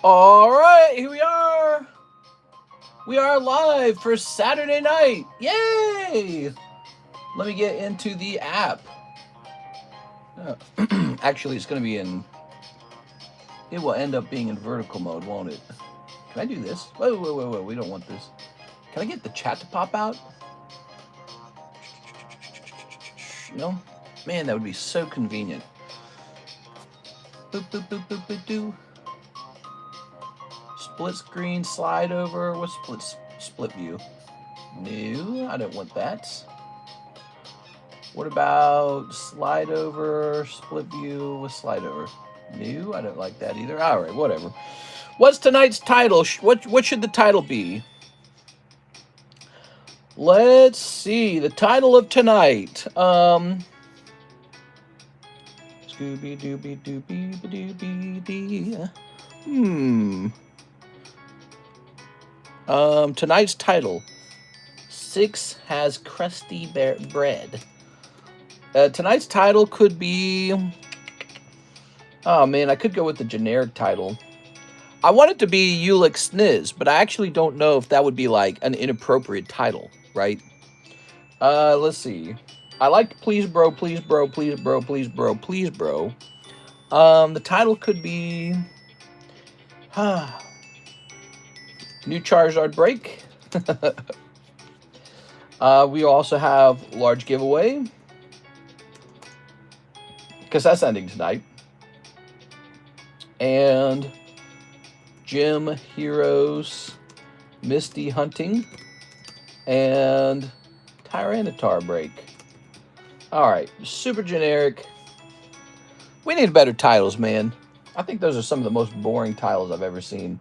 All right, here we are. We are live for Saturday night. Yay! Let me get into the app. Actually, it's going to be in... It will end up being in vertical mode, won't it? Can I do this? Whoa. We don't want this. Can I get the chat to pop out? No? Man, that would be so convenient. Boop. Split screen, slide over. What's split view? No, I don't want that. What about slide over, split view with slide over? No, I don't like that either. All right, whatever. What's tonight's title? What should the title be? Let's see. The title of tonight. Scooby Dooby Dooby Dooby Dee. Tonight's title. 6 has crusty bread. Tonight's title could be... Oh, man, I could go with the generic title. I want it to be Ulick Sniz, but I actually don't know if that would be, like, an inappropriate title, right? Let's see. I like Please Bro, Please Bro, Please Bro, Please Bro, Please Bro. The title could be... New Charizard Break. We also have Large Giveaway, because that's ending tonight. And Gym Heroes, Misty Hunting, and Tyranitar Break. Alright, super generic. We need better titles, man. I think those are some of the most boring titles I've ever seen.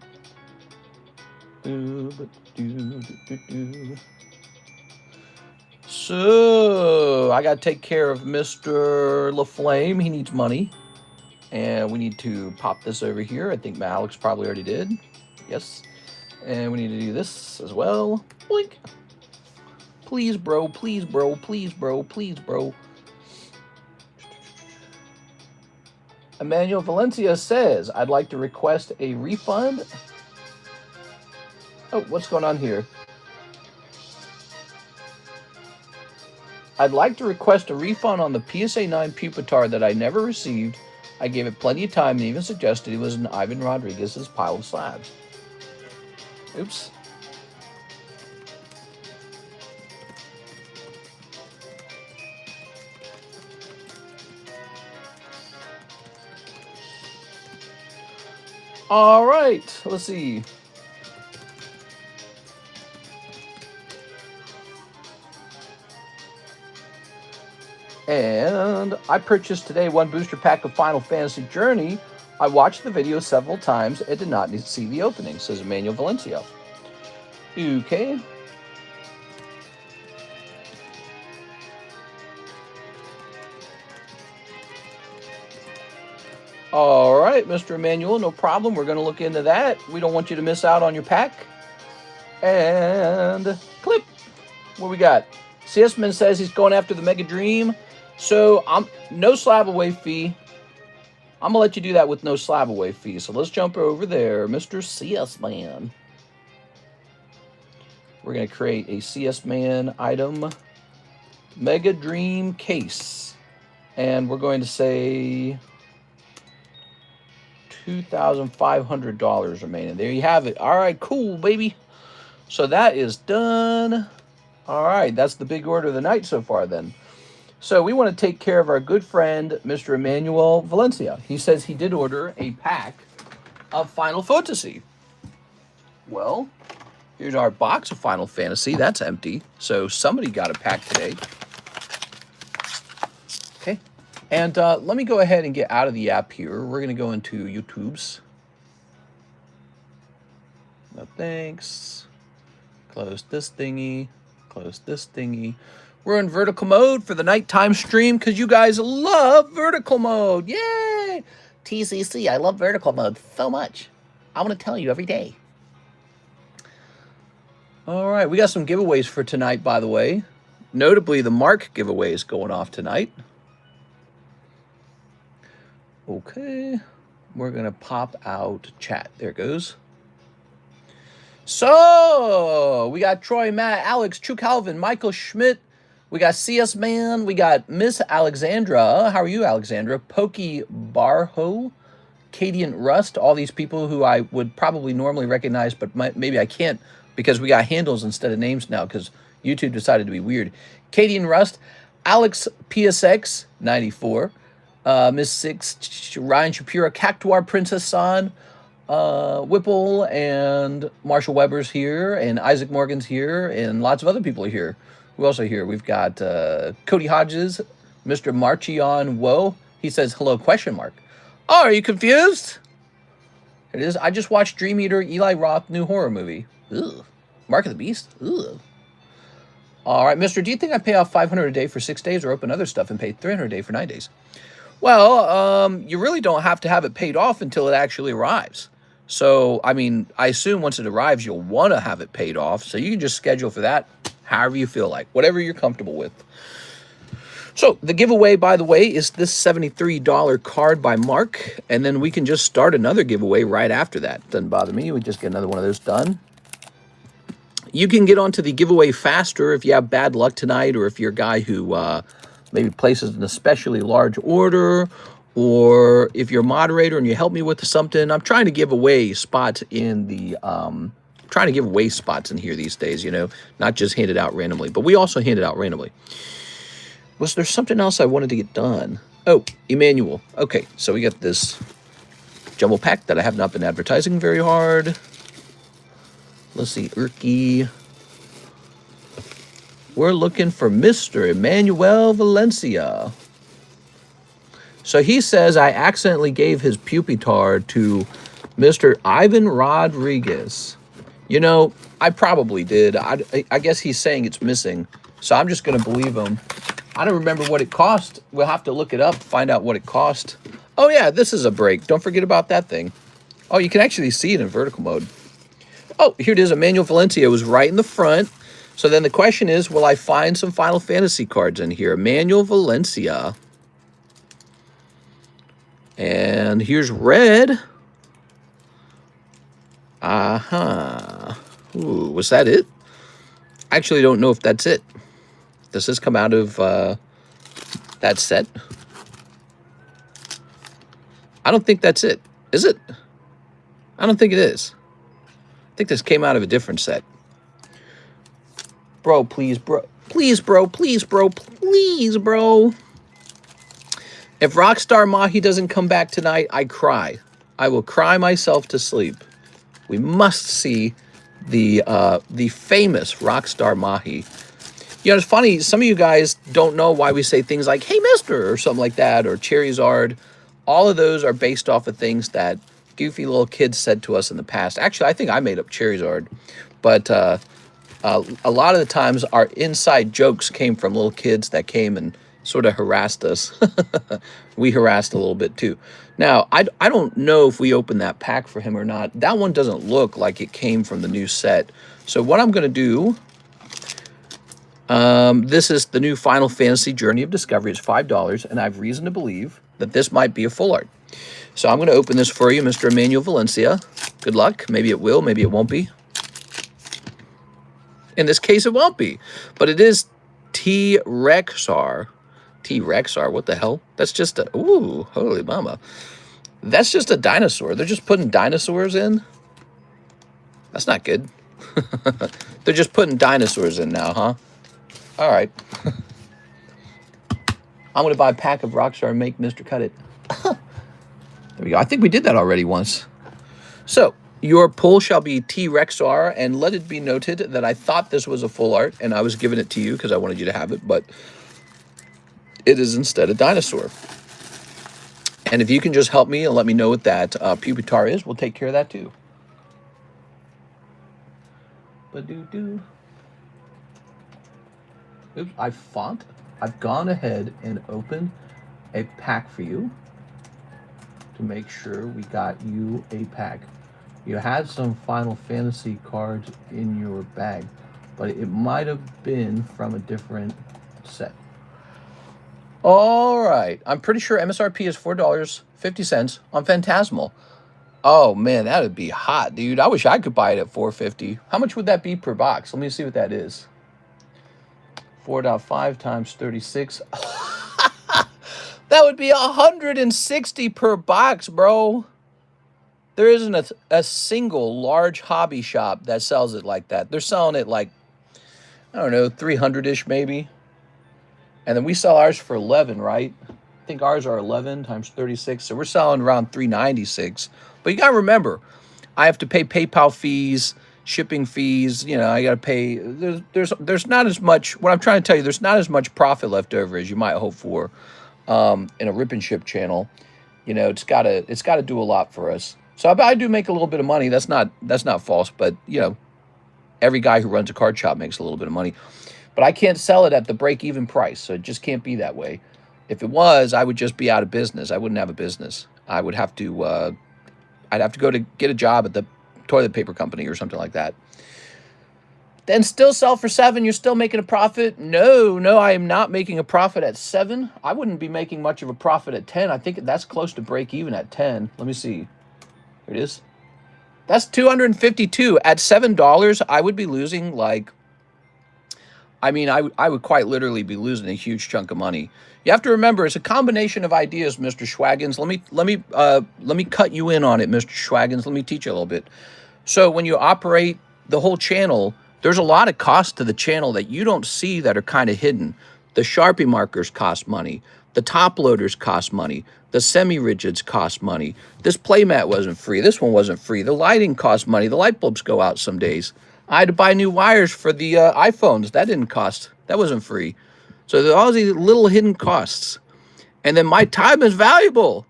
So, I gotta take care of Mr. LaFlame. He needs money. And we need to pop this over here. I think Alex probably already did. Yes. And we need to do this as well. Blink. Please, bro. Please, bro. Please, bro. Please, bro. Emmanuel Valencia says, I'd like to request a refund. Oh, what's going on here? I'd like to request a refund on the PSA 9 Pupitar that I never received. I gave it plenty of time and even suggested it was in Ivan Rodriguez's pile of slabs. Oops. All right, let's see. And I purchased today one booster pack of Final Fantasy Journey. I watched the video several times and did not need to see the opening, says Emmanuel Valencia. Okay. All right, Mr. Emmanuel, no problem. We're going to look into that. We don't want you to miss out on your pack. And clip. What we got? CSman says he's going after the Mega Dream. So, no Slabaway fee. I'm going to let you do that with no Slabaway fee. So, let's jump over there. Mr. CS Man. We're going to create a CS Man item. Mega Dream case. And we're going to say $2,500 remaining. There you have it. All right, cool, baby. So, that is done. All right, that's the big order of the night so far then. So we want to take care of our good friend, Mr. Emmanuel Valencia. He says he did order a pack of Final Fantasy. Well, here's our box of Final Fantasy. That's empty. So somebody got a pack today. Okay. And let me go ahead and get out of the app here. We're going to go into YouTube's. No thanks. Close this thingy. Close this thingy. We're in vertical mode for the nighttime stream because you guys love vertical mode. Yay! TCC, I love vertical mode so much. I want to tell you every day. All right, we got some giveaways for tonight, by the way. Notably, the Mark giveaway is going off tonight. Okay. We're going to pop out chat. There it goes. So, we got Troy, Matt, Alex, True Calvin, Michael Schmidt. We got CS Man. We got Miss Alexandra. How are you, Alexandra? Pokey Barho. Cadian Rust. All these people who I would probably normally recognize, but maybe I can't because we got handles instead of names now because YouTube decided to be weird. Cadian Rust. Alex PSX 94. Miss Six, Ryan Shapiro, Cactuar Princess San, Whipple, and Marshall Weber's here, and Isaac Morgan's here, and lots of other people are here. Who else are here? We've got Cody Hodges, Mr. Marchion Woe. He says, hello, question mark. Oh, are you confused? It is. I just watched Dream Eater, Eli Roth, new horror movie. Ugh. Mark of the Beast? Ugh. All right, mister, do you think I pay off $500 a day for 6 days or open other stuff and pay $300 a day for 9 days? Well, you really don't have to have it paid off until it actually arrives. So, I mean, I assume once it arrives, you'll want to have it paid off. So you can just schedule for that however you feel like, whatever you're comfortable with. So the giveaway, by the way, is this $73 card by Mark. And then we can just start another giveaway right after that. Doesn't bother me. We just get another one of those done. You can get onto the giveaway faster if you have bad luck tonight, or if you're a guy who maybe places an especially large order, or if you're a moderator and you help me with something. I'm trying to give away spots in the trying to give away spots in here these days, you know, not just hand it out randomly, but we also hand it out randomly. Was there something else I wanted to get done? Oh, Emmanuel. Okay, so we got this jumbo pack that I have not been advertising very hard. Let's see, Urki. We're looking for Mr. Emmanuel Valencia. So he says I accidentally gave his Pupitar to Mr. Ivan Rodriguez. You know, I probably did. I guess he's saying it's missing. So I'm just going to believe him. I don't remember what it cost. We'll have to look it up, find out what it cost. Oh, yeah, this is a break. Don't forget about that thing. Oh, you can actually see it in vertical mode. Oh, here it is. Emmanuel Valencia was right in the front. So then the question is, will I find some Final Fantasy cards in here? Emmanuel Valencia. And here's red. Ooh, was that it? I actually don't know if that's it. Does this come out of that set? I don't think that's it. Is it? I don't think it is. I think this came out of a different set. Bro, please, bro. Please, bro. Please, bro. Please, bro. If Rockstar Mahi doesn't come back tonight, I cry. I will cry myself to sleep. We must see the famous Rockstar Mahi. You know, it's funny, some of you guys don't know why we say things like, hey, mister, or something like that, or Charizard. All of those are based off of things that goofy little kids said to us in the past. Actually, I think I made up Charizard. But a lot of the times, our inside jokes came from little kids that came and sort of harassed us. We harassed a little bit, too. Now, I don't know if we opened that pack for him or not. That one doesn't look like it came from the new set. So what I'm going to do... this is the new Final Fantasy Journey of Discovery. It's $5, and I have reason to believe that this might be a full art. So I'm going to open this for you, Mr. Emmanuel Valencia. Good luck. Maybe it will. Maybe it won't be. In this case, it won't be. But it is T-Rexar. T-Rexar, what the hell? That's just a... Ooh, holy mama. That's just a dinosaur. They're just putting dinosaurs in? That's not good. They're just putting dinosaurs in now, huh? All right. I'm going to buy a pack of Rockstar and make Mr. Cut It. There we go. I think we did that already once. So, your pull shall be T-Rexar, and let it be noted that I thought this was a full art, and I was giving it to you because I wanted you to have it, but it is instead a dinosaur. And if you can just help me and let me know what that Pupitar is, we'll take care of that too. Ba-doo-doo. Oops, I've gone ahead and opened a pack for you to make sure we got you a pack. You had some Final Fantasy cards in your bag, but it might have been from a different set. All right. I'm pretty sure MSRP is $4.50 on Phantasmal. Oh man, that would be hot, dude. I wish I could buy it at $4.50. How much would that be per box? Let me see what that is. 4.5 times 36. That would be 160 per box, bro. There isn't a single large hobby shop that sells it like that. They're selling it like, I don't know, 300-ish maybe. And then we sell ours for 11, right? I think ours are 11 times 36. So we're selling around 396. But you got to remember, I have to pay PayPal fees, shipping fees. You know, I got to pay. There's not as much. What I'm trying to tell you, there's not as much profit left over as you might hope for in a rip and ship channel. You know, it's got to do a lot for us. So I do make a little bit of money. That's not false. But you know, every guy who runs a card shop makes a little bit of money. But I can't sell it at the break-even price, so it just can't be that way. If it was, I would just be out of business. I wouldn't have a business. I would have to, I'd have to go to get a job at the toilet paper company or something like that. Then still sell for 7. You're still making a profit? No, I am not making a profit at 7. I wouldn't be making much of a profit at 10. I think that's close to break-even at 10. Let me see. Here it is. That's $252. At $7, I would be losing like, I mean, I would quite literally be losing a huge chunk of money. You have to remember, it's a combination of ideas, Mr. Schwaggins. Let me cut you in on it, Mr. Schwaggins. Let me teach you a little bit. So when you operate the whole channel, there's a lot of costs to the channel that you don't see that are kind of hidden. The Sharpie markers cost money. The top loaders cost money. The semi-rigids cost money. This playmat wasn't free. This one wasn't free. The lighting cost money. The light bulbs go out some days. I had to buy new wires for the iPhones. That didn't cost. That wasn't free. So there's all these little hidden costs. And then my time is valuable.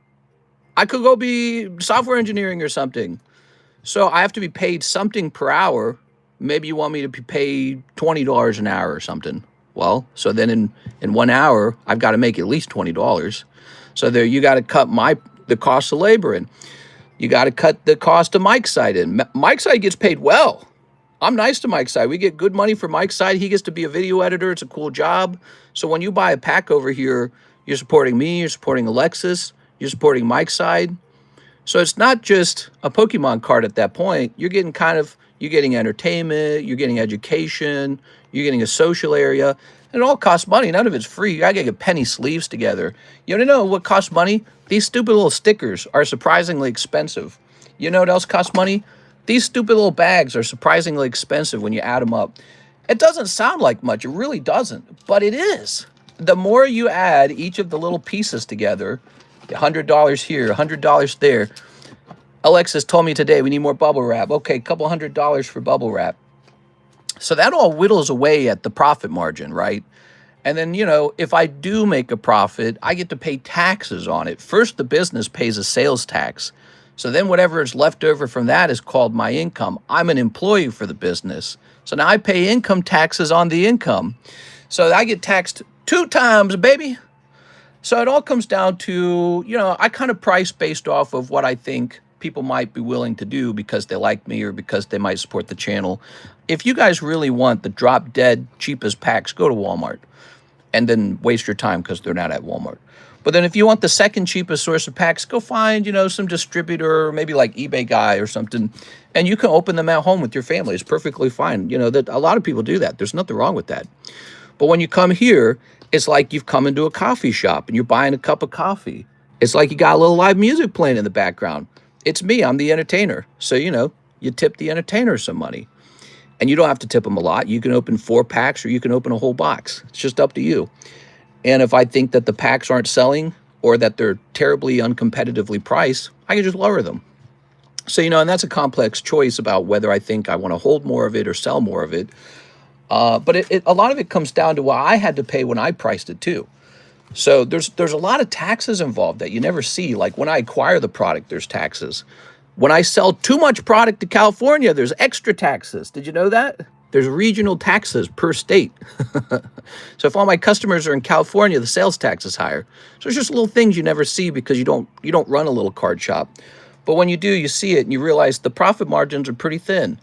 I could go be software engineering or something. So I have to be paid something per hour. Maybe you want me to be paid $20 an hour or something. Well, so then in 1 hour, I've got to make at least $20. So there you got to cut the cost of labor in. You got to cut the cost of Mike's side in. Mike's side gets paid well. I'm nice to Mike's side. We get good money for Mike's side. He gets to be a video editor. It's a cool job. So when you buy a pack over here, you're supporting me, you're supporting Alexis, you're supporting Mike's side. So it's not just a Pokemon card at that point. You're getting you're getting entertainment, you're getting education, you're getting a social area. And it all costs money. None of it's free. You gotta get penny sleeves together. You want to know what costs money? These stupid little stickers are surprisingly expensive. You know what else costs money? These stupid little bags are surprisingly expensive when you add them up. It doesn't sound like much. It really doesn't, but it is. The more you add each of the little pieces together, $100 here, $100 there. Alexis told me today we need more bubble wrap. Okay, a couple $100 for bubble wrap. So that all whittles away at the profit margin, right? And then, you know, if I do make a profit, I get to pay taxes on it. First, the business pays a sales tax. So then whatever is left over from that is called my income. I'm an employee for the business. So now I pay income taxes on the income. So I get taxed 2 times, baby. So it all comes down to, you know, I kind of price based off of what I think people might be willing to do because they like me or because they might support the channel. If you guys really want the drop dead cheapest packs, go to Walmart and then waste your time because they're not at Walmart. But then if you want the second cheapest source of packs, go find, you know, some distributor, maybe like eBay guy or something, and you can open them at home with your family. It's perfectly fine. You know, that a lot of people do that. There's nothing wrong with that. But when you come here, it's like you've come into a coffee shop and you're buying a cup of coffee. It's like you got a little live music playing in the background. It's me. I'm the entertainer. So, you know, you tip the entertainer some money. And you don't have to tip them a lot. You can open 4 packs or you can open a whole box. It's just up to you. And if I think that the packs aren't selling or that they're terribly uncompetitively priced, I can just lower them. So, you know, and that's a complex choice about whether I think I want to hold more of it or sell more of it. But a lot of it comes down to what I had to pay when I priced it too. So there's a lot of taxes involved that you never see. Like when I acquire the product, there's taxes. When I sell too much product to California, there's extra taxes. Did you know that? There's regional taxes per state. So if all my customers are in California, the sales tax is higher. So it's just little things you never see because you don't run a little card shop. But when you do, you see it and you realize the profit margins are pretty thin.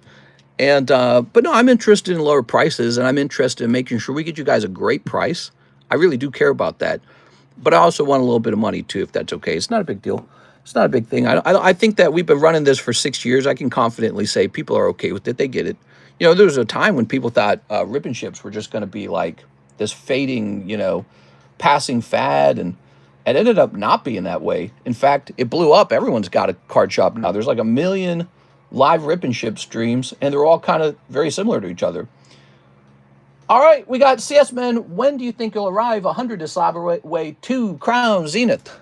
And but no, I'm interested in lower prices and I'm interested in making sure we get you guys a great price. I really do care about that. but I also want a little bit of money too, if that's okay. It's not a big deal. It's not a big thing. I think that we've been running this for 6 years. I can confidently say people are okay with it. They get it. You know, there was a time when people thought ribbon ships were just going to be like this fading, you know, passing fad, and it ended up not being that way. In fact, it blew up. Everyone's got a card shop now. There's like 1 million live ribbon ship streams, and they're all kind of very similar to each other. All right, we got CS Man. When do you think you'll arrive? 100 to Slabaway, 2 Crown Zenith.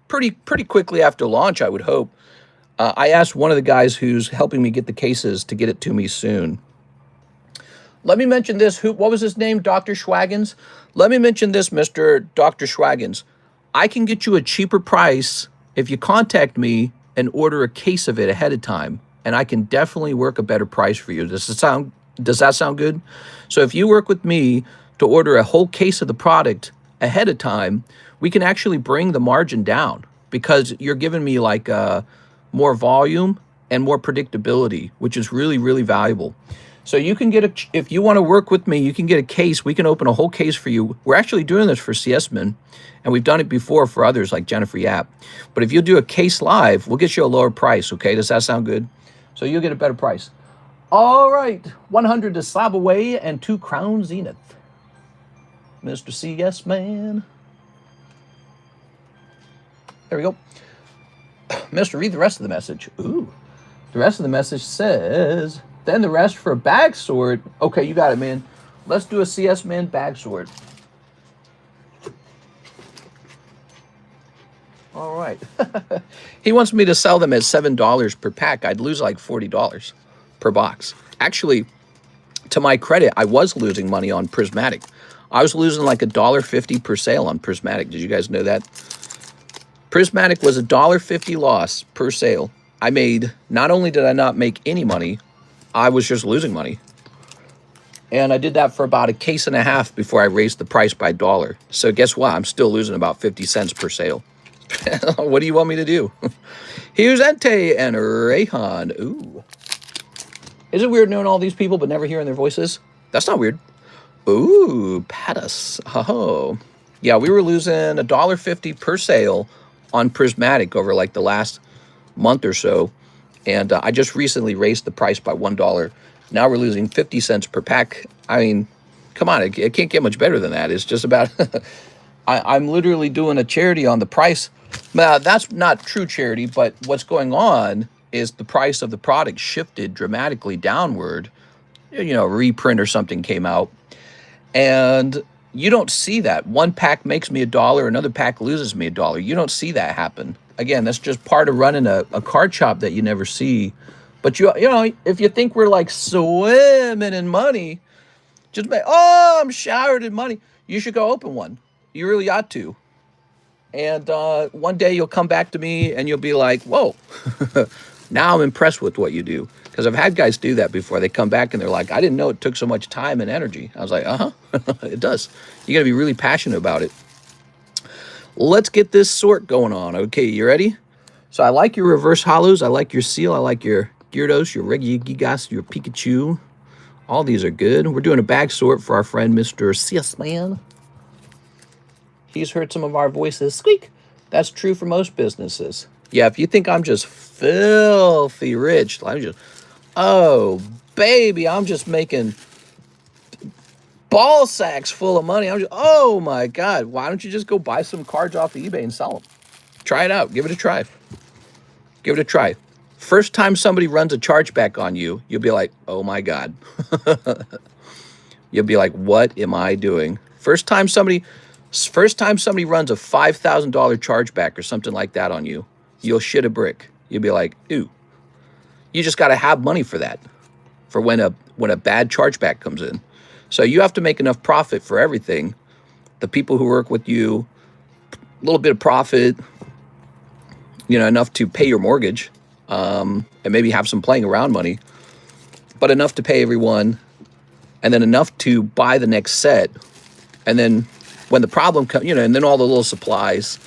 Pretty quickly after launch, I would hope. I asked one of the guys who's helping me get the cases to get it to me soon. Let me mention this. What was his name? Dr. Schwaggins? Let me mention this, Mr. Dr. Schwaggins. I can get you a cheaper price if you contact me and order a case of it ahead of time, and I can definitely work a better price for you. Does that sound good? So if you work with me to order a whole case of the product ahead of time, we can actually bring the margin down because you're giving me like more volume and more predictability, which is really, really valuable. So you can get if you want to work with me, you can get a case. We can open a whole case for you. We're actually doing this for CS-Men, and we've done it before for others like Jennifer Yap. But if you do a case live, we'll get you a lower price, okay? Does that sound good? So you'll get a better price. All right, 100 to Slabaway and 2 Crown Zenith. Mr. CS-Man. There we go. Mr. Read the rest of the message. Ooh. The rest of the message says, then the rest for a bag sort. Okay, you got it, man. Let's do a CS-Man bag sort. All right. He wants me to sell them at $7 per pack. I'd lose like $40 per box. Actually, to my credit, I was losing money on Prismatic. I was losing like $1.50 per sale on Prismatic. Did you guys know that? Prismatic was $1.50 loss per sale. I made, not only did I not make any money, I was just losing money. And I did that for about a case and a half before I raised the price by $1. So guess what? I'm still losing about 50 cents per sale. What do you want me to do? Here's Entei and Rayhan. Ooh. Is it weird knowing all these people but never hearing their voices? That's not weird. Ooh, Pattis. Oh. Yeah, we were losing $1.50 per sale on Prismatic over like the last month or so. And I just recently raised the price by $1. Now we're losing 50 cents per pack. I mean, come on, it can't get much better than that. It's just about, I'm literally doing a charity on the price. Now, that's not true charity, but what's going on is the price of the product shifted dramatically downward. You know, a reprint or something came out. And you don't see that. One pack makes me $1, another pack loses me $1. You don't see that happen. Again, that's just part of running a card shop that you never see. But you know, if you think we're like swimming in money, just make, oh, I'm showered in money. You should go open one. You really ought to. And one day you'll come back to me and you'll be like, whoa, now I'm impressed with what you do. Because I've had guys do that before. They come back and they're like, I didn't know it took so much time and energy. I was like, it does. You got to be really passionate about it. Let's get this sort going on. Okay, you ready? So I like your reverse hollows. I like your seal. I like your Gyarados, your Regigigas, your Pikachu. All these are good. We're doing a bag sort for our friend, Mr. CS-Man. He's heard some of our voices. Squeak. That's true for most businesses. Yeah, if you think I'm just filthy rich, I'm just, oh, baby, I'm just making ball sacks full of money. I'm just, oh, my God. Why don't you just go buy some cards off of eBay and sell them? Try it out. Give it a try. Give it a try. First time somebody runs a chargeback on you, you'll be like, oh, my God. You'll be like, what am I doing? First time somebody runs a $5,000 chargeback or something like that on you, you'll shit a brick. You'll be like, ooh. You just got to have money for that, for when a bad chargeback comes in. So you have to make enough profit for everything. The people who work with you, a little bit of profit, you know, enough to pay your mortgage, and maybe have some playing around money, but enough to pay everyone, and then enough to buy the next set, and then when the problem comes, you know, and then all the little supplies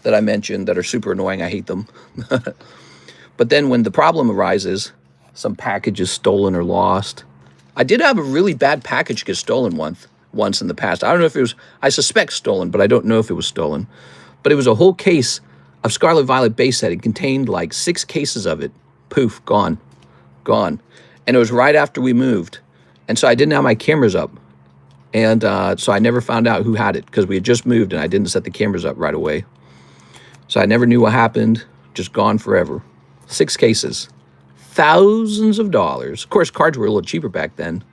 that I mentioned that are super annoying, I hate them. But then when the problem arises, some package is stolen or lost. I did have a really bad package get stolen once, once in the past. I don't know if it was, I suspect stolen, but I don't know if it was stolen. But it was a whole case of Scarlet Violet base set. It contained like 6 cases of it. Poof, gone. Gone. And it was right after we moved. And so I didn't have my cameras up. And so I never found out who had it because we had just moved and I didn't set the cameras up right away. So I never knew what happened. Just gone forever. 6 cases. Thousands of dollars. Of course, cards were a little cheaper back then.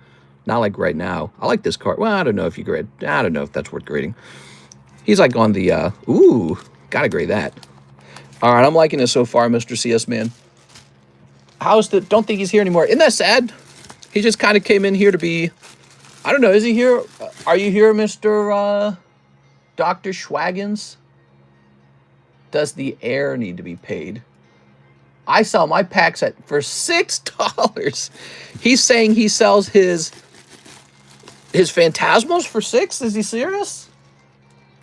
Not like right now. I like this card. Well, I don't know if you grade. I don't know if that's worth grading. He's like on the, ooh, gotta grade that. All right, I'm liking this so far, Mr. CS Man. How's the, don't think he's here anymore. Isn't that sad? He just kind of came in here to be, I don't know, is he here? Are you here, Mr. Dr. Schwaggins? Does the air need to be paid? I sell my packs for $6. He's saying he sells his Phantasmals for $6? Is he serious?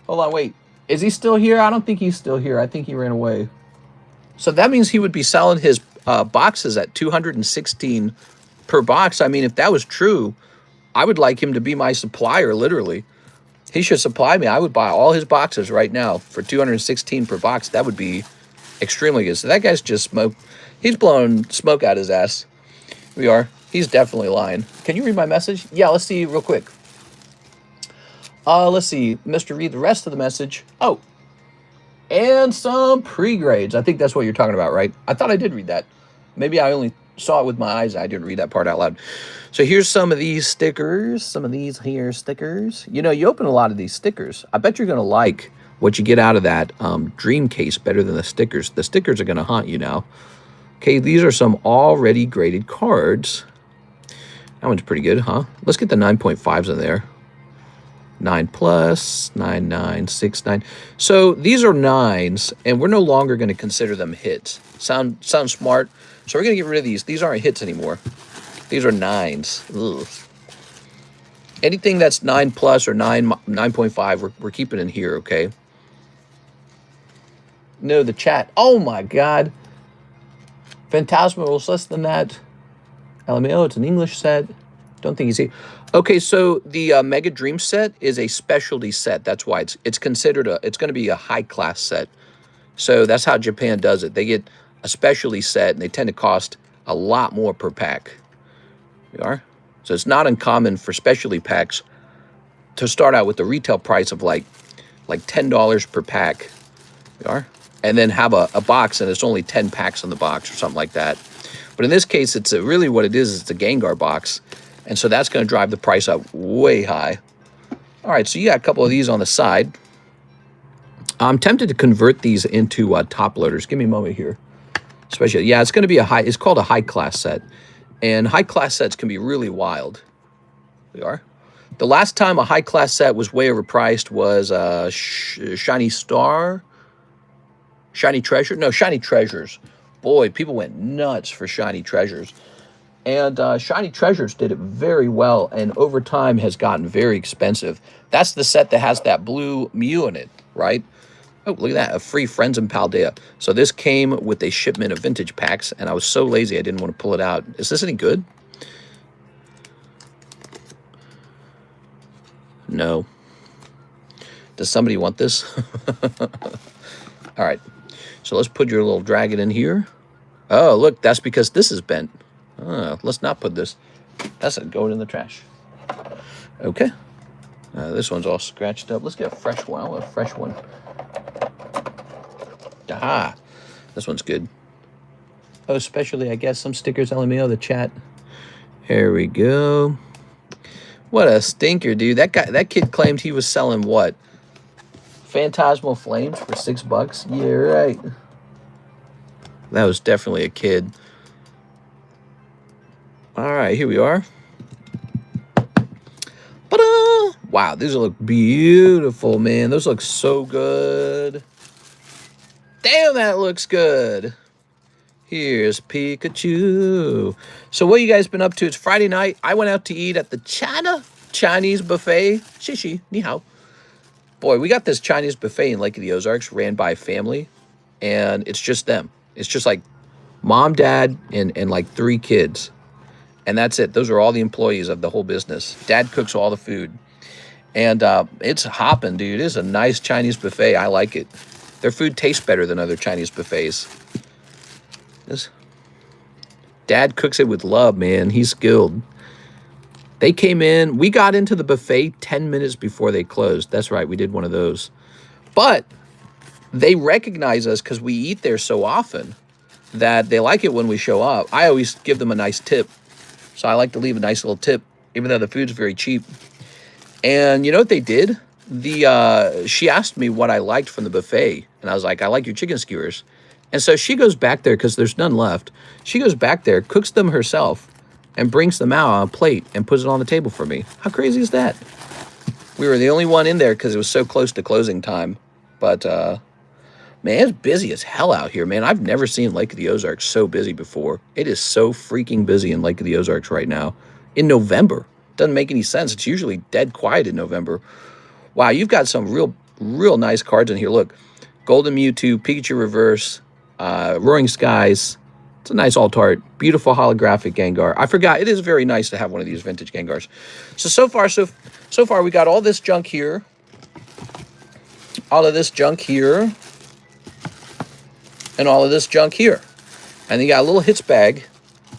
Hold on, wait. Is he still here? I don't think he's still here. I think he ran away. So that means he would be selling his boxes at $216 per box. I mean, if that was true, I would like him to be my supplier, literally. He should supply me. I would buy all his boxes right now for $216 per box. That would be extremely good. So that guy's just smoke. He's blowing smoke out his ass. Here we are. He's definitely lying. Can you read my message? Yeah, let's see real quick. Let's see. Mr. Read the rest of the message. Oh. And some pre-grades. I think that's what you're talking about, right? I thought I did read that. Maybe I only saw it with my eyes. I didn't read that part out loud. So here's some of these stickers. Some of these here stickers. You know, you open a lot of these stickers. I bet you're going to like what you get out of that dream case better than the stickers. The stickers are going to haunt you now. Okay, these are some already graded cards. That one's pretty good, huh? Let's get the 9.5s in there. 9 plus, 9, 9, 6, 9. So these are 9s, and we're no longer going to consider them hits. Sound smart? So we're going to get rid of these. These aren't hits anymore. These are 9s. Ugh. Anything that's 9 plus or 9.5, we're keeping in here, okay? No, the chat. Oh my God. Phantasmal is less than that. LMAO, it's an English set. Don't think he's here. Okay, so the Mega Dream set is a specialty set. That's why it's considered it's going to be a high class set. So that's how Japan does it. They get a specialty set and they tend to cost a lot more per pack. We are. So it's not uncommon for specialty packs to start out with a retail price of like $10 per pack. We are. And then have a box and it's only 10 packs in the box or something like that. But in this case, it's really what it is. It's a Gengar box. And so that's going to drive the price up way high. All right, so you got a couple of these on the side. I'm tempted to convert these into top loaders. Give me a moment here. Especially, yeah, it's going to be it's called a high class set. And high class sets can be really wild. We are. The last time a high class set was way overpriced was Shiny Star. Shiny Treasure? No, Shiny Treasures. Boy, people went nuts for Shiny Treasures. And Shiny Treasures did it very well, and over time has gotten very expensive. That's the set that has that blue Mew in it, right? Oh, look at that, a free Friends and Paldea. So this came with a shipment of vintage packs, and I was so lazy I didn't want to pull it out. Is this any good? No. Does somebody want this? All right, so let's put your little dragon in here. Oh, look, that's because this is bent. Let's not put this. That's going in the trash. Okay. This one's all scratched up. Let's get a fresh one. I want a fresh one. Aha. This one's good. Oh, especially, I guess, some stickers. LMAO, the chat. There we go. What a stinker, dude. That kid claimed he was selling what? Phantasmal Flames for $6? Yeah, right. That was definitely a kid. All right, here we are. Ta-da! Wow, these look beautiful, man. Those look so good. Damn, that looks good. Here's Pikachu. So what you guys been up to? It's Friday night. I went out to eat at the Chinese buffet. Shishi, ni hao. Boy, we got this Chinese buffet in Lake of the Ozarks ran by a family, and it's just them. It's just like mom, dad, and like 3 kids. And that's it. Those are all the employees of the whole business. Dad cooks all the food. And it's hopping, dude. It is a nice Chinese buffet. I like it. Their food tastes better than other Chinese buffets. Dad cooks it with love, man. He's skilled. They came in. We got into the buffet 10 minutes before they closed. That's right. We did one of those. But they recognize us because we eat there so often that they like it when we show up. I always give them a nice tip. So I like to leave a nice little tip, even though the food's very cheap. And you know what they did? She asked me what I liked from the buffet. And I was like, I like your chicken skewers. And so she goes back there because there's none left. She goes back there, cooks them herself, and brings them out on a plate and puts it on the table for me. How crazy is that? We were the only one in there because it was so close to closing time. But, man, it's busy as hell out here, man. I've never seen Lake of the Ozarks so busy before. It is so freaking busy in Lake of the Ozarks right now. In November. Doesn't make any sense. It's usually dead quiet in November. Wow, you've got some real nice cards in here. Look, Golden Mewtwo, Pikachu Reverse, Roaring Skies. It's a nice alt-art. Beautiful holographic Gengar. I forgot. It is very nice to have one of these vintage Gengars. So far, we got all this junk here. All of this junk here. And all of this junk here. And you got a little hits bag.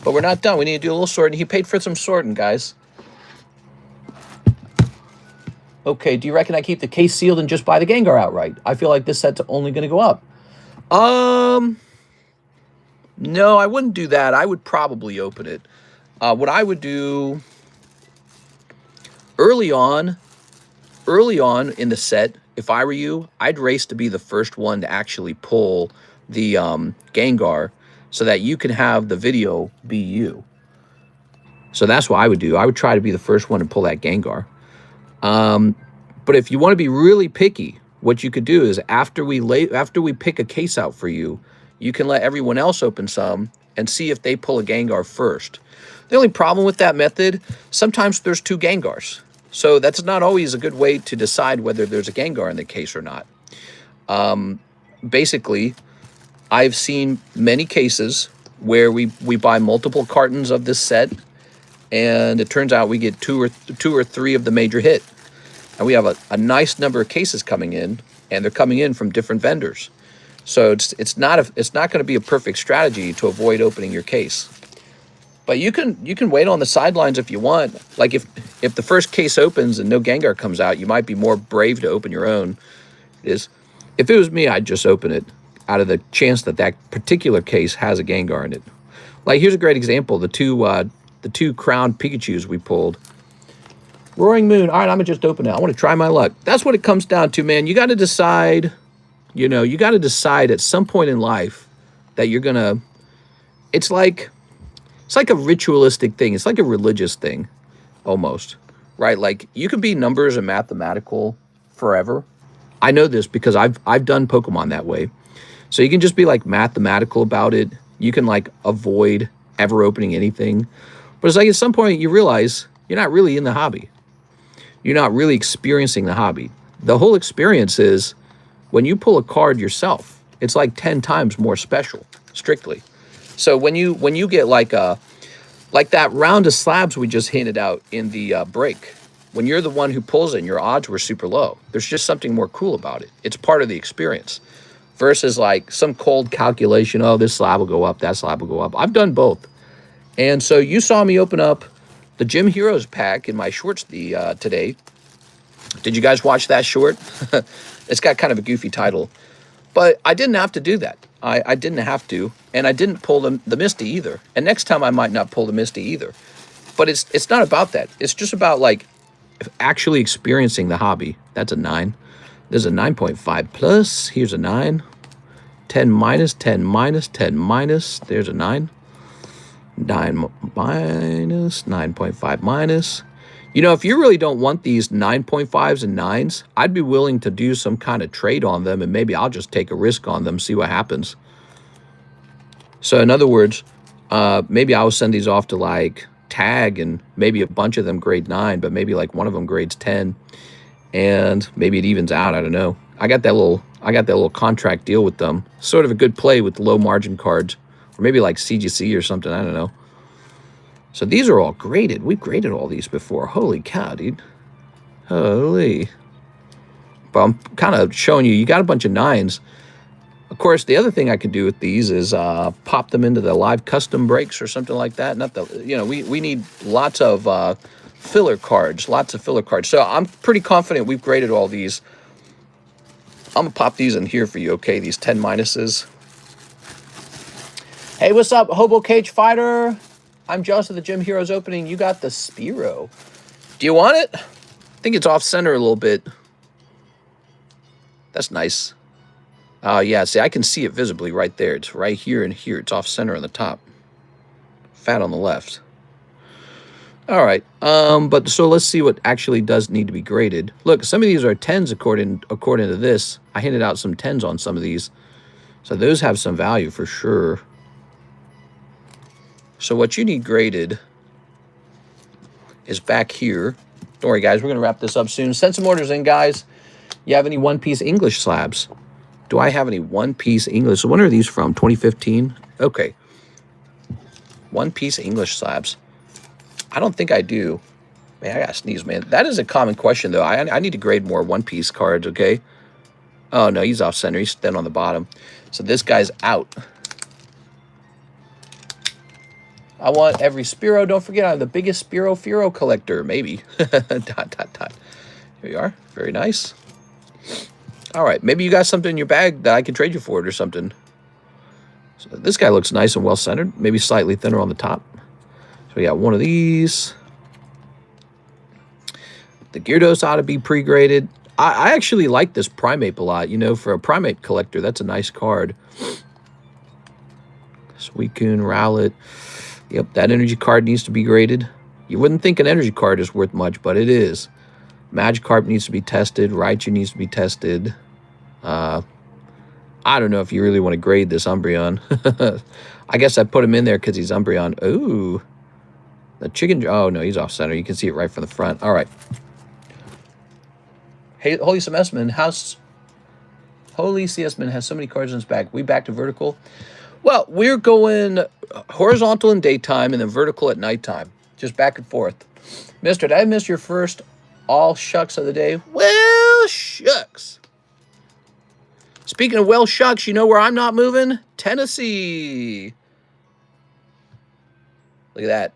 But we're not done. We need to do a little sorting. He paid for some sorting, guys. Okay, do you reckon I keep the case sealed and just buy the Gengar outright? I feel like this set's only going to go up. No, I wouldn't do that. I would probably open it. What I would do early on in the set, if I were you, I'd race to be the first one to actually pull the Gengar so that you can have the video be you. So that's what I would do. I would try to be the first one to pull that Gengar. But if you want to be really picky, what you could do is after we pick a case out for you, you can let everyone else open some and see if they pull a Gengar first. The only problem with that method, sometimes there's two Gengars. So that's not always a good way to decide whether there's a Gengar in the case or not. Basically, I've seen many cases where we buy multiple cartons of this set, and it turns out we get two or three of the major hit. And we have a nice number of cases coming in, and they're coming in from different vendors. So it's not going to be a perfect strategy to avoid opening your case. But you can wait on the sidelines if you want. Like if the first case opens and no Gengar comes out, you might be more brave to open your own. If it was me, I'd just open it out of the chance that that particular case has a Gengar in it. Like here's a great example: the two crowned Pikachus we pulled. Roaring Moon. All right, I'm going to just open it. I want to try my luck. That's what it comes down to, man. You got to decide, you got to decide at some point in life that you're going to, it's like a ritualistic thing. It's like a religious thing almost, right? Like you can be numbers and mathematical forever. I know this because I've done Pokemon that way. So you can just be like mathematical about it. You can like avoid ever opening anything. But it's like at some point you realize you're not really in the hobby. You're not really experiencing the hobby. The whole experience is when you pull a card yourself, it's like 10 times more special, strictly. So when you get like that round of slabs we just handed out in the break, when you're the one who pulls it and your odds were super low, there's just something more cool about it. It's part of the experience versus like some cold calculation, oh, this slab will go up, that slab will go up. I've done both. And so you saw me open up the Gym Heroes pack in my shorts today. Did you guys watch that short? It's got kind of a goofy title. But I didn't have to do that. I didn't have to. And I didn't pull the Misty either. And next time I might not pull the Misty either. But it's not about that. It's just about like actually experiencing the hobby. That's a 9. There's a 9.5 plus. Here's a 9. 10 minus, 10 minus, 10 minus. There's a 9. 9 minus, 9.5 minus. If you really don't want these 9.5s and 9s, I'd be willing to do some kind of trade on them, and maybe I'll just take a risk on them, see what happens. So in other words, maybe I'll send these off to like Tag, and maybe a bunch of them grade 9, but maybe like one of them grades 10, and maybe it evens out. I don't know. I got that little contract deal with them. Sort of a good play with the low margin cards. Or maybe like CGC or something, I don't know. So these are all graded. We've graded all these before. Holy cow, dude. Holy. But I'm kind of showing you got a bunch of 9s. Of course, the other thing I can do with these is pop them into the live custom breaks or something like that. Not the, we need lots of filler cards, lots of filler cards. So I'm pretty confident we've graded all these. I'm going to pop these in here for you, okay? These 10 minuses. Hey, what's up, Hobo Cage Fighter? I'm jealous of the Gym Heroes opening. You got the Spearow. Do you want it? I think it's off-center a little bit. That's nice. Yeah, see, I can see it visibly right there. It's right here and here. It's off-center on the top. Fat on the left. All right. But so let's see what actually does need to be graded. Look, some of these are 10s according to this. I handed out some 10s on some of these. So those have some value for sure. So what you need graded is back here. Don't worry, guys. We're going to wrap this up soon. Send some orders in, guys. You have any one-piece English slabs? Do I have any one-piece English? So when are these from? 2015? Okay. One-piece English slabs. I don't think I do. Man, I got to sneeze, man. That is a common question, though. I need to grade more one-piece cards, okay? Oh, no, he's off-center. He's thin on the bottom. So this guy's out. I want every Spearow. Don't forget, I'm the biggest Spearow collector. Maybe. ... Here we are. Very nice. All right. Maybe you got something in your bag that I can trade you for it or something. So this guy looks nice and well-centered. Maybe slightly thinner on the top. So we got one of these. The Gyarados ought to be pre-graded. I actually like this Primeape a lot. You know, for a Primeape collector, that's a nice card. Suicune, Rowlet. Yep, that energy card needs to be graded. You wouldn't think an energy card is worth much, but it is. Magikarp needs to be tested. Raichu needs to be tested. I don't know if you really want to grade this Umbreon. I guess I put him in there because he's Umbreon. Ooh. The chicken... Oh, no, he's off-center. You can see it right from the front. All right. Hey, Holy Semesman has so many cards in his bag. We back to vertical? Well, we're going horizontal in daytime and then vertical at nighttime. Just back and forth. Mister, did I miss your first all shucks of the day? Well, shucks. Speaking of well shucks, you know where I'm not moving? Tennessee. Look at that.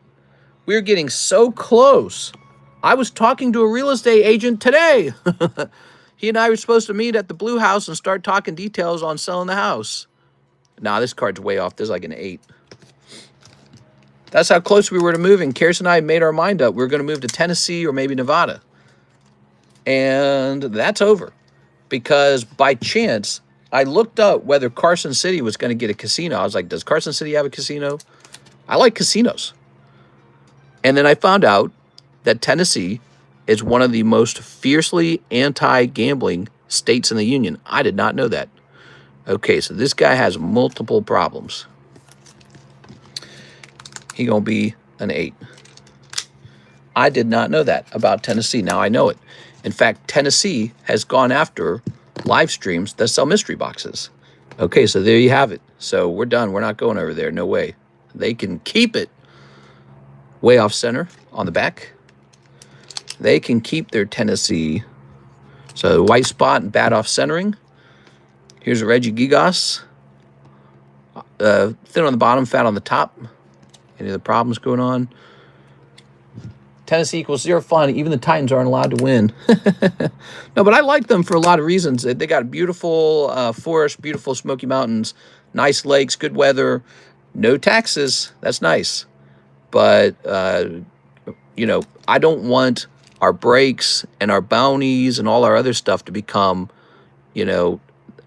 We're getting so close. I was talking to a real estate agent today. He and I were supposed to meet at the Blue House and start talking details on selling the house. Nah, this card's way off. This is like an 8. That's how close we were to moving. Karis and I made our mind up. We were going to move to Tennessee or maybe Nevada. And that's over. Because by chance, I looked up whether Carson City was going to get a casino. I was like, does Carson City have a casino? I like casinos. And then I found out that Tennessee is one of the most fiercely anti-gambling states in the union. I did not know that. Okay, so this guy has multiple problems. He gonna be an 8. I did not know that about Tennessee. Now I know it. In fact, Tennessee has gone after live streams that sell mystery boxes. Okay, so there you have it. So we're done. We're not going over there. No way. They can keep it way off center on the back. They can keep their Tennessee. So white spot and bad off centering. Here's a Regigigos. Thin on the bottom, fat on the top. Any other problems going on? Tennessee equals 0 fun. Even the Titans aren't allowed to win. No, but I like them for a lot of reasons. They got a beautiful forest, beautiful Smoky Mountains, nice lakes, good weather, no taxes. That's nice. But, you know, I don't want our breaks and our bounties and all our other stuff to become, you know,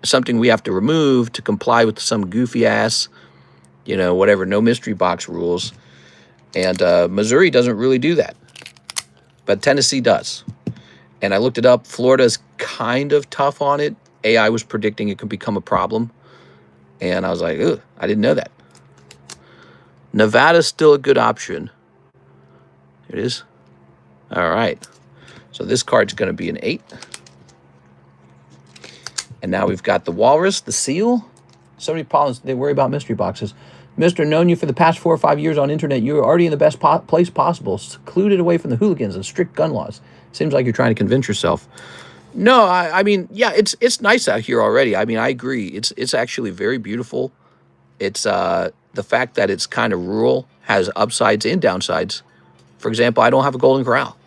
something we have to remove to comply with some goofy-ass, you know, whatever, no mystery box rules. And Missouri doesn't really do that. But Tennessee does. And I looked it up. Florida's kind of tough on it. AI was predicting it could become a problem. And I was like, ugh, I didn't know that. Nevada's still a good option. Here it is. All right. So this card's going to be an 8. And now we've got the Walrus, the Seal. So many problems. They worry about mystery boxes. Mr. Known you for the past 4 or 5 years on internet. You're already in the best place possible, secluded away from the hooligans and strict gun laws. Seems like you're trying to convince yourself. No, I mean, yeah, it's nice out here already. I mean, I agree. It's actually very beautiful. It's the fact that it's kind of rural has upsides and downsides. For example, I don't have a Golden Corral.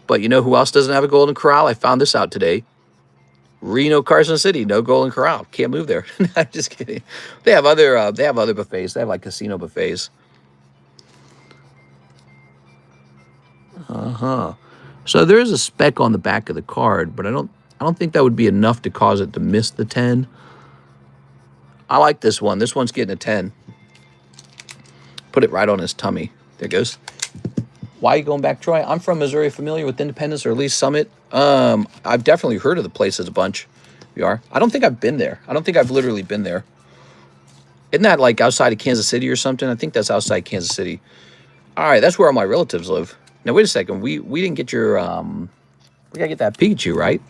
But you know who else doesn't have a Golden Corral? I found this out today. Reno, Carson City, no Golden Corral. Can't move there. I'm just kidding. They have other buffets. They have like casino buffets. So there is a spec on the back of the card, but I don't think that would be enough to cause it to miss the 10. I like this one. This one's getting a 10. Put it right on his tummy. There it goes. Why are you going back, Troy? I'm from Missouri, familiar with Independence or at least Summit. I've definitely heard of the places a bunch. You are? I don't think I've been there. I don't think I've literally been there. Isn't that like outside of Kansas City or something? I think that's outside Kansas City. All right, that's where all my relatives live. Now, wait a second. We didn't get your... we got to get that Pikachu, right?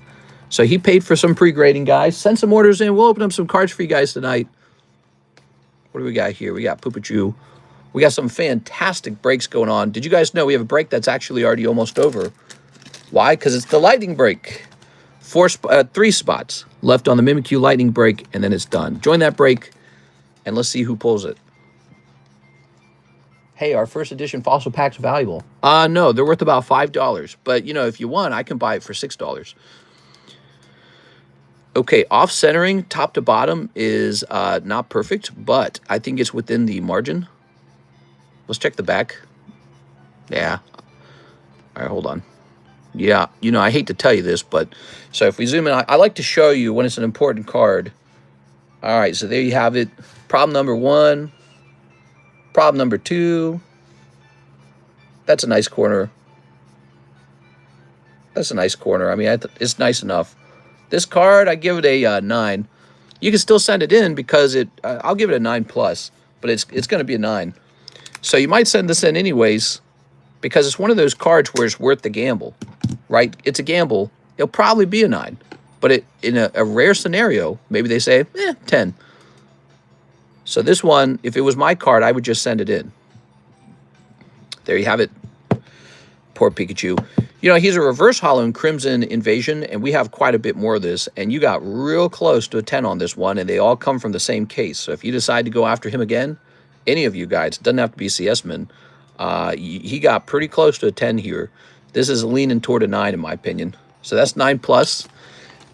So he paid for some pre-grading, guys. Send some orders in. We'll open up some cards for you guys tonight. What do we got here? We got Poopachu. We got some fantastic breaks going on. Did you guys know we have a break that's actually already almost over? Why? Because it's the lightning break. 3 spots left on the Mimikyu lightning break, and then it's done. Join that break, and let's see who pulls it. Hey, our first edition fossil pack's valuable. No, they're worth about $5. But, you know, if you want, I can buy it for $6. Okay, off-centering, top to bottom, is not perfect, but I think it's within the margin. Let's check the back. Yeah. All right, hold on. Yeah, you know, I hate to tell you this, but... So if we zoom in, I like to show you when it's an important card. All right, so there you have it. Problem number 1. Problem number 2. That's a nice corner. That's a nice corner. I mean, it's nice enough. This card, I give it a 9. You can still send it in because I'll give it a 9+, but it's going to be a 9. So you might send this in anyways because it's one of those cards where it's worth the gamble, right? It's a gamble. It'll probably be a 9. But in a rare scenario, maybe they say, 10. So this one, if it was my card, I would just send it in. There you have it. Poor Pikachu. You know, he's a reverse holo in Crimson Invasion, and we have quite a bit more of this. And you got real close to a 10 on this one, and they all come from the same case. So if you decide to go after him again, any of you guys, it doesn't have to be CS-man, he got pretty close to a 10 here. This is leaning toward a 9, in my opinion. So that's 9+.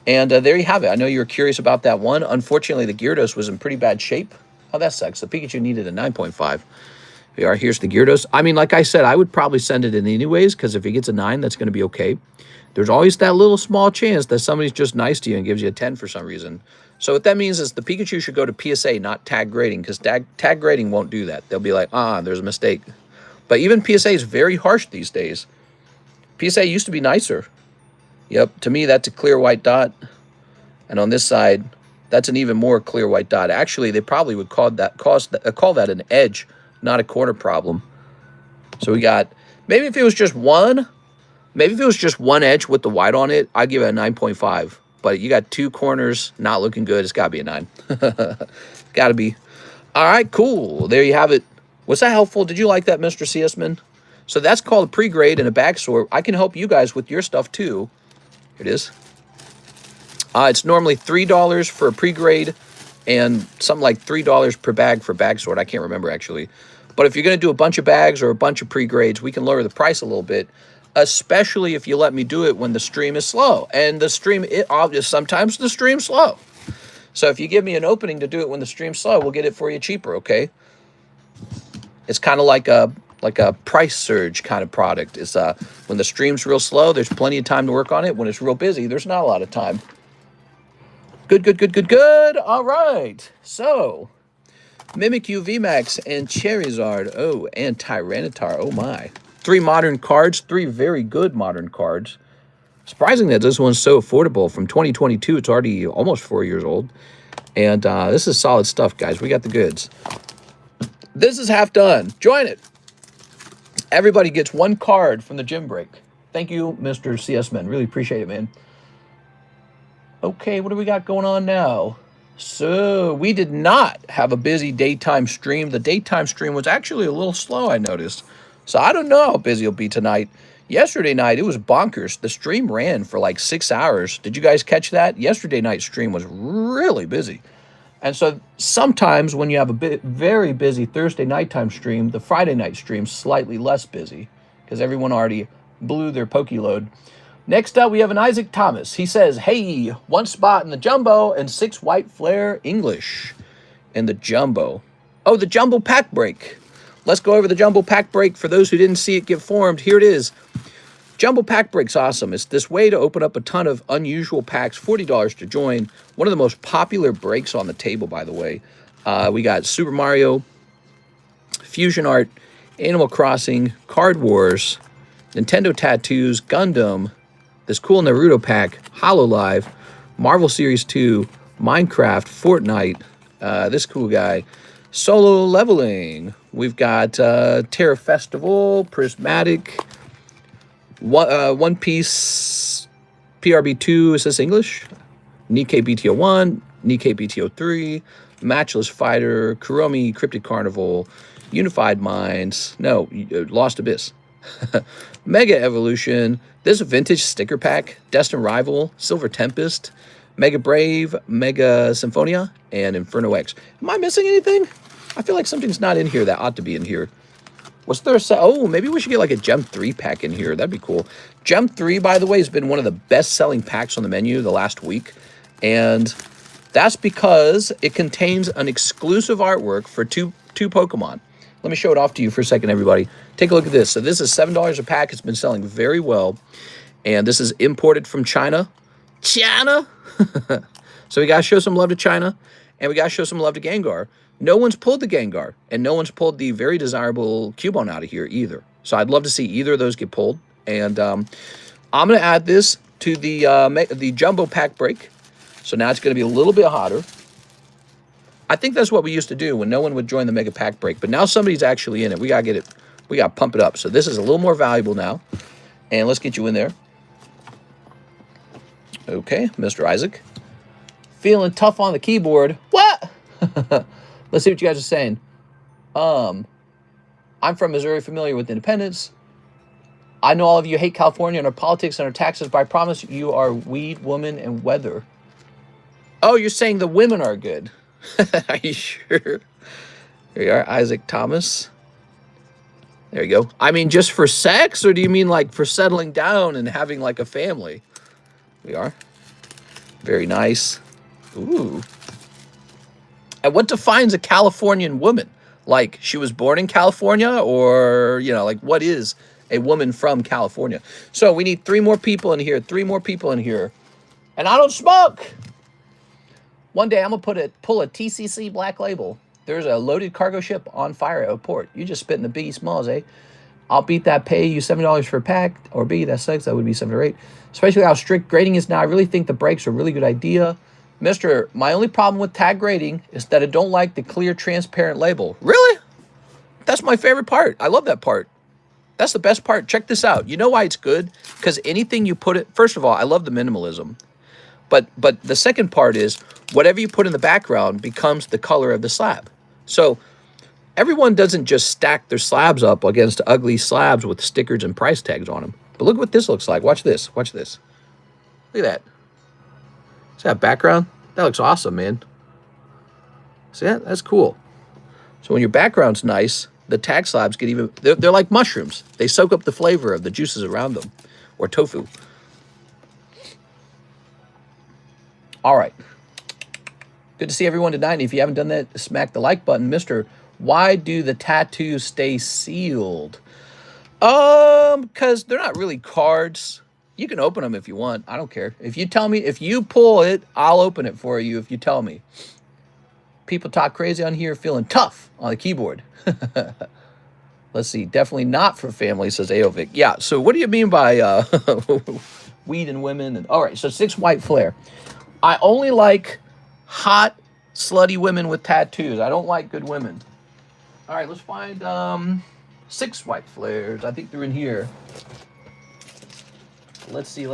And there you have it. I know you were curious about that one. Unfortunately, the Gyarados was in pretty bad shape. Oh, that sucks. The Pikachu needed a 9.5. Here, here's the Gyarados. I mean, like I said, I would probably send it in anyways, because if he gets a 9, that's going to be okay. There's always that little small chance that somebody's just nice to you and gives you a 10 for some reason. So what that means is the Pikachu should go to PSA, not tag grading, because tag grading won't do that. They'll be like, there's a mistake. But even PSA is very harsh these days. PSA used to be nicer. Yep, to me, that's a clear white dot. And on this side, that's an even more clear white dot. Actually, they probably would call that an edge, not a corner problem. So we got, maybe if it was just one edge with the white on it, I'd give it a 9.5. But you got 2 corners not looking good. It's got to be a 9. Got to be. All right, cool. There you have it. Was that helpful? Did you like that, Mr. CS-man? So that's called a pre-grade and a bag sort. I can help you guys with your stuff, too. Here it is. It's normally $3 for a pre-grade and something like $3 per bag for bag sort. I can't remember, actually. But if you're going to do a bunch of bags or a bunch of pre-grades, we can lower the price a little bit, especially if you let me do it when the stream is slow. And the stream, sometimes the stream's slow. So if you give me an opening to do it when the stream's slow, we'll get it for you cheaper, okay? It's kind of like a price surge kind of product. It's when the stream's real slow, there's plenty of time to work on it. When it's real busy, there's not a lot of time. Good, good, good, good, good. All right. So, Mimikyu VMAX and Charizard. Oh, and Tyranitar. Oh, my. 3 modern cards. 3 very good modern cards. Surprising that this one's so affordable. From 2022, it's already almost 4 years old. And this is solid stuff, guys. We got the goods. This is half done. Join it. Everybody gets 1 card from the gym break. Thank you, Mr. CS-man. Really appreciate it, man. Okay, what do we got going on now? So we did not have a busy daytime stream. The daytime stream was actually a little slow, I noticed. So I don't know how busy it'll be tonight. Yesterday night, it was bonkers. The stream ran for like 6 hours. Did you guys catch that? Yesterday night's stream was really busy. And so sometimes when you have a very busy Thursday nighttime stream, the Friday night stream's slightly less busy because everyone already blew their Pokeload. Next up, we have an Isaac Thomas. He says, hey, 1 spot in the Jumbo and 6 white flare English in the Jumbo. Oh, the Jumbo pack break. Let's go over the Jumbo pack break. For those who didn't see it get formed, here it is. Jumbo pack break's awesome. It's this way to open up a ton of unusual packs, $40 to join. One of the most popular breaks on the table, by the way. We got Super Mario, Fusion Art, Animal Crossing, Card Wars, Nintendo Tattoos, Gundam, this cool Naruto pack, HoloLive, Marvel Series 2, Minecraft, Fortnite, this cool guy, Solo Leveling. We've got Terra Festival, Prismatic, One Piece, PRB2, is this English? Nikkei BTO1, Nikkei BTO3, Matchless Fighter, Kuromi, Cryptid Carnival, Unified Minds, no, Lost Abyss, Mega Evolution, this vintage sticker pack, Destined Rival, Silver Tempest, Mega Brave, Mega Symphonia, and Inferno X. Am I missing anything? I feel like something's not in here that ought to be in here. Was there a set? Oh, maybe we should get like a Gem 3 pack in here. That'd be cool. Gem 3, by the way, has been one of the best-selling packs on the menu the last week. And that's because it contains an exclusive artwork for two Pokemon. Let me show it off to you for a second, everybody. Take a look at this. So this is $7 a pack. It's been selling very well. And this is imported from China. China! So we got to show some love to China. And we got to show some love to Gengar. No one's pulled the Gengar. And no one's pulled the very desirable Cubone out of here either. So I'd love to see either of those get pulled. And I'm going to add this to the Jumbo pack break. So now it's going to be a little bit hotter. I think that's what we used to do when no one would join the Mega Pack break. But now somebody's actually in it. We got to get it. We got to pump it up. So this is a little more valuable now. And let's get you in there. Okay, Mr. Isaac. Feeling tough on the keyboard. What? Let's see what you guys are saying. I'm from Missouri, familiar with independence. I know all of you hate California and our politics and our taxes, but I promise you are weed, woman, and weather. Oh, you're saying the women are good. Are you sure? Here you are, Isaac Thomas. There you go. I mean, just for sex, or do you mean like for settling down and having like a family? We are. Very nice. Ooh. And what defines a Californian woman? Like, she was born in California, or, you know, like, what is a woman from California? So we need 3 more people in here, 3 more people in here. And I don't smoke. One day I'm going to pull a TCC Black Label. There's a loaded cargo ship on fire at a port. You just spit in the B smalls, eh? I'll beat that, pay you $7 for a pack, or B, that sucks. That would be 7 or 8. Especially how strict grading is now. I really think the breaks are a really good idea. Mister, my only problem with tag grading is that I don't like the clear, transparent label. Really? That's my favorite part. I love that part. That's the best part. Check this out. You know why it's good? Because anything you put it... First of all, I love the minimalism. But the second part is, whatever you put in the background becomes the color of the slab. So everyone doesn't just stack their slabs up against ugly slabs with stickers and price tags on them. But look what this looks like. Watch this. Watch this. Look at that. See that background? That looks awesome, man. See that? That's cool. So when your background's nice, the tag slabs get even... They're like mushrooms. They soak up the flavor of the juices around them. Or tofu. All right. Good to see everyone tonight. And if you haven't done that, smack the like button. Mister, why do the tattoos stay sealed? Because they're not really cards. You can open them if you want. I don't care. If you tell me, if you pull it, I'll open it for you if you tell me. People talk crazy on here, feeling tough on the keyboard. Let's see. Definitely not for family, says Aovic. Yeah, so what do you mean by weed and women? And all right, so 6 white flare. I only like hot, slutty women with tattoos. I don't like good women. All right, let's find 6 white flares. I think they're in here. Let's see.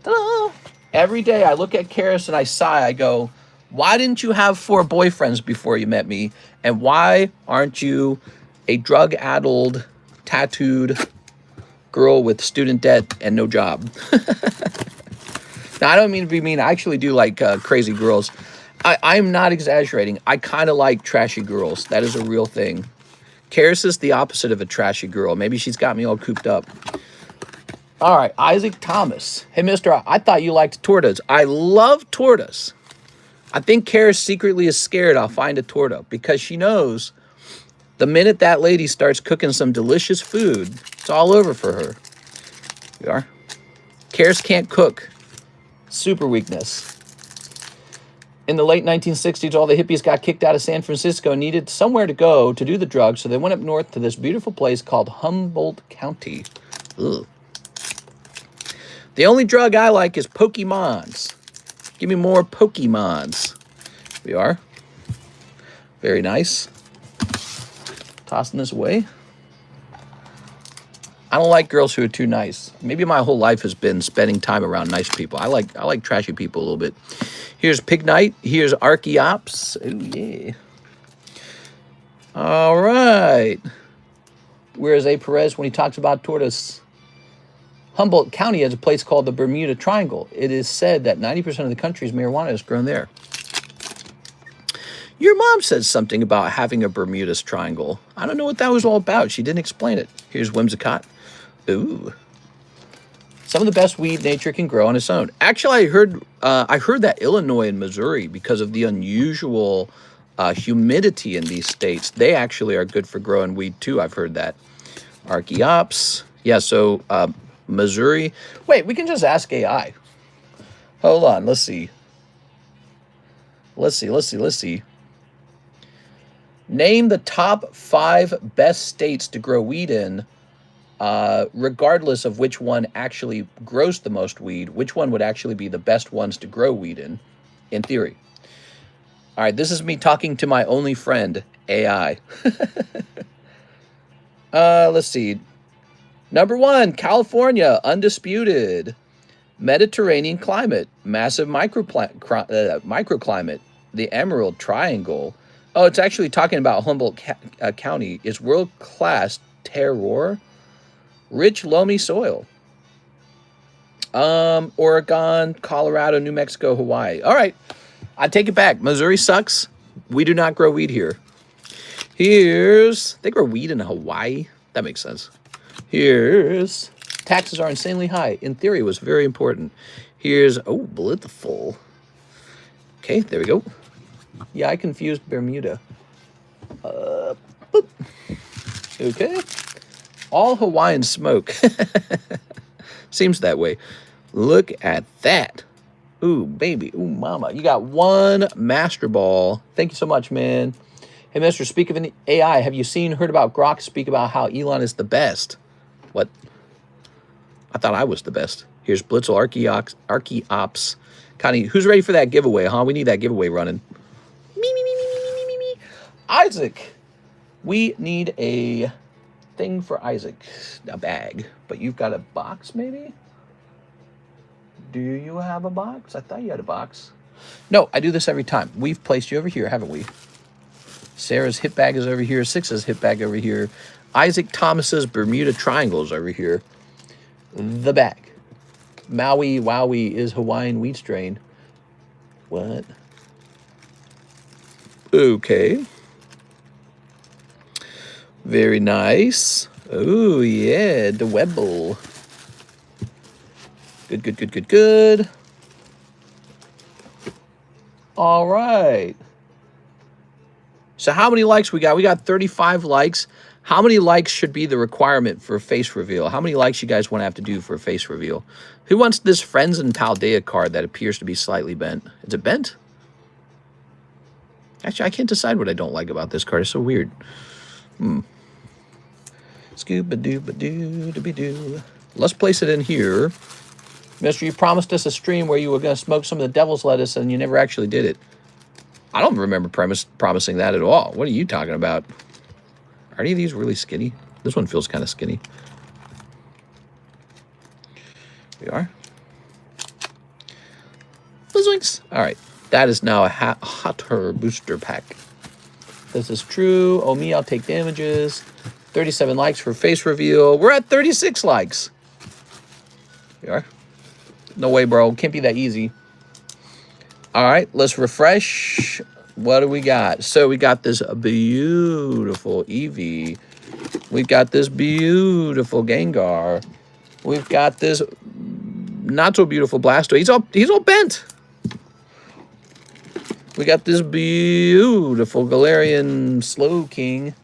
Ta-da! Every day I look at Karis and I sigh. I go, why didn't you have 4 boyfriends before you met me? And why aren't you a drug-addled, tattooed girl with student debt and no job? Now, I don't mean to be mean. I actually do like crazy girls. I'm not exaggerating. I kind of like trashy girls. That is a real thing. Karis is the opposite of a trashy girl. Maybe she's got me all cooped up. All right, Isaac Thomas. Hey, mister, I thought you liked tortas. I love tortas. I think Karis secretly is scared I'll find a torta because she knows the minute that lady starts cooking some delicious food, it's all over for her. We are. Karis can't cook. Super weakness. In the late 1960s, all the hippies got kicked out of San Francisco and needed somewhere to go to do the drugs, so they went up north to this beautiful place called Humboldt County. Ugh. The only drug I like is Pokemons. Give me more Pokemons. We are. Very nice. Tossing this away. I don't like girls who are too nice. Maybe my whole life has been spending time around nice people. I like trashy people a little bit. Here's Pig Knight. Here's Archeops. Oh, yeah. All right. Where's A. Perez when he talks about tortoise? Humboldt County has a place called the Bermuda Triangle. It is said that 90% of the country's marijuana is grown there. Your mom said something about having a Bermuda's Triangle. I don't know what that was all about. She didn't explain it. Here's Whimsicott. Ooh. Some of the best weed nature can grow on its own. Actually, I heard that Illinois and Missouri, because of the unusual humidity in these states, they actually are good for growing weed too. I've heard that. Archeops. Yeah, so Missouri. Wait, we can just ask AI. Hold on, let's see. Let's see. Name the top 5 best states to grow weed in, regardless of which one actually grows the most weed. Which one would actually be the best ones to grow weed in theory? All right, this is me talking to my only friend, AI. Let's see. Number 1, California, undisputed. Mediterranean climate, massive microclimate, the Emerald Triangle. Oh, it's actually talking about Humboldt County. It's world-class terroir, rich loamy soil. Oregon, Colorado, New Mexico, Hawaii. All right, I take it back. Missouri sucks. We do not grow weed here. They grow weed in Hawaii. That makes sense. Here's taxes are insanely high. In theory, it was very important. Here's, Blithful. Okay, there we go. Yeah, I confused Bermuda. Boop. Okay. All Hawaiian smoke. Seems that way. Look at that. Ooh, baby. Ooh, mama. You got 1 Master Ball. Thank you so much, man. Hey, Mister, speak of an AI. Have you heard about Grok speak about how Elon is the best? What? I thought I was the best. Here's Blitzel Archeops. Connie, who's ready for that giveaway, huh? We need that giveaway running. Me. Isaac. We need a thing for Isaac. A bag. But you've got a box, maybe? Do you have a box? I thought you had a box. No, I do this every time. We've placed you over here, haven't we? Sarah's hip bag is over here. Six's hip bag over here. Isaac Thomas's Bermuda Triangle is over here. The bag. Maui Wowie is Hawaiian wheat strain. What? Okay. Very nice. Oh, yeah. The Webble. Good. All right. So how many likes we got? We got 35 likes. How many likes should be the requirement for a face reveal? How many likes you guys want to have to do for a face reveal? Who wants this Friends and Paldea card that appears to be slightly bent? Is it bent? Actually, I can't decide what I don't like about this card. It's so weird. Scooba-doo-ba-doo-da-be-doo. Let's place it in here. Mister, you promised us a stream where you were going to smoke some of the devil's lettuce, and you never actually did it. I don't remember promising that at all. What are you talking about? Are any of these really skinny? This one feels kind of skinny. We are. Zoinks. All right. That is now a hotter booster pack. This is true. Oh, me, I'll take damages. 37 likes for face reveal. We're at 36 likes. We are. No way, bro. Can't be that easy. All right, let's refresh. What do we got? So we got this beautiful Eevee. We've got this beautiful Gengar. We've got this not so beautiful Blastoise. He's all bent. We got this beautiful Galarian Slowking.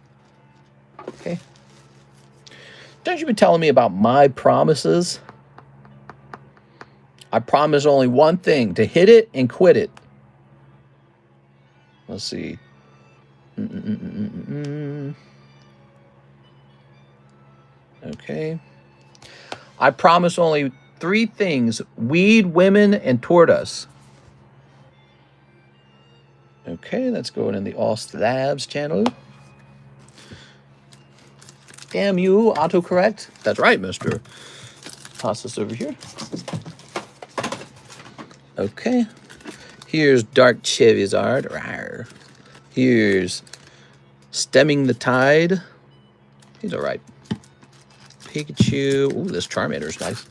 Okay. Don't you be telling me about my promises? I promise only one thing, to hit it and quit it. Let's see. Okay. I promise only 3 things: weed, women, and tortoise. Okay, that's going in the All Slabs channel. Damn you, autocorrect. That's right, mister. Toss this over here. Okay. Here's Dark Charizard. Rawr. Here's Stemming the Tide. He's all right. Pikachu. Ooh, this Charmander's nice.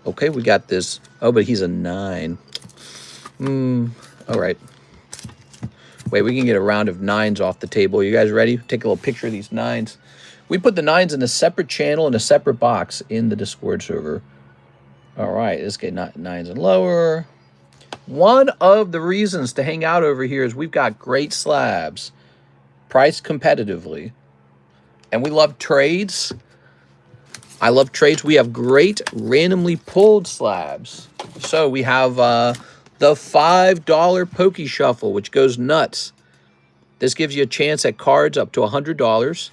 Okay, we got this. Oh, but he's a 9. All right. Wait, we can get a round of 9s off the table. You guys ready? Take a little picture of these 9s. We put the 9s in a separate channel in a separate box in the Discord server. All right, let's get 9s and lower. One of the reasons to hang out over here is we've got great slabs, priced competitively. And we love trades. I love trades. We have great randomly pulled slabs. So we have the $5 Poke Shuffle, which goes nuts. This gives you a chance at cards up to $100.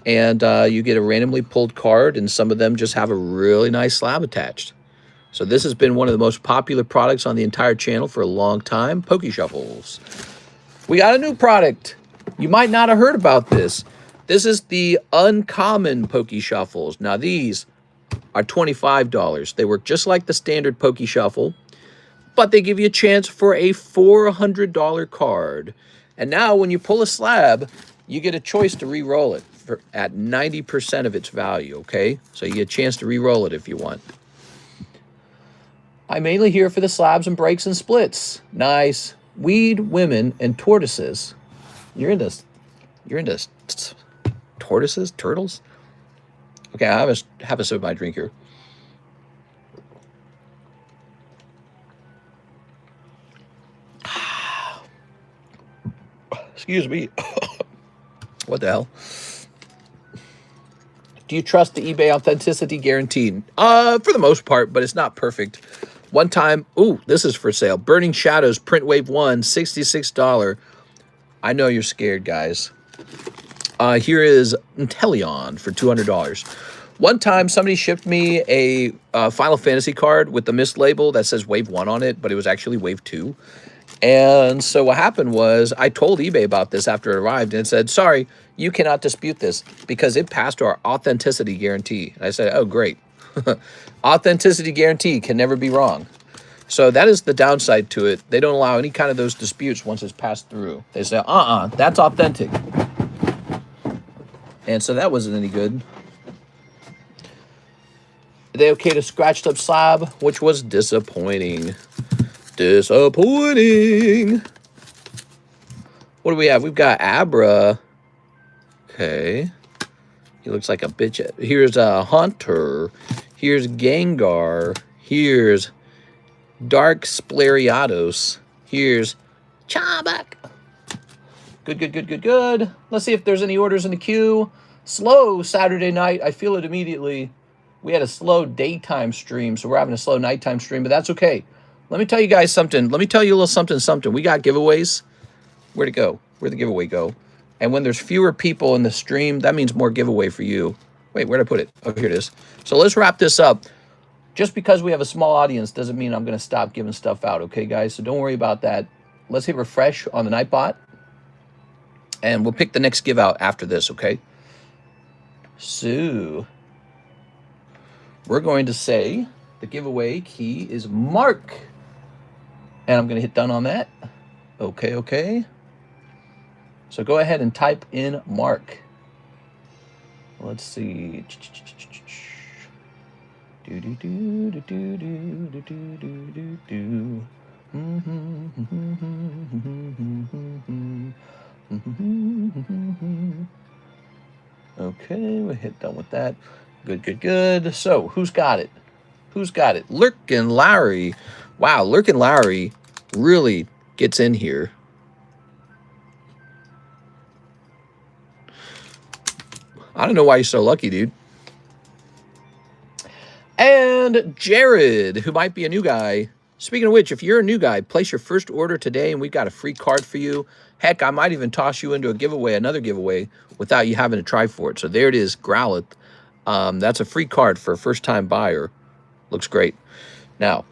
And you get a randomly pulled card, and some of them just have a really nice slab attached. So this has been one of the most popular products on the entire channel for a long time, Poke Shuffles. We got a new product. You might not have heard about this. This is the uncommon Poke Shuffles. Now these are $25. They work just like the standard Poke Shuffle, but they give you a chance for a $400 card. And now when you pull a slab, you get a choice to re-roll it at 90% of its value, okay? So you get a chance to re-roll it if you want. I'm mainly here for the slabs and breaks and splits. Nice. Weed, women, and tortoises. You're into tortoises? Turtles? Okay, I have a sip of my drink here. Excuse me. What the hell? Do you trust the eBay authenticity guarantee? For the most part, but it's not perfect. One time, ooh, this is for sale. Burning Shadows, Print Wave 1, $66. I know you're scared, guys. Here is Inteleon for $200. One time, somebody shipped me a Final Fantasy card with the mist label that says Wave 1 on it, but it was actually Wave 2. And so what happened was I told eBay about this after it arrived, and it said, sorry, you cannot dispute this because it passed our authenticity guarantee. And I said, oh, great. Authenticity guarantee can never be wrong. So that is the downside to it. They don't allow any kind of those disputes once it's passed through. They say, that's authentic. And so that wasn't any good. They okay to scratched up slab, which was disappointing. Disappointing. What do we have? We've got Abra. Okay. He looks like a bitch. Here's a Hunter. Here's Gengar. Here's Dark Splariados. Here's Chabak. Good. Let's see if there's any orders in the queue. Slow Saturday night. I feel it immediately. We had a slow daytime stream, so we're having a slow nighttime stream, but that's okay. Let me tell you guys something. Let me tell you a little something. We got giveaways. Where'd it go? Where'd the giveaway go? And when there's fewer people in the stream, that means more giveaway for you. Wait, where'd I put it? Oh, here it is. So let's wrap this up. Just because we have a small audience doesn't mean I'm going to stop giving stuff out, okay, guys? So don't worry about that. Let's hit refresh on the Nightbot, and we'll pick the next give out after this, okay? So we're going to say the giveaway key is Mark. And I'm going to hit done on that. Okay, okay. So go ahead and type in Mark. Let's see. Okay, we hit done with that. Good, good, good. So who's got it? Who's got it? Lurkin Larry. Wow, Lurkin Larry really gets in here. I don't know why you're so lucky, dude. And Jared, who might be a new guy. Speaking of which, if you're a new guy, place your first order today and we've got a free card for you. Heck, I might even toss you into a giveaway, another giveaway, without you having to try for it. So there it is, Growlithe. That's a free card for a first-time buyer. Looks great. Now,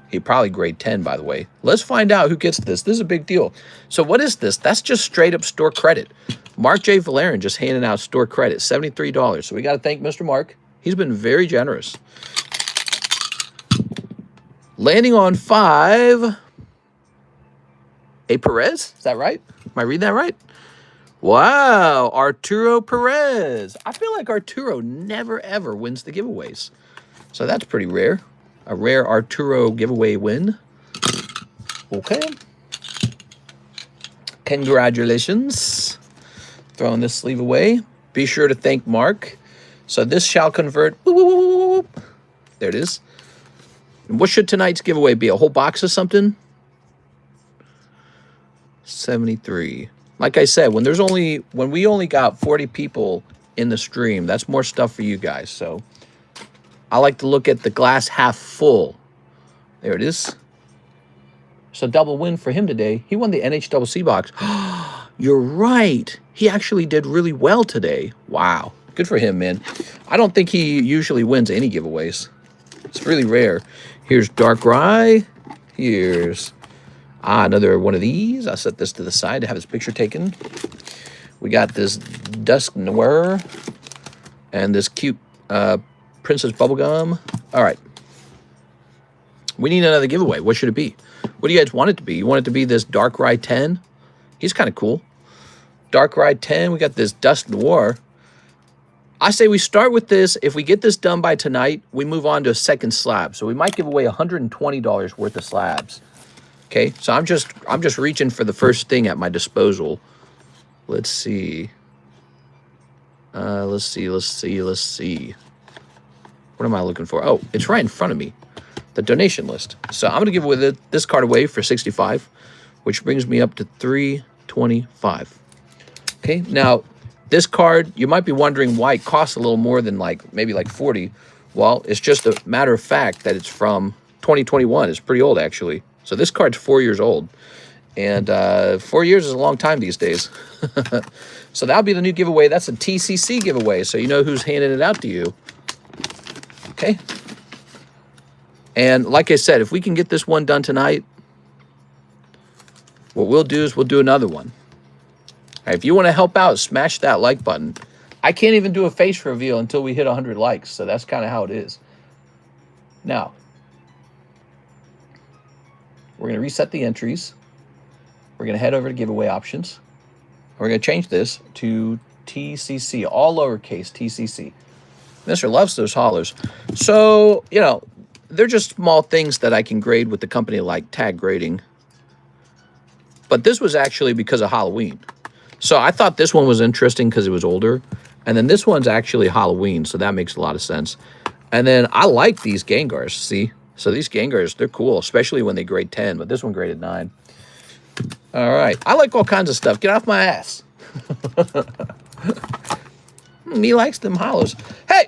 he probably grade 10, by the way. Let's find out who gets this. This is a big deal. So what is this? That's just straight-up store credit. Mark J. Valerian just handing out store credit, $73. So we got to thank Mr. Mark. He's been very generous. Landing on 5. A Perez? Is that right? Am I reading that right? Wow, Arturo Perez. I feel like Arturo never, ever wins the giveaways. So that's pretty rare. A rare Arturo giveaway win. Okay. Congratulations. Throwing this sleeve away. Be sure to thank Mark. So this shall convert. Whoop, whoop, whoop, whoop. There it is. And what should tonight's giveaway be? A whole box of something? 73. Like I said, when we only got 40 people in the stream, that's more stuff for you guys. So I like to look at the glass half full. There it is. So double win for him today. He won the NHCC box. You're right. He actually did really well today. Wow. Good for him, man. I don't think he usually wins any giveaways. It's really rare. Here's Darkrai. Here's another one of these. I'll set this to the side to have his picture taken. We got this Dusk Noir and this cute Princess Bubblegum. All right. We need another giveaway. What should it be? What do you guys want it to be? You want it to be this Darkrai 10? He's kind of cool. Darkrai 10. We got this Dusk Noir. I say we start with this. If we get this done by tonight, we move on to a second slab. So we might give away $120 worth of slabs. Okay, so I'm just reaching for the first thing at my disposal. Let's see. Let's see. What am I looking for? Oh, it's right in front of me. The donation list. So I'm going to give away this card away for $65, which brings me up to $325. Okay, now this card, you might be wondering why it costs a little more than maybe $40. Well, it's just a matter of fact that it's from 2021. It's pretty old, actually. So this card's 4 years old. And 4 years is a long time these days. So that'll be the new giveaway. That's a TCC giveaway. So you know who's handing it out to you. Okay. And like I said, if we can get this one done tonight, what we'll do is we'll do another one. All right, if you want to help out, smash that like button. I can't even do a face reveal until we hit 100 likes. So that's kind of how it is. Now, we're going to reset the entries. We're going to head over to giveaway options. We're going to change this to TCC, all lowercase TCC. Mr. loves those hollers. So, you know, they're just small things that I can grade with the company like Tag Grading. But this was actually because of Halloween. So I thought this one was interesting because it was older. And then this one's actually Halloween, so that makes a lot of sense. And then I like these Gengars, see? So these Gengars, they're cool, especially when they grade 10, but this one graded 9. All right. I like all kinds of stuff. Get off my ass. Me likes them hollows. Hey!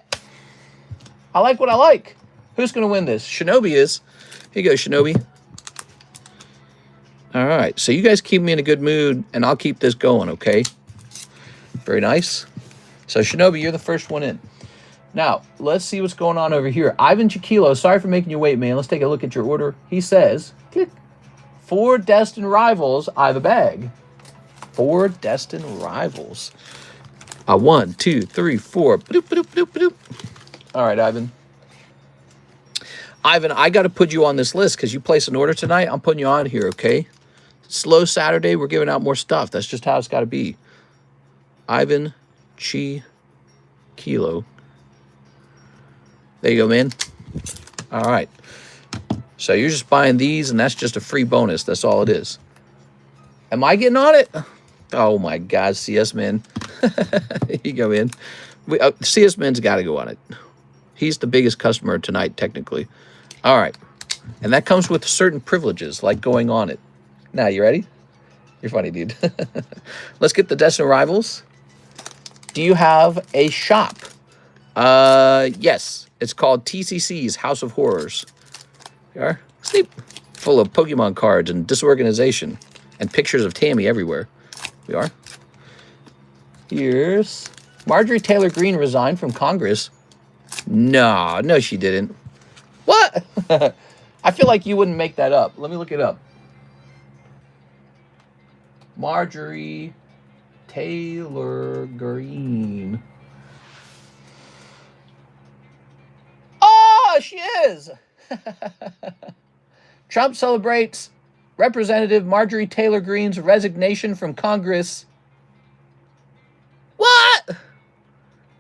I like what I like. Who's going to win this? Shinobi is. Here you go, Shinobi. All right. So you guys keep me in a good mood, and I'll keep this going, okay? Very nice. So, Shinobi, you're the first one in. Now, let's see what's going on over here. Ivan Chiquilo, sorry for making you wait, man. Let's take a look at your order. He says, click. 4 Destined Rivals, I have a bag. 4 Destined Rivals. 1, 2, 3, 4. Ba-doop, ba-doop, ba-doop, ba-doop. All right, Ivan. Ivan, I got to put you on this list because you placed an order tonight. I'm putting you on here, okay? Slow Saturday, we're giving out more stuff. That's just how it's got to be. Ivan Chi Kilo. There you go, man. All right. So you're just buying these, and that's just a free bonus. That's all it is. Am I getting on it? Oh, my God, CS Man. Here you go, man. CS Man's got to go on it. He's the biggest customer tonight, technically. All right. And that comes with certain privileges, like going on it. Now, you ready? You're funny, dude. Let's get the Destined Rivals. Do you have a shop? Yes. It's called TCC's House of Horrors. You are? Sleep. Full of Pokemon cards and disorganization and pictures of Tammy everywhere. We are. Here's Marjorie Taylor Greene resigned from Congress. No, she didn't. What? I feel like you wouldn't make that up. Let me look it up. Marjorie Taylor Greene. Oh, she is. Trump celebrates Representative Marjorie Taylor Greene's resignation from Congress. What?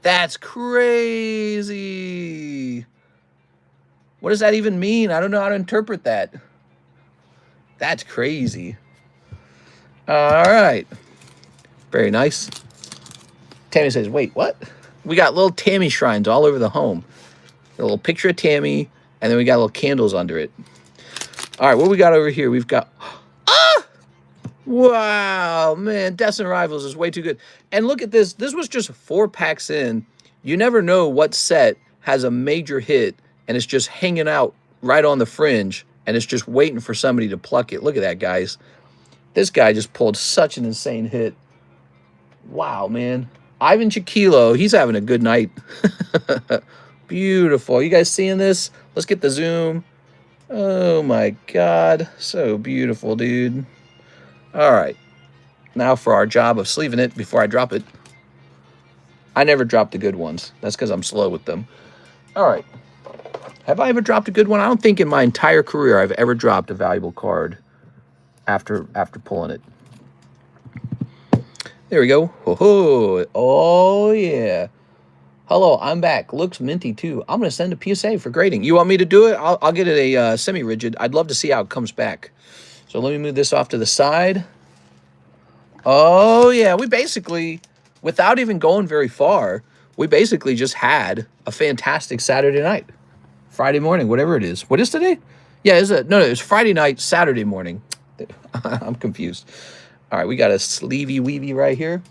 That's crazy. What does that even mean? I don't know how to interpret that. That's crazy. All right. Very nice. Tammy says, wait, what? We got little Tammy shrines all over the home. A little picture of Tammy, and then we got little candles under it. All right, what we got over here? We've got... Ah! Wow, man. Destined Rivals is way too good. And look at this. This was just 4 packs in. You never know what set has a major hit, and it's just hanging out right on the fringe, and it's just waiting for somebody to pluck it. Look at that, guys. This guy just pulled such an insane hit. Wow, man. Ivan Chiquilo, he's having a good night. Beautiful. You guys seeing this? Let's get the zoom. Oh, my God. So beautiful, dude. All right. Now for our job of sleeving it before I drop it. I never drop the good ones. That's because I'm slow with them. All right. Have I ever dropped a good one? I don't think in my entire career I've ever dropped a valuable card after pulling it. There we go. Oh, yeah. Hello, I'm back. Looks minty, too. I'm going to send a PSA for grading. You want me to do it? I'll get it a semi-rigid. I'd love to see how it comes back. So let me move this off to the side. Oh, yeah. We basically, without even going very far, we basically just had a fantastic Saturday night. Friday morning, whatever it is. What is today? Yeah, no, it's Friday night, Saturday morning. I'm confused. All right, we got a sleevey weavy right here.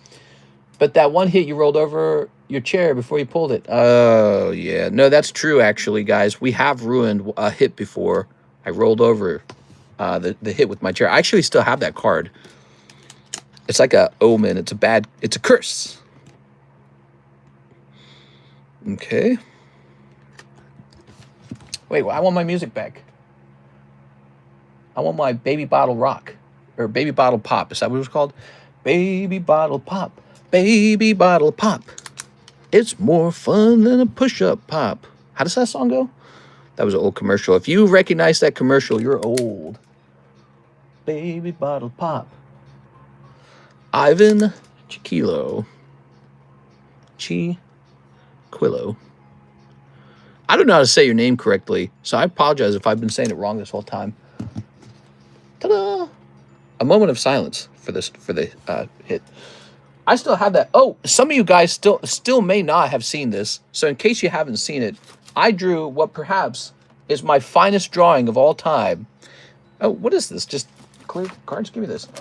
But that one hit, you rolled over your chair before you pulled it. Oh, yeah. No, that's true, actually, guys. We have ruined a hit before. I rolled over the hit with my chair. I actually still have that card. It's like a omen. It's a curse. Okay. Wait, I want my music back. I want my baby bottle rock. Or baby bottle pop. Is that what it was called? Baby bottle pop. Baby bottle pop. It's more fun than a push-up pop. How does that song go? That was an old commercial. If you recognize that commercial, you're old. Baby bottle pop. Ivan Chiquilo. Chiquilo. I don't know how to say your name correctly, so I apologize if I've been saying it wrong this whole time. Ta-da! A moment of silence for the hit. I still have that. Oh, some of you guys still may not have seen this. So in case you haven't seen it, I drew what perhaps is my finest drawing of all time. Oh, what is this? Just clear cards? Give me this. Here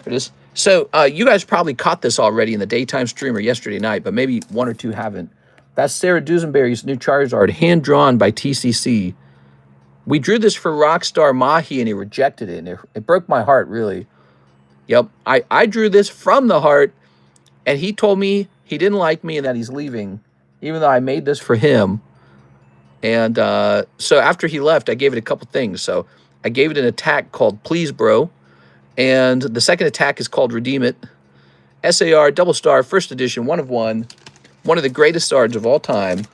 it is. So you guys probably caught this already in the daytime stream or yesterday night, but maybe one or two haven't. That's Sarah Dusenberry's new Charizard, hand-drawn by TCC. We drew this for Rockstar Mahi, and he rejected it, and it broke my heart, really. Yep, I drew this from the heart, and he told me he didn't like me and that he's leaving, even though I made this for him. And so after he left, I gave it a couple things. So I gave it an attack called Please Bro, and the second attack is called Redeem It. SAR, Double Star, First Edition, 1 of 1. One of the greatest cards of all time.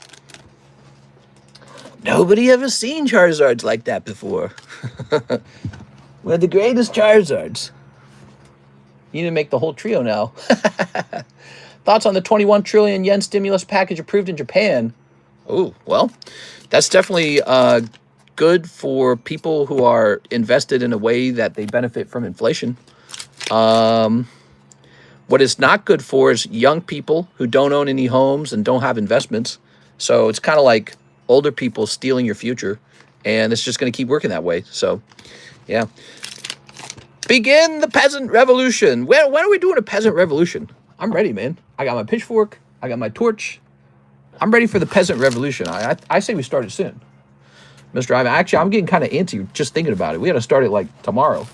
Nobody ever seen Charizards like that before. We're the greatest Charizards. You need to make the whole trio now. Thoughts on the 21 trillion yen stimulus package approved in Japan? Oh, well, that's definitely good for people who are invested in a way that they benefit from inflation. What it's not good for is young people who don't own any homes and don't have investments. So it's kind of like older people stealing your future, and it's just going to keep working that way. So, yeah. Begin the peasant revolution. When are we doing a peasant revolution? I'm ready, man. I got my pitchfork. I got my torch. I'm ready for the peasant revolution. I say we start it soon. Mr. Ivan, actually, I'm getting kind of antsy just thinking about it. We got to start it like tomorrow.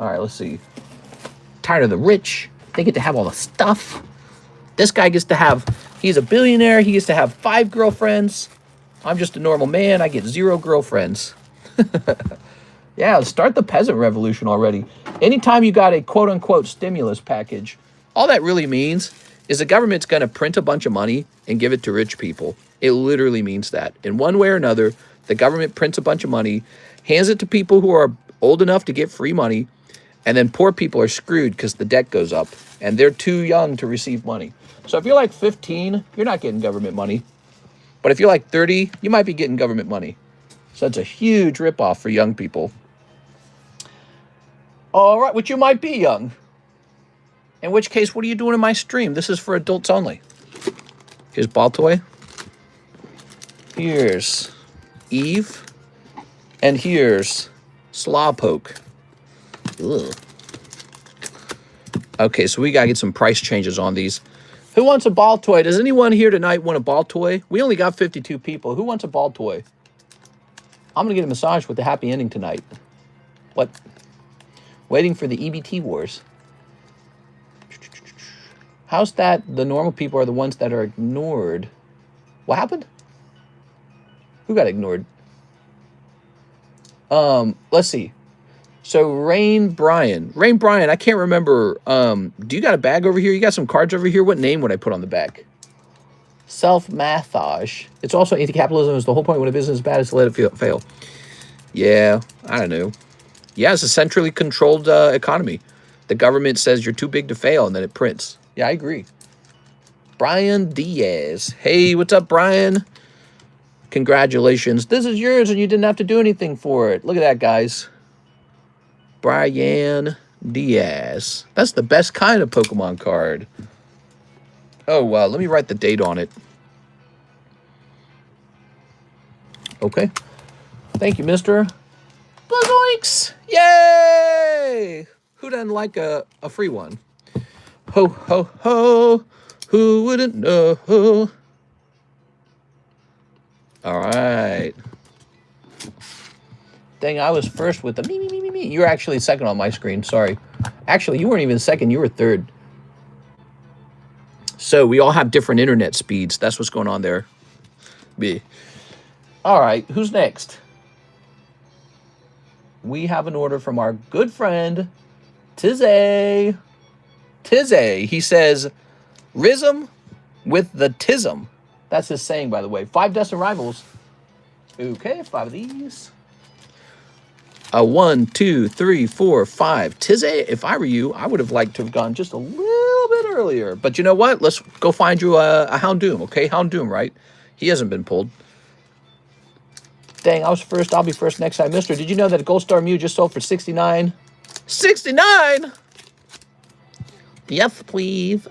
All right, let's see. Tired of the rich. They get to have all the stuff. This guy gets to have, he's a billionaire. He gets to have 5 girlfriends. I'm just a normal man. I get 0 girlfriends. Yeah, let's start the peasant revolution already. Anytime you got a quote-unquote stimulus package, all that really means is the government's going to print a bunch of money and give it to rich people. It literally means that. In one way or another, the government prints a bunch of money, hands it to people who are old enough to get free money, and then poor people are screwed because the debt goes up, and they're too young to receive money. So if you're like 15, you're not getting government money. But if you're like 30, you might be getting government money. So it's a huge ripoff for young people. All right, which you might be young. In which case, what are you doing in my stream? This is for adults only. Here's Baltoy. Here's Eve. And here's Slowpoke. Ugh. Okay, so we got to get some price changes on these. Who wants a ball toy? Does anyone here tonight want a ball toy? We only got 52 people. Who wants a ball toy? I'm going to get a massage with a happy ending tonight. What? Waiting for the EBT wars. How's that the normal people are the ones that are ignored? What happened? Who got ignored? Let's see. So Rain Brian, I can't remember. Do you got a bag over here? You got some cards over here? What name would I put on the back? Self-massage. It's also anti-capitalism. Is the whole point when a business is bad is to let it fail. Yeah, I don't know. Yeah, it's a centrally controlled economy. The government says you're too big to fail, and then it prints. Yeah, I agree. Brian Diaz. Hey, what's up, Brian? Congratulations. This is yours, and you didn't have to do anything for it. Look at that, guys. Brian Diaz. That's the best kind of Pokemon card. Oh, wow. Let me write the date on it. Okay. Thank you, mister. Blazoinks! Yay! Who doesn't like a free one? Ho, ho, ho. Who wouldn't know? All right. Dang, I was first with the me. You're actually second on my screen. Sorry. Actually, you weren't even second. You were third. So we all have different internet speeds. That's what's going on there. B. All right. Who's next? We have an order from our good friend, Tizzy. Tizzy. He says, Rism with the Tism. That's his saying, by the way. 5 Destined Rivals. Okay, 5 of these. 1, 2, 3, 4, 5. Tizzy, if I were you, I would have liked to have gone just a little bit earlier. But you know what? Let's go find you a Houndoom, okay? Houndoom, right? He hasn't been pulled. Dang, I was first. I'll be first next time. Mister, did you know that a Gold Star Mew just sold for $69? 69? Yes, please.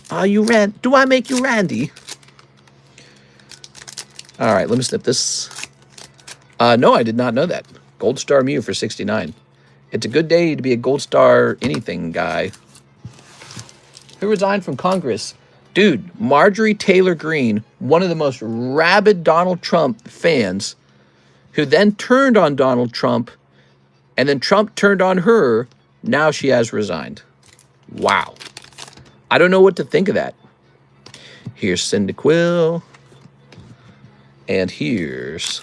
Are you do I make you Randy? All right, let me snip this. No, I did not know that. Gold Star Mew for 69. It's a good day to be a Gold Star anything guy. Who resigned from Congress? Dude, Marjorie Taylor Greene, one of the most rabid Donald Trump fans, who then turned on Donald Trump, and then Trump turned on her. Now she has resigned. Wow. I don't know what to think of that. Here's Cyndaquil. And here's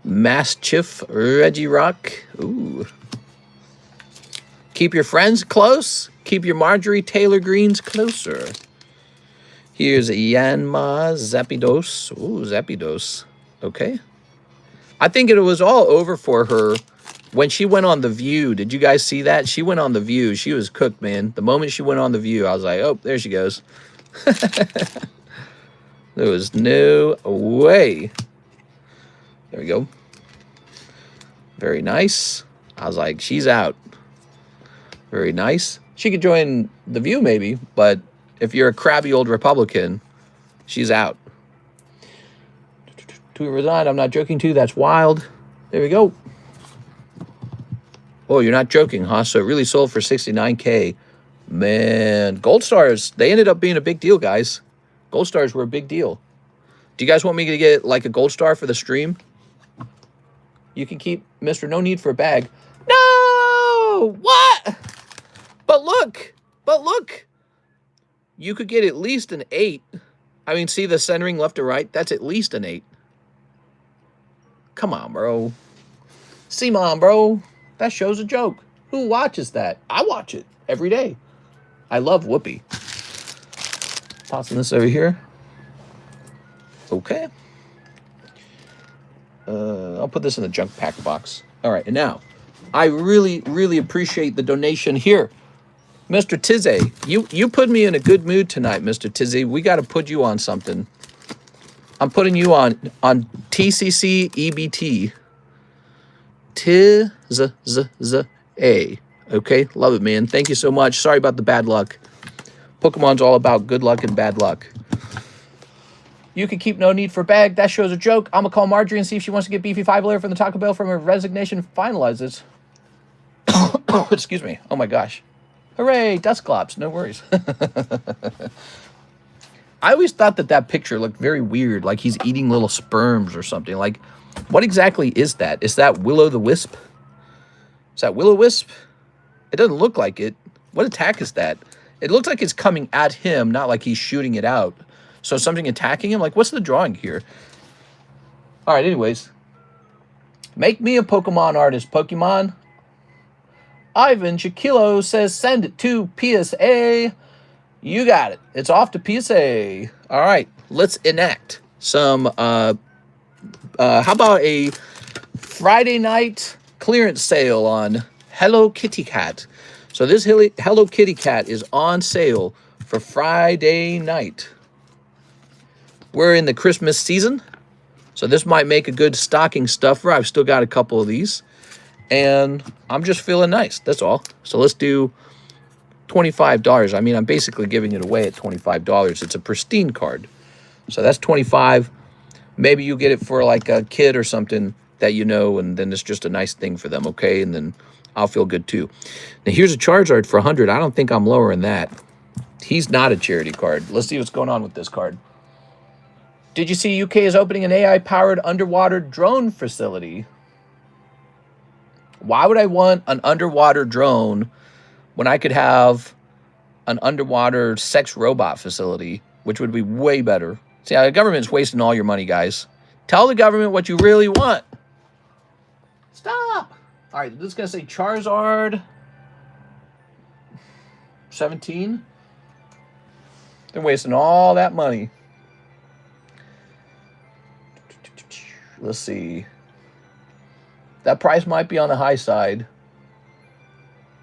Mastiff Regirock. Ooh. Keep your friends close. Keep your Marjorie Taylor Greenes closer. Here's a Yanma Zapdos. Ooh, Zapdos. Okay. I think it was all over for her when she went on The View. Did you guys see that? She went on The View. She was cooked, man. The moment she went on The View, I was like, oh, there she goes. There was no way. There we go. Very nice. I was like, she's out. Very nice. She could join The View maybe, but if you're a crabby old Republican, she's out. To resign, I'm not joking too. That's wild. There we go. Oh, you're not joking, huh? So it really sold for 69K. Man, Gold Stars, they ended up being a big deal, guys. Gold Stars were a big deal. Do you guys want me to get like a Gold Star for the stream? You can keep Mr. No Need for a Bag. No! What? But look. You could get at least an 8. I mean, see the centering left to right? That's at least an 8. Come on, bro. See, Mom, bro. That show's a joke. Who watches that? I watch it every day. I love Whoopi. Tossing this over here. Okay. I'll put this in the junk pack box. All right, and now, I really, really appreciate the donation here. Mr. Tizzy, you put me in a good mood tonight, Mr. Tizzy. We got to put you on something. I'm putting you on TCC EBT. T-Z-Z-Z-A. Okay, love it, man. Thank you so much. Sorry about the bad luck. Pokemon's all about good luck and bad luck. You can keep No Need for a Bag. That show's a joke. I'm going to call Marjorie and see if she wants to get Beefy 5-layer from the Taco Bell from her resignation finalizes. Excuse me. Oh, my gosh. Hooray, Dusclops. No worries. I always thought that picture looked very weird, like he's eating little sperms or something. Like, what exactly is that? Is that Will-O-the-Wisp? Is that Will-O-Wisp? It doesn't look like it. What attack is that? It looks like it's coming at him, not like he's shooting it out. So something attacking him? Like, what's the drawing here? All right, anyways. Make me a Pokemon artist, Pokemon. Ivan Shaquilo says, send it to PSA. You got it. It's off to PSA. All right, let's enact some, how about a Friday night clearance sale on Hello Kitty Cat. So this Hello Kitty Cat is on sale for Friday night. We're in the Christmas season, so this might make a good stocking stuffer. I've still got a couple of these, and I'm just feeling nice. That's all. So let's do $25. I mean, I'm basically giving it away at $25. It's a pristine card. So that's $25. Maybe you get it for like a kid or something that you know, and then it's just a nice thing for them, okay? And then I'll feel good too. Now here's a Charizard for 100. I don't think I'm lowering that. He's not a charity card. Let's see what's going on with this card. Did you see UK is opening an AI-powered underwater drone facility? Why would I want an underwater drone when I could have an underwater sex robot facility, which would be way better? See, the government's wasting all your money, guys. Tell the government what you really want. Stop. All right, this is going to say Charizard 17. They're wasting all that money. Let's see. That price might be on the high side.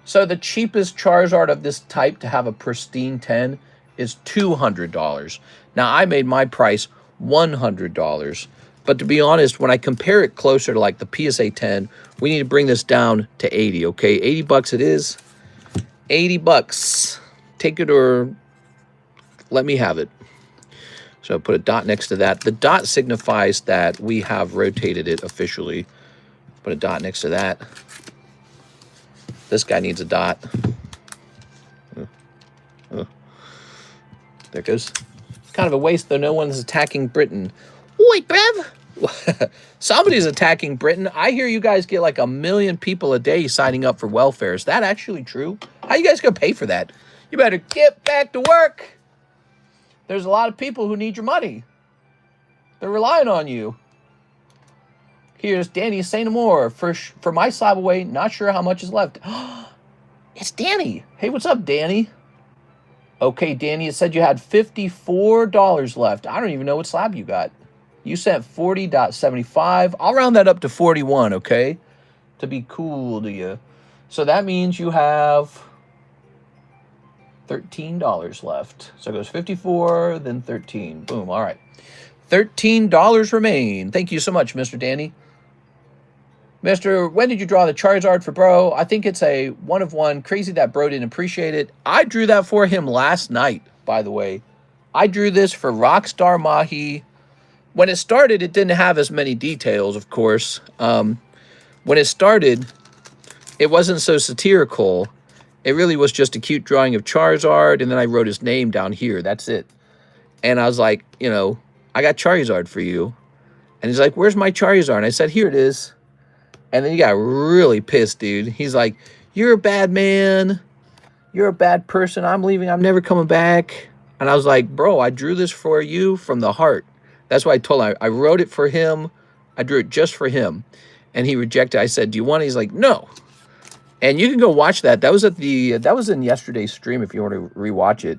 So the cheapest Charizard of this type to have a pristine 10 is $200. Now, I made my price $100. But to be honest, when I compare it closer to like the PSA 10, we need to bring this down to 80, okay? 80 bucks it is. 80 bucks. Take it or let me have it. So put a dot next to that. The dot signifies that we have rotated it officially. Put a dot next to that. This guy needs a dot. There it goes. Kind of a waste, though. No one's attacking Britain. Wait, bruv. Somebody's attacking Britain. I hear you guys get like 1 million people a day signing up for welfare. Is that actually true? How you guys gonna pay for that? You better get back to work. There's a lot of people who need your money. They're relying on you. Here's Danny Say No More. For my Slabaway, not sure how much is left. It's Danny. Hey, what's up, Danny? Okay, Danny, it said you had $54 left. I don't even know what slab you got. You sent 40.75. I'll round that up to 41, okay? To be cool to you. So that means you have $13 left. So it goes 54, then 13. Boom, all right. $13 remain. Thank you so much, Mr. Danny. Mr. When did you draw the Charizard for bro? I think it's a 1 of 1. Crazy that bro didn't appreciate it. I drew that for him last night, by the way. I drew this for Rockstar Mahi. When it started, it didn't have as many details, of course. When it started, it wasn't so satirical. It really was just a cute drawing of Charizard, and then I wrote his name down here. That's it. And I was like, you know, I got Charizard for you. And he's like, where's my Charizard? And I said, here it is. And then he got really pissed, dude. He's like, you're a bad man. You're a bad person. I'm leaving. I'm never coming back. And I was like, bro, I drew this for you from the heart. That's why I told him. I wrote it for him. I drew it just for him. And he rejected. I said, do you want it? He's like, no. And you can go watch that. That was at the that was in yesterday's stream if you want to rewatch it.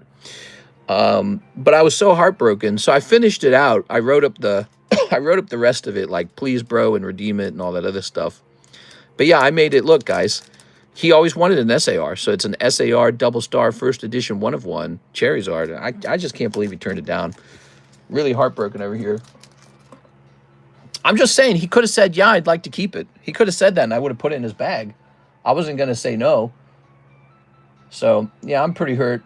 But I was so heartbroken. So I finished it out. I wrote up the I wrote up the rest of it, like please bro and redeem it and all that other stuff. But yeah, I made it. Look, guys, he always wanted an SAR. So it's an SAR double star first edition 1 of 1 Charizard. I just can't believe he turned it down. Really heartbroken over here. I'm just saying, he could have said, yeah, I'd like to keep it. He could have said that, and I would have put it in his bag. I wasn't going to say no. So, yeah, I'm pretty hurt.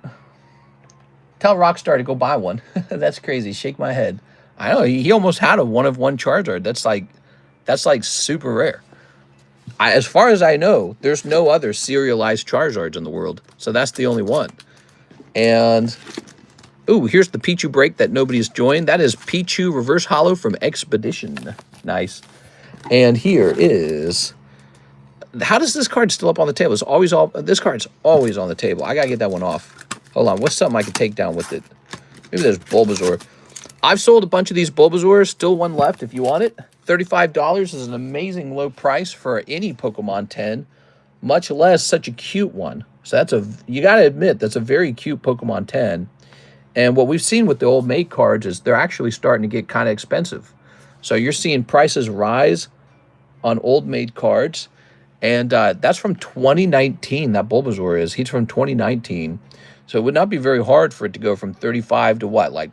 Tell Rockstar to go buy one. That's crazy. Shake my head. I know, he almost had a 1 of 1 Charizard. That's like super rare. As far as I know, there's no other serialized Charizards in the world. So that's the only one. And... ooh, here's the Pichu break that nobody's joined. That is Pichu Reverse Holo from Expedition. Nice. And here is... how does this card still up on the table? It's always all... this card's always on the table. I gotta get that one off. Hold on. What's something I can take down with it? Maybe there's Bulbasaur. I've sold a bunch of these Bulbasaurs. Still one left if you want it. $35 is an amazing low price for any Pokemon 10. Much less such a cute one. So that's a... you gotta admit, that's a very cute Pokemon 10. And what we've seen with the old made cards is they're actually starting to get kind of expensive. So you're seeing prices rise on old made cards. And that's from 2019, that Bulbasaur is. He's from 2019. So it would not be very hard for it to go from 35 to what, like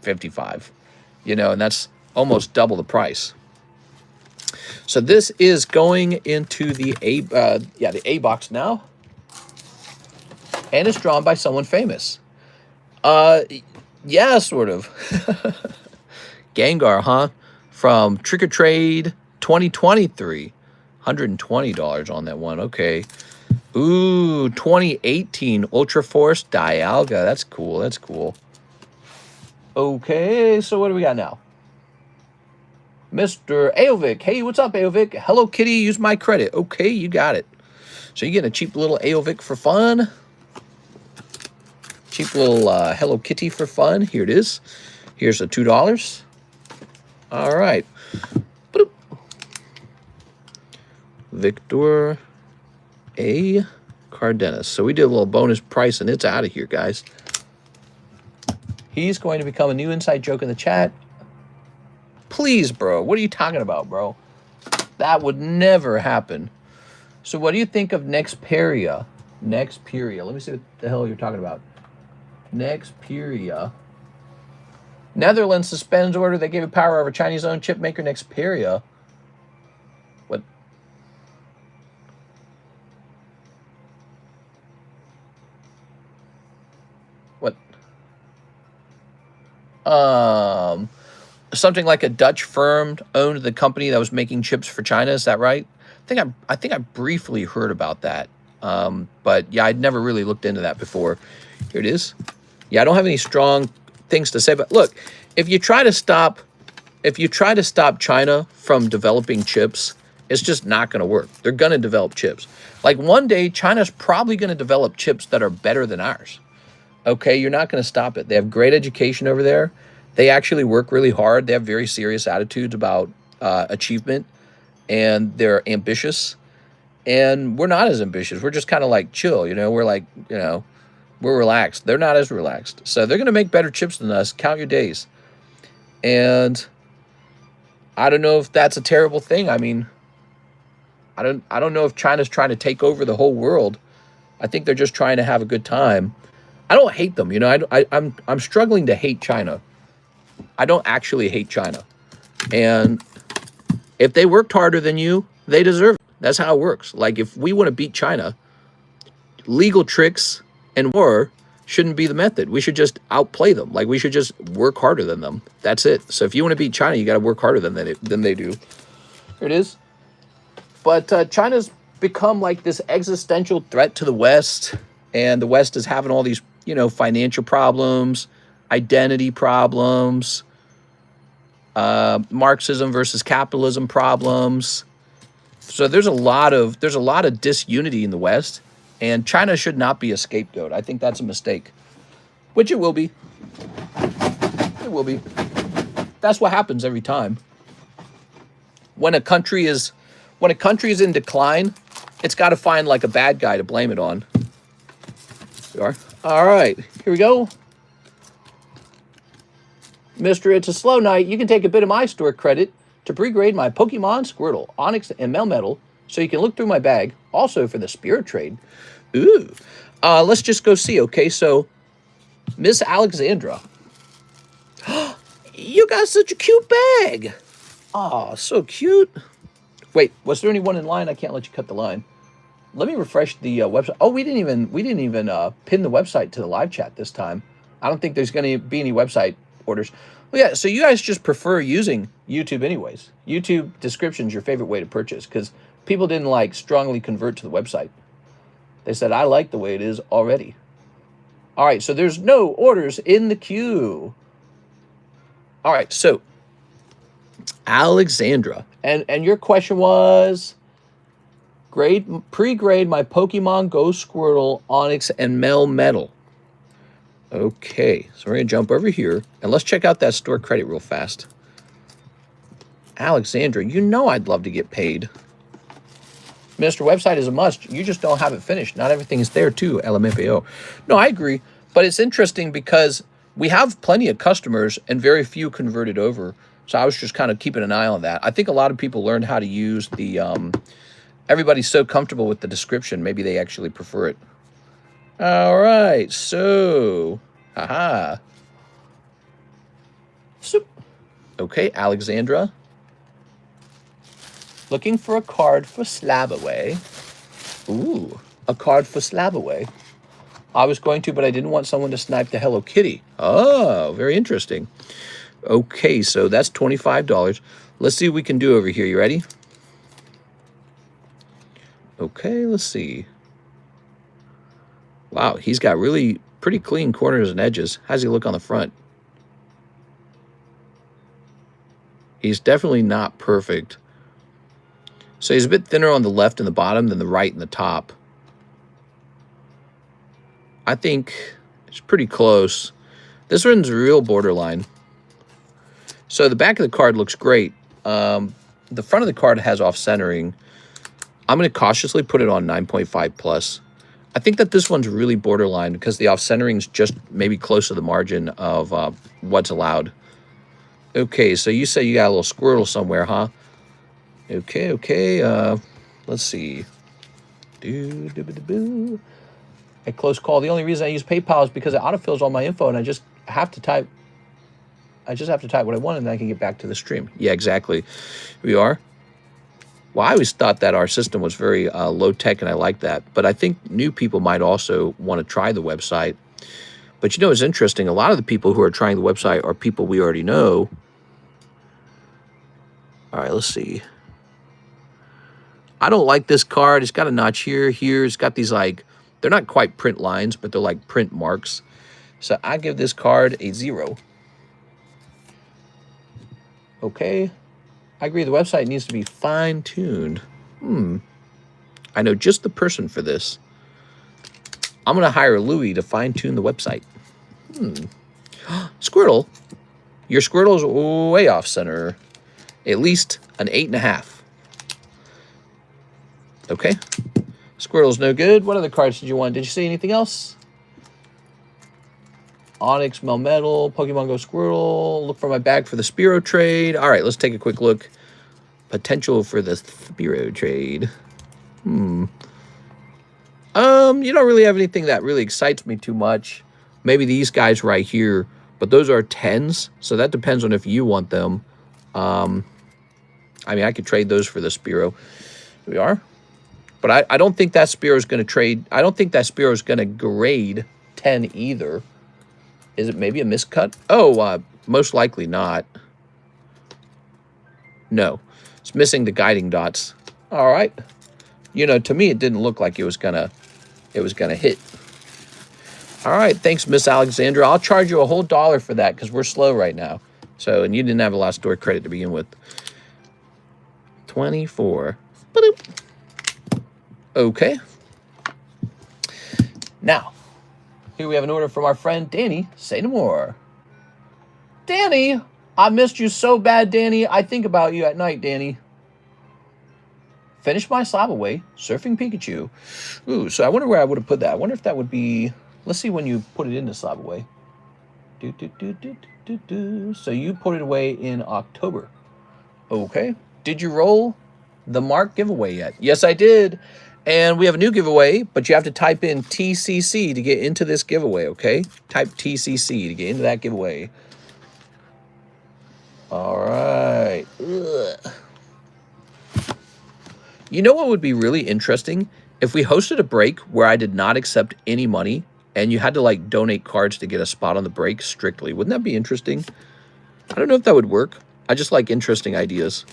55. You know, and that's almost double the price. So this is going into the A box now. And it's drawn by someone famous. Yeah, sort of. Gengar, huh? From Trick or Trade 2023. $120 on that one. Okay. Ooh, 2018 Ultra Force Dialga. That's cool. That's cool. Okay, so what do we got now? Mr. Aovic. Hey, what's up, Aovic? Hello Kitty, use my credit. Okay, you got it. So you're getting a cheap little Aovic for fun. Cheap little Hello Kitty for fun. Here it is. Here's a $2. All right. Boop. Victor A. Cardenas. So we did a little bonus price, and it's out of here, guys. He's going to become a new inside joke in the chat. Please, bro. What are you talking about, bro? That would never happen. So what do you think of Nexperia? Nexperia. Let me see what the hell you're talking about. Nexperia. Netherlands suspends order. They gave it power over Chinese-owned chip maker Nexperia. What? What? Something like a Dutch firm owned the company that was making chips for China. Is that right? I think I briefly heard about that. But yeah, I'd never really looked into that before. Here it is. Yeah, I don't have any strong things to say, but look, if you try to stop China from developing chips, it's just not going to work. They're going to develop chips. Like one day, China's probably going to develop chips that are better than ours. Okay, you're not going to stop it. They have great education over there. They actually work really hard. They have very serious attitudes about achievement, and they're ambitious. And we're not as ambitious. We're just kind of like chill, you know. We're like, you know, We're relaxed. They're not as relaxed. So they're going to make better chips than us. Count your days. And I don't know if that's a terrible thing. I mean, I don't know if China's trying to take over the whole world. I think they're just trying to have a good time. I don't hate them. You know, I'm struggling to hate China. I don't actually hate China. And if they worked harder than you, they deserve it. That's how it works. Like, if we want to beat China, legal tricks and war shouldn't be the method. We should just outplay them. Like, we should just work harder than them. That's it. So if you want to beat China, you got to work harder than they do. Here it is. But China's become like this existential threat to the West, and the West is having all these, you know, financial problems, identity problems, Marxism versus capitalism problems. So there's a lot of disunity in the West, and China should not be a scapegoat. I think that's a mistake, which it will be. It will be. That's what happens every time. When a country is in decline, it's got to find like a bad guy to blame it on. We are. All right, here we go. Mister, it's a slow night. You can take a bit of my store credit to pre-grade my Pokemon, Squirtle, Onyx, and Melmetal, so you can look through my bag. Also for the Spirit Trade. Ooh. Let's just go see, okay? So, Miss Alexandra. You got such a cute bag. Oh, so cute. Wait, was there anyone in line? I can't let you cut the line. Let me refresh the website. Oh, we didn't even pin the website to the live chat this time. I don't think there's going to be any website orders. Well, yeah, so you guys just prefer using YouTube anyways. YouTube description's your favorite way to purchase because people didn't like strongly convert to the website. They said, I like the way it is already. All right, so there's no orders in the queue. All right, so Alexandra, and your question was pre-grade my Pokemon Go, Squirtle, Onyx, and Melmetal. Okay, so we're going to jump over here, and let's check out that store credit real fast. Alexandra, you know I'd love to get paid. Mr. Website is a must. You just don't have it finished. Not everything is there, too, LMFAO. No, I agree, but it's interesting because we have plenty of customers, and very few converted over. So I was just kind of keeping an eye on that. I think a lot of people learned how to use the... everybody's so comfortable with the description, maybe they actually prefer it. All right, so, haha. So, okay, Alexandra. Looking for a card for Slabaway. Ooh, a card for Slabaway. I was going to, but I didn't want someone to snipe the Hello Kitty. Oh, very interesting. Okay, so that's $25. Let's see what we can do over here. You ready? Okay, let's see. Wow, he's got really pretty clean corners and edges. How's he look on the front? He's definitely not perfect. So he's a bit thinner on the left and the bottom than the right and the top. I think it's pretty close. This one's real borderline. So the back of the card looks great. The front of the card has off-centering. I'm going to cautiously put it on 9.5 plus. I think that this one's really borderline because the off-centering's just maybe close to the margin of what's allowed. Okay, so you say you got a little Squirtle somewhere, huh? Okay. Let's see. A close call. The only reason I use PayPal is because it autofills all my info, and I just have to type. What I want, and then I can get back to the stream. Yeah, exactly. Here we are. Well, I always thought that our system was very low-tech, and I like that. But I think new people might also want to try the website. But, you know, it's interesting. A lot of the people who are trying the website are people we already know. All right, let's see. I don't like this card. It's got a notch here. It's got these, like, they're not quite print lines, but they're like print marks. So I give this card a 0. Okay. I agree, the website needs to be fine-tuned. I know just the person for this. I'm going to hire Louie to fine-tune the website. Squirtle. Your Squirtle's way off center. At least an 8.5. Okay. Squirtle's no good. What other cards did you want? Did you see anything else? Onyx, Melmetal, Pokemon Go Squirtle. Look for my bag for the Spearow trade. All right, let's take a quick look. Potential for the Spearow trade. You don't really have anything that really excites me too much. Maybe these guys right here, but those are 10s, so that depends on if you want them. I mean, I could trade those for the Spearow. Here we are. But I don't think that Spearow is going to trade. I don't think that Spearow is going to grade 10 either. Is it maybe a miscut? Oh, most likely not. No. It's missing the guiding dots. All right. You know, to me, it didn't look like it was gonna hit. All right. Thanks, Miss Alexandra. I'll charge you a whole $1 for that because we're slow right now. So, and you didn't have a lot of store credit to begin with. 24. Ba-doop. Okay. Now, here we have an order from our friend Danny. Say no more. Danny, I missed you so bad, Danny. I think about you at night, Danny. Finish my Slabaway, Surfing Pikachu. Ooh, so I wonder where I would have put that. I wonder if that would be... Let's see when you put it into Slabaway. So you put it away in October. Okay. Did you roll the Mark giveaway yet? Yes, I did. And we have a new giveaway, but you have to type in TCC to get into this giveaway, okay? Type TCC to get into that giveaway. All right. Ugh. You know what would be really interesting? If we hosted a break where I did not accept any money and you had to, like, donate cards to get a spot on the break strictly. Wouldn't that be interesting? I don't know if that would work. I just like interesting ideas.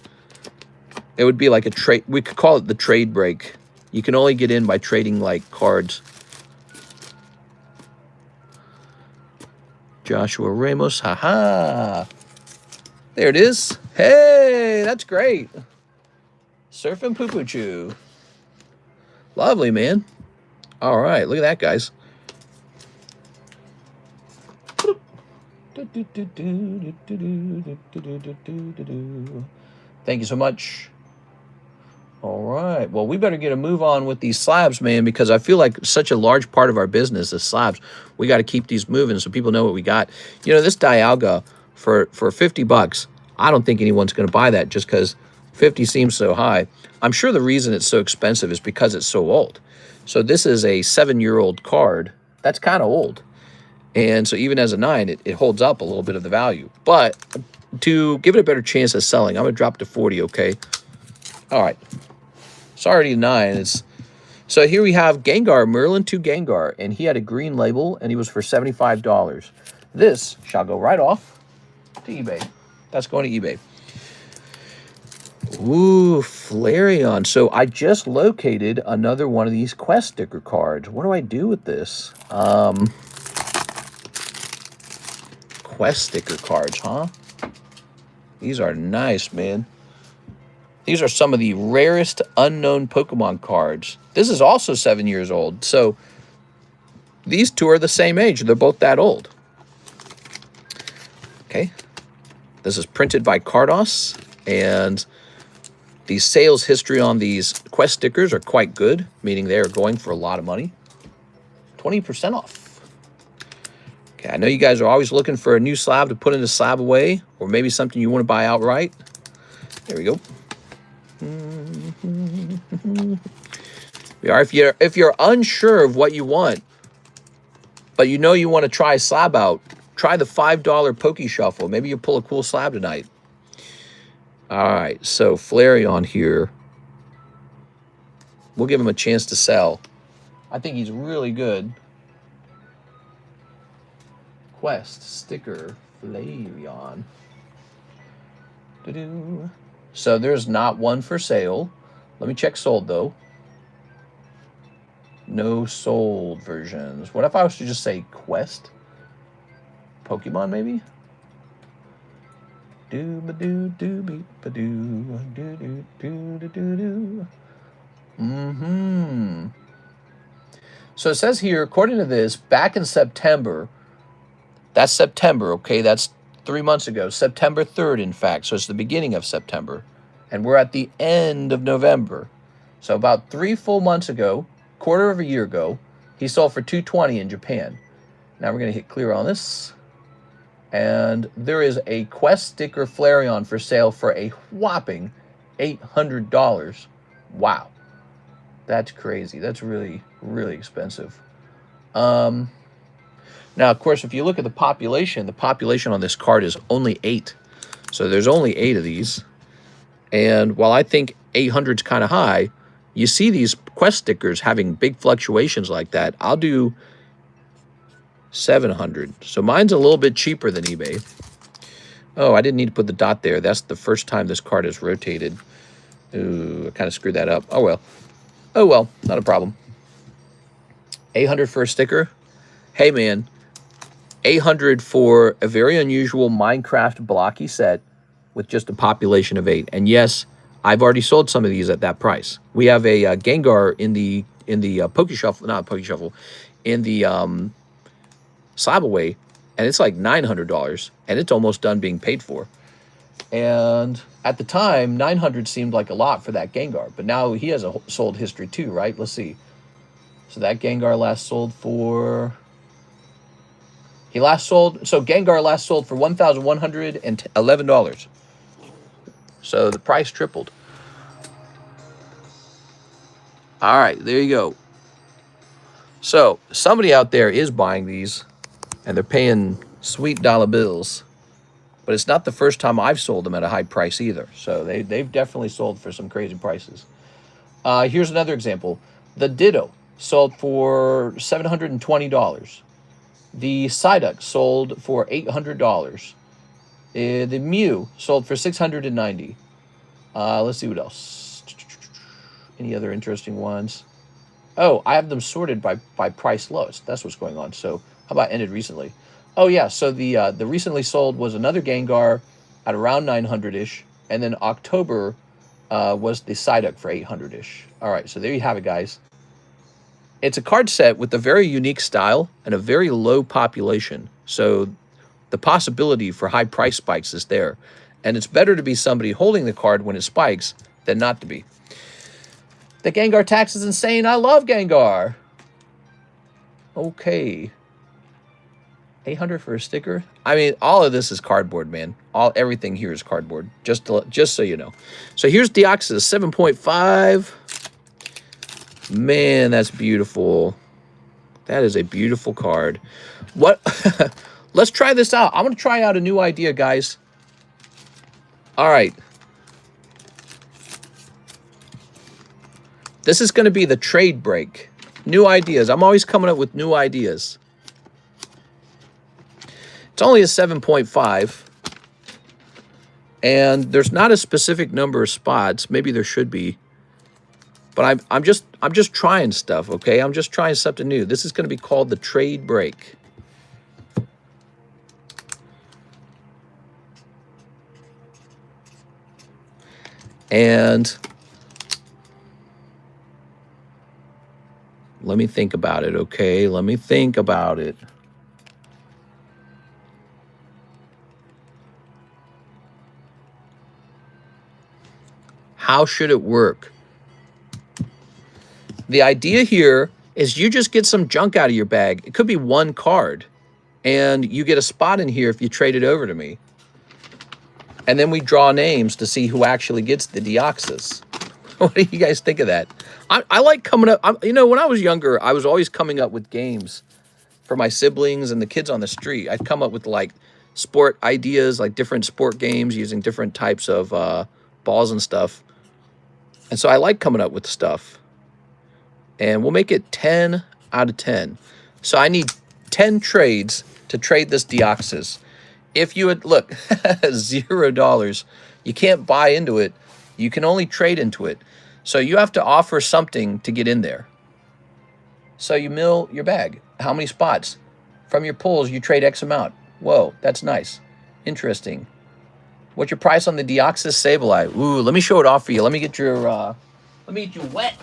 It would be like a trade. We could call it the trade break. You can only get in by trading, like, cards. Joshua Ramos, haha. There it is. Hey, that's great. Surfing Poo-Poo-Choo. Lovely, man. All right, look at that, guys. Thank you so much. All right. Well, we better get a move on with these slabs, man, because I feel like such a large part of our business is slabs. We got to keep these moving so people know what we got. You know, this Dialga for 50 bucks, I don't think anyone's going to buy that just because 50 seems so high. I'm sure the reason it's so expensive is because it's so old. So this is a 7-year-old card. That's kind of old. And so even as a 9, it holds up a little bit of the value. But to give it a better chance of selling, I'm going to drop to 40, okay? All right. It's already a 9. So here we have Gengar, Merlin 2 Gengar, and he had a green label, and he was for $75. This shall go right off to eBay. That's going to eBay. Ooh, Flareon. So I just located another one of these quest sticker cards. What do I do with this? Quest sticker cards, huh? These are nice, man. These are some of the rarest unknown Pokemon cards. This is also 7 years old. So these two are the same age. They're both that old. Okay. This is printed by Cardos. And the sales history on these quest stickers are quite good, meaning they are going for a lot of money. 20% off. Okay, I know you guys are always looking for a new slab to put into Slabaway, or maybe something you want to buy outright. There we go. If you're unsure of what you want, but you know you want to try Slab out, try the $5 Poke Shuffle. Maybe you'll pull a cool slab tonight. All right, so Flareon here. We'll give him a chance to sell. I think he's really good. Quest sticker Flareon. So there's not one for sale. Let me check sold, though. No sold versions. What if I was to just say Quest? Pokemon, maybe? So it says here, according to this, back in September, that's September, okay? That's 3 months ago. September 3rd, in fact. So it's the beginning of September. And we're at the end of November. So about 3 full months ago, quarter of a year ago, he sold for $220 in Japan. Now we're going to hit clear on this. And there is a Quest sticker Flareon for sale for a whopping $800. Wow. That's crazy. That's really, really expensive. Now, of course, if you look at the population on this card is only 8. So there's only 8 of these. And while I think 800 is kind of high, you see these Quest stickers having big fluctuations like that. I'll do 700. So mine's a little bit cheaper than eBay. Oh, I didn't need to put the dot there. That's the first time this card is rotated. Ooh, I kind of screwed that up. Oh, well. Oh, well. Not a problem. 800 for a sticker. Hey, man. 800 for a very unusual Minecraft blocky set with just a population of 8. And yes, I've already sold some of these at that price. We have a Gengar in the Poke Shuffle, not Poke Shuffle, in the Slabaway, and it's like $900, and it's almost done being paid for. And at the time, 900 seemed like a lot for that Gengar, but now he has a sold history too, right? Let's see. So that Gengar last sold for... So Gengar last sold for $1,111. So the price tripled. All right, there you go. So somebody out there is buying these, and they're paying sweet dollar bills. But it's not the first time I've sold them at a high price either. So they've definitely sold for some crazy prices. Here's another example. The Ditto sold for $720. The Psyduck sold for $800. The Mew sold for $690. Let's see what else. Any other interesting ones? Oh, I have them sorted by price lowest. That's what's going on. So how about ended recently? Oh, yeah. So the recently sold was another Gengar at around 900-ish. And then October was the Psyduck for 800-ish. All right. So there you have it, guys. It's a card set with a very unique style and a very low population. So the possibility for high price spikes is there. And it's better to be somebody holding the card when it spikes than not to be. The Gengar tax is insane. I love Gengar. Okay. 800 for a sticker? I mean, all of this is cardboard, man. Everything here is cardboard, just so you know. So here's Deoxys 7.5. Man, that's beautiful. That is a beautiful card. What? Let's try this out. I'm going to try out a new idea, guys. All right. This is going to be the trade break. New ideas. I'm always coming up with new ideas. It's only a 7.5. And there's not a specific number of spots. Maybe there should be. But I'm just trying stuff, okay? I'm just trying something new. This is going to be called the trade break. And let me think about it, okay? Let me think about it. How should it work? The idea here is you just get some junk out of your bag. It could be one card, and you get a spot in here if you trade it over to me. And then we draw names to see who actually gets the Deoxys. What do you guys think of that? I like coming up. You know, when I was younger, I was always coming up with games for my siblings and the kids on the street. I'd come up with, like, sport ideas, like different sport games using different types of balls and stuff. And so I like coming up with stuff. And we'll make it 10 out of 10. So I need 10 trades to trade this Deoxys. If you would, look, $0. You can't buy into it. You can only trade into it. So you have to offer something to get in there. So you mill your bag. How many spots? From your pulls, you trade X amount. Whoa, that's nice. Interesting. What's your price on the Deoxys Sableye? Ooh, let me show it off for you. Let me get your, let me get you wet.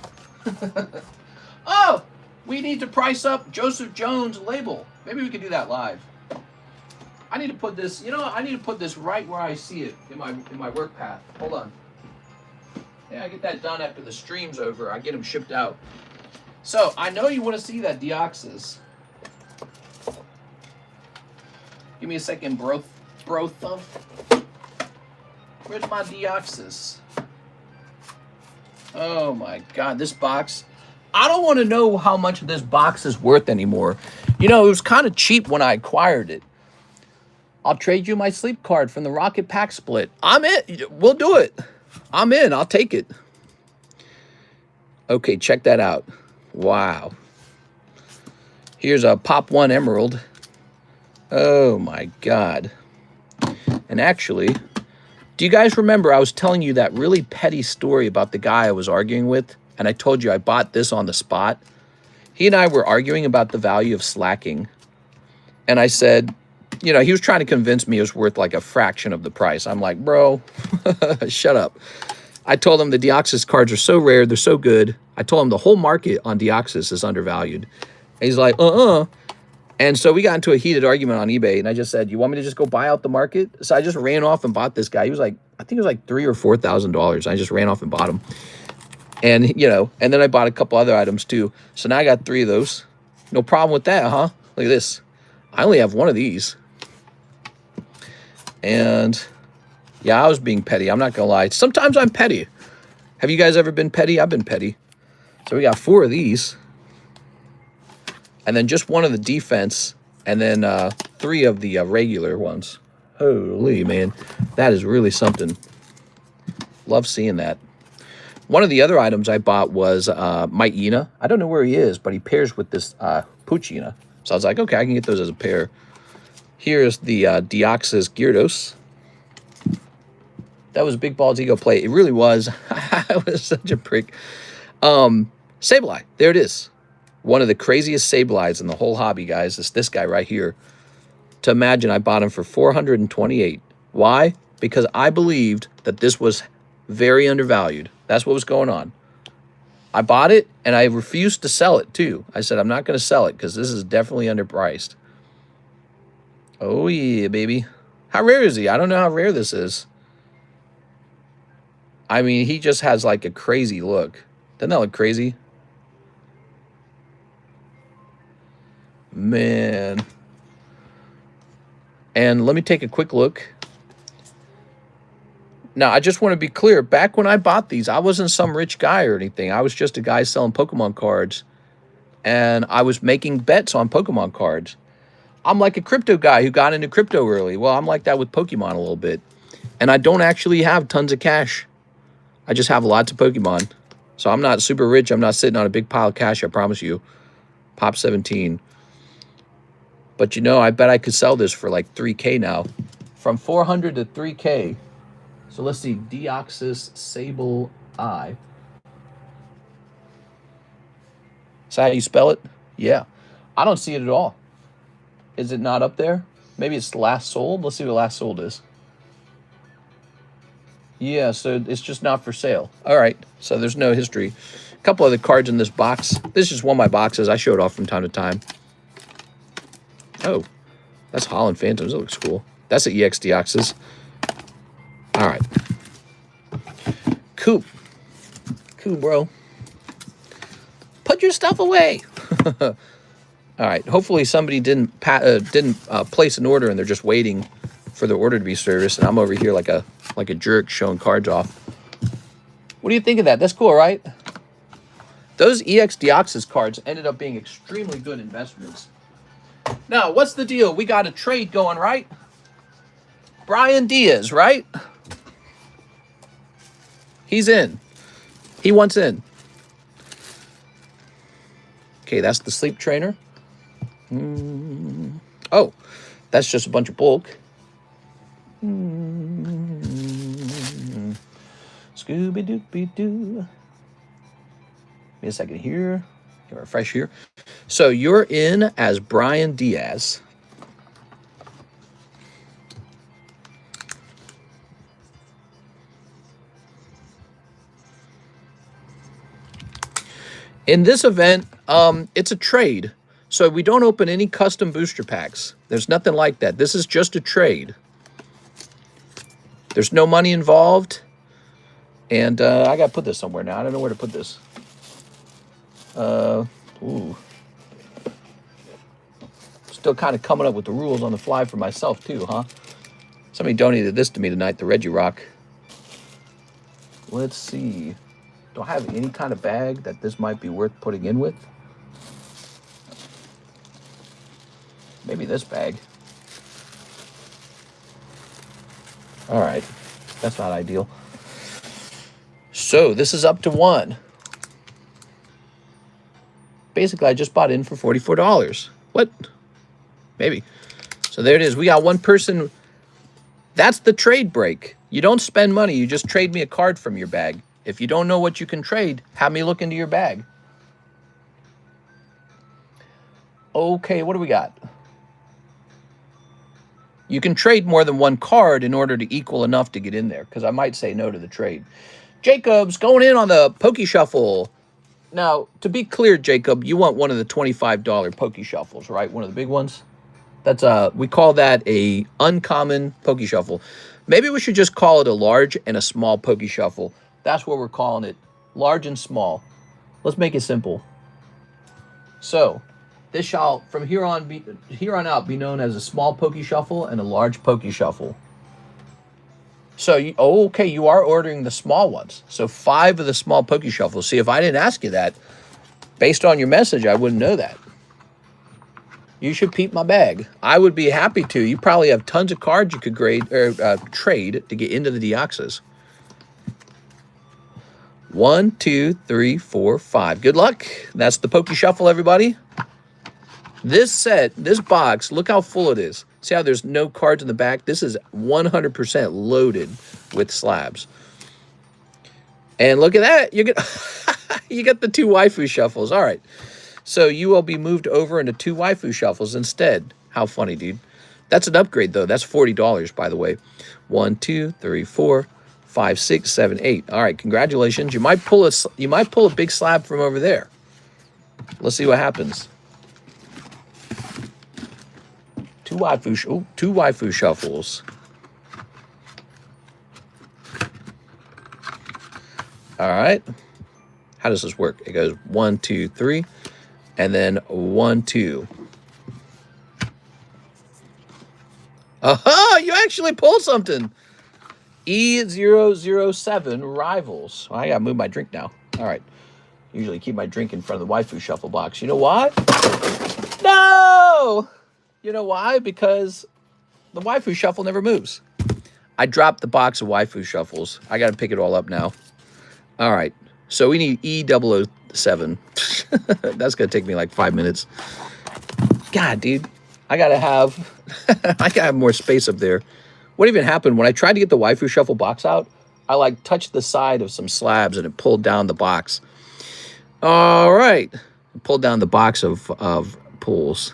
Oh, we need to price up Joseph Jones label. Maybe we could do that live. I need to put this, you know, I need to put this right where I see it in my work path. Hold on. Yeah, I get that done after the stream's over. I get them shipped out. So I know you want to see that Deoxys. Give me a second, bro. Bro thump. Where's my Deoxys? Oh my god, this box. I don't want to know how much this box is worth anymore. You know, it was kind of cheap when I acquired it. I'll trade you my sleep card from the Rocket Pack split. I'm in. We'll do it. I'm in. I'll take it. Okay, check that out. Wow. Here's a Pop 1 Emerald. Oh my god. And actually, do you guys remember I was telling you that really petty story about the guy I was arguing with? And I told you I bought this on the spot. He and I were arguing about the value of slacking. And I said, you know, he was trying to convince me it was worth like a fraction of the price. I'm like, bro, shut up. I told him the Deoxys cards are so rare. They're so good. I told him the whole market on Deoxys is undervalued. And he's like, And so we got into a heated argument on eBay. And I just said, you want me to just go buy out the market? So I just ran off and bought this guy. He was like, I think it was like $3,000 or $4,000. I just ran off and bought him. And, you know, and then I bought a couple other items too. So now I got 3 of those. No problem with that, huh? Look at this. I only have 1 of these. And yeah, I was being petty. I'm not going to lie. Sometimes I'm petty. Have you guys ever been petty? I've been petty. So we got 4 of these. And then just 1 of the defense. And then 3 of the regular ones. Holy, man. That is really something. Love seeing that. One of the other items I bought was Myena. I don't know where he is, but he pairs with this Puccina. So I was like, okay, I can get those as a pair. Here's the Deoxys Gyarados. That was Big Ball's ego play. It really was. I was such a prick. Sableye. There it is. One of the craziest Sableyes in the whole hobby, guys. It's this guy right here. To imagine, I bought him for $428. Why? Because I believed that this was very undervalued. That's what was going on. I bought it, and I refused to sell it, too. I said, I'm not going to sell it because this is definitely underpriced. Oh, yeah, baby. How rare is he? I don't know how rare this is. I mean, he just has, like, a crazy look. Doesn't that look crazy? Man. And let me take a quick look. Now, I just want to be clear. Back when I bought these, I wasn't some rich guy or anything. I was just a guy selling Pokemon cards. And I was making bets on Pokemon cards. I'm like a crypto guy who got into crypto early. Well, I'm like that with Pokemon a little bit. And I don't actually have tons of cash. I just have lots of Pokemon. So I'm not super rich. I'm not sitting on a big pile of cash, I promise you. Pop 17. But you know, I bet I could sell this for like 3K now. From 400 to 3K. So let's see. Deoxys Sableye. Is that how you spell it? Yeah. I don't see it at all. Is it not up there? Maybe it's last sold. Let's see what last sold is. Yeah, so it's just not for sale. All right, so there's no history. A couple other cards in this box. This is just one of my boxes. I show it off from time to time. Oh, that's Holland Phantoms. That looks cool. That's an EX Deoxys. All right. Cool. Cool, bro. Put your stuff away. All right. Hopefully somebody didn't place an order and they're just waiting for the order to be serviced, and I'm over here like a jerk showing cards off. What do you think of that? That's cool, right? Those EX Deoxys cards ended up being extremely good investments. Now, what's the deal? We got a trade going, right? Brian Diaz, right? He's in. He wants in. Okay, that's the sleep trainer. Oh, that's just a bunch of bulk. Scooby-Dooby-Doo. Give me a second here. Get refresh here. So you're in as Brian Diaz. In this event, it's a trade. So we don't open any custom booster packs. There's nothing like that. This is just a trade. There's no money involved. And I got to put this somewhere now. I don't know where to put this. Ooh. Just still kind of coming up with the rules on the fly for myself too, huh? Somebody donated this to me tonight, the Reggie Rock. Let's see. Do I have any kind of bag that this might be worth putting in with? Maybe this bag. All right. That's not ideal. So this is up to 1. Basically, I just bought in for $44. What? Maybe. So there it is. We got one person. That's the trade break. You don't spend money. You just trade me a card from your bag. If you don't know what you can trade, have me look into your bag. Okay, what do we got? You can trade more than one card in order to equal enough to get in there, because I might say no to the trade. Jacob's going in on the Poke Shuffle. Now, to be clear, Jacob, you want one of the $25 Poke Shuffles, right? One of the big ones? That's we call that a uncommon Poke Shuffle. Maybe we should just call it a large and a small Poke Shuffle. That's what we're calling it. Large and small. Let's make it simple. So, this shall from here on out be known as a small Poke Shuffle and a large Poke Shuffle. So, okay, you are ordering the small ones. So 5 of the small Poke Shuffles. See, if I didn't ask you that, based on your message, I wouldn't know that. You should peep my bag. I would be happy to. You probably have tons of cards you could trade to get into the Deoxys. 1, 2, 3, 4, 5. Good luck. That's the Poke Shuffle, everybody. This set, this box, look how full it is. See how there's no cards in the back? This is 100% loaded with slabs. And look at that. You get you got the 2 Waifu Shuffles. All right. So you will be moved over into 2 Waifu Shuffles instead. How funny, dude. That's an upgrade, though. That's $40, by the way. 1, 2, 3, 4, 5, 6, 7, 8. All right, congratulations. You might pull a big slab from over there. Let's see what happens. 2 Waifu Shuffles. All right. How does this work? It goes 1, 2, 3, and then 1, 2. Aha! You actually pulled something. E007 Rivals. I gotta move my drink now. All right. Usually keep my drink in front of the Waifu Shuffle box. You know why? No! You know why? Because the Waifu Shuffle never moves. I dropped the box of Waifu Shuffles. I got to pick it all up now. All right. So we need E007. That's going to take me like 5 minutes. God, dude. I got to have more space up there. What even happened? When I tried to get the Waifu Shuffle box out, I like touched the side of some slabs and it pulled down the box. All right. It pulled down the box of pulls.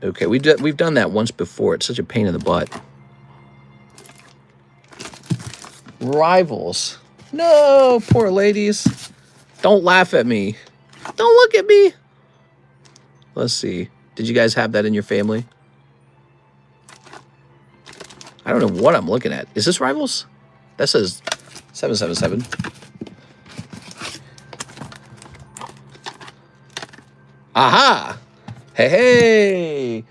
Okay, we've done that once before. It's such a pain in the butt. Rivals. No, poor ladies. Don't laugh at me. Don't look at me. Let's see. Did you guys have that in your family? I don't know what I'm looking at. Is this Rivals? That says 777. Aha! Hey,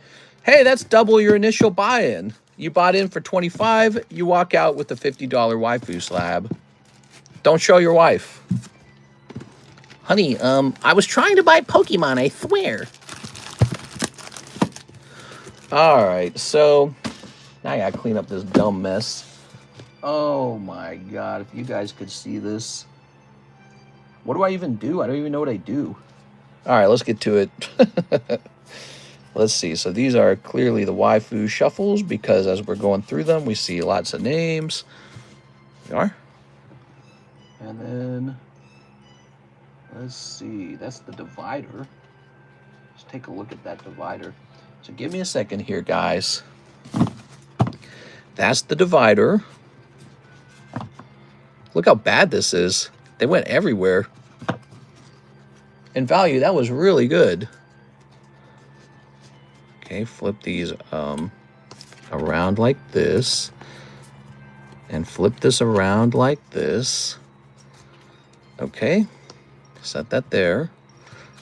that's double your initial buy-in. You bought in for $25, you walk out with the $50 Waifu slab. Don't show your wife. Honey, I was trying to buy Pokemon, I swear. All right, so now I gotta clean up this dumb mess. Oh my God, if you guys could see this. What do I even do? I don't even know what I do. All right, let's get to it. Let's see. So these are clearly the Waifu Shuffles because as we're going through them, we see lots of names. There we are. And then, let's see. That's the divider. Let's take a look at that divider. So give me a second here, guys. That's the divider. Look how bad this is. They went everywhere. In value, that was really good. Okay, flip these around like this. And flip this around like this. Okay, set that there.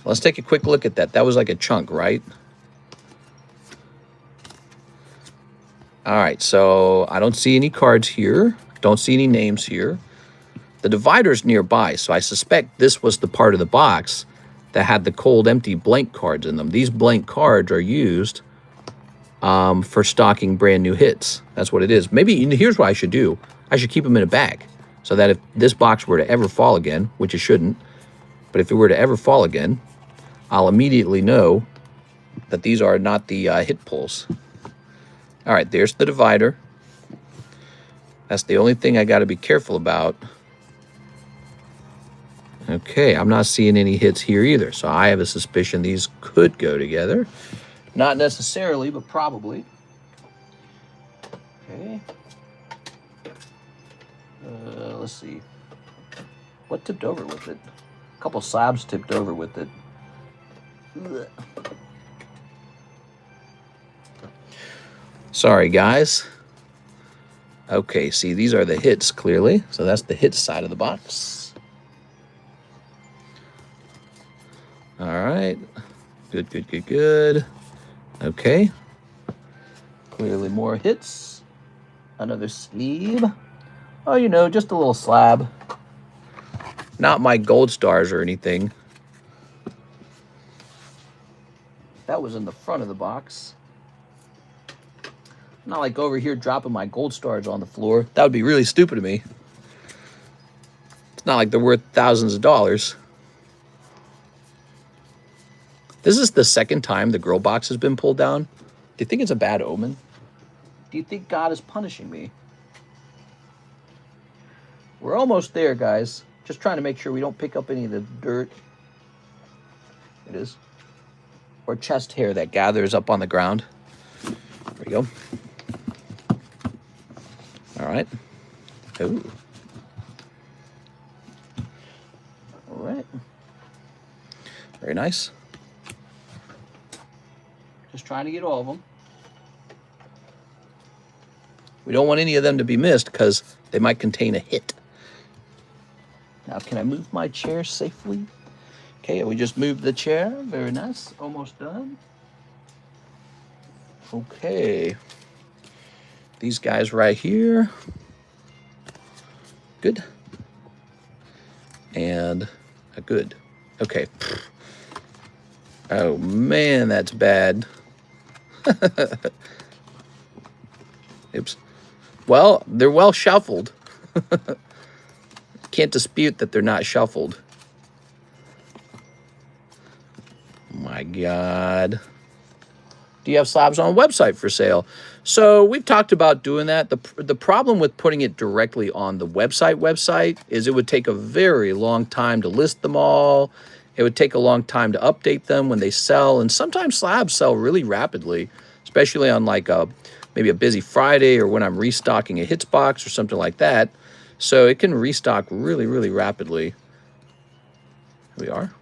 Let's take a quick look at that. That was like a chunk, right? All right, so I don't see any cards here. Don't see any names here. The divider's nearby, so I suspect this was the part of the box that had the cold, empty blank cards in them. These blank cards are used for stocking brand new hits. That's what it is. Maybe here's what I should do. I should keep them in a bag so that if this box were to ever fall again, which it shouldn't, but if it were to ever fall again, I'll immediately know that these are not the hit pulls. All right, there's the divider. That's the only thing I got to be careful about. Okay, I'm not seeing any hits here either, so I have a suspicion these could go together. Not necessarily, but probably. Okay. Let's see. What tipped over with it? A couple slabs tipped over with it. Ugh. Sorry, guys. Okay, see, these are the hits, clearly. So that's the hit side of the box. All right. Good, good, good, good. Okay. Clearly more hits. Another sleeve. Oh, you know, just a little slab. Not my gold stars or anything. That was in the front of the box. Not like over here dropping my gold stars on the floor. That would be really stupid of me. It's not like they're worth thousands of dollars. This is the second time the girl box has been pulled down. Do you think it's a bad omen? Do you think God is punishing me? We're almost there, guys. Just trying to make sure we don't pick up any of the dirt. It is. Or chest hair that gathers up on the ground. There we go. All right. Ooh. All right. Very nice. Just trying to get all of them. We don't want any of them to be missed because they might contain a hit. Now, can I move my chair safely? Okay, we just moved the chair. Very nice. Almost done. Okay. These guys right here. Good. And a good. Okay. Oh, man, that's bad. Oops. Well, they're well shuffled. Can't dispute that they're not shuffled. My God. Do you have slabs on a website for sale? So we've talked about doing that. The problem with putting it directly on the website is it would take a very long time to list them all. It would take a long time to update them when they sell. And sometimes slabs sell really rapidly, especially on like maybe a busy Friday or when I'm restocking a hits box or something like that. So it can restock really, really rapidly. Here we are.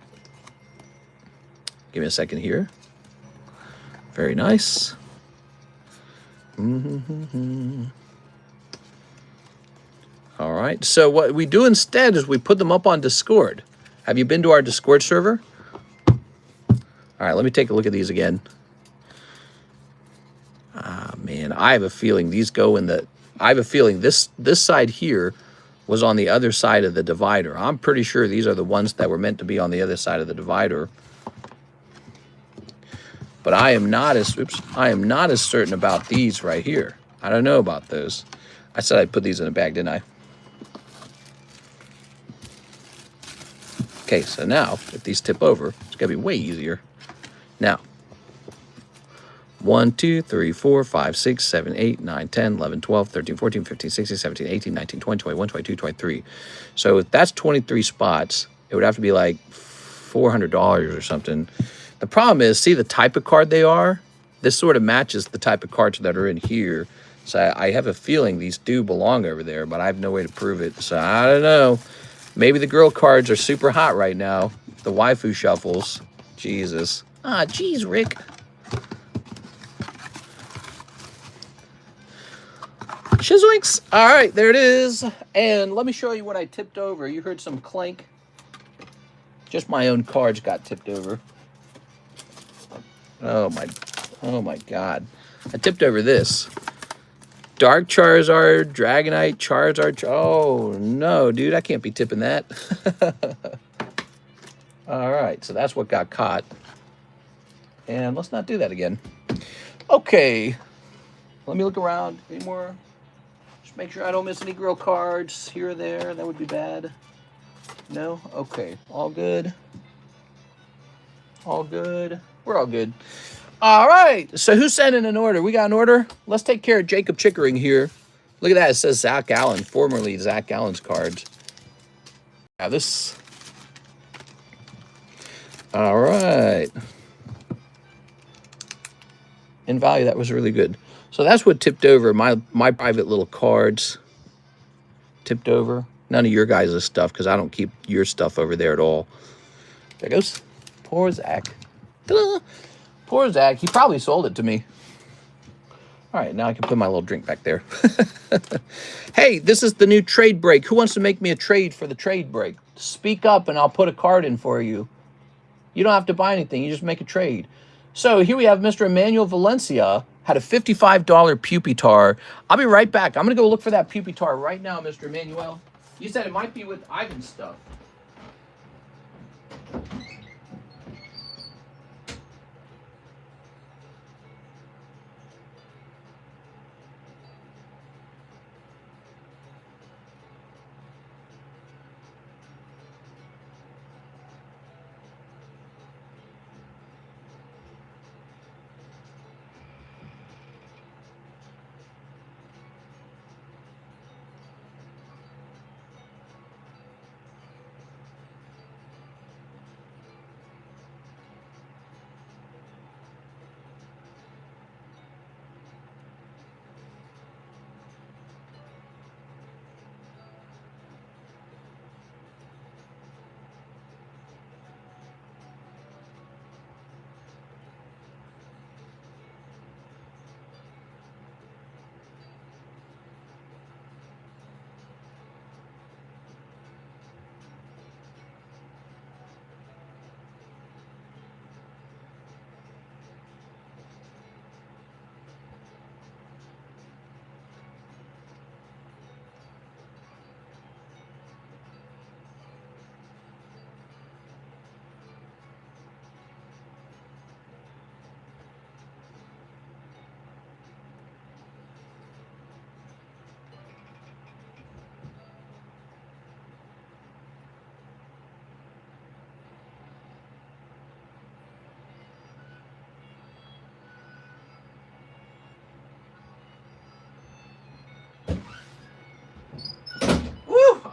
Give me a second here. Very nice. All right. So what we do instead is we put them up on Discord. Have you been to our Discord server? All right. Let me take a look at these again. Ah, man. I have a feeling these go in the... I have a feeling this side here was on the other side of the divider. I'm pretty sure these are the ones that were meant to be on the other side of the divider. But I am not as certain about these right here. I don't know about those. I said I'd put these in a bag, didn't I? Okay, so now if these tip over, it's gonna be way easier. Now, 1, 2, 3, 4, 5, 6, 7, 8, 9, 10, 11, 12, 13, 14, 15, 16, 17, 18, 19, 20, 21, 22, 23. So if that's 23 spots, it would have to be like $400 or something. The problem is, see the type of card they are? This sort of matches the type of cards that are in here. So I have a feeling these do belong over there, but I have no way to prove it. So I don't know. Maybe the girl cards are super hot right now. The waifu shuffles. Jesus. Ah, geez, Rick. Shizoinks. All right, there it is. And let me show you what I tipped over. You heard some clank. Just my own cards got tipped over. Oh my God. I tipped over this. Dark Charizard, Dragonite, Charizard. Oh, no, dude. I can't be tipping that. All right, so that's what got caught. And let's not do that again. Okay. Let me look around. Any more? Just make sure I don't miss any grill cards here or there. That would be bad. No? Okay. All good. All good. We're all good. All right. So who's sending an order? We got an order. Let's take care of Jacob Chickering here. Look at that. It says Zach Allen, formerly Zach Allen's cards. Now this. All right. In value, that was really good. So that's what tipped over. My private little cards tipped over. None of your guys' stuff, because I don't keep your stuff over there at all. There goes. Poor Zach. Ta-da! Poor Zach. He probably sold it to me. All right, now I can put my little drink back there. Hey, this is the new trade break. Who wants to make me a trade for the trade break? Speak up and I'll put a card in for you. You don't have to buy anything. You just make a trade. So here we have Mr. Emmanuel Valencia. Had a $55 Pupitar. I'll be right back. I'm going to go look for that Pupitar right now, Mr. Emmanuel. You said it might be with Ivan's stuff.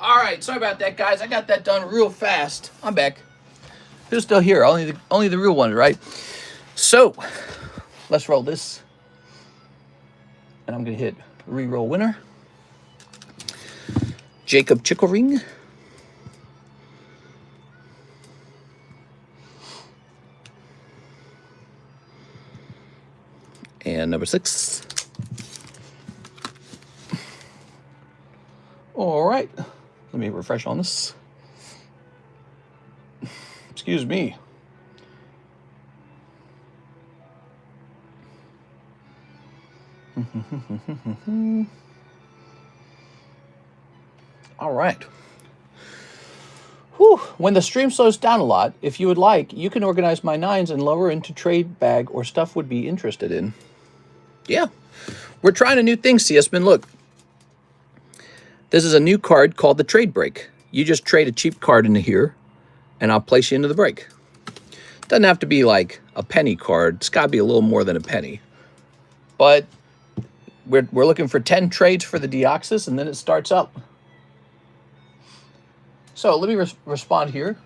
All right, sorry about that, guys. I got that done real fast. I'm back. Who's still here? Only the real ones, right? So, let's roll this. And I'm going to hit re-roll winner. Jacob Chickering. And number 6. All right. Let me refresh on this. Excuse me. All right. Whew. When the stream slows down a lot, if you would like, you can organize my 9s and lower into trade bag or stuff would be interested in. Yeah. We're trying a new thing, Ciasman. Look. This is a new card called the Trade Break. You just trade a cheap card into here, and I'll place you into the break. Doesn't have to be like a penny card. It's got to be a little more than a penny. But we're looking for 10 trades for the Deoxys, and then it starts up. So let me respond here.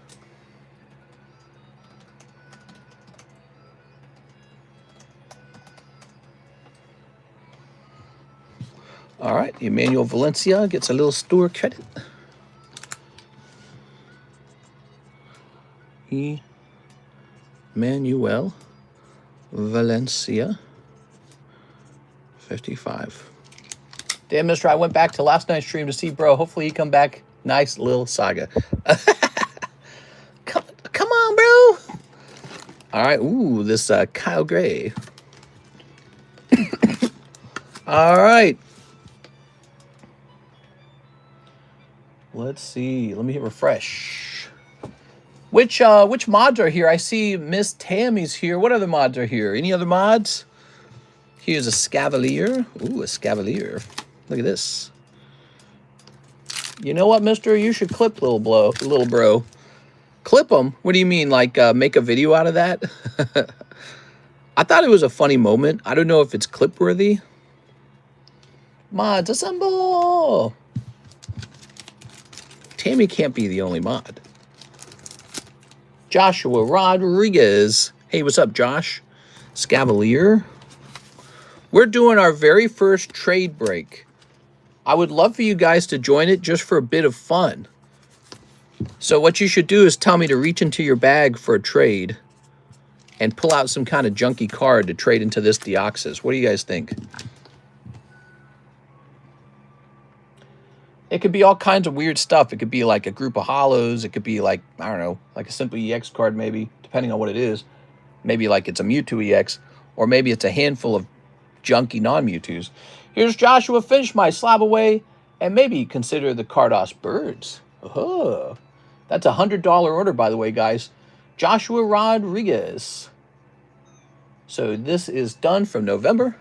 All right, Emmanuel Valencia gets a little store credit. Emmanuel Valencia, 55. Damn, mister, I went back to last night's stream to see bro. Hopefully he come back. Nice little saga. Come on, bro. All right, ooh, this Kyle Gray. All right. Let's see. Let me hit refresh. Which mods are here? I see Miss Tammy's here. What other mods are here? Any other mods? Here's a Scavalier. Ooh, a Scavalier. Look at this. You know what, mister? You should clip little bro. Clip them? What do you mean? Like make a video out of that? I thought it was a funny moment. I don't know if it's clip worthy. Mods assemble! Tammy can't be the only mod. Joshua Rodriguez. Hey, what's up, Josh? Scavalier. We're doing our very first trade break. I would love for you guys to join it just for a bit of fun. So what you should do is tell me to reach into your bag for a trade and pull out some kind of junky card to trade into this Deoxys. What do you guys think? It could be all kinds of weird stuff. It could be like a group of hollows. It could be like, I don't know, like a simple EX card maybe, depending on what it is. Maybe like it's a Mewtwo EX, or maybe it's a handful of junky non-Mewtwo's. Here's Joshua. Finish my Slabaway, and maybe consider the Cardos birds. Oh, that's a $100 order, by the way, guys. Joshua Rodriguez. So this is done from November.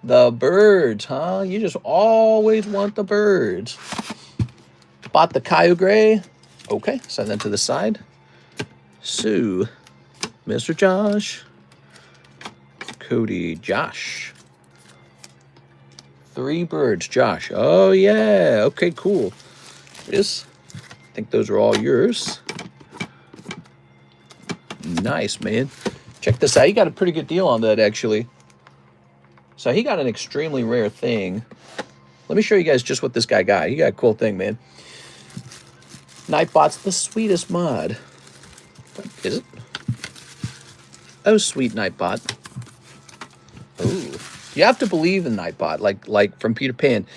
The birds, huh? You just always want the birds. Bought the Kyogre. Okay, send that to the side. Sue, Mr. Josh, Cody, Josh. 3 birds, Josh. Oh, yeah. Okay, cool. This, I think those are all yours. Nice, man. Check this out. You got a pretty good deal on that, actually. So he got an extremely rare thing. Let me show you guys just what this guy got. He got a cool thing, man. Nightbot's the sweetest mod. Is it? Oh, sweet Nightbot. Ooh. You have to believe in Nightbot, like from Peter Pan.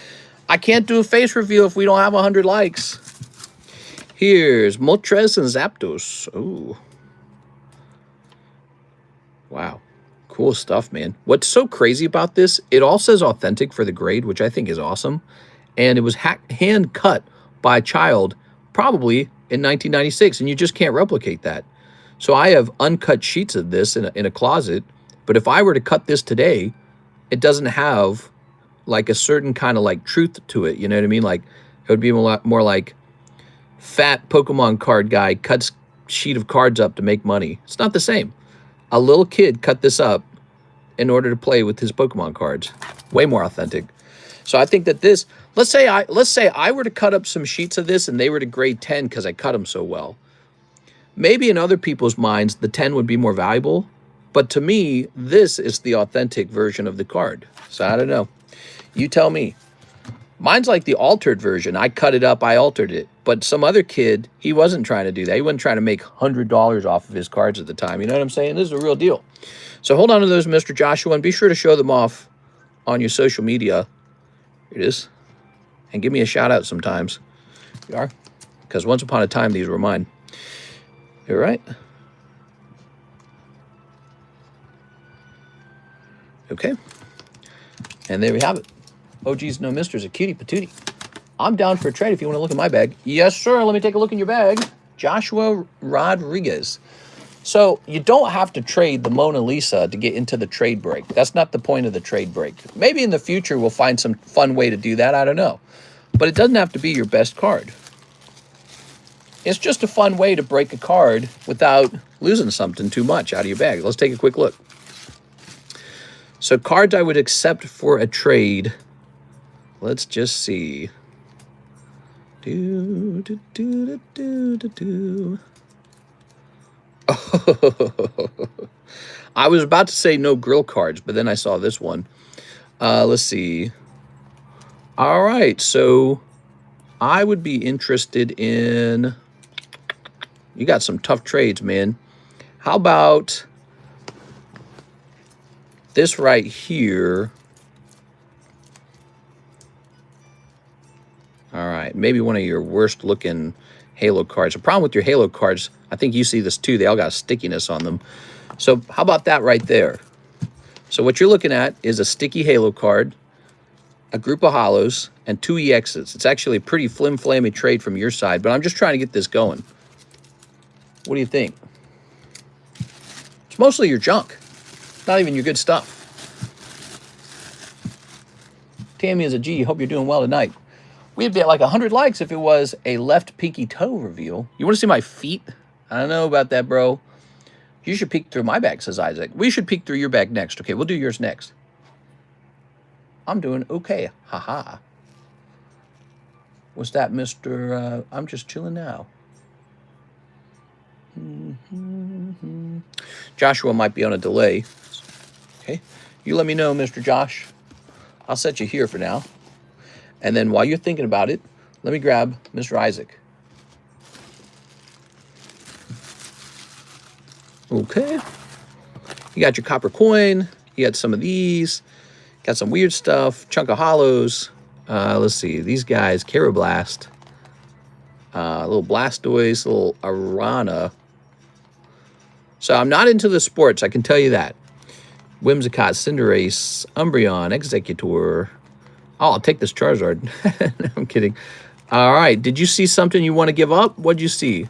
I can't do a face reveal if we don't have 100 likes. Here's Moltres and Zapdos. Ooh. Wow. Cool stuff, man. What's so crazy about this, it all says authentic for the grade, which I think is awesome. And it was hand cut by a child probably in 1996, and you just can't replicate that. So I have uncut sheets of this in a closet, but if I were to cut this today, it doesn't have like a certain kind of like truth to it. You know what I mean? Like it would be a lot more like fat Pokemon card guy cuts sheet of cards up to make money. It's not the same. A little kid cut this up in order to play with his Pokemon cards. Way more authentic. So I think that this, let's say I were to cut up some sheets of this and they were to grade 10 because I cut them so well. Maybe in other people's minds, the 10 would be more valuable. But to me, this is the authentic version of the card. So I don't know. You tell me. Mine's like the altered version. I cut it up, I altered it. But some other kid, he wasn't trying to do that. He wasn't trying to make $100 off of his cards at the time. You know what I'm saying? This is a real deal. So hold on to those, Mr. Joshua, and be sure to show them off on your social media. Here it is. And give me a shout out sometimes. You are? Because once upon a time, these were mine. All right. Okay. And there we have it. OG's No Misters, a cutie patootie. I'm down for a trade if you want to look at my bag. Yes, sir. Let me take a look in your bag. Joshua Rodriguez. So you don't have to trade the Mona Lisa to get into the trade break. That's not the point of the trade break. Maybe in the future we'll find some fun way to do that. I don't know. But it doesn't have to be your best card. It's just a fun way to break a card without losing something too much out of your bag. Let's take a quick look. So cards I would accept for a trade. Let's just see. Do, do, do, do, do, do. Oh, I was about to say no grill cards, but then I saw this one. Let's see. All right, so I would be interested in... You got some tough trades, man. How about this right here? All right, maybe one of your worst looking Halo cards. The problem with your Halo cards, I think you see this too, they all got stickiness on them. So how about that right there? So what you're looking at is a sticky Halo card. a group of hollows, and 2 EXs. It's actually a pretty flim-flammy trade from your side, but I'm just trying to get this going. What do you think? It's mostly your junk, not even your good stuff. Tammy is a G. Hope you're doing well tonight. We'd be at like 100 likes if it was a left pinky toe reveal. You want to see my feet? I don't know about that, bro. You should peek through my bag, says Isaac. We should peek through your bag next. Okay, we'll do yours next. I'm doing okay. Haha. What's that, Mr. I'm just chilling now. Joshua might be on a delay. Okay. You let me know, Mr. Josh. I'll set you here for now. And then while you're thinking about it, let me grab Mr. Isaac. Okay. You got your copper coin. You got some of these. Got some weird stuff. Chunk of hollows. Let's see. These guys. Carablast. Little Blastoise. Little Arana. So I'm not into the sports. I can tell you that. Whimsicott. Cinderace. Umbreon. Executor. Oh, I'll take this Charizard. No, I'm kidding. All right. Did you see something you want to give up? What'd you see?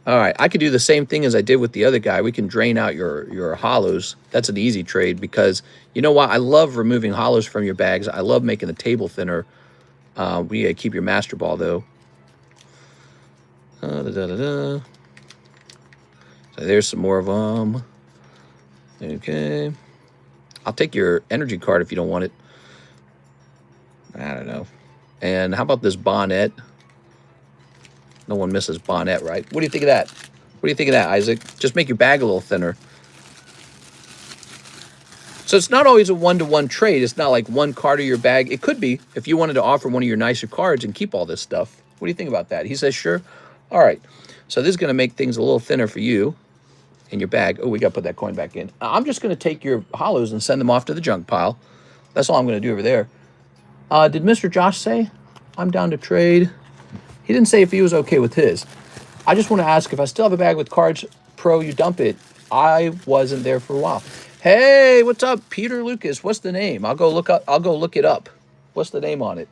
All right, I could do the same thing as I did with the other guy. We can drain out your hollows. That's an easy trade because, you know what? I love removing hollows from your bags. I love making the table thinner. We gotta keep your Master Ball, though. So there's some more of them. Okay. I'll take your energy card if you don't want it. I don't know. And how about this Bonnet? No one misses Bonnet, right? What do you think of that? What do you think of that, Isaac? Just make your bag a little thinner. So it's not always a one-to-one trade. It's not like one card of your bag. It could be if you wanted to offer one of your nicer cards and keep all this stuff. What do you think about that? He says, sure. All right. So this is going to make things a little thinner for you in your bag. Oh, we got to put that coin back in. I'm just going to take your hollows and send them off to the junk pile. That's all I'm going to do over there. Did Mr. Josh say I'm down to trade? He didn't say if he was okay with his. I just want to ask if I still have a bag with cards pro, you dump it. I wasn't there for a while. Hey, what's up, Peter Lucas? What's the name? I'll go look it up. What's the name on it?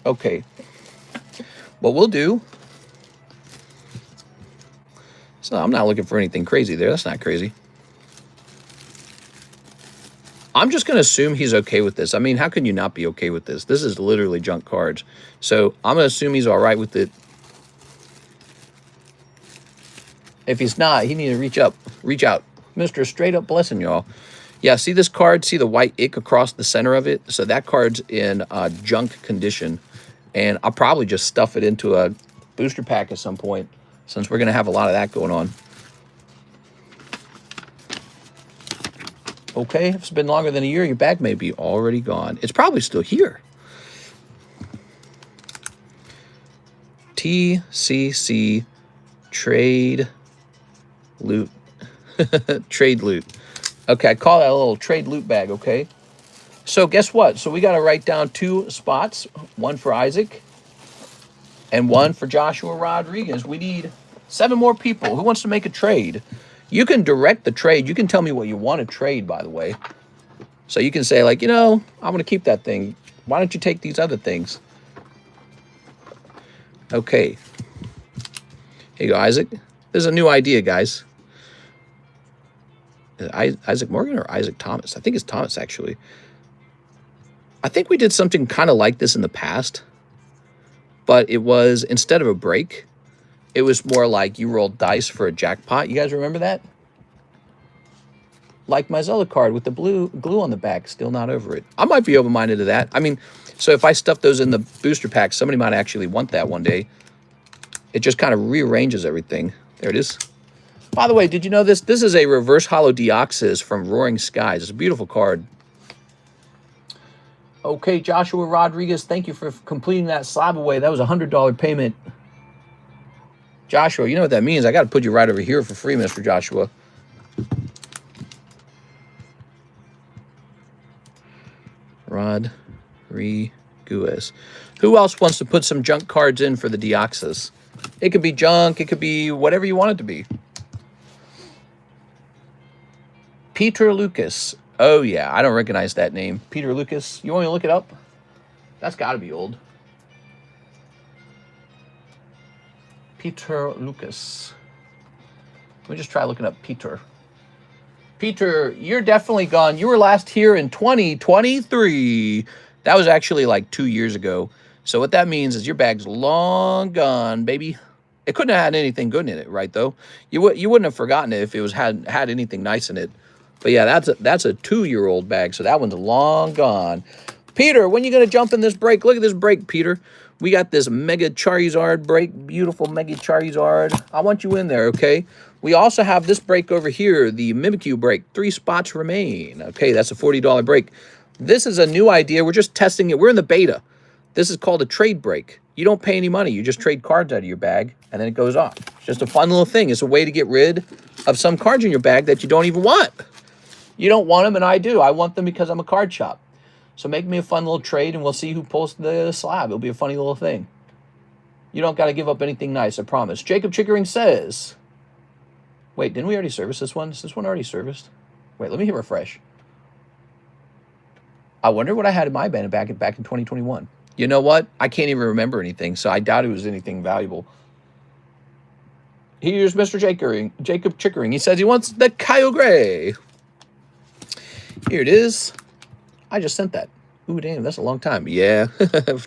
Okay. What we'll do. So I'm not looking for anything crazy there. That's not crazy. I'm just going to assume he's okay with this. I mean, how can you not be okay with this? This is literally junk cards. So I'm going to assume he's all right with it. If he's not, he needs to reach out. Mr. Straight Up Blessing, y'all. Yeah, see this card? See the white ick across the center of it? So that card's in junk condition. And I'll probably just stuff it into a booster pack at some point, since we're going to have a lot of that going on. Okay, if it's been longer than a year, your bag may be already gone. It's probably still here. TCC Trade Loot. Trade Loot. Okay, I call that a little trade loot bag, okay? So guess what? So we got to write down 2 spots. One for Isaac and one for Joshua Rodriguez. We need 7 more people. Who wants to make a trade? You can direct the trade. You can tell me what you want to trade, by the way. So you can say, like, you know, I'm going to keep that thing. Why don't you take these other things? Okay. Here you go, Isaac. This is a new idea, guys. Isaac Morgan or Isaac Thomas? I think it's Thomas, actually. I think we did something kind of like this in the past. But it was, instead of a break, it was more like you rolled dice for a jackpot. You guys remember that? Like my ZELLE card with the blue glue on the back, still not over it. I might be open-minded to that. I mean, so if I stuff those in the booster pack, somebody might actually want that one day. It just kind of rearranges everything. There it is. By the way, did you know this? This is a reverse holo Deoxys from Roaring Skies. It's a beautiful card. Okay, Joshua Rodriguez, thank you for completing that Slabaway. That was a $100 payment. Joshua, you know what that means. I got to put you right over here for free, Mr. Joshua. Rodriguez. Who else wants to put some junk cards in for the Deoxys? It could be junk. It could be whatever you want it to be. Peter Lucas. Oh, yeah. I don't recognize that name. Peter Lucas. You want me to look it up? That's got to be old. Peter Lucas. Let me just try looking up Peter. Peter, you're definitely gone. You were last here in 2023. That was actually like 2 years ago. So what that means is your bag's long gone, baby. It couldn't have had anything good in it, right, though? You wouldn't have forgotten it if it was had anything nice in it. But yeah, that's a 2-year-old bag, so that one's long gone. Peter, when you going to jump in this break? Look at this break, Peter. We got this Mega Charizard break. Beautiful Mega Charizard. I want you in there, okay? We also have this break over here, the Mimikyu break. 3 spots remain. Okay, that's a $40 break. This is a new idea. We're just testing it. We're in the beta. This is called a trade break. You don't pay any money. You just trade cards out of your bag, and then it goes off. It's just a fun little thing. It's a way to get rid of some cards in your bag that you don't even want. You don't want them, and I do. I want them because I'm a card shop. So make me a fun little trade, and we'll see who pulls the slab. It'll be a funny little thing. You don't got to give up anything nice, I promise. Jacob Chickering says... Wait, didn't we already service this one? Is this one already serviced? Wait, let me hit refresh. I wonder what I had in my bag back in 2021. You know what? I can't even remember anything, so I doubt it was anything valuable. Here's Mr. Jacob Chickering. He says he wants the Kyogre. Here it is. I just sent that. Ooh, damn, that's a long time. Yeah,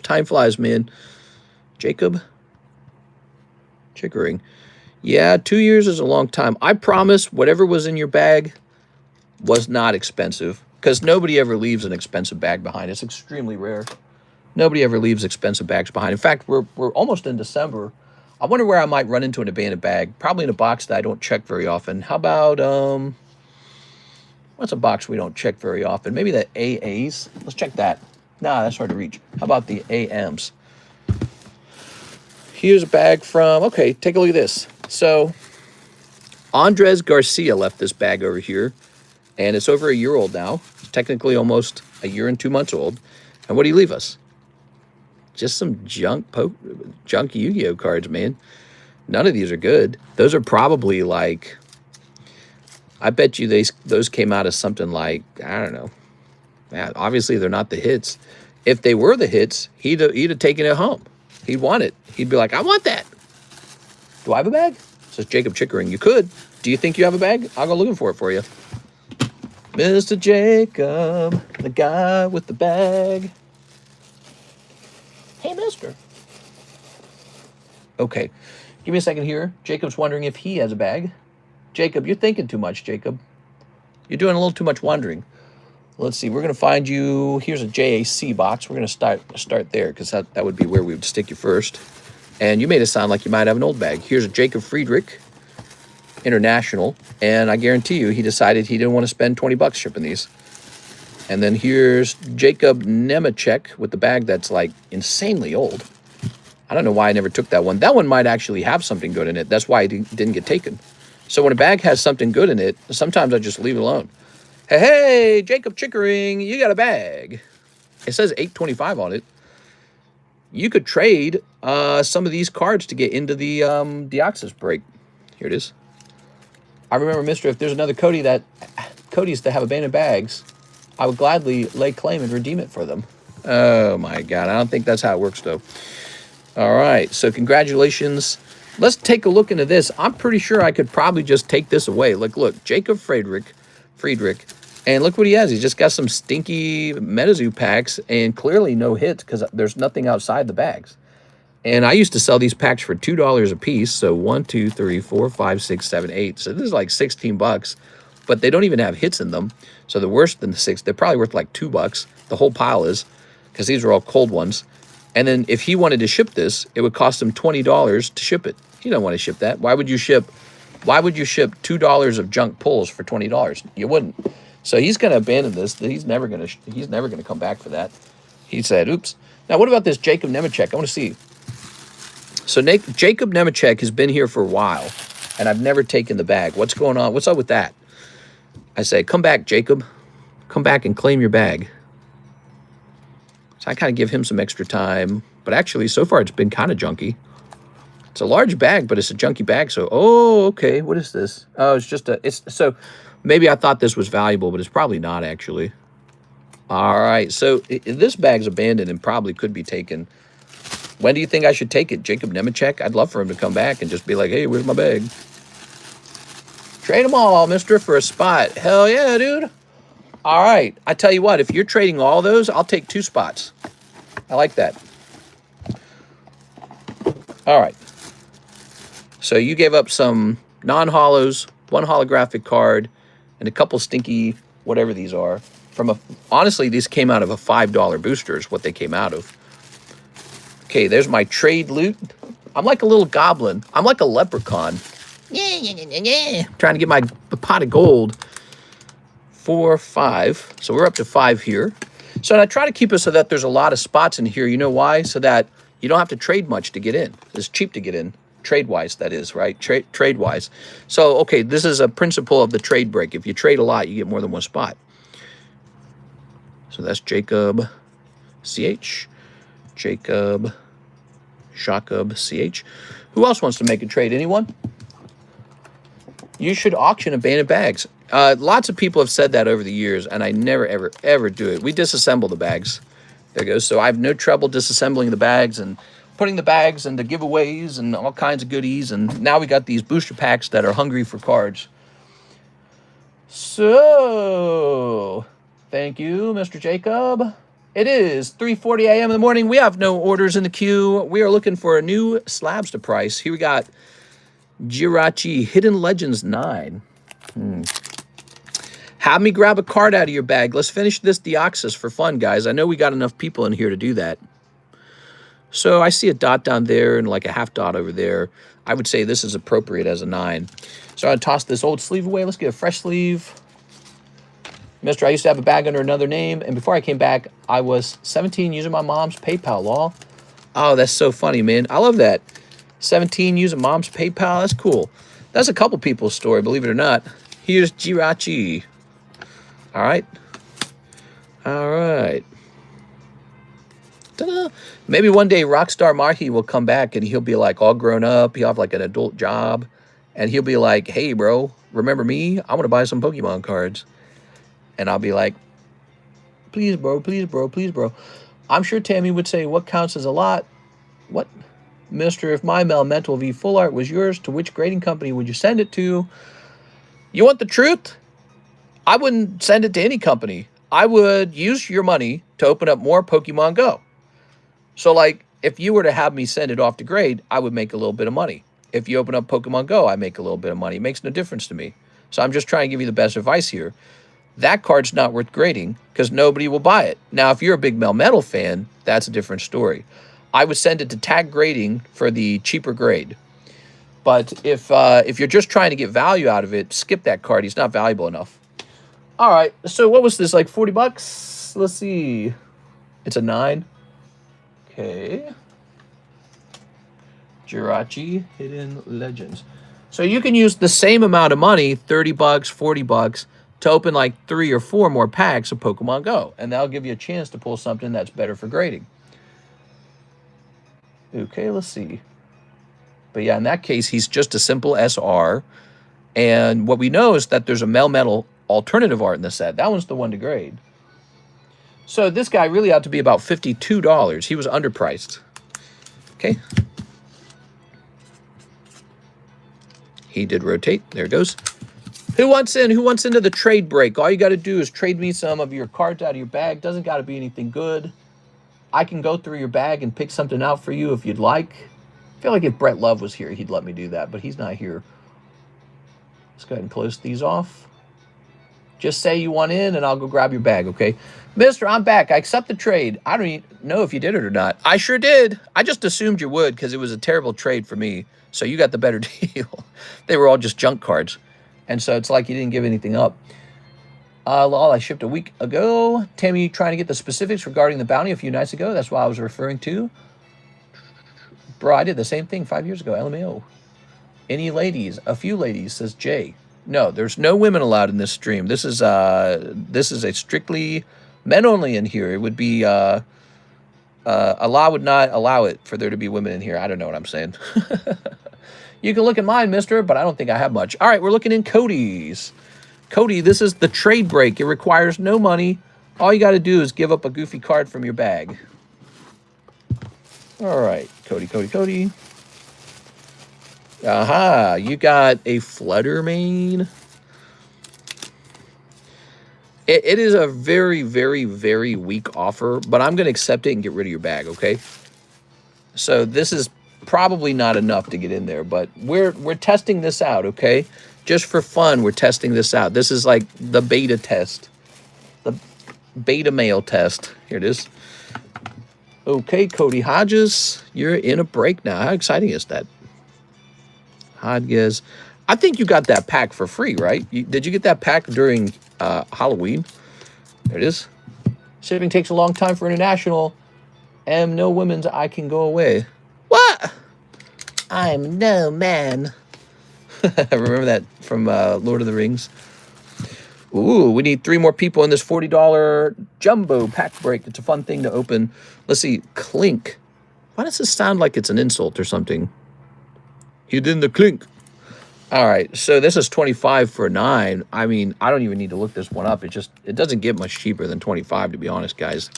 time flies, man. Jacob Chickering. Yeah, 2 years is a long time. I promise whatever was in your bag was not expensive, because nobody ever leaves an expensive bag behind. It's extremely rare. Nobody ever leaves expensive bags behind. In fact, we're almost in December. I wonder where I might run into an abandoned bag. Probably in a box that I don't check very often. How about, what's a box we don't check very often? Maybe the AAs? Let's check that. Nah, that's hard to reach. How about the AMs? Here's a bag from, okay, take a look at this. So, Andres Garcia left this bag over here, and it's over a year old now. It's technically almost a year and 2 months old. And what did he leave us? Just some junk Yu-Gi-Oh cards, man. None of these are good. Those are probably like, I bet you those came out of something like, I don't know. Yeah, obviously, they're not the hits. If they were the hits, he'd have taken it home. He'd want it. He'd be like, I want that. Do I have a bag? Says Jacob Chickering. You could. Do you think you have a bag? I'll go looking for it for you. Mr. Jacob, the guy with the bag. Hey, mister. Okay. Give me a second here. Jacob's wondering if he has a bag. Jacob, you're thinking too much, Jacob. You're doing a little too much wondering. Let's see. We're going to find you. Here's a JAC box. We're going to start there, because that would be where we would stick you first. And you made it sound like you might have an old bag. Here's a Jacob Friedrich International. And I guarantee you, he decided he didn't want to spend 20 bucks shipping these. And then here's Jacob Nemechek with the bag that's like insanely old. I don't know why I never took that one. That one might actually have something good in it. That's why it didn't get taken. So when a bag has something good in it, sometimes I just leave it alone. Hey, Jacob Chickering, you got a bag. It says $8.25 on it. You could trade some of these cards to get into the Deoxys break. Here it is. I remember, mister, if there's another Cody's that have abandoned bags, I would gladly lay claim and redeem it for them. Oh, my God. I don't think that's how it works, though. All right. So congratulations. Let's take a look into this. I'm pretty sure I could probably just take this away. Look, Jacob Friedrich. And look what he has. He's just got some stinky MetaZoo packs and clearly no hits because there's nothing outside the bags. And I used to sell these packs for $2 a piece. So 1, 2, 3, 4, 5, 6, 7, 8. So this is like 16 bucks, but they don't even have hits in them. So they're worse than the 6. They're probably worth like $2. The whole pile is, because these are all cold ones. And then if he wanted to ship this, it would cost him $20 to ship it. You don't want to ship that. Why would you ship $2 of junk pulls for $20? You wouldn't. So he's going to abandon this. He's never going to come back for that. He said, oops. Now, what about this Jacob Nemechek? I want to see. So Jacob Nemechek has been here for a while, and I've never taken the bag. What's going on? What's up with that? I say, come back, Jacob. Come back and claim your bag. So I kind of give him some extra time. But actually, so far, it's been kind of junky. It's a large bag, but it's a junky bag. So, oh, okay. What is this? Oh, it's just so maybe I thought this was valuable, but it's probably not actually. All right. So this bag's abandoned and probably could be taken. When do you think I should take it? Jacob Nemechek? I'd love for him to come back and just be like, hey, where's my bag? Trade them all, mister, for a spot. Hell yeah, dude. All right. I tell you what, if you're trading all those, I'll take 2 spots. I like that. All right. So you gave up some non-holos, 1 holographic card, and a couple stinky whatever these are. Honestly, these came out of a $5 booster is what they came out of. Okay, there's my trade loot. I'm like a little goblin. I'm like a leprechaun. Yeah. Trying to get my pot of gold. 4, 5. So we're up to 5 here. So I try to keep it so that there's a lot of spots in here. You know why? So that you don't have to trade much to get in. It's cheap to get in. Trade-wise, that is, right? Trade-wise. So, okay, this is a principle of the trade break. If you trade a lot, you get more than 1 spot. So that's Jacob CH. Jacob Shakub CH. Who else wants to make a trade? Anyone? You should auction abandoned bags. Lots of people have said that over the years, and I never, ever, ever do it. We disassemble the bags. There goes. So I have no trouble disassembling the bags and putting the bags into giveaways and all kinds of goodies. And now we got these booster packs that are hungry for cards. So, thank you, Mr. Jacob. It is 3:40 a.m. in the morning. We have no orders in the queue. We are looking for a new slabs to price. Here we got Jirachi Hidden Legends 9. Have me grab a card out of your bag. Let's finish this Deoxys for fun, guys. I know we got enough people in here to do that. So I see a dot down there and like a half dot over there. I would say this is appropriate as a 9. So I'll toss this old sleeve away. Let's get a fresh sleeve. Mister, I used to have a bag under another name, and before I came back, I was 17 using my mom's PayPal, lol. Oh, that's so funny, man. I love that. 17 using mom's PayPal. That's cool. That's a couple people's story, believe it or not. Here's Jirachi. All right. All right. Ta-da. Maybe one day Rockstar Mahi will come back and he'll be like all grown up. He'll have like an adult job. And he'll be like, hey, bro, remember me? I want to buy some Pokemon cards. And I'll be like, please, bro, please, bro, please, bro. I'm sure Tammy would say, what counts as a lot? What? Mister, if my Melmetal V Full Art was yours, to which grading company would you send it to? You want the truth? I wouldn't send it to any company. I would use your money to open up more Pokemon Go. So, like, if you were to have me send it off to grade, I would make a little bit of money. If you open up Pokemon Go, I make a little bit of money. It makes no difference to me. So I'm just trying to give you the best advice here. That card's not worth grading because nobody will buy it. Now, if you're a big Melmetal fan, that's a different story. I would send it to tag grading for the cheaper grade. But if you're just trying to get value out of it, skip that card. He's not valuable enough. All right. So what was this, like 40 bucks? Let's see. It's a 9. Okay. Jirachi Hidden Legends. So you can use the same amount of money, 30 bucks, 40 bucks, to open like 3 or 4 more packs of Pokemon Go. And that'll give you a chance to pull something that's better for grading. Okay, let's see. But yeah, in that case, he's just a simple SR. And what we know is that there's a Melmetal alternative art in the set. That one's the one to grade. So this guy really ought to be about $52. He was underpriced. Okay. He did rotate. There it goes. Who wants in? Who wants into the trade break? All you got to do is trade me some of your cards out of your bag. Doesn't got to be anything good. I can go through your bag and pick something out for you if you'd like. I feel like if Brett Love was here, he'd let me do that, but he's not here. Let's go ahead and close these off. Just say you want in, and I'll go grab your bag, okay? Mister, I'm back. I accept the trade. I don't even know if you did it or not. I sure did. I just assumed you would because it was a terrible trade for me, so you got the better deal. They were all just junk cards, and so it's like you didn't give anything up. Lol, I shipped a week ago. Tammy trying to get the specifics regarding the bounty a few nights ago. That's what I was referring to. Bro, I did the same thing 5 years ago. LMAO. Any ladies? A few ladies, says Jay. No, there's no women allowed in this stream. This is a strictly men only in here. It would be Allah would not allow it for there to be women in here. I don't know what I'm saying. You can look at mine, mister, but I don't think I have much. All right, we're looking in Cody's. Cody, this is the trade break. It requires no money. All you got to do is give up a goofy card from your bag. All right, Cody. Aha, you got a Fluttermane. It is a very, very, very weak offer, but I'm going to accept it and get rid of your bag, okay? So this is probably not enough to get in there, but we're testing this out, okay? Just for fun, we're testing this out. This is like the beta test. The beta male test. Here it is. Okay, Cody Hodges, you're in a break now. How exciting is that? Hodges. I think you got that pack for free, right? Did you get that pack during Halloween? There it is. Shipping takes a long time for international. Am no women's, I can go away. What? I'm no man. Remember that from Lord of the Rings? Ooh, we need 3 more people in this $40 jumbo pack break. It's a fun thing to open. Let's see. Clink. Why does this sound like it's an insult or something? He did the clink. All right, so this is 25 for 9. I mean, I don't even need to look this one up. It doesn't get much cheaper than 25, to be honest, guys.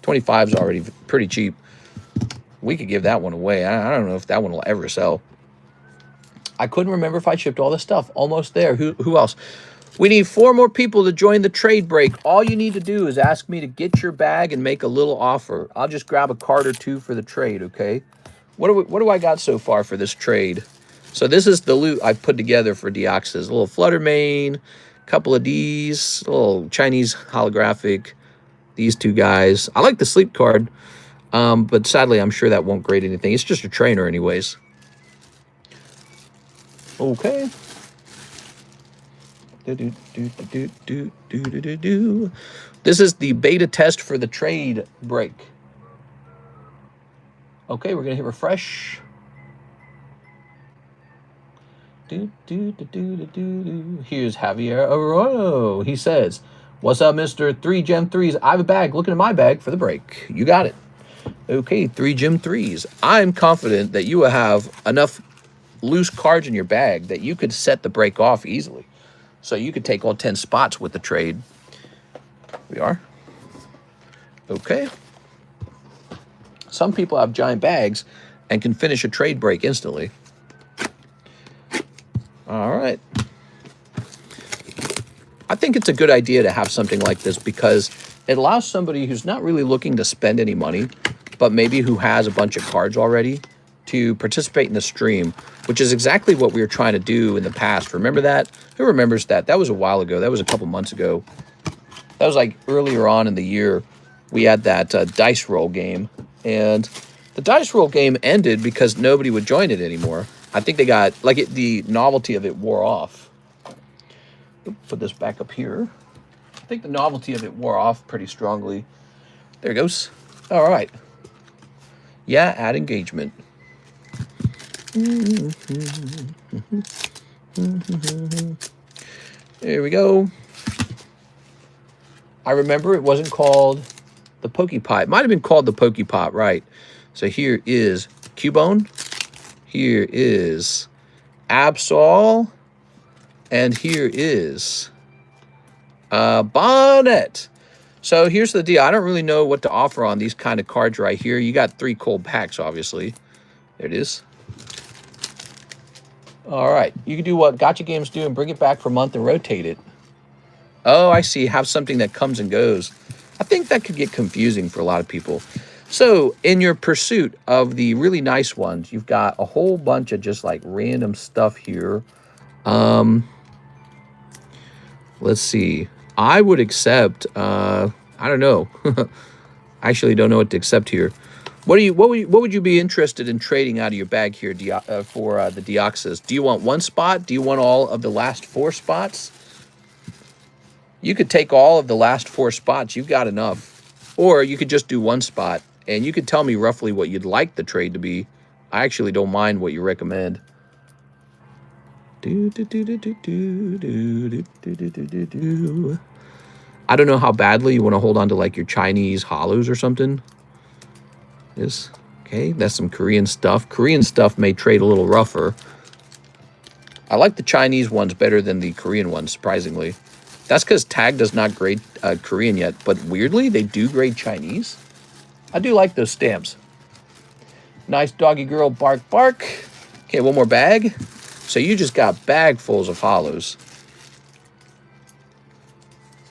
25 is already pretty cheap. We could give that one away. I don't know if that one will ever sell. I couldn't remember if I shipped all this stuff. Almost there. Who else? We need 4 more people to join the trade break. All you need to do is ask me to get your bag and make a little offer. I'll just grab a card or 2 for the trade, okay? What do I got so far for this trade? So this is the loot I've put together for Deoxys. A little Fluttermane, a couple of Ds, a little Chinese holographic, these 2 guys. I like the sleep card, but sadly I'm sure that won't grade anything. It's just a trainer anyways. Okay. This is the beta test for the trade break. Okay, we're going to hit refresh. Here's Javier Arroyo. He says, what's up, Mr. 3 Gem 3s? I have a bag. Looking at my bag for the break. You got it. Okay, 3 Gem 3s. I'm confident that you will have enough loose cards in your bag that you could set the break off easily. So you could take all 10 spots with the trade. We are. Okay. Some people have giant bags and can finish a trade break instantly. All right. I think it's a good idea to have something like this because it allows somebody who's not really looking to spend any money, but maybe who has a bunch of cards already, to participate in the stream, which is exactly what we were trying to do in the past. Remember that? Who remembers that? That was a while ago. That was a couple months ago. That was like earlier on in the year. We had that dice roll game, and the dice roll game ended because nobody would join it anymore. I think they got, like, the novelty of it wore off. Put this back up here. I think the novelty of it wore off pretty strongly. There it goes. All right. Yeah, add engagement. There we go. I remember it wasn't called the Pokepot. It might have been called the Pokepot, right? So here is Cubone. Here is Absol. And here is Bonnet. So here's the deal. I don't really know what to offer on these kind of cards right here. You got 3 cold packs, obviously. There it is. All right. You can do what Gacha Games do and bring it back for a month and rotate it. Oh, I see. Have something that comes and goes. I think that could get confusing for a lot of people. So in your pursuit of the really nice ones, you've got a whole bunch of just like random stuff here. Let's see. I would accept, I don't know. I actually don't know what to accept here. What would you be interested in trading out of your bag here for the Deoxys? Do you want 1 spot? Do you want all of the last 4 spots? You could take all of the last 4 spots. You've got enough. Or you could just do 1 spot, and you could tell me roughly what you'd like the trade to be. I actually don't mind what you recommend. I don't know how badly you want to hold on to like your Chinese hollows or something. Okay, that's some Korean stuff. Korean stuff may trade a little rougher. I like the Chinese ones better than the Korean ones, surprisingly. That's because Tag does not grade Korean yet, but weirdly, they do grade Chinese. I do like those stamps. Nice doggy girl, bark, bark. Okay, one more bag. So you just got bagfuls of hollows.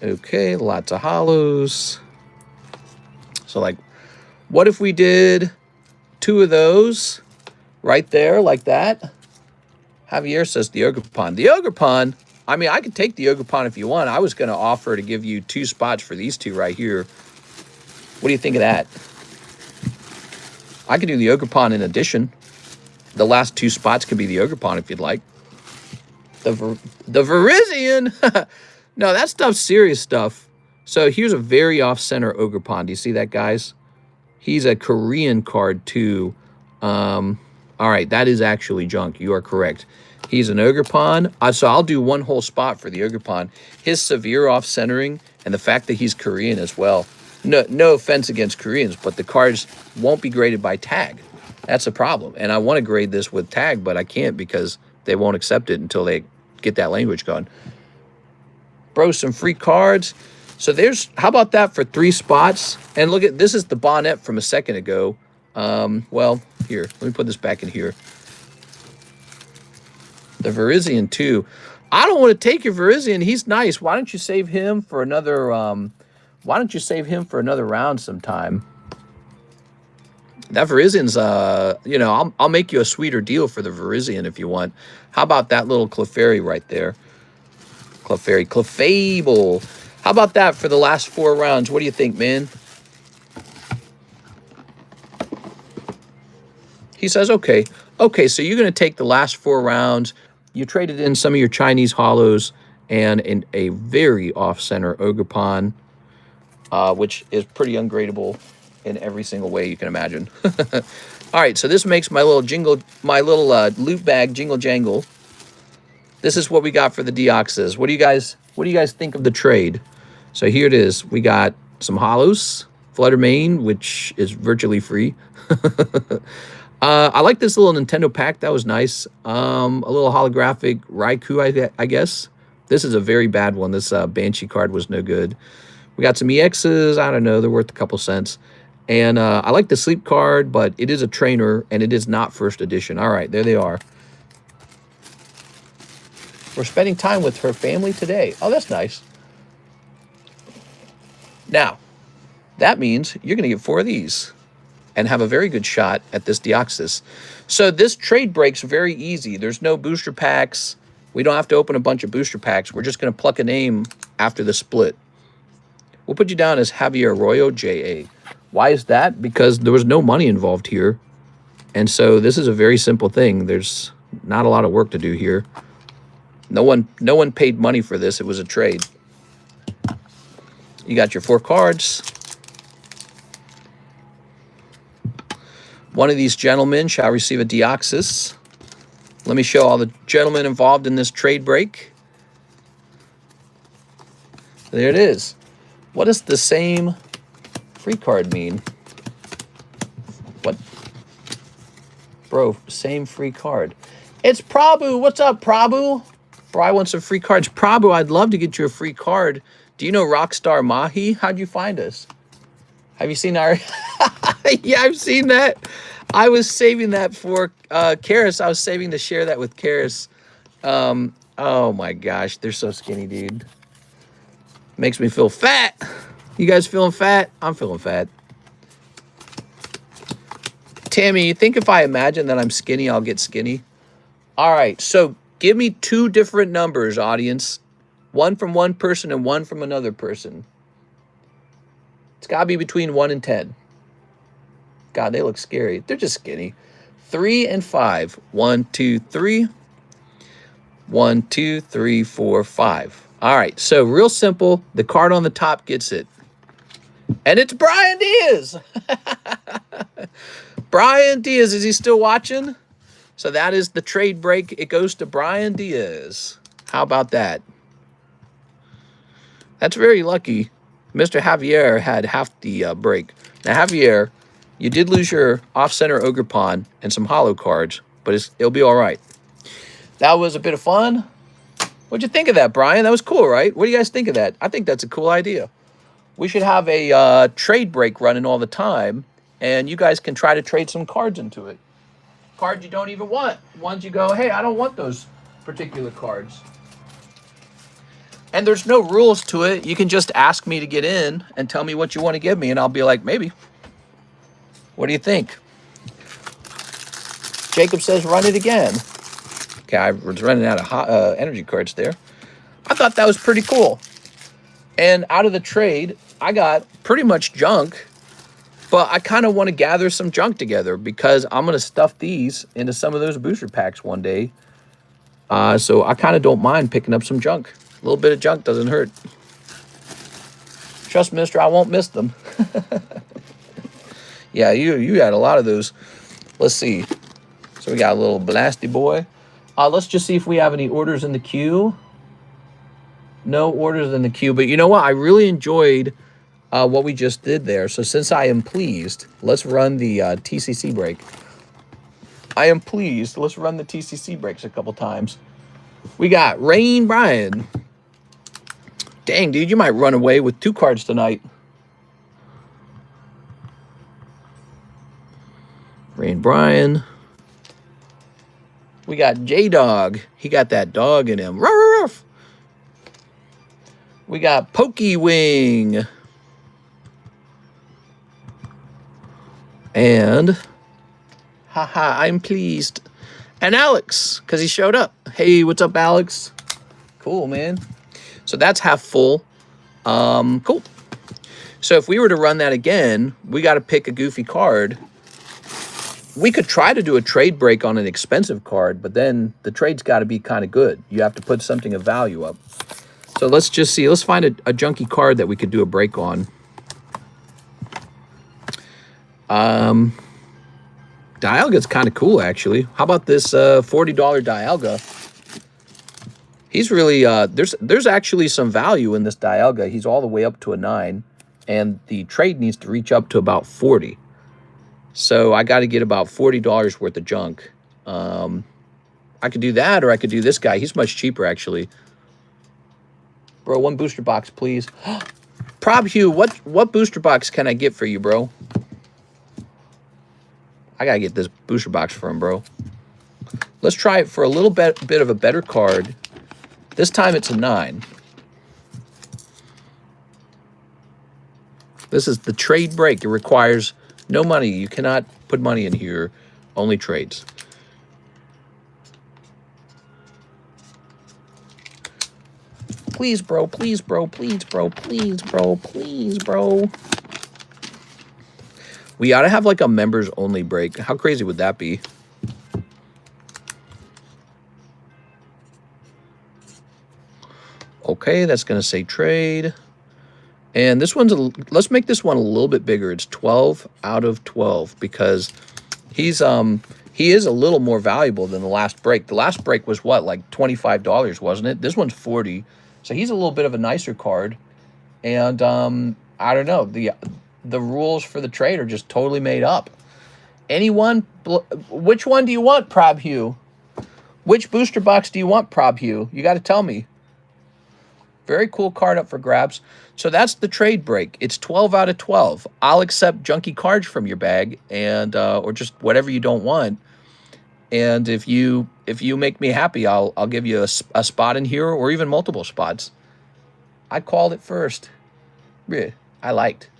Okay, lots of hollows. So, like, what if we did 2 of those right there, like that? Javier says the Ogerpon. The Ogerpon, I mean, I could take the Ogerpon if you want. I was going to offer to give you 2 spots for these 2 right here. What do you think of that? I could do the Ogerpon in addition. The last 2 spots could be the Ogerpon if you'd like. The Virizion! No, that stuff's serious stuff. So here's a very off-center Ogerpon. Do you see that, guys? He's a Korean card, too. All right, that is actually junk. You are correct. He's an Ogerpon. So I'll do 1 whole spot for the Ogerpon. His severe off-centering and the fact that he's Korean as well. No offense against Koreans, but the cards won't be graded by Tag. That's a problem. And I want to grade this with Tag, but I can't because they won't accept it until they get that language going. Bro, some free cards. So there's, how about that for 3 spots? And look at, this is the Bonnet from a second ago. Well, here, let me put this back in here. The Virizion, too. I don't want to take your Virizion. He's nice. Why don't you save him for another, round sometime? That Virizion's, you know, I'll make you a sweeter deal for the Virizion if you want. How about that little Clefairy right there? Clefable. How about that for the last 4 rounds? What do you think, man? He says, okay. Okay, so you're going to take the last 4 rounds. You traded in some of your Chinese hollows and in a very off-center Ogerpon, which is pretty ungradable in every single way you can imagine. All right, so this makes my little loot bag jingle jangle. This is what we got for the Deoxys. What do you guys think of the trade? So here it is. We got some hollows, Fluttermane, which is virtually free. I like this little Nintendo pack. That was nice. A little holographic Raikou, I guess. This is a very bad one. This Banshee card was no good. We got some EXs. I don't know. They're worth a couple cents. And I like the Sleep card, but it is a trainer, and it is not first edition. All right, there they are. We're spending time with her family today. Oh, that's nice. Now, that means you're going to get 4 of these and have a very good shot at this Deoxys. So this trade break's very easy. There's no booster packs. We don't have to open a bunch of booster packs. We're just going to pluck a name after the split. We'll put you down as Javier Arroyo, J.A. Why is that? Because there was no money involved here. And so this is a very simple thing. There's not a lot of work to do here. No one paid money for this. It was a trade. You got your 4 cards. One of these gentlemen shall receive a Deoxys. Let me show all the gentlemen involved in this trade break. There it is. What does the same free card mean? What? Bro, same free card. It's Prabhu. What's up, Prabhu? Bro, I want some free cards. Prabhu, I'd love to get you a free card. Do you know Rockstar Mahi? How'd you find us? Have you seen our... Yeah, I've seen that. I was saving that for Karis. I was saving to share that with Karis. Oh, my gosh. They're so skinny, dude. Makes me feel fat. You guys feeling fat? I'm feeling fat. Tammy, you think if I imagine that I'm skinny, I'll get skinny? All right, so give me 2 different numbers, audience. One from one person and one from another person. It's got to be between 1 and 10. God, they look scary. They're just skinny. 3 and 5. 1, 2, 3. 1, 2, 3, 4, 5. All right, so real simple. The card on the top gets it. And it's Brian Diaz. Brian Diaz, is he still watching? So that is the trade break. It goes to Brian Diaz. How about that? That's very lucky. Mr. Javier had half the break. Now, Javier, You did lose your off-center Ogre Pawn and some hollow cards, but it'll be all right. That was a bit of fun. What'd you think of that, Brian? That was cool, right? What do you guys think of that? I think that's a cool idea. We should have a trade break running all the time, and you guys can try to trade some cards into it. Cards you don't even want. Ones you go, hey, I don't want those particular cards. And there's no rules to it. You can just ask me to get in and tell me what you want to give me, and I'll be like, maybe. What do you think? Jacob says, run it again. Okay, I was running out of energy cards there. I thought that was pretty cool. And out of the trade, I got pretty much junk, but I kind of want to gather some junk together because I'm going to stuff these into some of those booster packs one day. So I kind of don't mind picking up some junk. A little bit of junk doesn't hurt. Trust, mister, I won't miss them. Yeah, you had a lot of those. Let's see. So we got a little Blasty Boy. Let's just see if we have any orders in the queue. No orders in the queue. But you know what? I really enjoyed what we just did there. So since I am pleased, let's run the TCC break. I am pleased. Let's run the TCC breaks a couple times. We got Rain Brian. Dang, dude, you might run away with 2 cards tonight. Rain Brian. We got J-Dog. He got that dog in him. Ruff, ruff. We got Pokey Wing. And, haha, I'm pleased. And Alex, because he showed up. Hey, what's up, Alex? Cool, man. So that's half full. Cool. So if we were to run that again, we got to pick a goofy card. We could try to do a trade break on an expensive card, but then the trade's got to be kind of good. You have to put something of value up. So let's just see. Let's find a junky card that we could do a break on. Dialga's kind of cool, actually. How about this $40 Dialga? He's really, there's actually some value in this Dialga. He's all the way up to a 9, and the trade needs to reach up to about 40. So I got to get about $40 worth of junk. I could do that, or I could do this guy. He's much cheaper, actually. Bro, 1 booster box, please. Prob Hugh, what booster box can I get for you, bro? I got to get this booster box for him, bro. Let's try it for a little bit of a better card. This time it's a 9. This is the trade break. It requires no money. You cannot put money in here. Only trades. Please, bro. Please, bro. Please, bro. Please, bro. Please, bro. We ought to have like a members only break. How crazy would that be? Okay, that's going to say trade. And this one's, let's make this one a little bit bigger. It's 12 out of 12 because he is a little more valuable than the last break. The last break was what, like $25, wasn't it? This one's 40. So he's a little bit of a nicer card. And I don't know. The rules for the trade are just totally made up. Anyone? Which one do you want, Prob Hugh? Which booster box do you want, Prob Hugh? You got to tell me. Very cool card up for grabs. So that's the trade break. It's 12 out of 12. I'll accept junky cards from your bag and or just whatever you don't want. And if you make me happy, I'll give you a spot in here or even multiple spots. I called it first. I liked.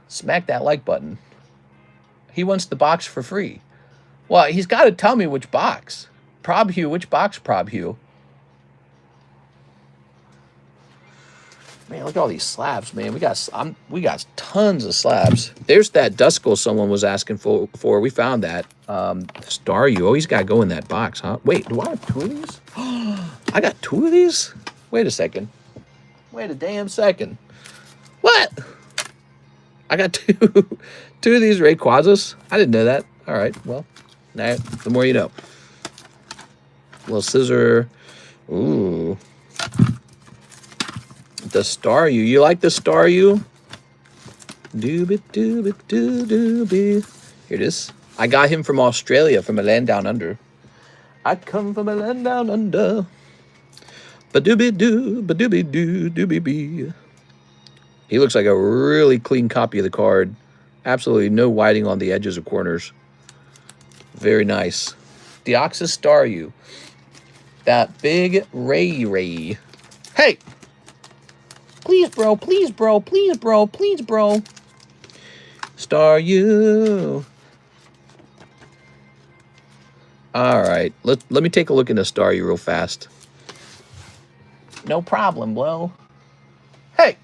Smack that like button. He wants the box for free. Well, he's got to tell me which box. Prob Hugh, which box, Prob Hugh? Man, look at all these slabs, man. We got tons of slabs. There's that Duskull someone was asking for. We found that. Star you. Oh, he's got to go in that box, huh? Wait, do I have 2 of these? I got 2 of these? Wait a second. Wait a damn second. What? I got 2 of these Rayquazas? I didn't know that. All right, well, now the more you know. Little scissor. Ooh. The Staryu. You like the Staryu? Doobie, doobie, doobie. Here it is. I got him from Australia, from a land down under. I come from a land down under. Ba-doobie-doo, ba-doobie-doo, doobie-bee. He looks like a really clean copy of the card. Absolutely no whiting on the edges or corners. Very nice. Deoxys Staryu. That big Ray. Hey! Please, bro. Please, bro. Please, bro. Please, bro. Staryu. All right. Let me take a look into Staryu real fast. No problem, bro. Hey!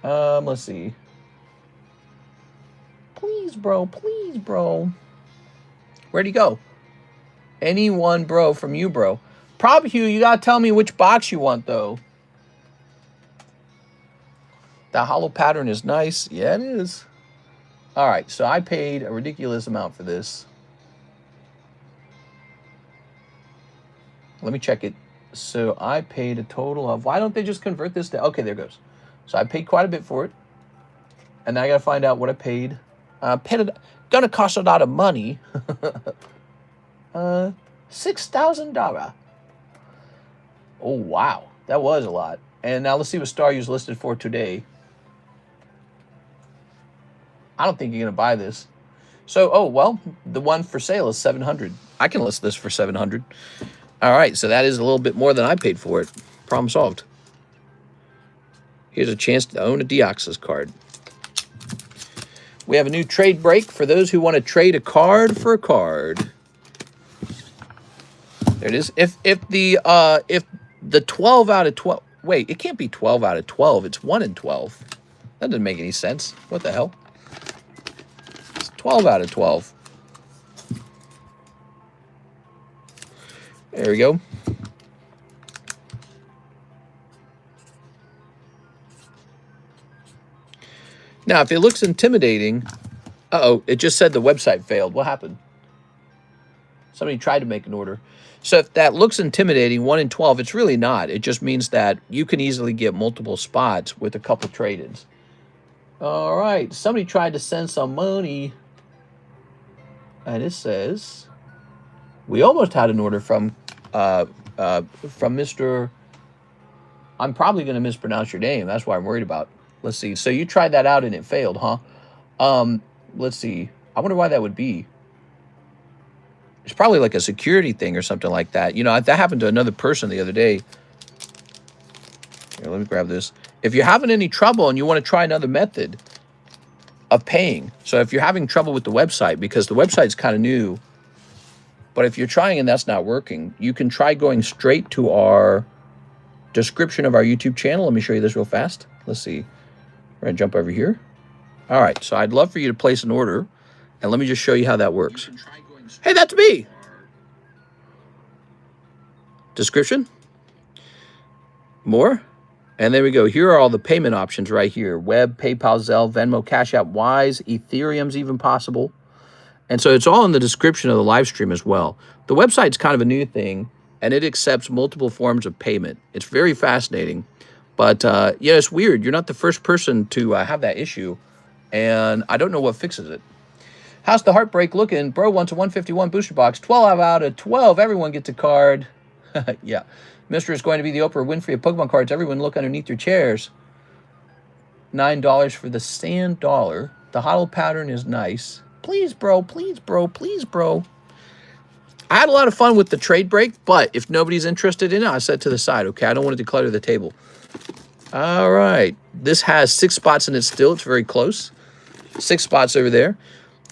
Let's see. Please, bro. Please, bro. Where'd he go? Anyone, bro, from you, bro. Prob Hugh, you gotta tell me which box you want, though. That hollow pattern is nice. Yeah, it is. All right, so I paid a ridiculous amount for this. Let me check it. So I paid a total of... Why don't they just convert this to... Okay, there it goes. So I paid quite a bit for it. And now I got to find out what I paid. Gonna cost a lot of money. $6,000. Oh, wow. That was a lot. And now let's see what Staryu's listed for today. I don't think you're going to buy this. So, oh, well, the one for sale is $700. I can list this for $700. All right, so that is a little bit more than I paid for it. Problem solved. Here's a chance to own a Deoxys card. We have a new trade break for those who want to trade a card for a card. There it is. If the 12 out of 12... Wait, it can't be 12 out of 12. It's 1 in 12. That doesn't make any sense. What the hell? It's 12 out of 12. There we go. Now, if it looks intimidating... Uh-oh, it just said the website failed. What happened? Somebody tried to make an order. So if that looks intimidating, 1 in 12, it's really not. It just means that you can easily get multiple spots with a couple trade-ins. All right, somebody tried to send some money. And it says... We almost had an order from Mr. I'm probably going to mispronounce your name. That's why I'm worried about. Let's see. So you tried that out and it failed, huh? Let's see. I wonder why that would be. It's probably like a security thing or something like that. You know, that happened to another person the other day. Here, let me grab this. If you're having any trouble and you want to try another method of paying. So if you're having trouble with the website, because the website's kind of new, but if you're trying and that's not working, you can try going straight to our description of our YouTube channel. Let me show you this real fast. Let's see. We're going to jump over here. All right, so I'd love for you to place an order, and let me just show you how that works. Hey, that's me! Description. More. And there we go. Here are all the payment options right here. Web, PayPal, Zelle, Venmo, CASHAPP, Wise, Ethereum's even possible. And so it's all in the description of the live stream as well. The website's kind of a new thing, and it accepts multiple forms of payment. It's very fascinating. But, yeah, it's weird. You're not the first person to have that issue, and I don't know what fixes it. How's the heartbreak looking? Bro wants a 151 booster box. 12 out of 12. Everyone gets a card. Yeah. Mr. is going to be the Oprah Winfrey of Pokemon cards. Everyone look underneath your chairs. $9 for the sand dollar. The hollow pattern is nice. Please, bro. Please, bro. Please, bro. I had a lot of fun with the trade break, but if nobody's interested in it, I set it to the side, okay? I don't want to declutter the table. All right. This has 6 spots in it still. It's very close. 6 spots over there.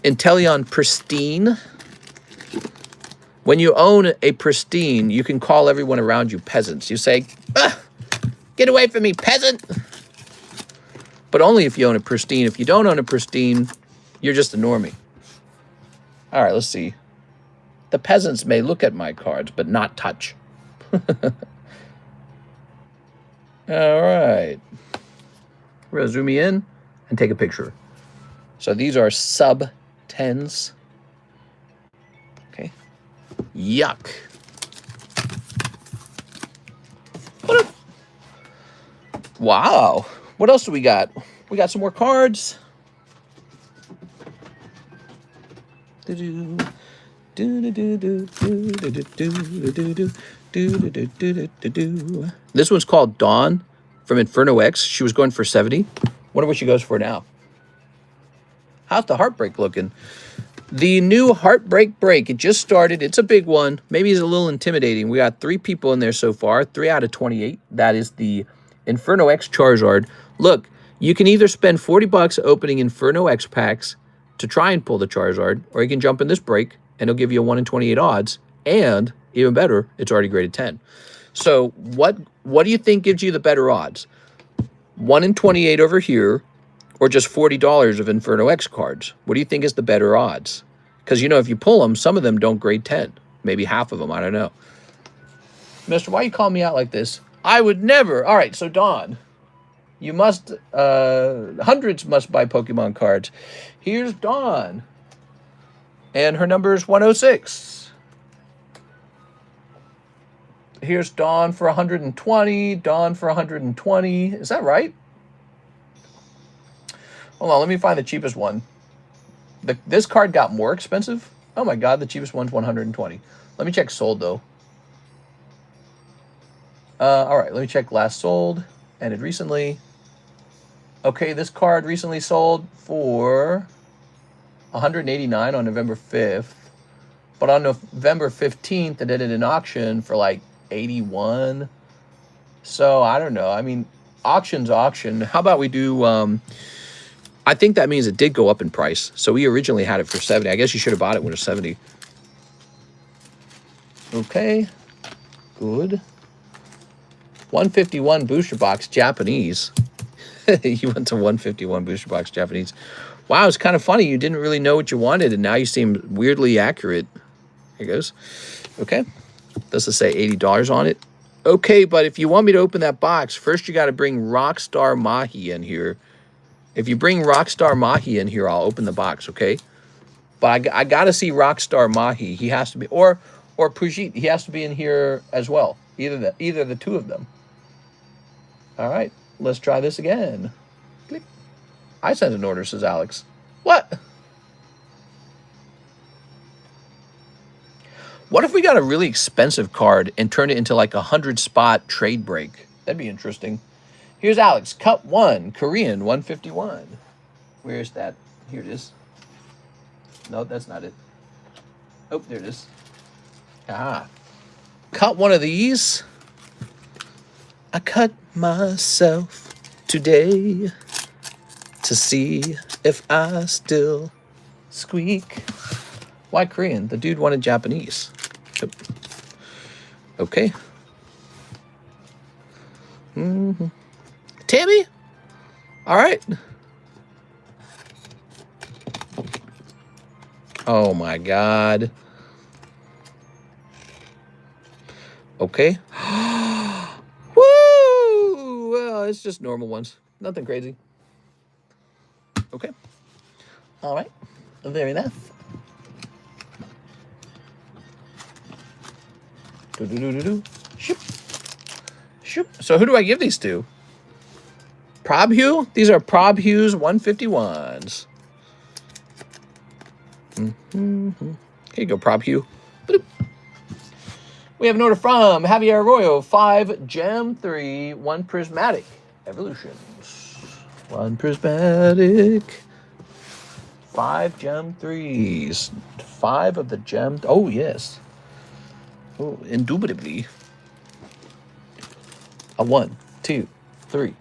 Inteleon Pristine. When you own a Pristine, you can call everyone around you peasants. You say, get away from me, peasant. But only if you own a Pristine. If you don't own a Pristine, you're just a normie. All right, let's see. The peasants may look at my cards, but not touch. All right. We're going to zoom in and take a picture. So these are sub-10s. Okay. Yuck. Wow. What else do we got? We got some more cards. This one's called Dawn from Inferno X. She was going for 70. Wonder what she goes for now. How's the Heartbreak looking? The new Heartbreak Break. It just started. It's a big one. Maybe it's a little intimidating. We got 3 people in there so far. 3 out of 28. That is the Inferno X Charizard. Look, you can either spend 40 bucks opening Inferno X packs to try and pull the Charizard, or you can jump in this break, and it'll give you a 1 in 28 odds. And, even better, it's already graded 10. So, what do you think gives you the better odds? 1 in 28 over here, or just $40 of Inferno X cards? What do you think is the better odds? Because, you know, if you pull them, some of them don't grade 10. Maybe half of them, I don't know. Mister, why you calling me out like this? I would never. All right, so Dawn, you must, hundreds must buy Pokemon cards. Here's Dawn. And her number is 106. Here's Dawn for 120. Dawn for 120. Is that right? Hold on, let me find the cheapest one. This card got more expensive? Oh my god, the cheapest one's 120. Let me check sold, though. Alright, let me check last sold. Ended recently. Okay, this card recently sold for 189 on November 5th. But on November 15th, it did it in auction for like 81. So, I don't know. I mean, auction's auction. How about we do... I think that means it did go up in price. So we originally had it for 70. I guess you should have bought it when it was 70. Okay. Good. 151 booster box Japanese. You went to 151 booster box Japanese. Wow, it's kind of funny. You didn't really know what you wanted, and now you seem weirdly accurate. Here goes. Okay. This will say $80 on it. Okay, but if you want me to open that box, first you got to bring Rockstar Mahi in here. If you bring Rockstar Mahi in here, I'll open the box, okay? But I got to see Rockstar Mahi. He has to be, or Pujit. He has to be in here as well. Either the two of them. All right, let's try this again. Click. I sent an order, says Alex. What? What if we got a really expensive card and turned it into like a 100-spot trade break? That'd be interesting. Here's Alex. Cut 1. Korean 151. Where's that? Here it is. No, that's not it. Oh, there it is. Ah. Cut one of these. I cut myself today to see if I still squeak. Why Korean? The dude wanted Japanese. Okay. Mm-hmm. Tammy? All right. Oh, my God. Okay. Woo! Well, it's just normal ones. Nothing crazy. Okay. All right. Very nice. Do-do-do-do-do. Shoop. Shoop. So who do I give these to? Probhue? These are Probhues 151s. Here you go, Probhue. We have an order from Javier Arroyo. 5 Gem 3, 1 Prismatic Evolutions. 1 Prismatic. 5 Gem 3s. 5 of the Gem. Oh, yes. Oh, indubitably. A 1, 2, 3,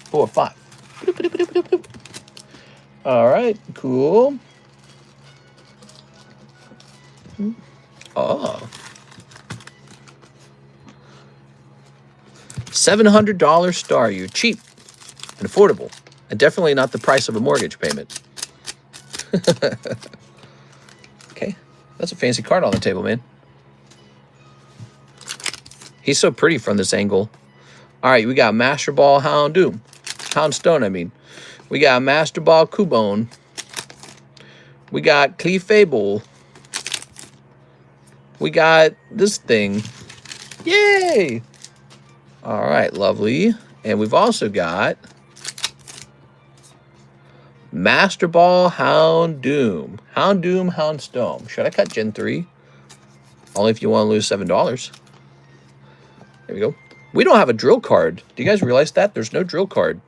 4, 5. All right, cool. Oh. $700 Staryu. Cheap and affordable. And definitely not the price of a mortgage payment. Okay. That's a fancy card on the table, man. He's so pretty from this angle. All right, we got Master Ball Houndstone, I mean. We got Master Ball Cubone. We got Clefable. We got this thing. Yay! All right, lovely. And we've also got Master Ball, Houndoom. Houndoom, Houndstone. Should I cut Gen 3? Only if you want to lose $7. There we go. We don't have a drill card. Do you guys realize that? There's no drill card.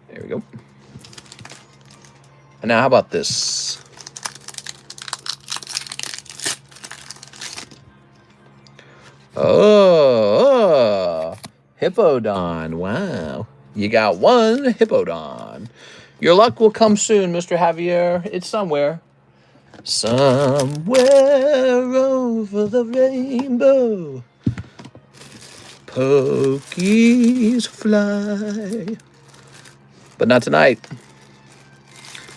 There we go. And now how about this? Oh, Hippodon. Wow. You got one Hippodon. Your luck will come soon, Mr. Javier. It's somewhere. Somewhere over the rainbow, Pokies fly. But not tonight.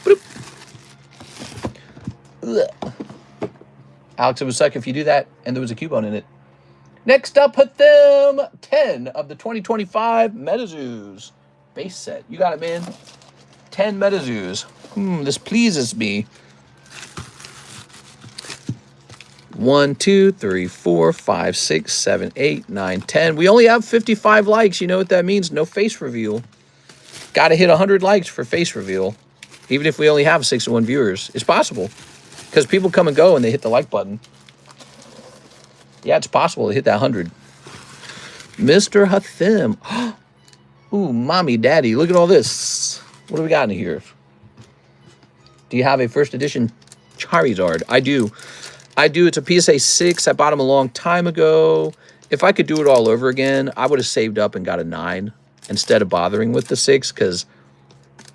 Boop. Alex, it would suck if you do that and there was a coupon in it. Next up, put them 10 of the 2025 Metazoos. Base set. You got it, man. 10 Metazoos. This pleases me. 1, 2, 3, 4, 5, 6, 7, 8, 9, 10. We only have 55 likes. You know what that means? No face reveal. Got to hit 100 likes for face reveal. Even if we only have 61 viewers. It's possible. Because people come and go and they hit the like button. Yeah, it's possible to hit that 100. Mr. Hathim. Ooh, mommy, daddy, look at all this. What do we got in here? Do you have a first edition Charizard? I do. I do. It's a PSA 6. I bought him a long time ago. If I could do it all over again, I would have saved up and got a 9 instead of bothering with the 6 because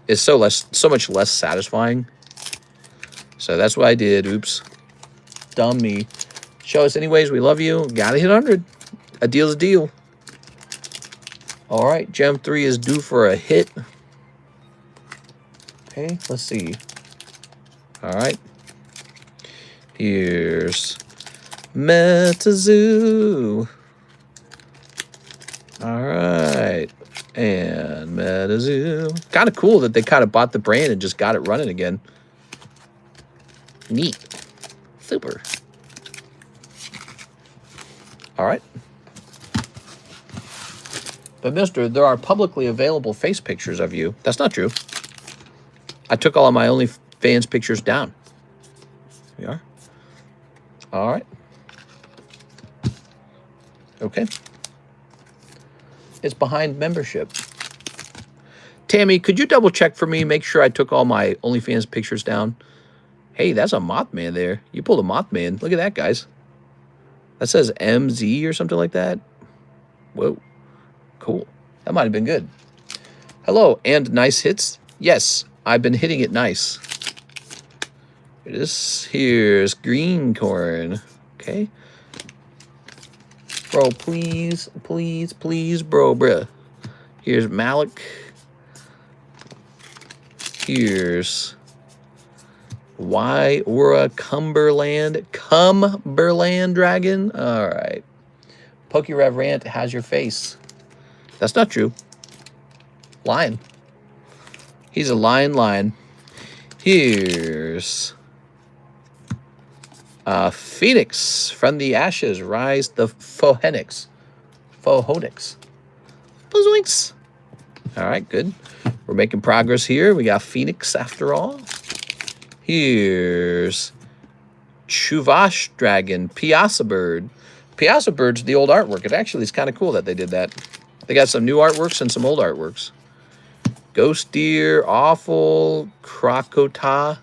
it's so much less satisfying. So that's what I did. Oops. Dumb me. Show us anyways. We love you. Gotta hit 100. A deal's a deal. All right. Gem 3 is due for a hit. Okay. Let's see. All right. Here's Metazoo. All right. And Metazoo. Kind of cool that they kind of bought the brand and just got it running again. Neat. Super. All right. But mister, there are publicly available face pictures of you. That's not true. I took all of my OnlyFans pictures down. Here we are. All right. Okay. It's behind membership. Tammy, could you double check for me? Make sure I took all my OnlyFans pictures down. Hey, that's a Mothman there. You pulled a Mothman. Look at that, guys. That says MZ or something like that. Whoa. Cool. That might have been good. Hello, and nice hits? Yes, I've been hitting it nice. Here's green corn. Okay. Bro, please, please, please, bruh. Here's Malik. Here's Aura Cumberland Dragon. All right. Pokerev Rant has your face. That's not true. Lion. He's a lion. Here's Phoenix from the ashes. Rise the Phoenix. Bozoinks. All right, good. We're making progress here. We got Phoenix after all. Here's Chuvash Dragon, Piazza Bird. Piazza Bird's the old artwork. It actually is kind of cool that they did that. They got some new artworks and some old artworks. Ghost Deer, Awful, Krakatoa.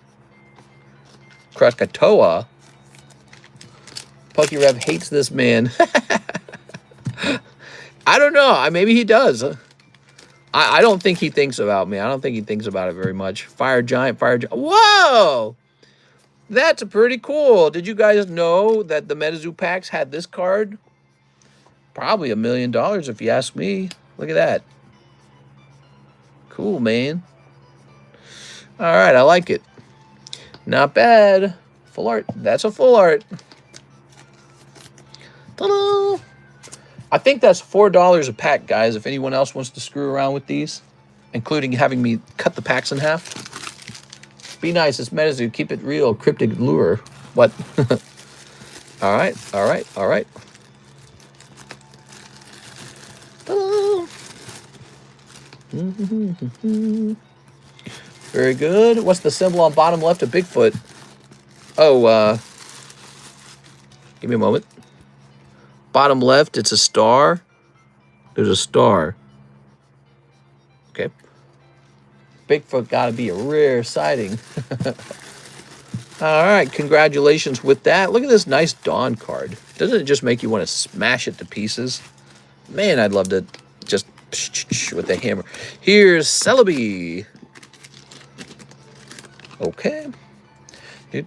Pokerev hates this man. I don't know. Maybe he does. I don't think he thinks about me. I don't think he thinks about it very much. Fire Giant. Whoa! That's pretty cool. Did you guys know that the Metazoo packs had this card? Probably $1 million if you ask me. Look at that. Cool, man. All right, I like it. Not bad. Full art. That's a full art. Ta-da! I think that's $4 a pack, guys, if anyone else wants to screw around with these, including having me cut the packs in half. Be nice. It's Metazoo. Keep it real. Cryptic lure. What? All right. Very good. What's the symbol on bottom left of Bigfoot? Oh, give me a moment. Bottom left, it's a star. There's a star. Okay. Bigfoot got to be a rare sighting. All right, congratulations with that. Look at this nice Dawn card. Doesn't it just make you want to smash it to pieces? Man, I'd love to just with the hammer. Here's Celebi. Okay. That's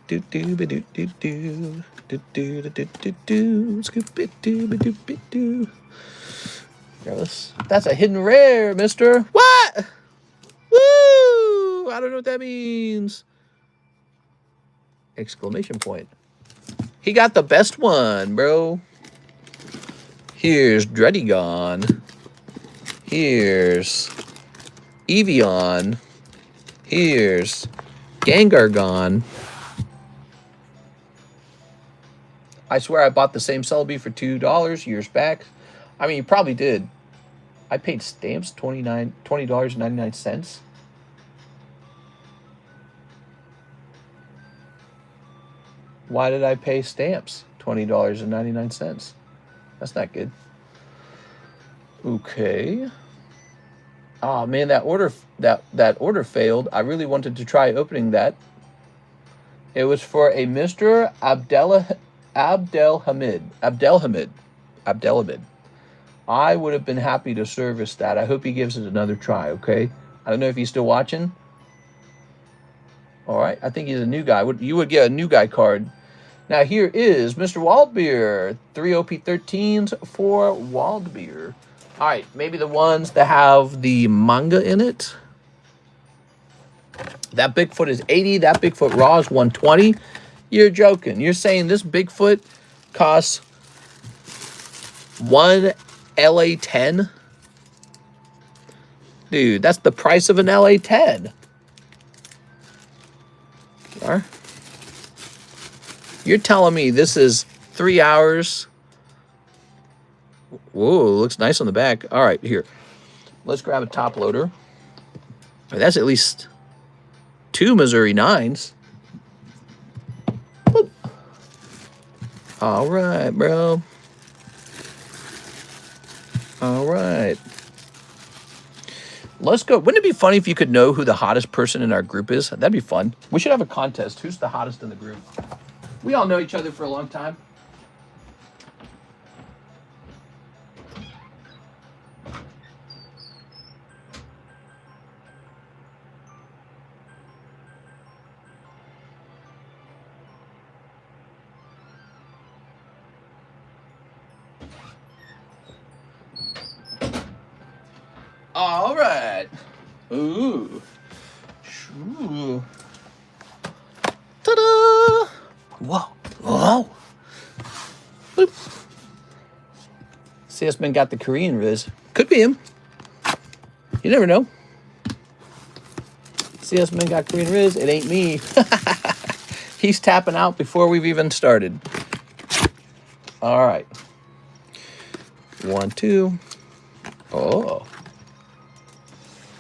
a hidden rare, mister. What? Woo! I don't know what that means. Exclamation point. He got the best one, bro. Here's Dreadigon. Here's Evian. Here's Gengargon. I swear I bought the same Celebi for $2 years back. I mean, you probably did. I paid stamps $20.99. Why did I pay stamps $20.99? That's not good. Okay. Oh man, that order failed. I really wanted to try opening that. It was for a Mr. Abdelhamid. I would have been happy to service that. I hope he gives it another try, okay? I don't know if he's still watching. All right, I think he's a new guy. You would get a new guy card. Now here is Mr. Waldbeer. 3 OP13s for Waldbeer. All right, maybe the ones that have the manga in it. That Bigfoot is 80. That Bigfoot Raw is 120. You're joking. You're saying this Bigfoot costs 1 LA10? Dude, that's the price of an LA10. You're telling me this is 3 hours? Whoa, looks nice on the back. All right, here. Let's grab a top loader. That's at least 2 Missouri 9s. Boop. All right, bro. All right. Let's go. Wouldn't it be funny if you could know who the hottest person in our group is? That'd be fun. We should have a contest. Who's the hottest in the group? We all know each other for a long time. All right. Ooh. Ooh. Ta-da! Whoa. Whoa. Boop. CS-Man got the Korean Riz. Could be him. You never know. CS-Man got Korean Riz. It ain't me. He's tapping out before we've even started. All right. 1, 2. Oh.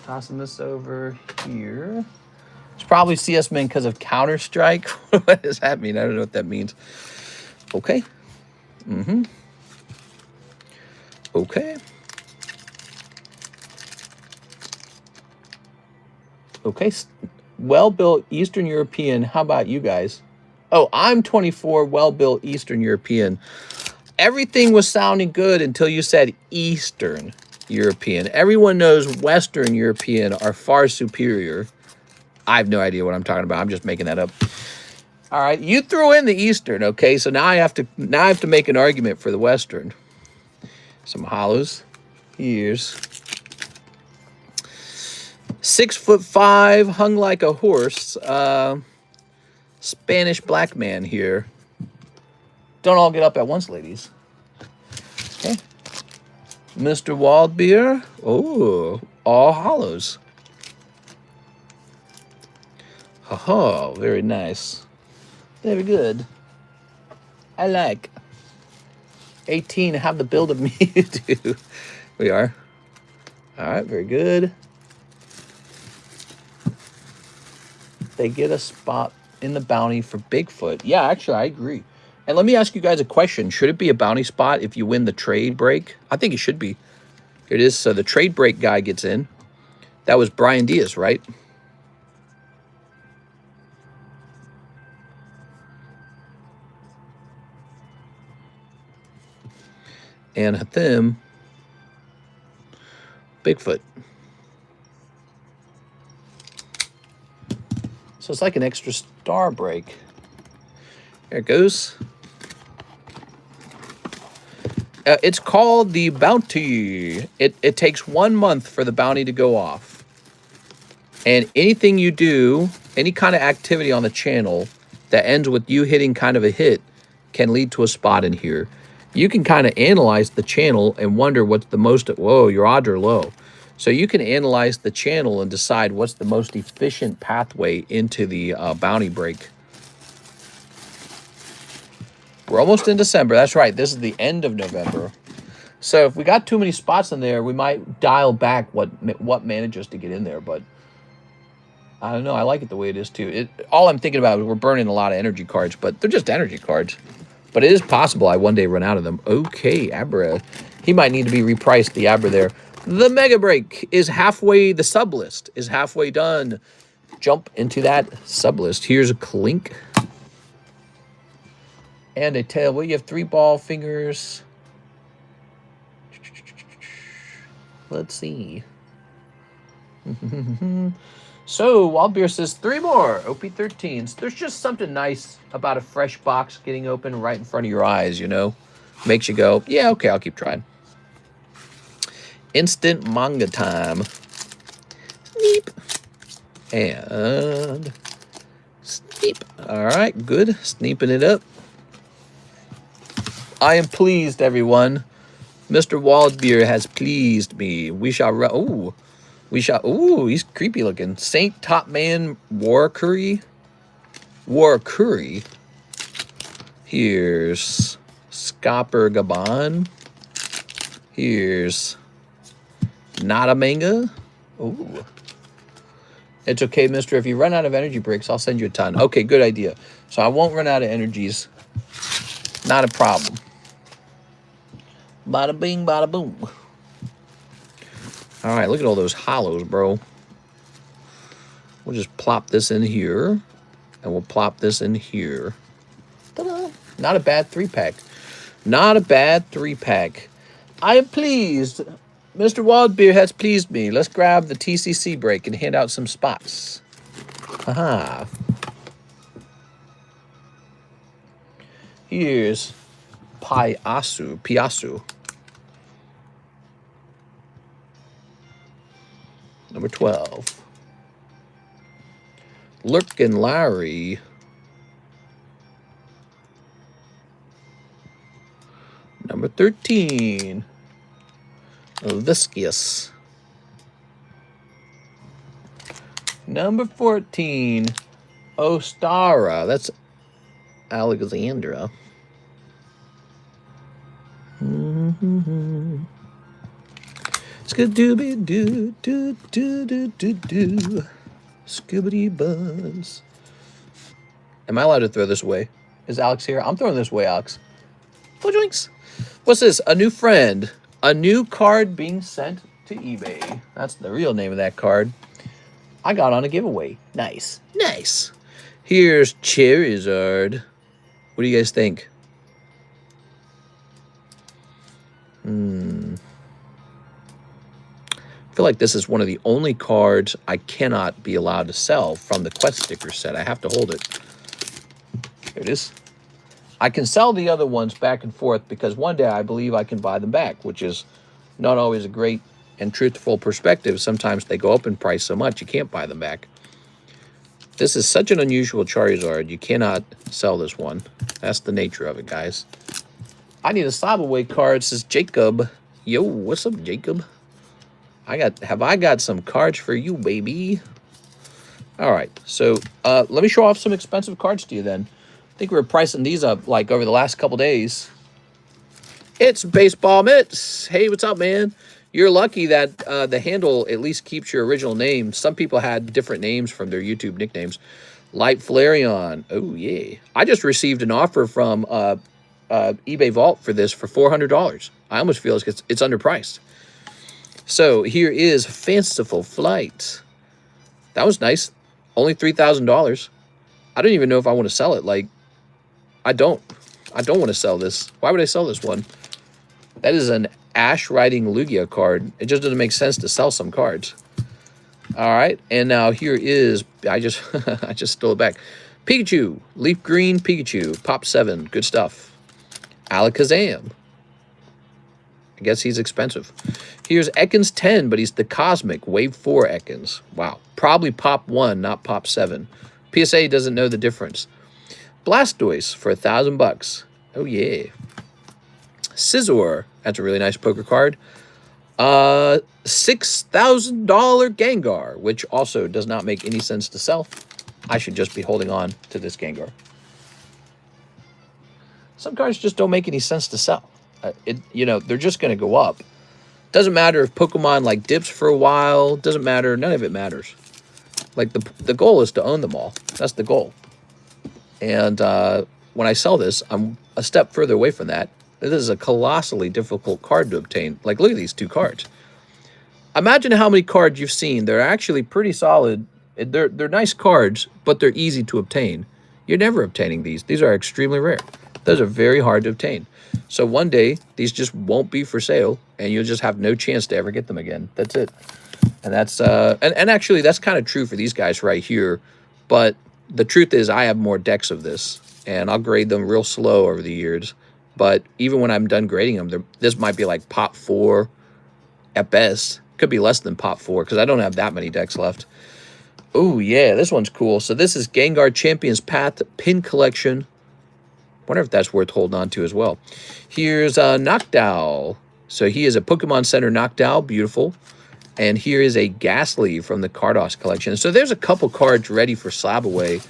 Tossing this over here. It's probably CS-Man because of Counter-Strike. What does that mean? I don't know what that means. Okay. Mm-hmm. Okay. Okay. Well-built Eastern European. How about you guys? Oh, I'm 24, well-built Eastern European. Everything was sounding good until you said Eastern European. Everyone knows Western European are far superior. I have no idea what I'm talking about. I'm just making that up. All right, you threw in the Eastern, okay? So now I have to make an argument for the Western. Some hollows. Here's 6'5", hung like a horse. Spanish black man here. Don't all get up at once, ladies. Okay. Mr. Waldbeer. Oh, all hollows. Oh, very nice. Very good. I like. 18, have the build of me too. We are. All right, very good. they get a spot in the bounty for Bigfoot. Yeah, actually, I agree. And let me ask you guys a question. Should it be a bounty spot if you win the trade break? I think it should be. Here it is. So the trade break guy gets in. That was Brian Diaz, right? And Hathim, Bigfoot. So it's like an extra star break. There it goes. It's called the bounty. It takes 1 month for the bounty to go off. And anything you do, any kind of activity on the channel that ends with you hitting kind of a hit can lead to a spot in here. You can kind of analyze the channel and wonder what's the most, whoa, your odds are low. So you can analyze the channel and decide what's the most efficient pathway into the bounty break. We're almost in December. That's right. This is the end of November. So if we got too many spots in there, we might dial back what manages to get in there. But I don't know. I like it the way it is, too. All I'm thinking about is we're burning a lot of energy cards, but they're just energy cards. But it is possible I one day run out of them. Okay, Abra. He might need to be repriced, the Abra there. The Mega Break is halfway, the sub list is halfway done. Jump into that sub list. Here's a Clink. And a tail. Well, you have 3 ball fingers. Let's see. So, Wildbeer says 3 more OP13s. There's just something nice about a fresh box getting open right in front of your eyes, you know? Makes you go, yeah, okay, I'll keep trying. Instant manga time. Sneep. And sneep. All right, good. Sneeping it up. I am pleased, everyone. Mr. Waldbeer has pleased me. We shall run. Ooh. We shall. Ooh, he's creepy looking. Saint Topman War Curry. War Curry. Here's Scopper Gabon. Here's Not a Manga. Ooh. It's okay, mister. If you run out of energy breaks, I'll send you a ton. Okay, good idea. So I won't run out of energies. Not a problem. Bada bing, bada boom. All right, look at all those hollows, bro. We'll just plop this in here. And we'll plop this in here. Ta-da! Not a bad 3-pack. Not a bad 3-pack. I am pleased. Mr. Wildbeer has pleased me. Let's grab the TCC break and hand out some spots. Aha. Here's Piasu. Number 12. Lurkin Larry. Number 13. Viscous. Number 14. Ostara. That's Alexandra. Skadooby doo doo doo doo doo doo. Scoobity buzz. Am I allowed to throw this away? Is Alex here? I'm throwing this away, Alex. Bojoinks. What's this? A new friend. A new card being sent to eBay. That's the real name of that card. I got on a giveaway. Nice. Nice. Here's Charizard. What do you guys think? I feel like this is one of the only cards I cannot be allowed to sell from the Quest sticker set. I have to hold it. Here it is. I can sell the other ones back and forth because one day I believe I can buy them back, which is not always a great and truthful perspective. Sometimes they go up in price so much you can't buy them back. This is such an unusual Charizard. You cannot sell this one. That's the nature of it, guys. I need a Slabaway card, says Jacob. Yo, what's up, Jacob? Have I got some cards for you, baby? All right, so let me show off some expensive cards to you then. I think we were pricing these up like over the last couple days. It's Baseball Mitts. Hey, what's up, man? You're lucky that the handle at least keeps your original name. Some people had different names from their YouTube nicknames. Light Flareon. Oh, yeah. I just received an offer from eBay Vault for this for $400. I almost feel it's underpriced. So here is Fanciful Flight. That was nice. Only $3,000. I don't even know if I want to sell it. Like, I don't want to sell this. Why would I sell this one? That is an Ash Riding Lugia card. It just doesn't make sense to sell some cards. All right, and now here is, I just stole it back. Pikachu, Leaf Green Pikachu, Pop 7, good stuff. Alakazam. I guess he's expensive. Here's Ekans 10, but he's the Cosmic, Wave 4 Ekans. Wow, probably Pop 1, not Pop 7. PSA doesn't know the difference. Blastoise for $1,000. Oh, yeah. Scizor, that's a really nice poker card. $6,000 Gengar, which also does not make any sense to sell. I should just be holding on to this Gengar. Some cards just don't make any sense to sell. You know, they're just going to go up. Doesn't matter if Pokemon like dips for a while. Doesn't matter. None of it matters. Like the goal is to own them all. That's the goal. And when I sell this, I'm a step further away from that. This is a colossally difficult card to obtain. Like, look at these two cards. Imagine how many cards you've seen. They're actually pretty solid. They're nice cards, but they're easy to obtain. You're never obtaining these. These are extremely rare. Those are very hard to obtain. So one day, these just won't be for sale, and you'll just have no chance to ever get them again. That's it. And that's and actually, that's kind of true for these guys right here. But the truth is, I have more decks of this, and I'll grade them real slow over the years. But even when I'm done grading them, this might be like Pop 4 at best. Could be less than Pop 4 because I don't have that many decks left. Oh, yeah, this one's cool. So this is Gengar Champions Path Pin Collection. Wonder if that's worth holding on to as well. Here's Noctowl. So he is a Pokemon Center Noctowl. Beautiful. And here is a Ghastly from the Cardos collection. So there's a couple cards ready for Slabaway.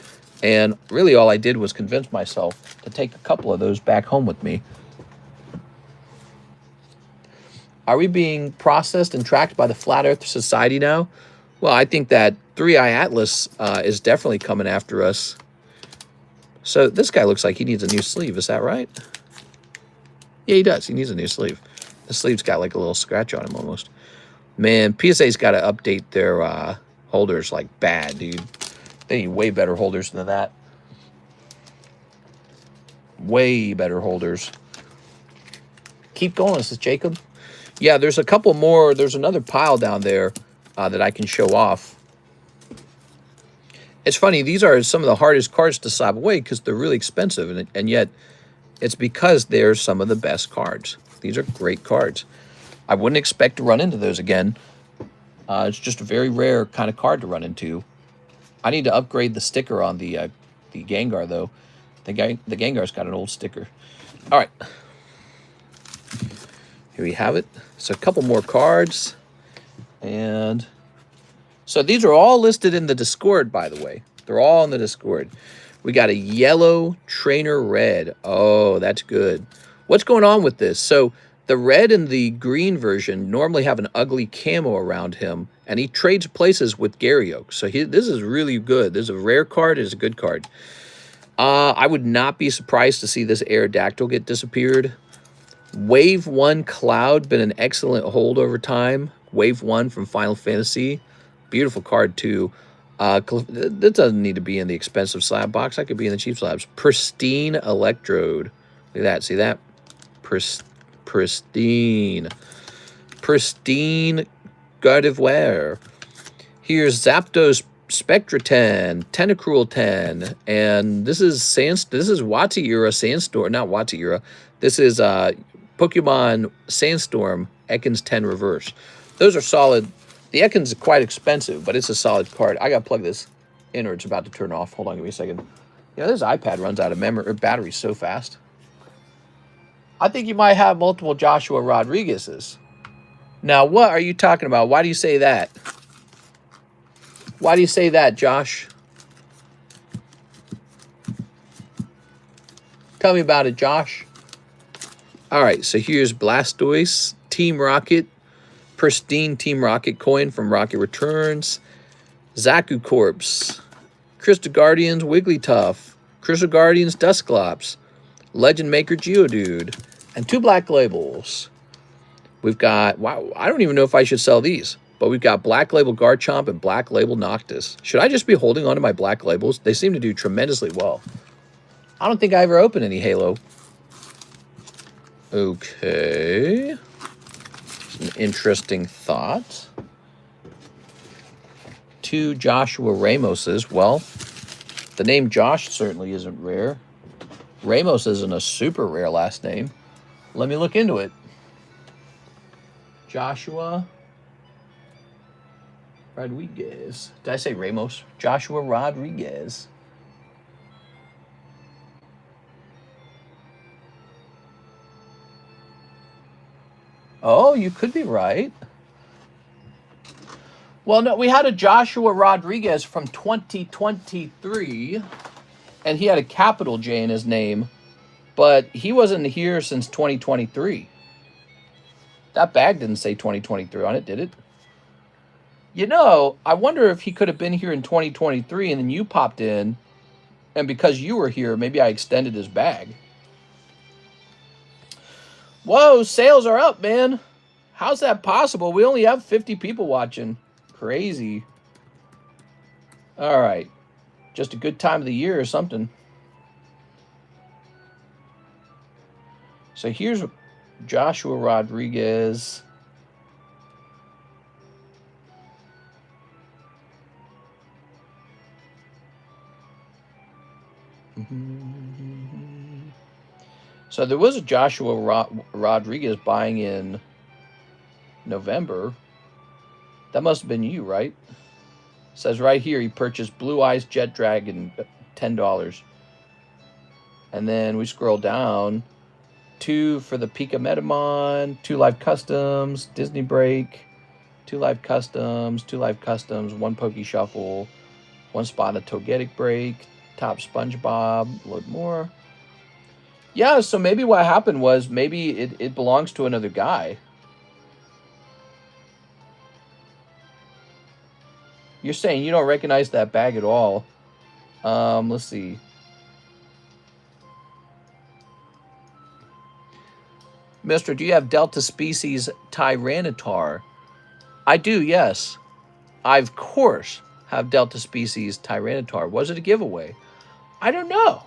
And really all I did was convince myself to take a couple of those back home with me. Are we being processed and tracked by the Flat Earth Society now? Well, I think that 3-Eye Atlas is definitely coming after us. So this guy looks like he needs a new sleeve. Is that right? Yeah, he does. He needs a new sleeve. The sleeve's got like a little scratch on him almost. Man, PSA's got to update their holders like bad, dude. They need way better holders than that. Way better holders. Keep going, this is Jacob. Yeah, there's a couple more. There's another pile down there that I can show off. It's funny, these are some of the hardest cards to slab away because they're really expensive, and yet it's because they're some of the best cards. These are great cards. I wouldn't expect to run into those again. It's just a very rare kind of card to run into. I need to upgrade the sticker on the Gengar, though. The Gengar's got an old sticker. All right. Here we have it. So a couple more cards. And so these are all listed in the Discord, by the way. They're all in the Discord. We got a yellow Trainer Red. Oh, that's good. What's going on with this? So the red and the green version normally have an ugly camo around him, and he trades places with Gyarados. So this is really good. This is a rare card. It's a good card. I would not be surprised to see this Aerodactyl get disappeared. Wave 1 Cloud, been an excellent hold over time. Wave 1 from Final Fantasy. Beautiful card, too. That doesn't need to be in the expensive slab box. That could be in the cheap slabs. Pristine Electrode. Look at that. See that? Pristine. Pristine Gardevoir. Here's Zapdos Spectra 10, Tentacruel 10, and this is Wataira Sandstorm, not Wataira. This is Pokemon Sandstorm Ekans 10 Reverse. Those are solid. The Ekans is quite expensive, but it's a solid card. I gotta plug this in or it's about to turn off. Hold on, give me a second. You know, this iPad runs out of memory or battery so fast. I think you might have multiple Joshua Rodriguez's. Now, what are you talking about? Why do you say that? Why do you say that, Josh? Tell me about it, Josh. All right, so here's Blastoise, Team Rocket, Pristine Team Rocket coin from Rocket Returns. Zaku Corpse. Crystal Guardians Wigglytuff. Crystal Guardians Dusclops. Legend Maker Geodude. And 2 black labels. We've got, wow, I don't even know if I should sell these. But we've got Black Label Garchomp and Black Label Noctis. Should I just be holding on to my black labels? They seem to do tremendously well. I don't think I ever opened any Halo. Okay. An interesting thought. 2 Joshua Ramoses. Well, the name Josh certainly isn't rare. Ramos isn't a super rare last name. Let me look into it. Joshua Rodriguez. Did I say Ramos? Joshua Rodriguez. Oh, you could be right. Well, no, we had a Joshua Rodriguez from 2023, and he had a capital J in his name, but he wasn't here since 2023. That bag didn't say 2023 on it, did it? You know, I wonder if he could have been here in 2023 and then you popped in, and because you were here, maybe I extended his bag. Whoa, sales are up, man. How's that possible? We only have 50 people watching. Crazy. All right. Just a good time of the year or something. So here's Joshua Rodriguez. So there was a Joshua Rodriguez buying in November. That must have been you, right? It says right here he purchased Blue Eyes Jet Dragon, $10. And then we scroll down. 2 for the Pika Metamon, 2 live customs, Disney Break, 2 live customs, 2 live customs, 1 Poke Shuffle, 1 spot of Togetic Break, top SpongeBob, load more. Yeah, so maybe what happened was maybe it belongs to another guy. You're saying you don't recognize that bag at all. Let's see. Mister, do you have Delta Species Tyranitar? I do, yes. I, of course, have Delta Species Tyranitar. Was it a giveaway? I don't know.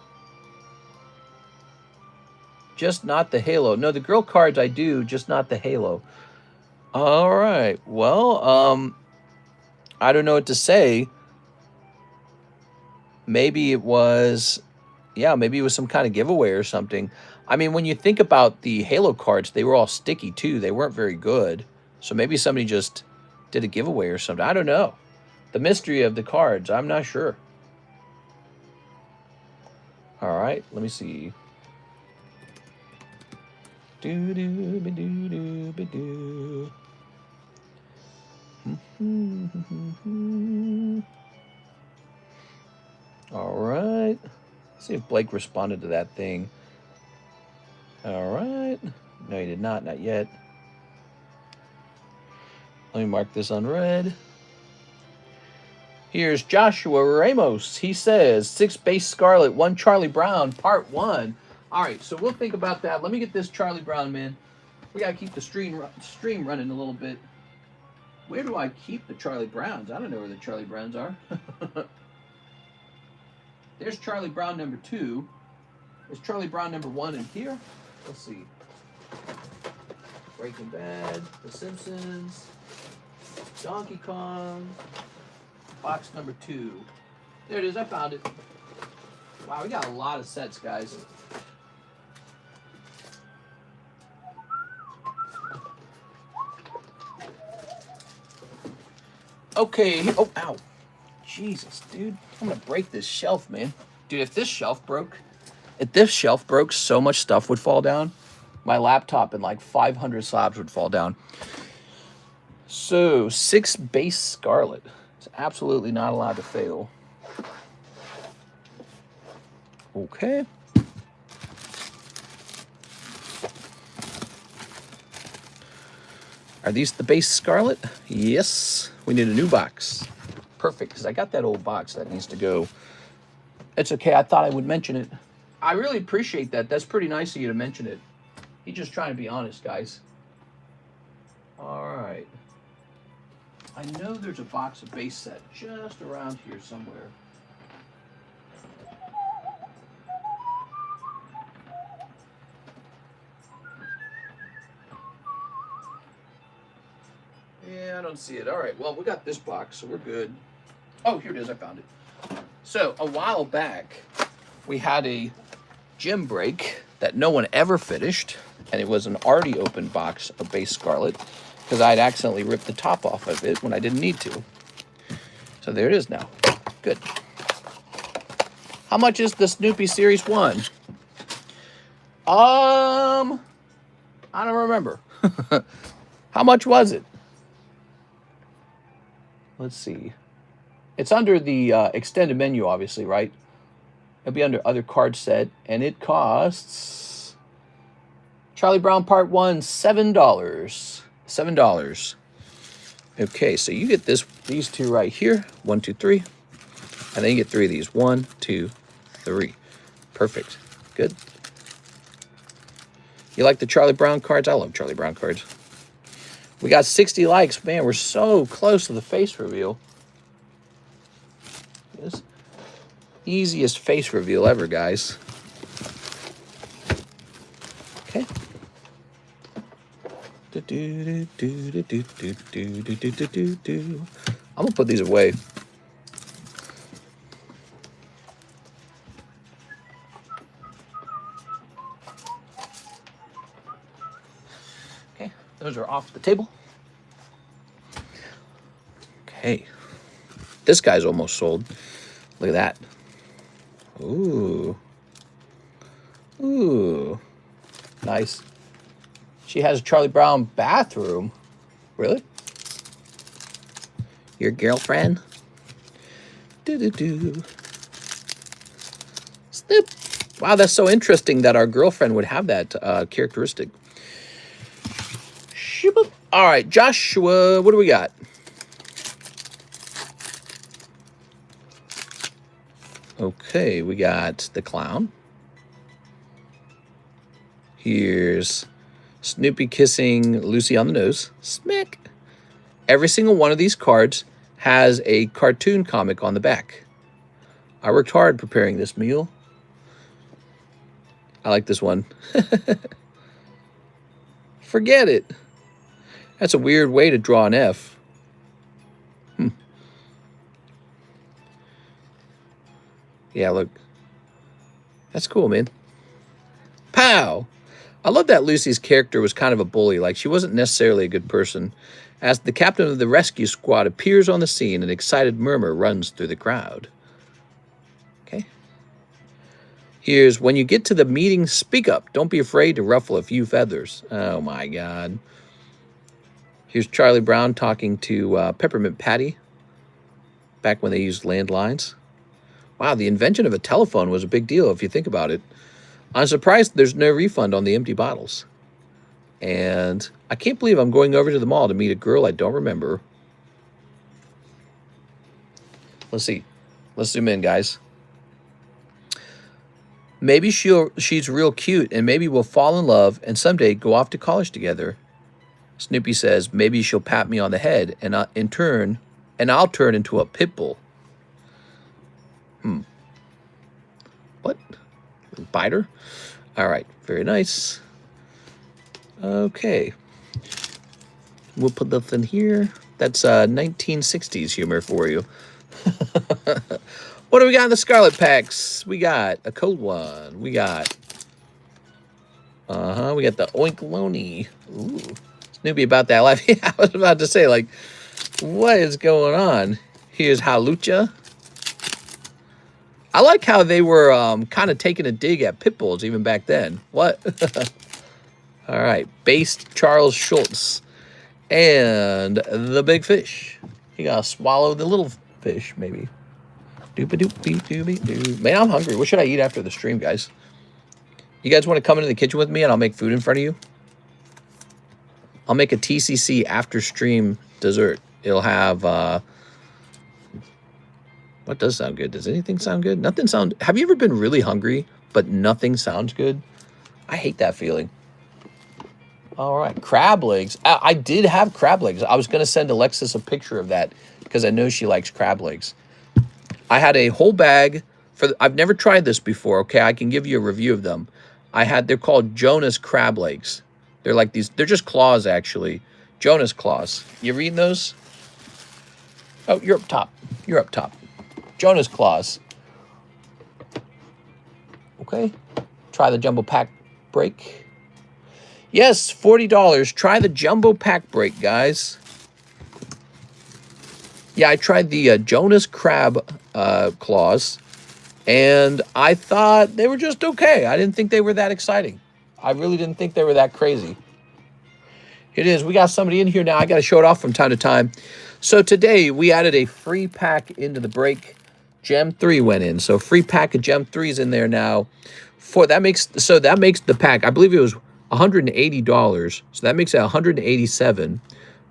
Just not the Halo. No, the girl cards I do, just not the Halo. All right. Well, I don't know what to say. Maybe it was, yeah, maybe it was some kind of giveaway or something. I mean, when you think about the Halo cards, they were all sticky too. They weren't very good. So maybe somebody just did a giveaway or something. I don't know. The mystery of the cards, I'm not sure. All right, let me see. Do-do-be-do-do-be-do. All right. Let's see if Blake responded to that thing. All right. No, he did not. Not yet. Let me mark this unread. Here's Joshua Ramos. He says, 6 base Scarlet, 1 Charlie Brown, part 1. All right, so we'll think about that. Let me get this Charlie Brown, man. We got to keep the stream running a little bit. Where do I keep the Charlie Browns? I don't know where the Charlie Browns are. There's Charlie Brown number 2. There's Charlie Brown number 1 in here. Let's see. Breaking Bad, The Simpsons, Donkey Kong, box number 2. There it is. I found it. Wow, we got a lot of sets, guys. Okay. Oh, ow. Jesus, dude. I'm going to break this shelf, man. Dude, if this shelf broke, so much stuff would fall down. My laptop and like 500 slabs would fall down. So, 6 base Scarlet. It's absolutely not allowed to fail. Okay. Are these the base Scarlet? Yes. We need a new box. Perfect, because I got that old box that needs to go. It's okay. I thought I would mention it. I really appreciate that. That's pretty nice of you to mention it. He's just trying to be honest, guys. All right. I know there's a box of base set just around here somewhere. Yeah, I don't see it. All right, well, we got this box, so we're good. Oh, here it is. I found it. So a while back, we had a gym break that no one ever finished, and it was an already opened box of base Scarlet because I'd accidentally ripped the top off of it when I didn't need to. So there it is now. Good. How much is the Snoopy Series 1? I don't remember. How much was it? Let's see. It's under the extended menu, obviously, right? It'll be under other card set, and it costs Charlie Brown Part 1, $7. $7. Okay, so you get these two right here. 1, 2, 3. And then you get 3 of these. 1, 2, 3. Perfect. Good. You like the Charlie Brown cards? I love Charlie Brown cards. We got 60 likes. Man, we're so close to the face reveal. Yes. Easiest face reveal ever, guys. Okay. I'm gonna put these away. Okay, those are off the table. Okay, this guy's almost sold. Look at that. Ooh. Ooh. Nice. She has a Charlie Brown bathroom. Really? Your girlfriend? Do-do-do. Snip. Wow, that's so interesting that our girlfriend would have that characteristic. All right, Joshua, what do we got? Okay, we got the clown. Here's Snoopy kissing Lucy on the nose. Smack. Every single one of these cards has a cartoon comic on the back. I worked hard preparing this meal. I like this one. Forget it. That's a weird way to draw an F. Yeah, look. That's cool, man. Pow! I love that Lucy's character was kind of a bully. Like, she wasn't necessarily a good person. As the captain of the rescue squad appears on the scene, an excited murmur runs through the crowd. Okay. Here's, when you get to the meeting, speak up. Don't be afraid to ruffle a few feathers. Oh, my God. Here's Charlie Brown talking to Peppermint Patty back when they used landlines. Wow, the invention of a telephone was a big deal if you think about it. I'm surprised there's no refund on the empty bottles. And I can't believe I'm going over to the mall to meet a girl I don't remember. Let's see. Let's zoom in, guys. Maybe she's real cute, and maybe we'll fall in love and someday go off to college together. Snoopy says, maybe she'll pat me on the head, and I'll turn into a pit bull. What? Biter? All right. Very nice. Okay. We'll put this in here. That's 1960s humor for you. What do we got in the Scarlet packs? We got a cold one. We got... we got the Oinkaloni. Ooh. Snoopy about that life. Yeah, I was about to say, like, what is going on? Here's Halucha. I like how they were kind of taking a dig at pit bulls even back then. What? All right. Based Charles Schultz. And the big fish. You got to swallow the little fish, maybe. Doopy-doopy-doopy-doo. Man, I'm hungry. What should I eat after the stream, guys? You guys want to come into the kitchen with me and I'll make food in front of you? I'll make a TCC after stream dessert. It'll have, what does sound good? Does anything sound good? Nothing sound, have you ever been really hungry, but nothing sounds good? I hate that feeling. All right, crab legs. I did have crab legs. I was going to send Alexis a picture of that because I know she likes crab legs. I had a whole bag for. I've never tried this before. Okay, I can give you a review of them. They're called Jonas crab legs. They're like these. They're just claws actually. Jonas claws. You reading those? Oh, you're up top. You're up top. Jonas claws. Okay. Try the jumbo pack break. Yes, $40. Try the jumbo pack break, guys. Yeah, I tried the Jonas crab claws, and I thought they were just okay. I didn't think they were that exciting. I really didn't think they were that crazy. It is. We got somebody in here now. I got to show it off from time to time. So today we added a free pack into the break. Gem 3 went in. So free pack of Gem 3s in there now. That makes the pack, I believe it was $180, so that makes it $187,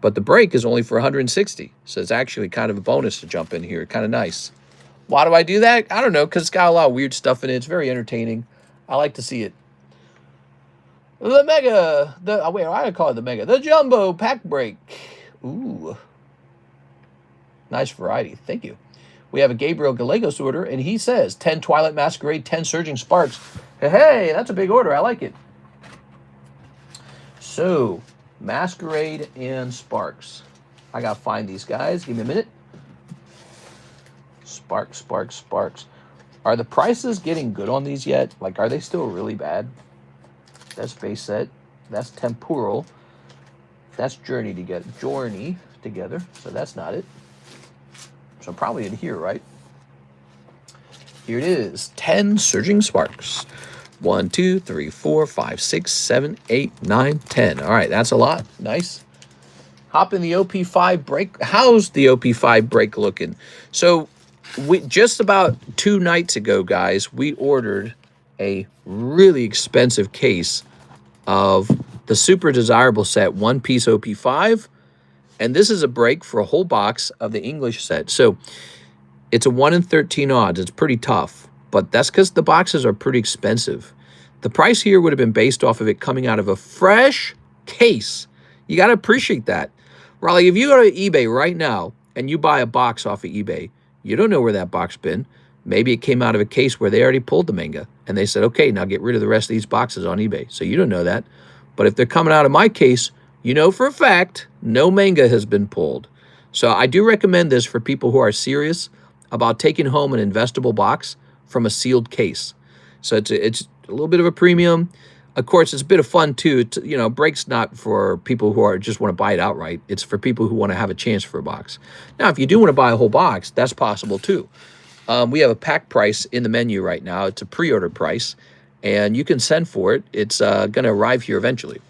but the break is only for $160, so it's actually kind of a bonus to jump in here. Kind of nice. Why do I do that? I don't know, because it's got a lot of weird stuff in it. It's very entertaining. I like to see it. The mega, wait, I call it the mega, the jumbo pack break. Ooh, nice variety. Thank you. We have a Gabriel Gallegos order, and he says 10 Twilight Masquerade, 10 Surging Sparks. Hey, that's a big order. I like it. So, Masquerade and Sparks. I gotta find these guys. Give me a minute. Sparks, Sparks, Sparks. Are the prices getting good on these yet? Like, are they still really bad? That's base set. That's temporal. That's journey together. So that's not it. So probably in here, right? Here it is. 10 Surging Sparks. 1, 2, 3, 4, 5, 6, 7, 8, 9, 10. All right, that's a lot. Nice. Hop in the OP5 break. How's the OP5 break looking? So just about 2 nights ago, guys, we ordered a really expensive case of the super desirable set, one-piece OP5. And this is a break for a whole box of the English set. So it's a 1 in 13 odds. It's pretty tough. But that's because the boxes are pretty expensive. The price here would have been based off of it coming out of a fresh case. You got to appreciate that. Raleigh, if you go to eBay right now and you buy a box off of eBay, you don't know where that box been. Maybe it came out of a case where they already pulled the manga. And they said, okay, now get rid of the rest of these boxes on eBay. So you don't know that. But if they're coming out of my case, you know for a fact no manga has been pulled. So I do recommend this for people who are serious about taking home an investable box from a sealed case. So it's a little bit of a premium. Of course, it's a bit of fun too. Break's not for people who just want to buy it outright. It's for people who want to have a chance for a box. Now, if you do want to buy a whole box, that's possible too. We have a pack price in the menu right now. It's a pre-order price, and you can send for it. It's going to arrive here eventually.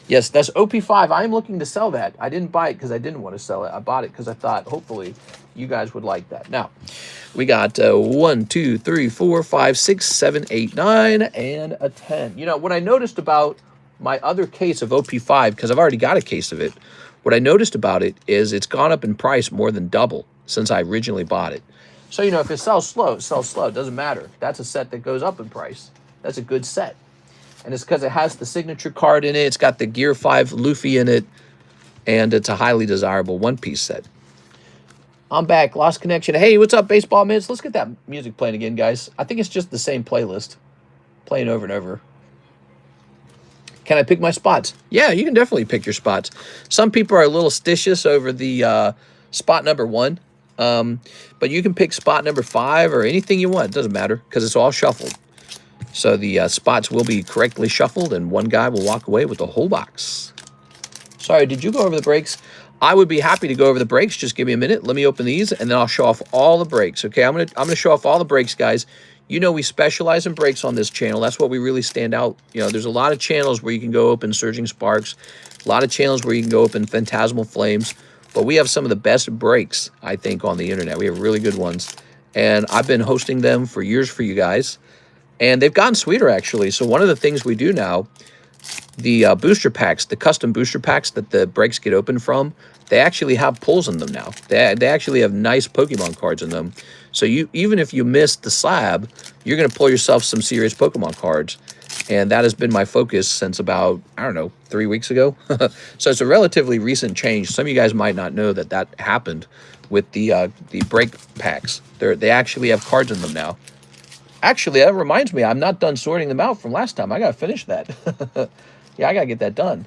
Yes, that's OP5. I'm looking to sell that. I didn't buy it because I didn't want to sell it. I bought it because I thought, hopefully, you guys would like that. Now, we got 1, 2, 3, 4, 5, 6, 7, 8, 9, and a 10. What I noticed about my other case of OP5, because I've already got a case of it, what I noticed about it is it's gone up in price more than double since I originally bought it. So, if it sells slow, it sells slow. It doesn't matter. That's a set that goes up in price. That's a good set. And it's because it has the signature card in it. It's got the Gear 5 Luffy in it. And it's a highly desirable one-piece set. I'm back. Lost connection. Hey, what's up, Baseball Minutes? Let's get that music playing again, guys. I think it's just the same playlist. Playing over and over. Can I pick my spots? Yeah, you can definitely pick your spots. Some people are a little stitious over the spot number 1. But you can pick spot number 5 or anything you want. It doesn't matter because it's all shuffled. So the spots will be correctly shuffled, and one guy will walk away with the whole box. Sorry, did you go over the breaks? I would be happy to go over the breaks. Just give me a minute. Let me open these, and then I'll show off all the breaks. Okay, I'm gonna show off all the breaks, guys. We specialize in breaks on this channel. That's what we really stand out. There's a lot of channels where you can go open Surging Sparks, a lot of channels where you can go open Phantasmal Flames, but we have some of the best breaks, I think, on the internet. We have really good ones, and I've been hosting them for years for you guys. And they've gotten sweeter, actually. So one of the things we do now, the booster packs, the custom booster packs that the breaks get open from, they actually have pulls in them now. They actually have nice Pokemon cards in them. So even if you missed the slab, you're going to pull yourself some serious Pokemon cards. And that has been my focus since about, I don't know, 3 weeks ago. So it's a relatively recent change. Some of you guys might not know that that happened with the break packs. They actually have cards in them now. Actually, that reminds me, I'm not done sorting them out from last time. I got to finish that. Yeah, I got to get that done.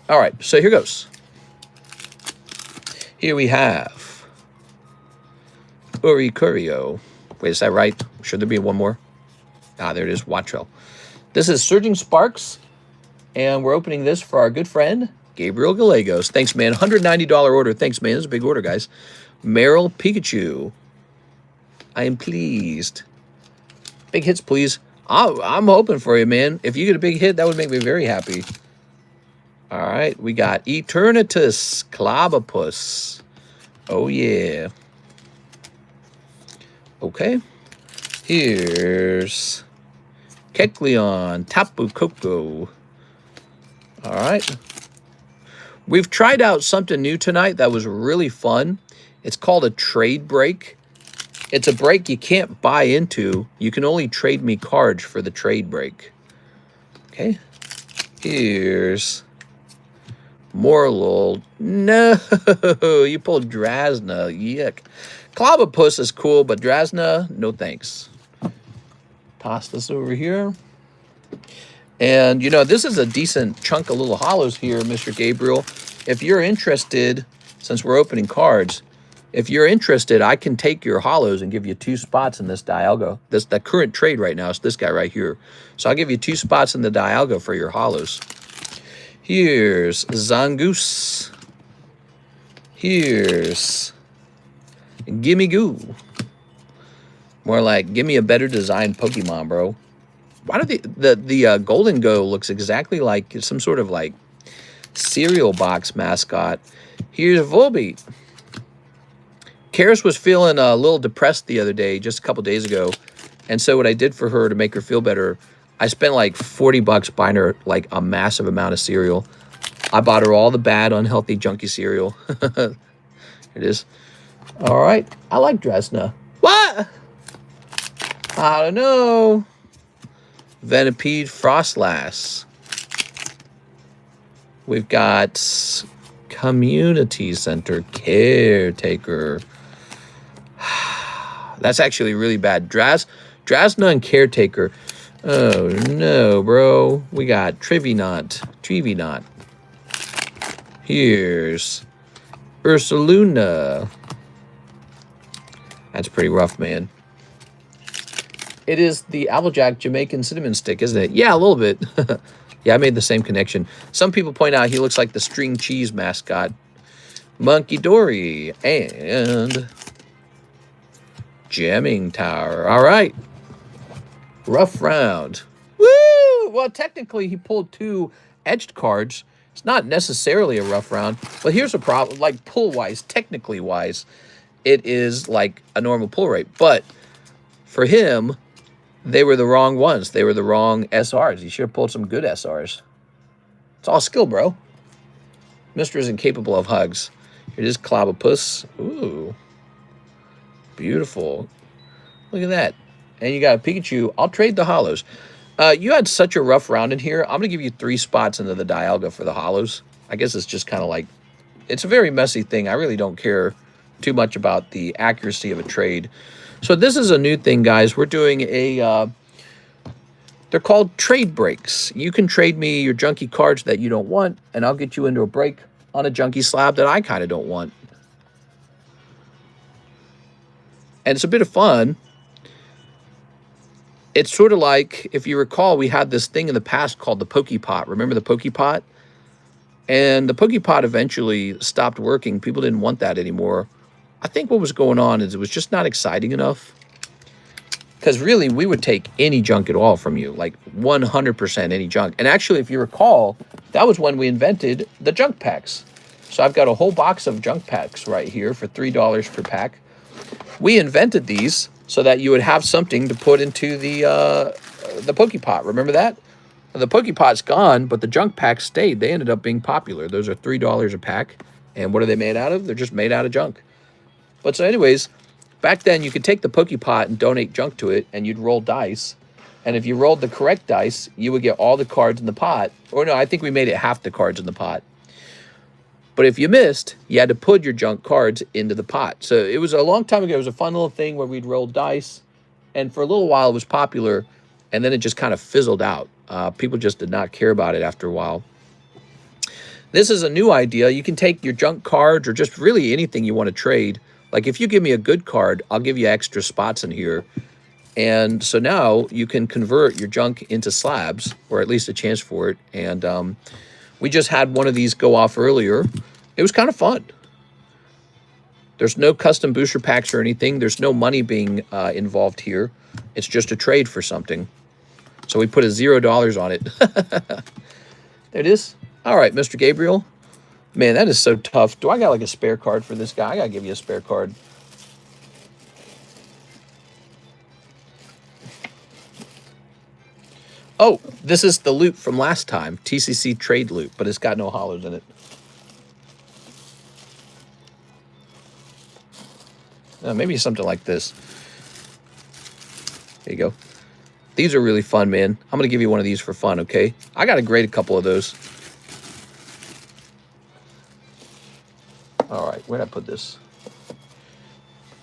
All right, so here goes. Here we have Urikurio. Wait, is that right? Should there be one more? Ah, there it is, Wattrell. This is Surging Sparks, and we're opening this for our good friend, Gabriel Gallegos. Thanks, man. $190 order. Thanks, man. It's a big order, guys. Meryl Pikachu. I am pleased. Big hits, please. I'm hoping for you, man. If you get a big hit, that would make me very happy. All right, we got Eternatus Clavapus. Oh, yeah. Okay. Here's Kecleon Tapu Koko. All right. We've tried out something new tonight that was really fun. It's called a trade break. It's a break you can't buy into. You can only trade me cards for the trade break. Okay. Here's Morlul. No, you pulled Drasna. Yuck. Clavapus is cool, but Drasna, no thanks. Toss this over here. And, you know, this is a decent chunk of little hollows here, Mr. Gabriel. If you're interested, since we're opening cards, if you're interested, I can take your hollows and give you 2 spots in this Dialga. The current trade right now is this guy right here. So I'll give you 2 spots in the Dialga for your hollows. Here's Zangoose. Here's Gimme Goo. More like, give me a better designed Pokemon, bro. Why do the Golden Go looks exactly like some sort of like cereal box mascot. Here's Volbeat. Karis was feeling a little depressed the other day, just a couple days ago. And so what I did for her to make her feel better, I spent like 40 bucks buying her like a massive amount of cereal. I bought her all the bad, unhealthy, junky cereal. Here it is. All right. I like Drasna. What? I don't know. Venipede Frostlass. We've got Community Center Caretaker. That's actually really bad. Drasna and Caretaker. Oh, no, bro. We got Trevenant. Here's Ursaluna. That's pretty rough, man. It is the Applejack Jamaican cinnamon stick, isn't it? Yeah, a little bit. Yeah, I made the same connection. Some people point out he looks like the string cheese mascot. Monkey Dory and Jamming Tower. All right. Rough round. Woo! Well, technically, he pulled 2 edged cards. It's not necessarily a rough round. But here's a problem. Like, pull-wise, technically wise, it is like a normal pull rate. But for him, they were the wrong ones. They were the wrong SRs. He should have pulled some good SRs. It's all skill, bro. Mr. isn't capable of hugs. It is Clavapus. Ooh. Beautiful. Look at that. And you got a Pikachu. I'll trade the hollows. You had such a rough round in here. I'm going to give you 3 spots into the Dialga for the hollows. I guess it's just kind of like... It's a very messy thing. I really don't care too much about the accuracy of a trade. So this is a new thing, guys. We're doing a... they're called trade breaks. You can trade me your junky cards that you don't want, and I'll get you into a break on a junky slab that I kind of don't want. And it's a bit of fun. It's sort of like, if you recall, we had this thing in the past called the Pokepot. Remember the Pokepot? And the Pokepot eventually stopped working. People didn't want that anymore. I think what was going on is it was just not exciting enough. Because really, we would take any junk at all from you. Like 100% any junk. And actually, if you recall, that was when we invented the junk packs. So I've got a whole box of junk packs right here for $3 per pack. We invented these so that you would have something to put into the Pokepot. Remember that? The Pokepot's gone, but the junk packs stayed. They ended up being popular. Those are $3 a pack. And what are they made out of? They're just made out of junk. But so anyways, back then you could take the Pokepot and donate junk to it, and you'd roll dice. And if you rolled the correct dice, you would get all the cards in the pot. Or no, I think we made it half the cards in the pot. But if you missed, you had to put your junk cards into the pot. So it was a long time ago. It was a fun little thing where we'd roll dice. And for a little while, it was popular. And then it just kind of fizzled out. People just did not care about it after a while. This is a new idea. You can take your junk cards or just really anything you want to trade. Like if you give me a good card, I'll give you extra spots in here. And so now you can convert your junk into slabs, or at least a chance for it. And we just had one of these go off earlier. It was kind of fun. There's no custom booster packs or anything. There's no money being involved here. It's just a trade for something. So we put a $0 on it. There it is. All right, Mr. Gabriel. Man, that is so tough. Do I got like a spare card for this guy? I got to give you a spare card. Oh, this is the loot from last time. TCC trade loot, but it's got no hollows in it. Maybe something like this. There you go. These are really fun, man. I'm going to give you one of these for fun, okay? I got to grade a couple of those. All right, where'd I put this?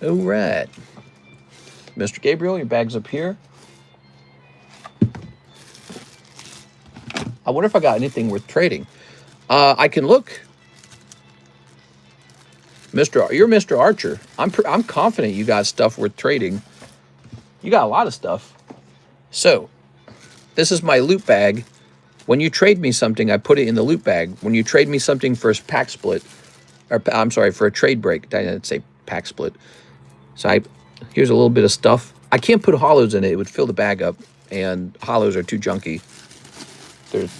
All right. Mr. Gabriel, your bag's up here. I wonder if I got anything worth trading. I can look. You're Mr. Archer. I'm confident you got stuff worth trading. You got a lot of stuff. So, this is my loot bag. When you trade me something, I put it in the loot bag. When you trade me something for a pack split, or I'm sorry, for a trade break, I didn't say pack split. So here's a little bit of stuff. I can't put hollows in it. It would fill the bag up, and hollows are too junky.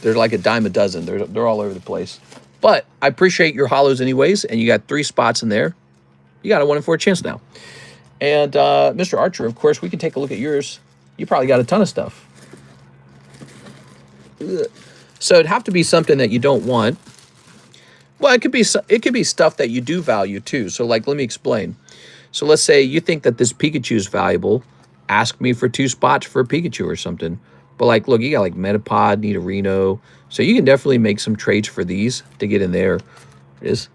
They're like a dime a dozen. They're all over the place. But I appreciate your hollows anyways, and you got 3 spots in there. You got a 1 in 4 chance now. And Mr. Archer, of course, we can take a look at yours. You probably got a ton of stuff. Ugh. So it'd have to be something that you don't want. Well, it could be stuff that you do value too. So like, let me explain. So let's say you think that this Pikachu is valuable. Ask me for 2 spots for a Pikachu or something. But like, look, you got like Metapod, Nidorino. So you can definitely make some trades for these to get in there. It is.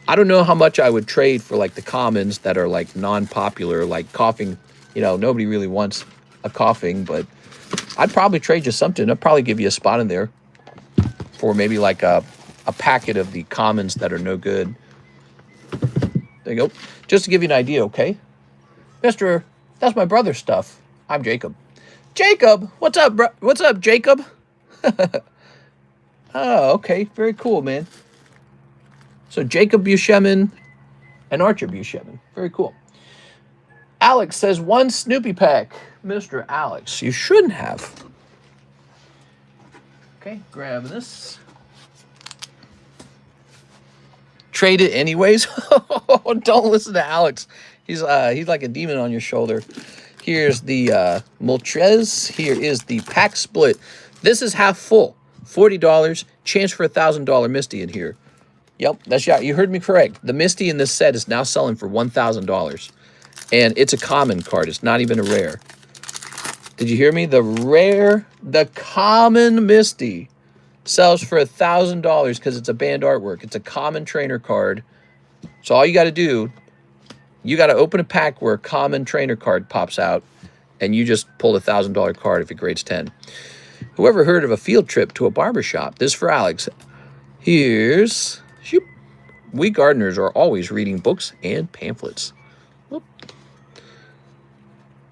I don't know how much I would trade for like the commons that are like non-popular, like coughing. You know, nobody really wants a coughing, but I'd probably trade you something. I'd probably give you a spot in there for maybe like a packet of the commons that are no good. There you go. Just to give you an idea, okay? That's my brother's stuff. I'm Jacob. Jacob, what's up, bro? What's up, Jacob? Oh, okay. Very cool, man. So Jacob Buscemi and Archer Buscemi. Very cool. Alex says 1 Snoopy pack. Mr. Alex, you shouldn't have. Okay, grab this. Trade it anyways. Don't listen to Alex. He's like a demon on your shoulder. Here's the Moltres. Here is the pack split. This is half full. $40. Chance for a $1,000 Misty in here. Yep, that's right. You heard me correct. The Misty in this set is now selling for $1,000. And it's a common card. It's not even a rare. Did you hear me? The common Misty sells for $1,000 because it's a banned artwork. It's a common trainer card. So all you got to do, you got to open a pack where a common trainer card pops out, and you just pull a $1,000 card if it grades 10. Whoever heard of a field trip to a barbershop? This is for Alex. Here's... Shoop. We gardeners are always reading books and pamphlets. Whoop.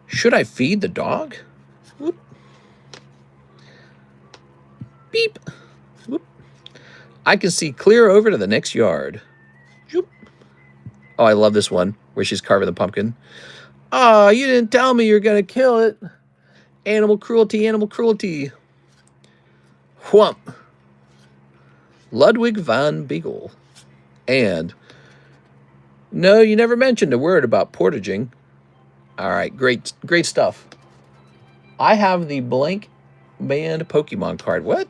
Should I feed the dog? Whoop. Beep. Whoop. I can see clear over to the next yard. Shoop. Oh, I love this one where she's carving the pumpkin. Oh, you didn't tell me you're going to kill it. Animal cruelty, animal cruelty. Whump. Ludwig van Beagle. And no, you never mentioned a word about portaging. All right, great stuff. I have the blank banned Pokemon card. What?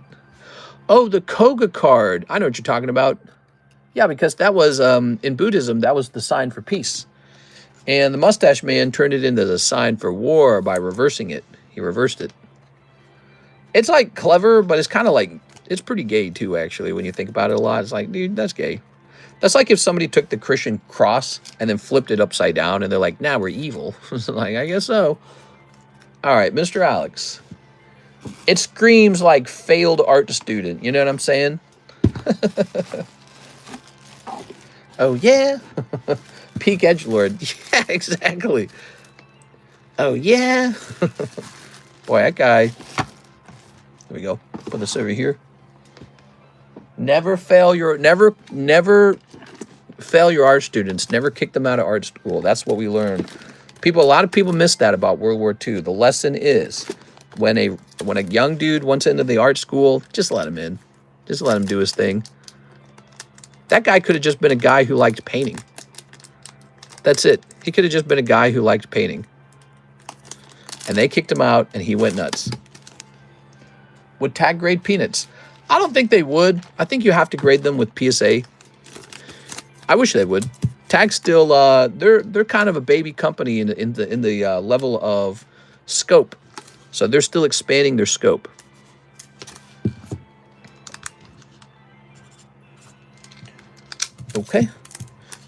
Oh, the Koga card. I know what you're talking about. Yeah, because that was, in Buddhism, that was the sign for peace. And the Mustache Man turned it into the sign for war by reversing it. He reversed it. It's, like, clever, but it's kind of like, it's pretty gay, too, actually, when you think about it a lot. It's like, dude, that's gay. That's like if somebody took the Christian cross and then flipped it upside down, and they're like, now we're evil. Like, I guess so. All right, Mr. Alex. It screams like failed art student. You know what I'm saying? Oh, yeah. Peak edgelord. Yeah, exactly. Oh, yeah. Boy, that guy. There we go. Put this over here. Never fail your art students. Never kick them out of art school. That's what we learned. A lot of people miss that about World War II. The lesson is when a young dude wants into the art school, just let him in. Just let him do his thing. That guy could have just been a guy who liked painting. That's it. He could have just been a guy who liked painting. And they kicked him out, and he went nuts. Would tag grade peanuts? I don't think they would. I think you have to grade them with PSA. I wish they would. Tag still, they're kind of a baby company in the level of scope. So they're still expanding their scope. Okay.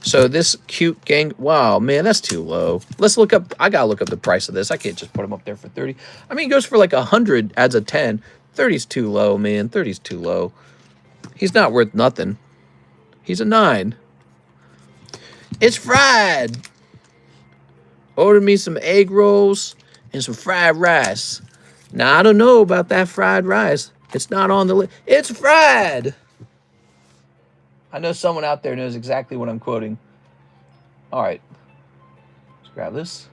So this cute gang, wow, man, that's too low. Let's look up, I gotta look up the price of this. I can't just put them up there for 30. I mean, it goes for like 100, adds a 10. 30's too low, man. 30's too low. He's not worth nothing. He's a 9. It's fried. Order me some egg rolls and some fried rice. Now, I don't know about that fried rice. It's not on the list. It's fried. I know someone out there knows exactly what I'm quoting. All right. Let's grab this.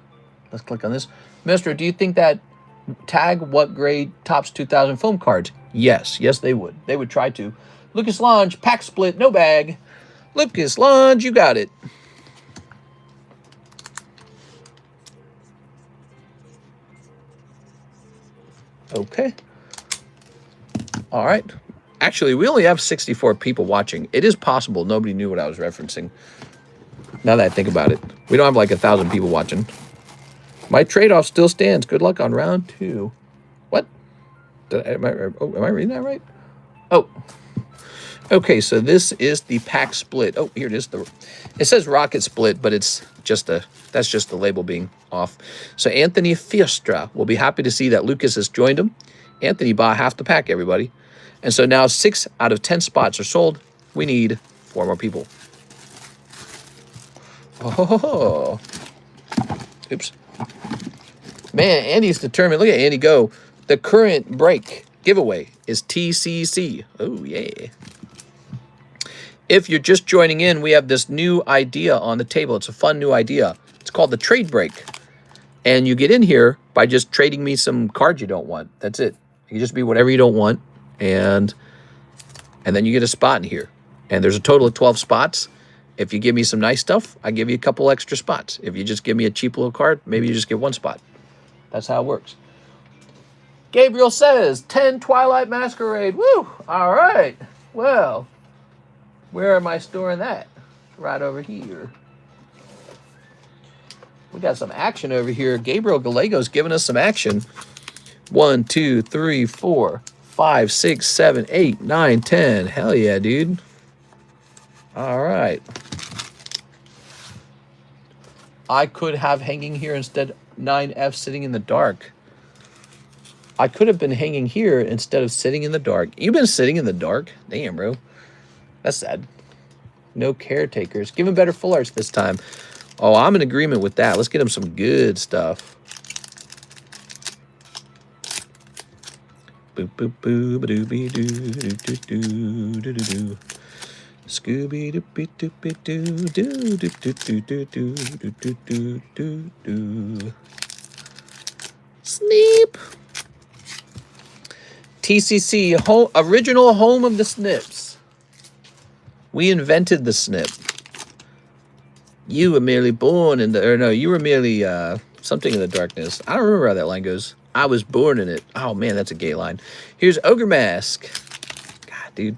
Let's click on this. Mister, do you think that tag what grade tops 2,000 foam cards? Yes. Yes, they would. They would try to. Lucas Lange, pack split, no bag. Lucas Lange, you got it. Okay. All right. Actually, we only have 64 people watching. It is possible nobody knew what I was referencing. Now that I think about it. We don't have like 1,000 people watching. My trade-off still stands. Good luck on round 2. What? Am I reading that right? Oh. Okay, so this is the pack split. Oh, here it is. It says rocket split, but it's just that's just the label being off. So Anthony Fiestra will be happy to see that Lucas has joined him. Anthony bought half the pack, everybody. And so now 6 out of 10 spots are sold. We need 4 more people. Oh, oops. Man, Andy's determined. Look at Andy go. The current break giveaway is TCC. Oh, yeah. If you're just joining in, we have this new idea on the table. It's a fun new idea. It's called the trade break. And you get in here by just trading me some cards you don't want. That's it. It can just be whatever you don't want. And then you get a spot in here. And there's a total of 12 spots. If you give me some nice stuff, I give you a couple extra spots. If you just give me a cheap little card, maybe you just get 1 spot. That's how it works. Gabriel says, 10 Twilight Masquerade. Woo! All right. Well, where am I storing that? Right over here. We got some action over here. Gabriel Gallego's giving us some action. 1, 2, 3, 4, 5, 6, 7, 8, 9, 10. Hell yeah, dude. All right. I could have hanging here instead 9F sitting in the dark. I could have been hanging here instead of sitting in the dark. You've been sitting in the dark? Damn, bro. That's sad. No caretakers. Give him better full arts this time. Oh, I'm in agreement with that. Let's get him some good stuff. Boop, boop, boo, ba doo, be doo, doo, doo, doo, doo, doo, doo. Scooby doo, be doo, be doo, doo, doo, doo, doo, doo, doo, doo, doo, doo, doo. Sneep. TCC, original home of the snips. We invented the snip. You were merely born in the, or no, you were merely something in the darkness. I don't remember how that line goes. I was born in it. Oh, man, that's a gay line. Here's Ogre Mask. God, dude.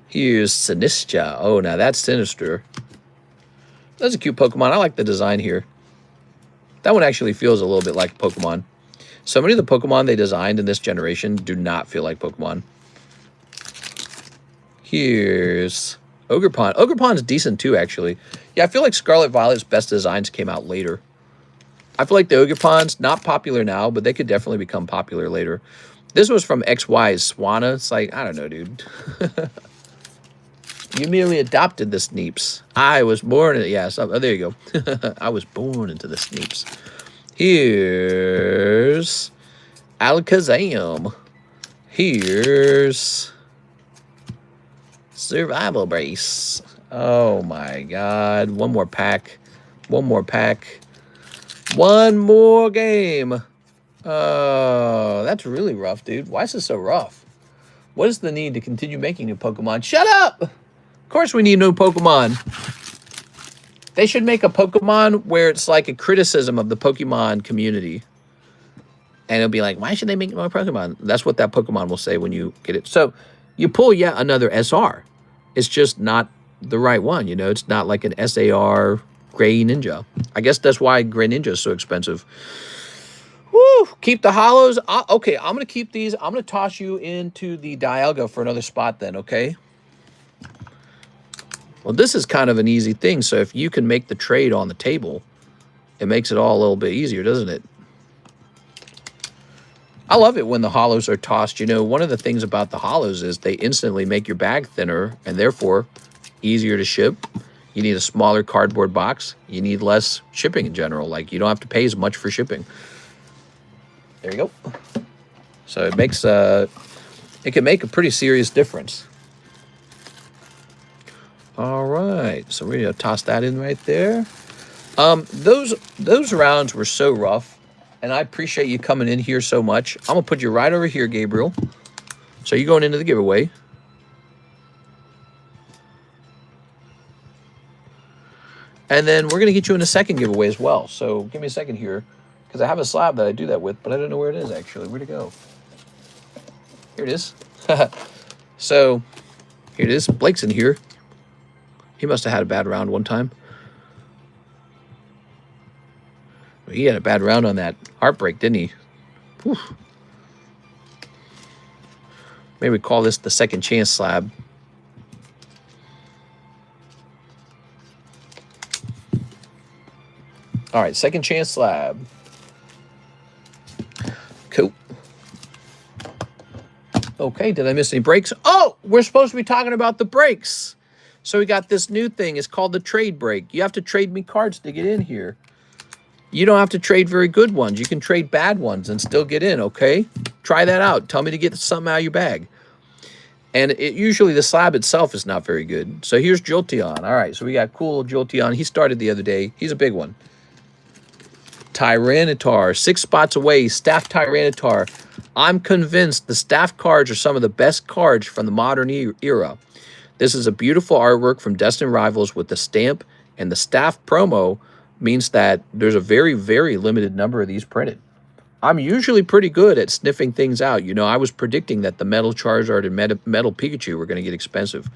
Here's Sinistra. Oh, now that's sinister. That's a cute Pokemon. I like the design here. That one actually feels a little bit like Pokemon. So many of the Pokemon they designed in this generation do not feel like Pokemon. Here's Ogerpon. Ogerpon's decent too, actually. Yeah, I feel like Scarlet Violet's best designs came out later. I feel like the Ogerpon's not popular now, but they could definitely become popular later. This was from XY's Swanna. It's like, I don't know, dude. You merely adopted the Sneeps. I was born in... Yeah, so, oh, there you go. I was born into the Sneeps. Here's Alakazam. Here's Survival Brace. Oh my god. One more pack. One more pack. One more game. Oh, that's really rough, dude. Why is this so rough? What is the need to continue making new Pokemon? Shut up! Of course we need new Pokemon. They should make a Pokemon where it's like a criticism of the Pokemon community. And it'll be like, why should they make more Pokemon? That's what that Pokemon will say when you get it. So you pull yet another SR. It's just not the right one, you know? It's not like an SAR Gray Ninja. I guess that's why Gray Ninja is so expensive. Woo! Keep the hollows. Okay, I'm going to keep these. I'm going to toss you into the Dialga for another spot then, okay? Well, this is kind of an easy thing. So if you can make the trade on the table, it makes it all a little bit easier, doesn't it? I love it when the hollows are tossed. You know, one of the things about the hollows is they instantly make your bag thinner and therefore easier to ship. You need a smaller cardboard box. You need less shipping in general. Like, you don't have to pay as much for shipping. There you go. So it makes it can make a pretty serious difference. All right, so we're gonna toss that in right there. Those rounds were so rough, and I appreciate you coming in here so much. I'm gonna put you right over here, Gabriel. So you're going into the giveaway. And then we're gonna get you in a second giveaway as well. So give me a second here, because I have a slab that I do that with, but I don't know where it is actually. Where'd it go? Here it is. So here it is. Blake's in here. He must have had a bad round one time. He had a bad round on that Heartbreak, didn't he? Whew. Maybe we call this the second chance slab. All right, second chance slab. Cool. Okay, did I miss any breaks? Oh, we're supposed to be talking about the breaks. So we got this new thing. It's called the trade break. You have to trade me cards to get in here. You don't have to trade very good ones. You can trade bad ones and still get in, okay? Try that out. Tell me to get something out of your bag. And usually the slab itself is not very good. So here's Jolteon. All right, so we got cool Jolteon. He started the other day. He's a big one. Tyranitar, 6 spots away. Staff Tyranitar. I'm convinced the staff cards are some of the best cards from the modern era. This is a beautiful artwork from Destined Rivals with the stamp, and the staff promo means that there's a very, very limited number of these printed. I'm usually pretty good at sniffing things out. You know, I was predicting that the Metal Charizard and Metal Pikachu were going to get expensive.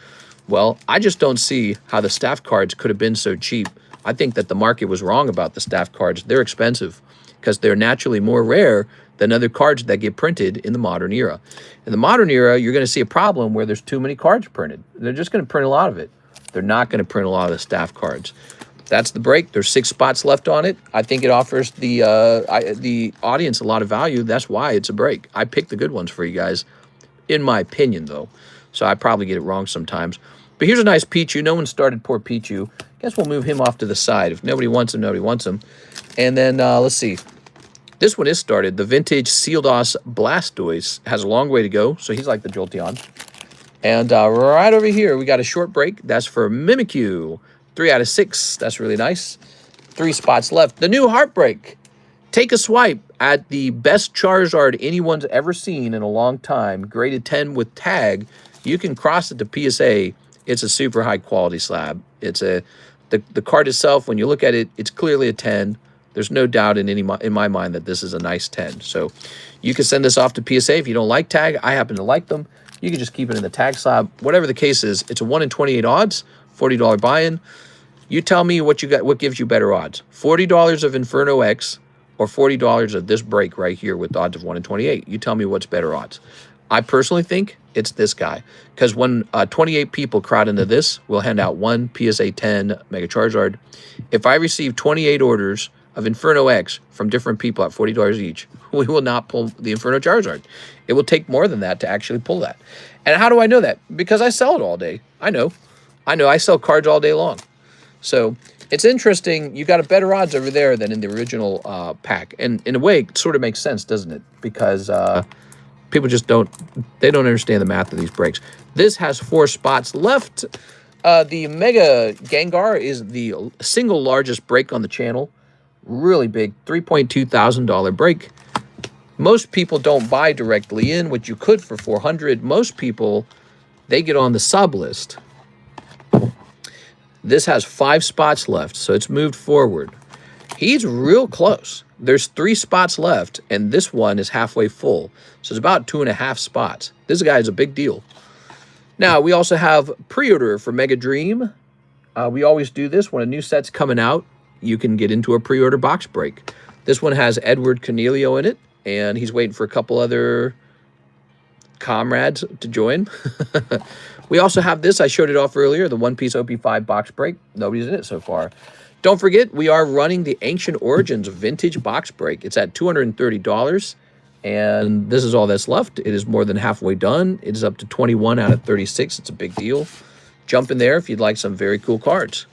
Well, I just don't see how the staff cards could have been so cheap. I think that the market was wrong about the staff cards. They're expensive because they're naturally more rare than other cards that get printed in the modern era. In the modern era, you're going to see a problem where there's too many cards printed. They're just going to print a lot of it. They're not going to print a lot of the staff cards. That's the break. There's 6 spots left on it. I think it offers the audience a lot of value. That's why it's a break. I picked the good ones for you guys, in my opinion, though. So I probably get it wrong sometimes. But here's a nice Pichu. No one started poor Pichu. Guess we'll move him off to the side. If nobody wants him, nobody wants him. And then let's see. This one is started. The vintage Sealdos Blastoise has a long way to go, so he's like the Jolteon. And right over here, we got a short break. That's for Mimikyu. 3 out of 6. That's really nice. 3 spots left. The new Heartbreak. Take a swipe at the best Charizard anyone's ever seen in a long time. Graded 10 with tag. You can cross it to PSA. It's a super high quality slab. It's the card itself, when you look at it, it's clearly a 10. There's no doubt in my mind that this is a nice 10. So you can send this off to PSA if you don't like tag. I happen to like them. You can just keep it in the tag slab. Whatever the case is, it's a 1 in 28 odds, $40 buy-in. You tell me what you got, what gives you better odds. $40 of Inferno X or $40 of this break right here with odds of 1 in 28. You tell me what's better odds. I personally think it's this guy, because when 28 people crowd into this, we'll hand out one PSA 10 Mega Charizard. If I receive 28 orders of Inferno X from different people at $40 each, we will not pull the Inferno Charizard. It will take more than that to actually pull that. And how do I know that? Because I sell it all day. I know. I sell cards all day long. So it's interesting. You got a better odds over there than in the original pack. And in a way, it sort of makes sense, doesn't it? Because people just don't understand the math of these breaks. This has 4 spots left. The Mega Gengar is the single largest break on the channel. Really big, $3.2 thousand break. Most people don't buy directly in, which you could for $400. Most people, they get on the sub list. This has 5 spots left, so it's moved forward. He's real close. There's 3 spots left, and this one is halfway full. So it's about 2.5 spots. This guy is a big deal. Now, we also have pre-order for Mega Dream. We always do this when a new set's coming out. You can get into a pre-order box break. This one has Edward Cornelio in it, and he's waiting for a couple other comrades to join. We also have this. I showed it off earlier, the One Piece OP5 box break. Nobody's in it so far. Don't forget, we are running the Ancient Origins Vintage box break. It's at $230, and this is all that's left. It is more than halfway done. It is up to 21 out of 36. It's a big deal. Jump in there if you'd like some very cool cards.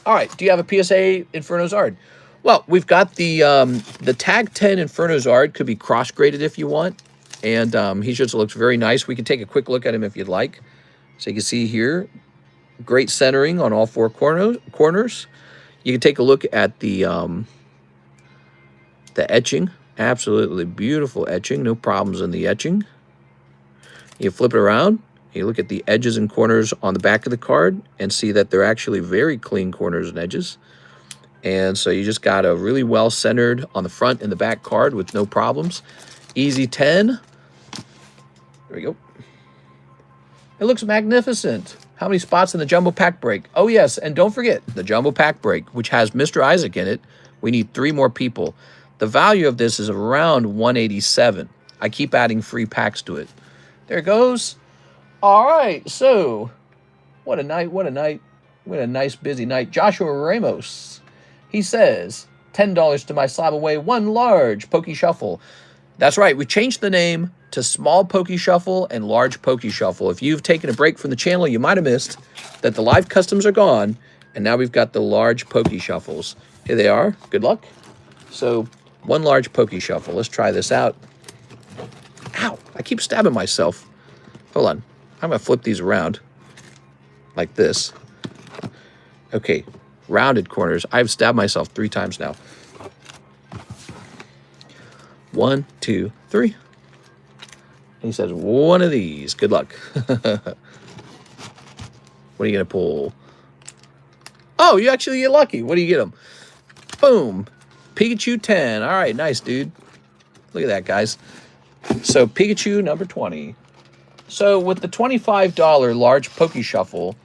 All right, do you have a PSA Inferno Zard? Well, we've got the Tag 10 Inferno Zard. Could be cross-graded if you want, and he just looks very nice. We can take a quick look at him if you'd like. So you can see here, great centering on all 4 corners. You can take a look at the etching. Absolutely beautiful etching. No problems in the etching. You flip it around. You look at the edges and corners on the back of the card and see that they're actually very clean corners and edges. And so you just got a really well centered on the front and the back card with no problems. Easy 10. There we go. It looks magnificent. How many spots in the Jumbo Pack Break? Oh, yes, and don't forget the Jumbo Pack Break, which has Mr. Isaac in it. We need 3 more people. The value of this is around $187. I keep adding free packs to it. There it goes. All right, so what a night, what a night. What a nice, busy night. Joshua Ramos, he says, $10 to my Slabaway, 1 large Poke Shuffle. That's right, we changed the name to Small Poke Shuffle and Large Poke Shuffle. If you've taken a break from the channel, you might have missed that the live customs are gone, and now we've got the Large Poke Shuffles. Here they are. Good luck. So, 1 large Poke Shuffle. Let's try this out. Ow! I keep stabbing myself. Hold on. I'm going to flip these around like this. Okay. Rounded corners. I've stabbed myself 3 times now. 1, 2, 3. He says, 1 of these. Good luck. What are you going to pull? Oh, you actually get lucky. What do you get them? Boom. Pikachu 10. All right, nice, dude. Look at that, guys. So, Pikachu number 20. So, with the $25 large Poke Shuffle,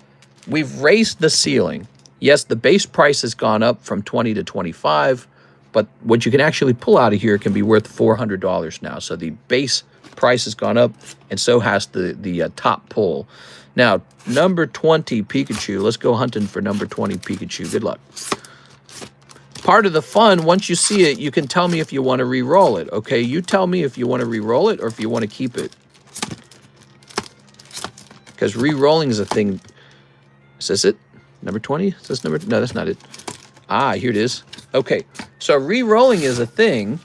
we've raised the ceiling. Yes, the base price has gone up from $20 to $25, but what you can actually pull out of here can be worth $400 now. So, the base price has gone up, and so has the top pull. Now, number 20 Pikachu. Let's go hunting for number 20 Pikachu. Good luck. Part of the fun, once you see it, you can tell me if you want to re-roll it, okay? You tell me if you want to re-roll it or if you want to keep it. Because re-rolling is a thing. Is this it? Number 20? Is this number? No, that's not it. Ah, here it is. Okay, so re-rolling is a thing,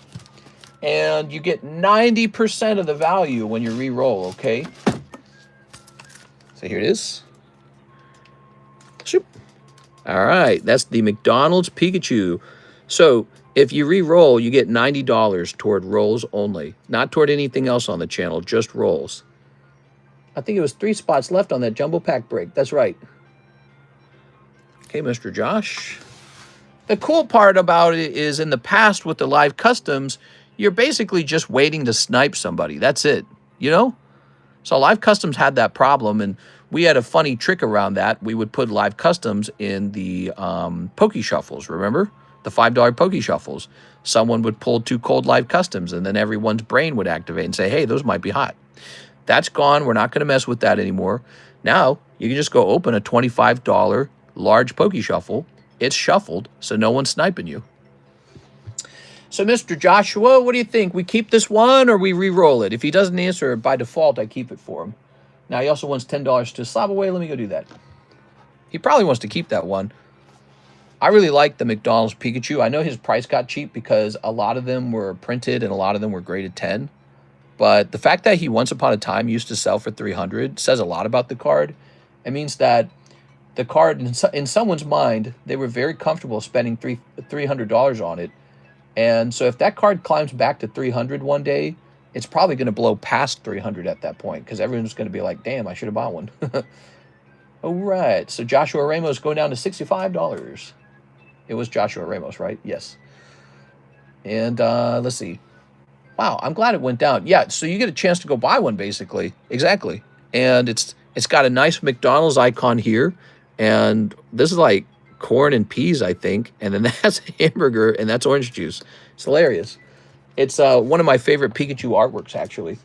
and you get 90% of the value when you re-roll, okay? So here it is. Shoop. All right, that's the McDonald's Pikachu. So if you re-roll, you get $90 toward rolls only. Not toward anything else on the channel, just rolls. I think it was 3 spots left on that Jumbo Pack Break. That's right. Okay, Mr. Josh. The cool part about it is in the past with the live customs, you're basically just waiting to snipe somebody. That's it, you know? So live customs had that problem, and we had a funny trick around that. We would put live customs in the Poke Shuffles, remember? The $5 Poke Shuffles. Someone would pull 2 cold live customs, and then everyone's brain would activate and say, hey, those might be hot. That's gone. We're not going to mess with that anymore. Now, you can just go open a $25 large Poke Shuffle. It's shuffled, so no one's sniping you. So, Mr. Joshua, what do you think? We keep this one or we re-roll it? If he doesn't answer, by default, I keep it for him. Now, he also wants $10 to Slabaway. Let me go do that. He probably wants to keep that one. I really like the McDonald's Pikachu. I know his price got cheap because a lot of them were printed and a lot of them were graded 10. But the fact that he once upon a time used to sell for $300 says a lot about the card. It means that the card, in someone's mind, they were very comfortable spending $300 on it. And so if that card climbs back to 300 one day, it's probably going to blow past 300 at that point because everyone's going to be like, damn, I should have bought one. All right. So Joshua Ramos going down to $65. It was Joshua Ramos, right? Yes. And let's see. Wow, I'm glad it went down. Yeah, so you get a chance to go buy one, basically. Exactly. And it's got a nice McDonald's icon here. And this is like corn and peas, I think. And then that's hamburger, and that's orange juice. It's hilarious. It's one of my favorite Pikachu artworks, actually.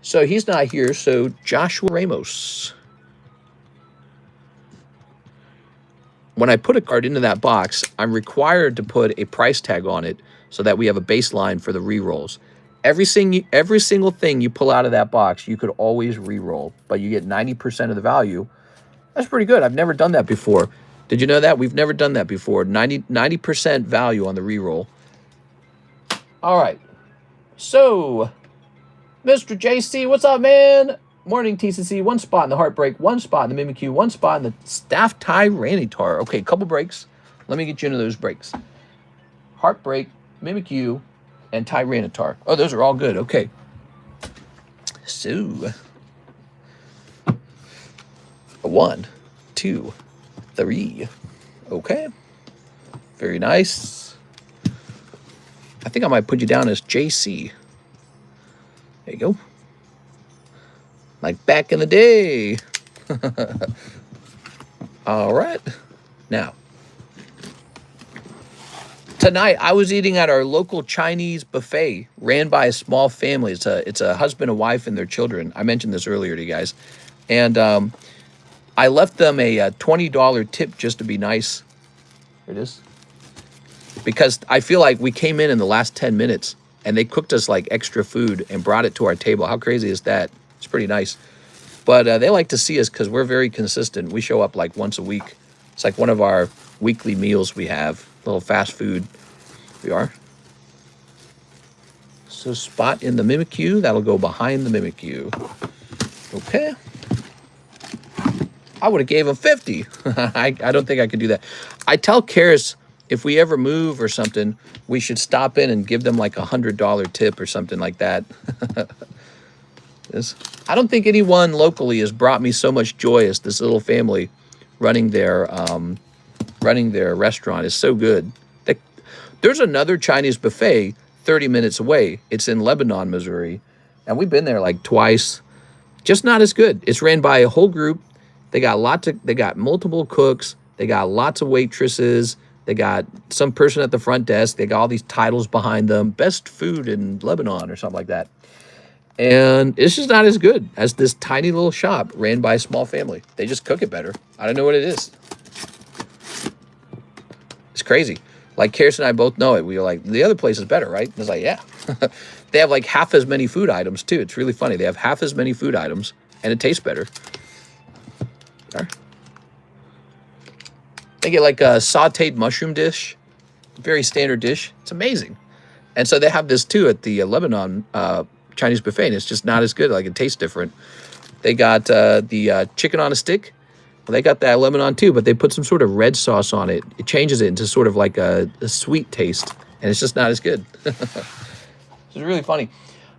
So he's not here, so Joshua Ramos. When I put a card into that box, I'm required to put a price tag on it so that we have a baseline for the re-rolls. Every single thing you pull out of that box, you could always re-roll, but you get 90% of the value. That's pretty good. I've never done that before. Did you know that? We've never done that before. 90% value on the re-roll. All right. So, Mr. JC, what's up, man? Morning, TCC. 1 spot in the Heartbreak, 1 spot in the Mimikyu, 1 spot in the Staff Tyranitar. Okay, couple breaks. Let me get you into those breaks. Heartbreak, Mimikyu, and Tyranitar. Oh, those are all good. Okay. So, 1, 2, 3. Okay. Very nice. I think I might put you down as JC. There you go. Like back in the day. All right. Now, tonight I was eating at our local Chinese buffet ran by a small family. It's a husband and wife and their children. I mentioned this earlier to you guys. And I left them a $20 tip just to be nice. There it is. Because I feel like we came in the last 10 minutes and they cooked us like extra food and brought it to our table. How crazy is that? It's pretty nice. But they like to see us because we're very consistent. We show up like once a week. It's like one of our weekly meals we have. A little fast food. We are. So spot in the Mimikyu. That'll go behind the Mimikyu. Okay. I would have gave him 50. I don't think I could do that. I tell Karis if we ever move or something, we should stop in and give them like $100 tip or something like that. I don't think anyone locally has brought me so much joy as this little family running their restaurant. Is so good. There's another Chinese buffet 30 minutes away. It's in Lebanon, Missouri, and we've been there like twice. Just not as good. It's ran by a whole group. They got multiple cooks. They got lots of waitresses. They got some person at the front desk. They got all these titles behind them. Best food in Lebanon or something like that. And it's just not as good as this tiny little shop ran by a small family. They just cook it better. I don't know what it is. It's crazy. Like Karis and I both know it. We were like, the other place is better, right? And it's like, yeah. They have like half as many food items too. It's really funny. They have half as many food items and it tastes better. They get like a sauteed mushroom dish. Very standard dish. It's amazing. And so they have this too at the Lebanon Chinese buffet, and it's just not as good. Like, it tastes different. They got the chicken on a stick. Well, they got that Lebanon too, but they put some sort of red sauce on it. It changes it into sort of like a sweet taste, and it's just not as good. It's really funny.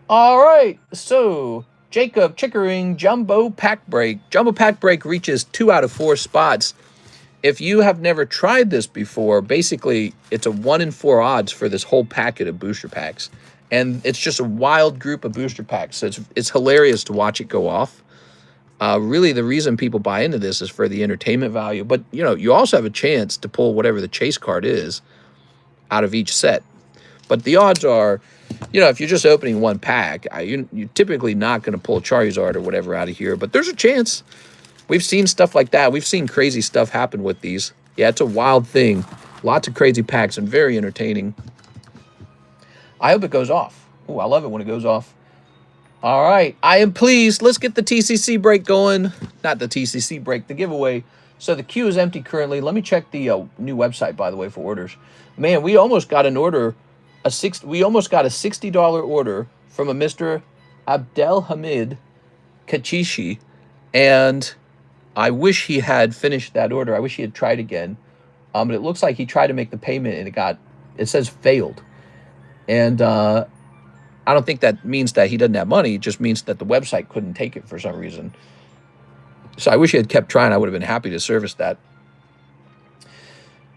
All right, so Jacob Chickering Jumbo Pack Break. Jumbo Pack Break reaches 2 out of 4 spots. if you have never tried this before, basically it's a 1 in 4 odds for this whole packet of booster packs. And it's just a wild group of booster packs. So it's hilarious to watch it go off. Really, the reason people buy into this is for the entertainment value. But, you know, you also have a chance to pull whatever the chase card is out of each set. But the odds are, you know, if you're just opening one pack, you're typically not going to pull Charizard or whatever out of here. But there's a chance. We've seen stuff like that. We've seen crazy stuff happen with these. Yeah, it's a wild thing. Lots of crazy packs and very entertaining. I hope it goes off. Oh, I love it when it goes off. All right, I am pleased. Let's get the TCC break going. Not the TCC break, the giveaway. So the queue is empty currently. Let me check the new website, by the way, for orders. Man, we almost got an order. We almost got a $60 order from a Mr. Abdelhamid Kachishi, and I wish he had finished that order. I wish he had tried again. But it looks like he tried to make the payment and it says failed. And I don't think that means that he doesn't have money. It just means that the website couldn't take it for some reason. So I wish he had kept trying. I would have been happy to service that.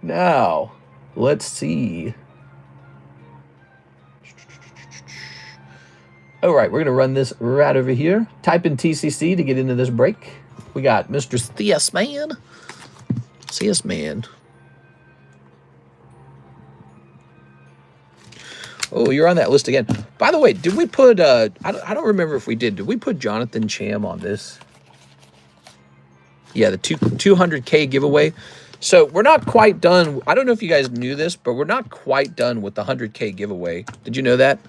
Now, let's see. All right, we're going to run this right over here. Type in TCC to get into this break. We got Mr. CS Man. CS Man. Oh, you're on that list again. By the way, did we put, I don't remember if we did. Did we put Jonathan Cham on this? Yeah, the 200K giveaway. So we're not quite done. I don't know if you guys knew this, but we're not quite done with the 100K giveaway. Did you know that?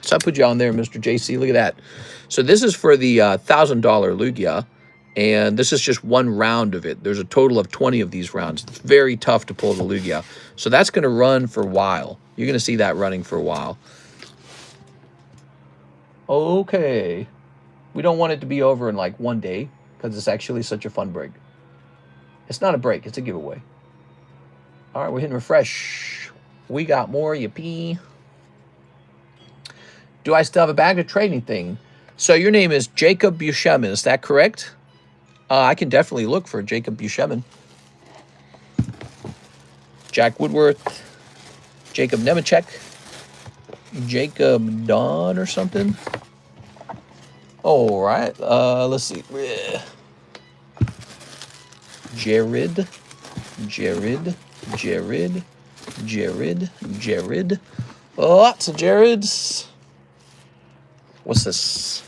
So I put you on there, Mr. JC. Look at that. So this is for the $1,000 Lugia. And this is just one round of it. There's a total of 20 of these rounds. It's very tough to pull the Lugia. So that's going to run for a while. You're going to see that running for a while. Okay. We don't want it to be over in like one day because it's actually such a fun break. It's not a break. It's a giveaway. All right, we're hitting refresh. We got more. Yippee. Do I still have a bag of trading thing? So your name is Jacob Bushemin. Is that correct? I can definitely look for Jacob Bushemin. Jack Woodworth. Jacob Nemechek. Jacob Don or something. All right. Let's see. Jared. Lots of Jareds. What's this?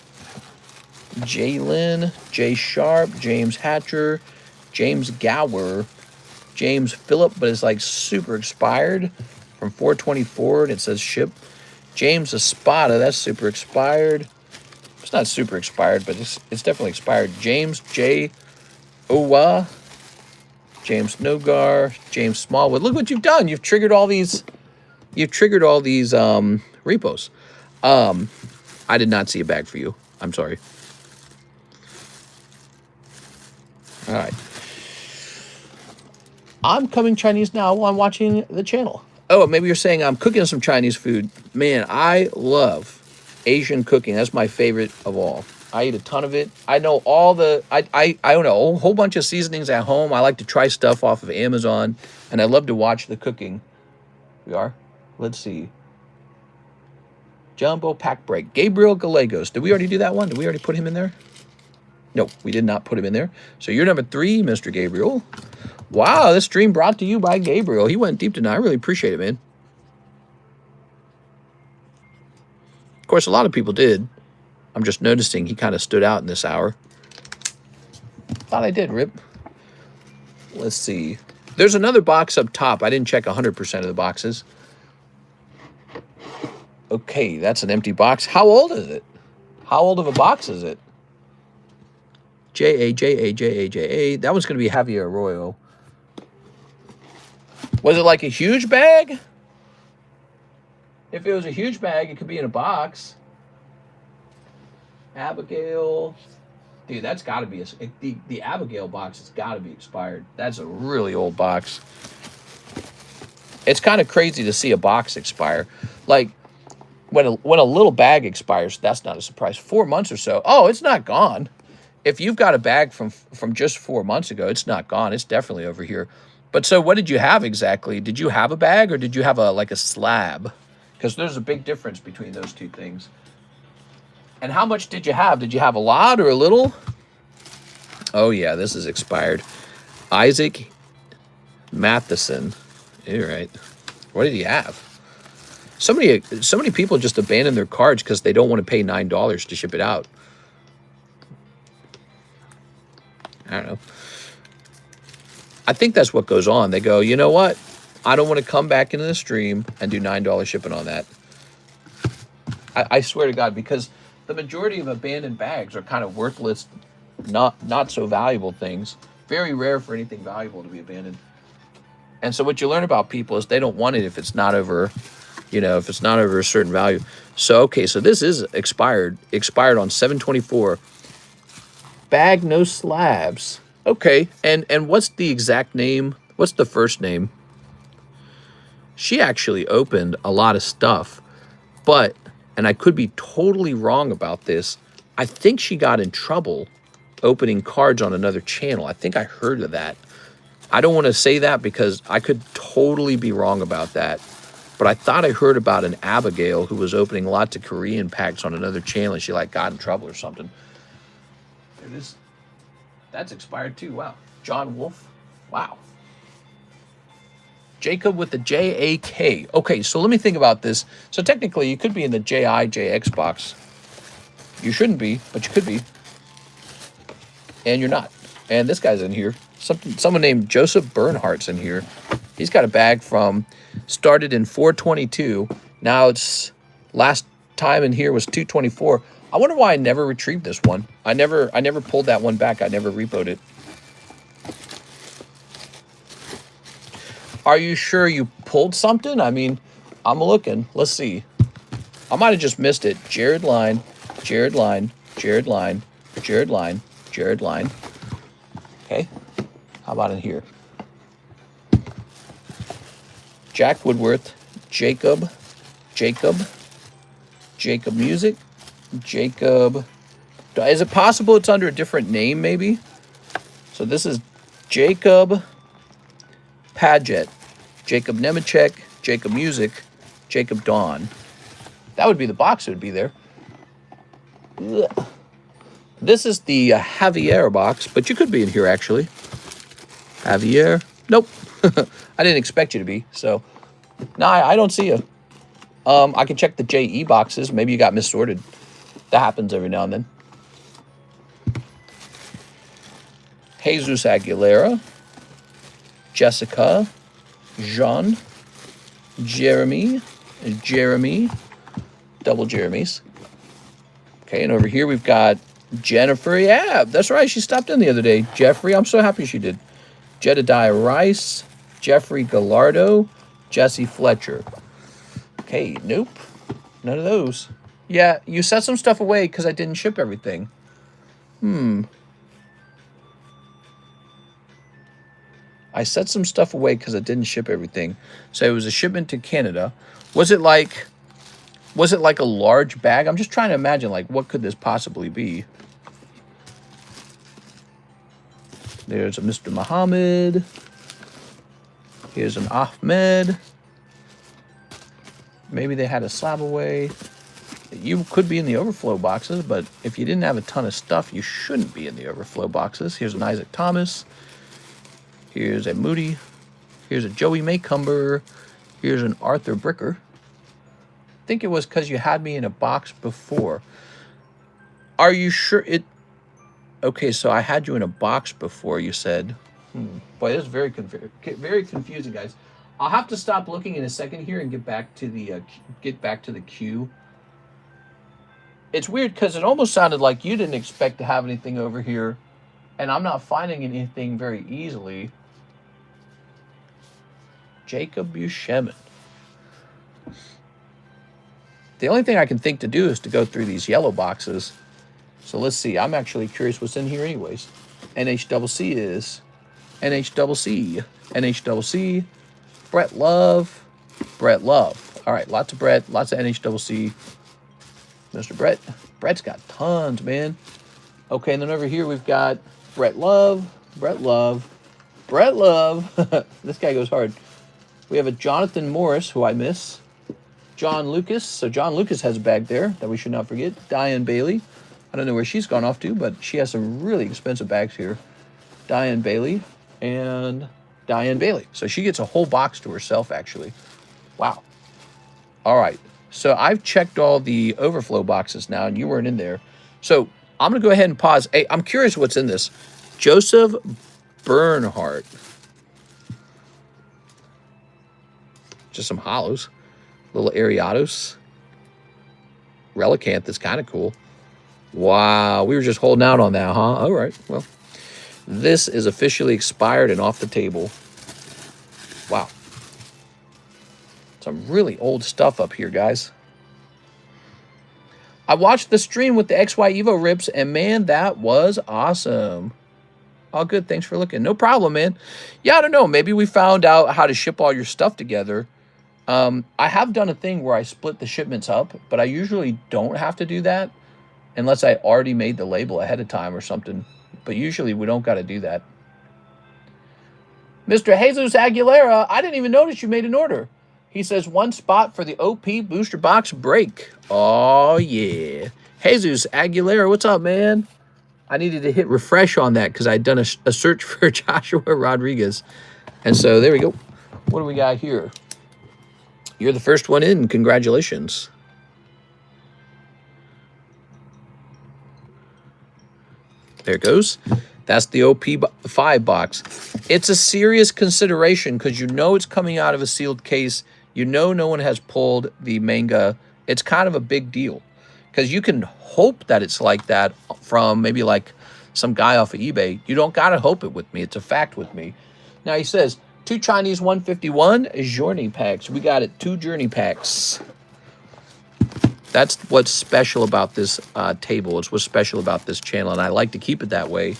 Jalen, Jay Sharp, James Hatcher, James Gower, James Phillip, but it's like super expired from 424 and it says ship. James Espada, that's super expired. It's not super expired, but it's definitely expired. James J. Owa, James Nogar, James Smallwood. Look what you've done. You've triggered all these. Repos. I did not see a bag for you. I'm sorry. All right. I'm coming Chinese now while I'm watching the channel. Oh, maybe you're saying I'm cooking some Chinese food. Man, I love Asian cooking. That's my favorite of all. I eat a ton of it. I know all the... I own a whole bunch of seasonings at home. I like to try stuff off of Amazon, and I love to watch the cooking. We are. Let's see. Jumbo Pack Break. Gabriel Gallegos. Did we already do that one? Did we already put him in there? No, we did not put him in there. So you're number 3, Mr. Gabriel. Wow, this stream brought to you by Gabriel. He went deep tonight. I really appreciate it, man. Of course, a lot of people did. I'm just noticing he kind of stood out in this hour. Thought I did, Rip. Let's see. There's another box up top. I didn't check 100% of the boxes. Okay, that's an empty box. How old is it? How old of a box is it? J-A-J-A-J-A-J-A. That one's going to be Javier Arroyo. Was it like a huge bag? If it was a huge bag, it could be in a box. Abigail. Dude, that's got to be... The Abigail box has got to be expired. That's a really old box. It's kind of crazy to see a box expire. Like, when a little bag expires, that's not a surprise. 4 months or so. Oh, it's not gone. if you've got a bag from just 4 months ago, it's not gone. It's definitely over here. But so what did you have exactly? Did you have a bag or did you have like a slab? Because there's a big difference between those two things. And how much did you have? Did you have a lot or a little? Oh, yeah, this is expired. Isaac Matheson. You're right. What did he have? So many people just abandon their cards because they don't want to pay $9 to ship it out. I don't know. I think that's what goes on. They go, you know what? I don't want to come back into the stream and do $9 shipping on that. I swear to God, because the majority of abandoned bags are kind of worthless, not so valuable things. Very rare for anything valuable to be abandoned. And so what you learn about people is they don't want it if it's not over, if it's not over a certain value. So, okay, so this is expired on 7/24. Bag, no slabs. Okay, and what's the exact name? What's the first name? She actually opened a lot of stuff, but, and I could be totally wrong about this, I think she got in trouble opening cards on another channel. I think I heard of that. I don't want to say that because I could totally be wrong about that. But I thought I heard about an Abigail who was opening lots of Korean packs on another channel and she got in trouble or something. That's expired too. Wow. John Wolf. Wow. Jacob with the JAK. Okay, so let me think about this. So technically you could be in the JIJX box. You shouldn't be, but you could be. And you're not. And this guy's in here. Someone named Joseph Bernhardt's in here. He's got a bag started in 422. Now it's, last time in here was 224. I wonder why I never retrieved this one. I never pulled that one back. I never repoed it. Are you sure you pulled something? I mean, I'm looking. Let's see. I might have just missed it. Jared Line, Jared Line, Jared Line, Jared Line, Jared Line. Okay. How about in here? Jack Woodworth, Jacob Music, Jacob. Is it possible it's under a different name maybe? So this is Jacob Paget, Jacob Nemechek, Jacob Music, Jacob Dawn. That would be the box that would be there. Ugh. This is the Javier box, but you could be in here actually. Javier. Nope. I didn't expect you to be, so. No, I don't see you. I can check the JE boxes. Maybe you got missorted. That happens every now and then. Jesus Aguilera. Jessica. Jean. Jeremy. Double Jeremys. Okay, and over here we've got Jennifer. Yeah, that's right. She stopped in the other day. Jeffrey, I'm so happy she did. Jedediah Rice. Jeffrey Gallardo. Jesse Fletcher. Okay, nope. None of those. Yeah, you set some stuff away because I didn't ship everything. I set some stuff away because I didn't ship everything. So it was a shipment to Canada. Was it like a large bag? I'm just trying to imagine, like, what could this possibly be? There's a Mr. Muhammad. Here's an Ahmed. Maybe they had a Slabaway. You could be in the overflow boxes, but if you didn't have a ton of stuff, you shouldn't be in the overflow boxes. Here's an Isaac Thomas. Here's a Moody. Here's a Joey Maycumber. Here's an Arthur Bricker. I think it was because you had me in a box before. Are you sure it... Okay, so I had you in a box before, you said. Boy, this is very confusing, guys. I'll have to stop looking in a second here and get back to the queue. It's weird because it almost sounded like you didn't expect to have anything over here, and I'm not finding anything very easily. Jacob Buscemi. The only thing I can think to do is to go through these yellow boxes. So let's see. I'm actually curious what's in here anyways. NHCC is NHCC. Brett Love. All right, lots of Brett, lots of NHCC. Mr. Brett. Brett's got tons, man. Okay, and then over here we've got Brett Love, Brett Love, Brett Love. This guy goes hard. We have a Jonathan Morris, who I miss. John Lucas. So John Lucas has a bag there that we should not forget. Diane Bailey. I don't know where she's gone off to, but she has some really expensive bags here. Diane Bailey and Diane Bailey. So she gets a whole box to herself, actually. Wow. All right. So I've checked all the overflow boxes now, and you weren't in there. So I'm going to go ahead and pause. Hey, I'm curious what's in this. Joseph Bernhardt. Just some hollows. Little Ariados. Relicanth is kind of cool. Wow, we were just holding out on that, huh? All right, well, this is officially expired and off the table. Wow. Some really old stuff up here, guys. I watched the stream with the XY Evo rips, and man, that was awesome. All good, thanks for looking. No problem, man. Yeah, I don't know, maybe we found out how to ship all your stuff together. I have done a thing where I split the shipments up, but I usually don't have to do that unless I already made the label ahead of time or something. But usually we don't got to do that. Mr. Jesus Aguilera, I didn't even notice you made an order. He says 1 spot for the OP booster box break. Oh, yeah. Jesus Aguilera, what's up, man? I needed to hit refresh on that because I'd done a search for Joshua Rodriguez. And so there we go. What do we got here? You're the first one in. Congratulations. There it goes. That's the OP5 box. It's a serious consideration because you know it's coming out of a sealed case. You know no one has pulled the manga. It's kind of a big deal because you can hope that it's like that from maybe like some guy off of eBay. You don't got to hope it with me. It's a fact with me. Now he says, 2 Chinese 151 journey packs. We got it, 2 journey packs. That's what's special about this table. It's what's special about this channel, and I like to keep it that way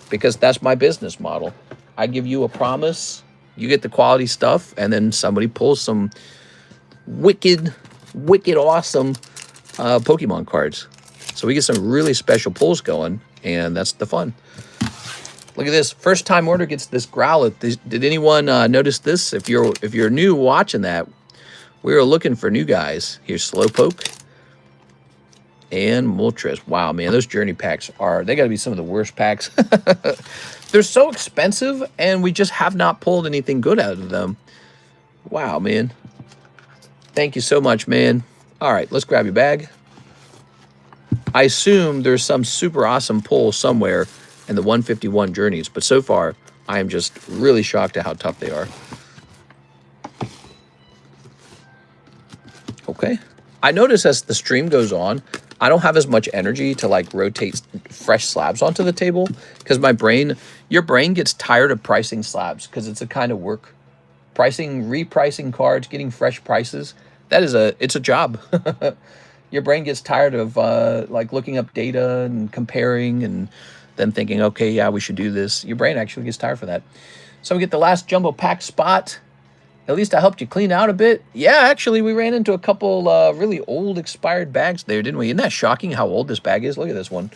because that's my business model. I give you a promise, you get the quality stuff, and then somebody pulls some wicked, wicked awesome Pokemon cards. So we get some really special pulls going, and that's the fun. Look at this. First time order gets this Growlithe. Did anyone notice this? If you're new watching that, we were looking for new guys. Here's Slowpoke and Moltres. Wow, man, those journey packs they got to be some of the worst packs. They're so expensive, and we just have not pulled anything good out of them. Wow, man. Thank you so much, man. All right, let's grab your bag. I assume there's some super awesome pull somewhere in the 151 journeys, but so far, I am just really shocked at how tough they are. Okay. I notice as the stream goes on, I don't have as much energy to like rotate fresh slabs onto the table because your brain gets tired of pricing slabs because it's a kind of work. Repricing cards, getting fresh prices, it's a job. Your brain gets tired of like looking up data and comparing and then thinking, okay, yeah, we should do this. Your brain actually gets tired for that. So we get the last jumbo pack spot. At least I helped you clean out a bit. Yeah, actually, we ran into a couple really old expired bags there, didn't we? Isn't that shocking how old this bag is? Look at this one.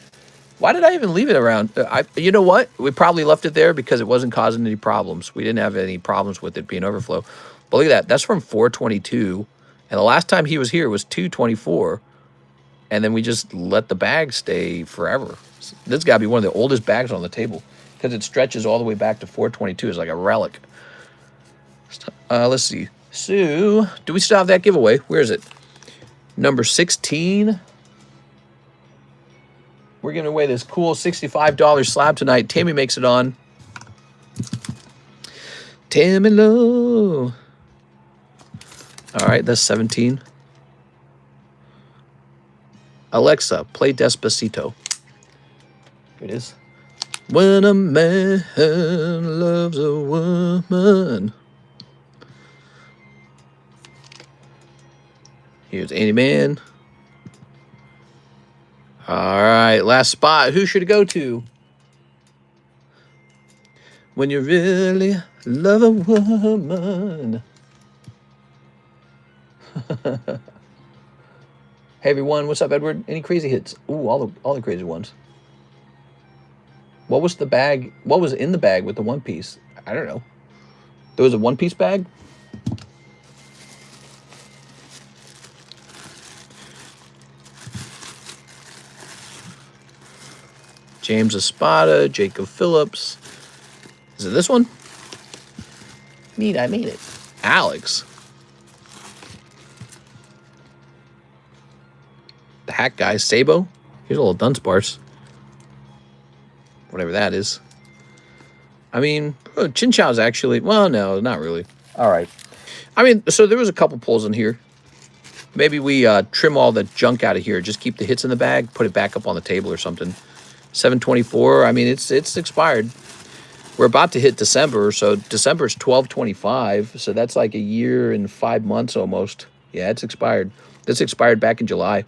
Why did I even leave it around? You know what? We probably left it there because it wasn't causing any problems. We didn't have any problems with it being overflow. But look at that. That's from 422. And the last time he was here was 224. And then we just let the bag stay forever. This has got to be one of the oldest bags on the table because it stretches all the way back to 422. It's like a relic. Let's see. So, do we still have that giveaway? Where is it? Number 16. We're giving away this cool $65 slab tonight. Tammy makes it on. Tammy Low. All right, that's 17. Alexa, play Despacito. Here it is. When a man loves a woman. Here's Andy Man. All right, last spot. Who should it go to? When you really love a woman. Hey everyone, what's up, Edward? Any crazy hits? Ooh, all the crazy ones. What was the bag? What was in the bag with the One Piece? I don't know. There was a One Piece bag? James Espada, Jacob Phillips. Is it this one? Neat, I made it. Alex. The Hack Guy, Sabo. Here's a little Dunsparce. Whatever that is. I mean, Chinchou's actually... Well, no, not really. All right. I mean, so there was a couple pulls in here. Maybe we trim all the junk out of here. Just keep the hits in the bag. Put it back up on the table or something. 724. I mean, it's expired. We're about to hit December, so December's 12/25, so that's like a year and 5 months almost. Yeah, it's expired. This expired back in July,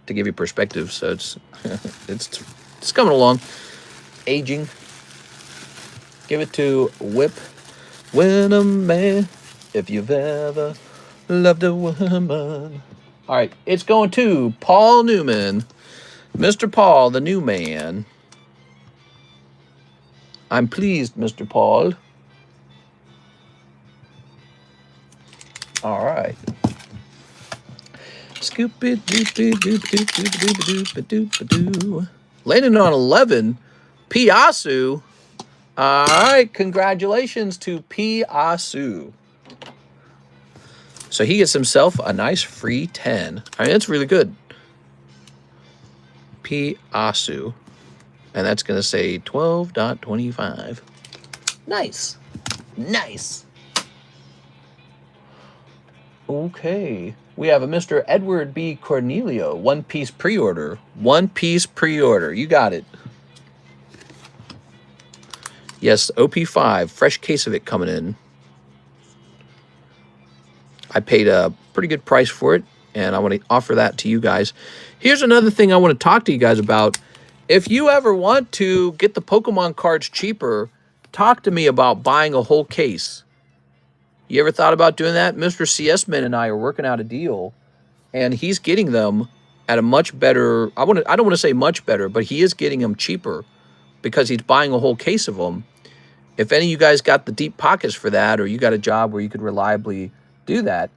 to give you perspective. So it's it's coming along, aging. Give it to Whip. When a man, if you've ever loved a woman. All right, it's going to Paul Newman, Mr. Paul, the new man. I'm pleased, Mr. Paul. All right. Scoop-it-doop-it-doop-it-doop-it-doop-it-doop-it-doo. Landing on 11, Piasu. All right, congratulations to Piasu. So he gets himself a nice free 10. I mean, that's really good. Piasu. And that's going to say 12.25. Nice. Nice. Okay. We have a Mr. Edward B. Cornelio. One Piece pre-order. One Piece pre-order. You got it. Yes, OP5. Fresh case of it coming in. I paid a pretty good price for it, and I want to offer that to you guys. Here's another thing I want to talk to you guys about. If you ever want to get the Pokemon cards cheaper, talk to me about buying a whole case. You ever thought about doing that? Mr. CS-Man and I are working out a deal, and he's getting them at a much better... I don't want to say much better, but he is getting them cheaper because he's buying a whole case of them. If any of you guys got the deep pockets for that, or you got a job where you could reliably do that,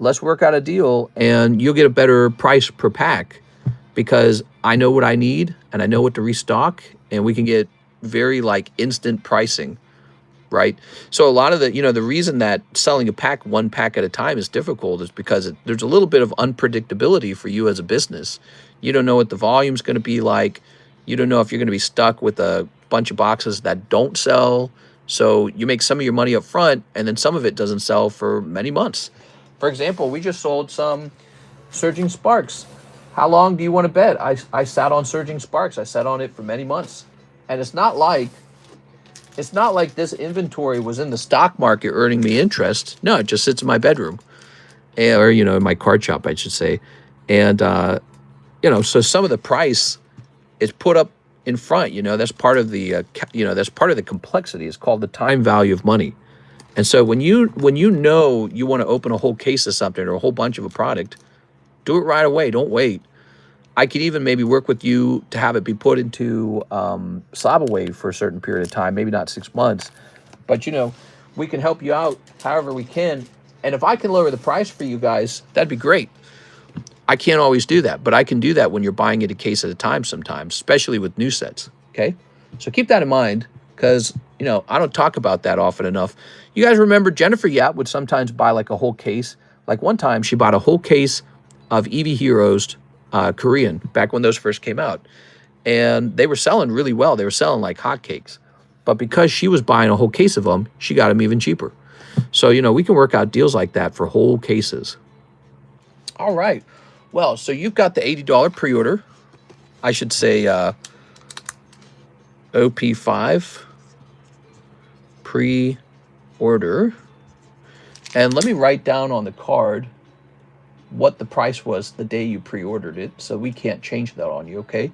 let's work out a deal, and you'll get a better price per pack. Because I know what I need, and I know what to restock, and we can get very, like, instant pricing, right? So a lot of the, the reason that selling a pack, one pack at a time is difficult is because there's a little bit of unpredictability for you as a business. You don't know what the volume's going to be like. You don't know if you're going to be stuck with a bunch of boxes that don't sell. So you make some of your money up front, and then some of it doesn't sell for many months. For example, we just sold some Surging Sparks. How long do you want to bet? I sat on Surging Sparks. I sat on it for many months. And it's not like this inventory was in the stock market earning me interest. No, it just sits in my bedroom. Or, in my card shop, I should say. And, so some of the price is put up in front. That's part of the, that's part of the complexity. It's called the time value of money. And so when you know you want to open a whole case of something or a whole bunch of a product, do it right away. Don't wait. I could even maybe work with you to have it be put into Slabaway for a certain period of time, maybe not 6 months. But, we can help you out however we can. And if I can lower the price for you guys, that'd be great. I can't always do that, but I can do that when you're buying it a case at a time sometimes, especially with new sets, okay? So keep that in mind because, I don't talk about that often enough. You guys remember Jennifer Yap would sometimes buy like a whole case. Like one time she bought a whole case of Eevee Heroes Korean back when those first came out. And they were selling really well. They were selling like hotcakes. But because she was buying a whole case of them, she got them even cheaper. So, we can work out deals like that for whole cases. All right. Well, so you've got the $80 pre-order. I should say OP5 pre-order. And let me write down on the card what the price was the day you pre-ordered it, so we can't change that on you, okay?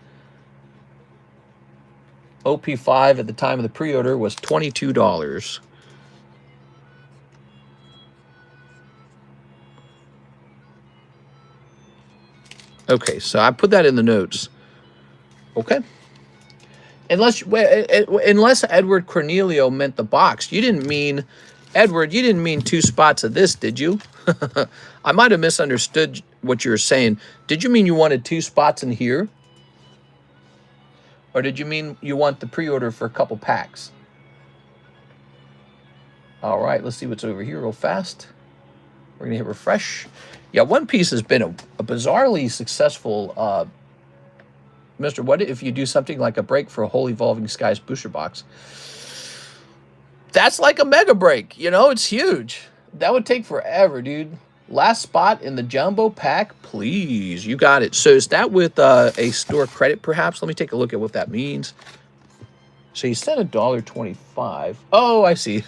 OP5 at the time of the pre-order was $22. Okay, so I put that in the notes. Okay. Unless Edward Cornelio meant the box. You didn't mean, Edward, you didn't mean 2 spots of this, did you? I might have misunderstood what you were saying. Did you mean you wanted 2 spots in here? Or did you mean you want the pre-order for a couple packs? All right, let's see what's over here real fast. We're going to hit refresh. Yeah, One Piece has been a bizarrely successful... Mr. What if you do something like a break for a whole Evolving Skies booster box? That's like a mega break, you know? It's huge. That would take forever, dude. Last spot in the jumbo pack, please. You got it. So is that with a store credit, perhaps? Let me take a look at what that means. So you said $1.25. Oh, I see.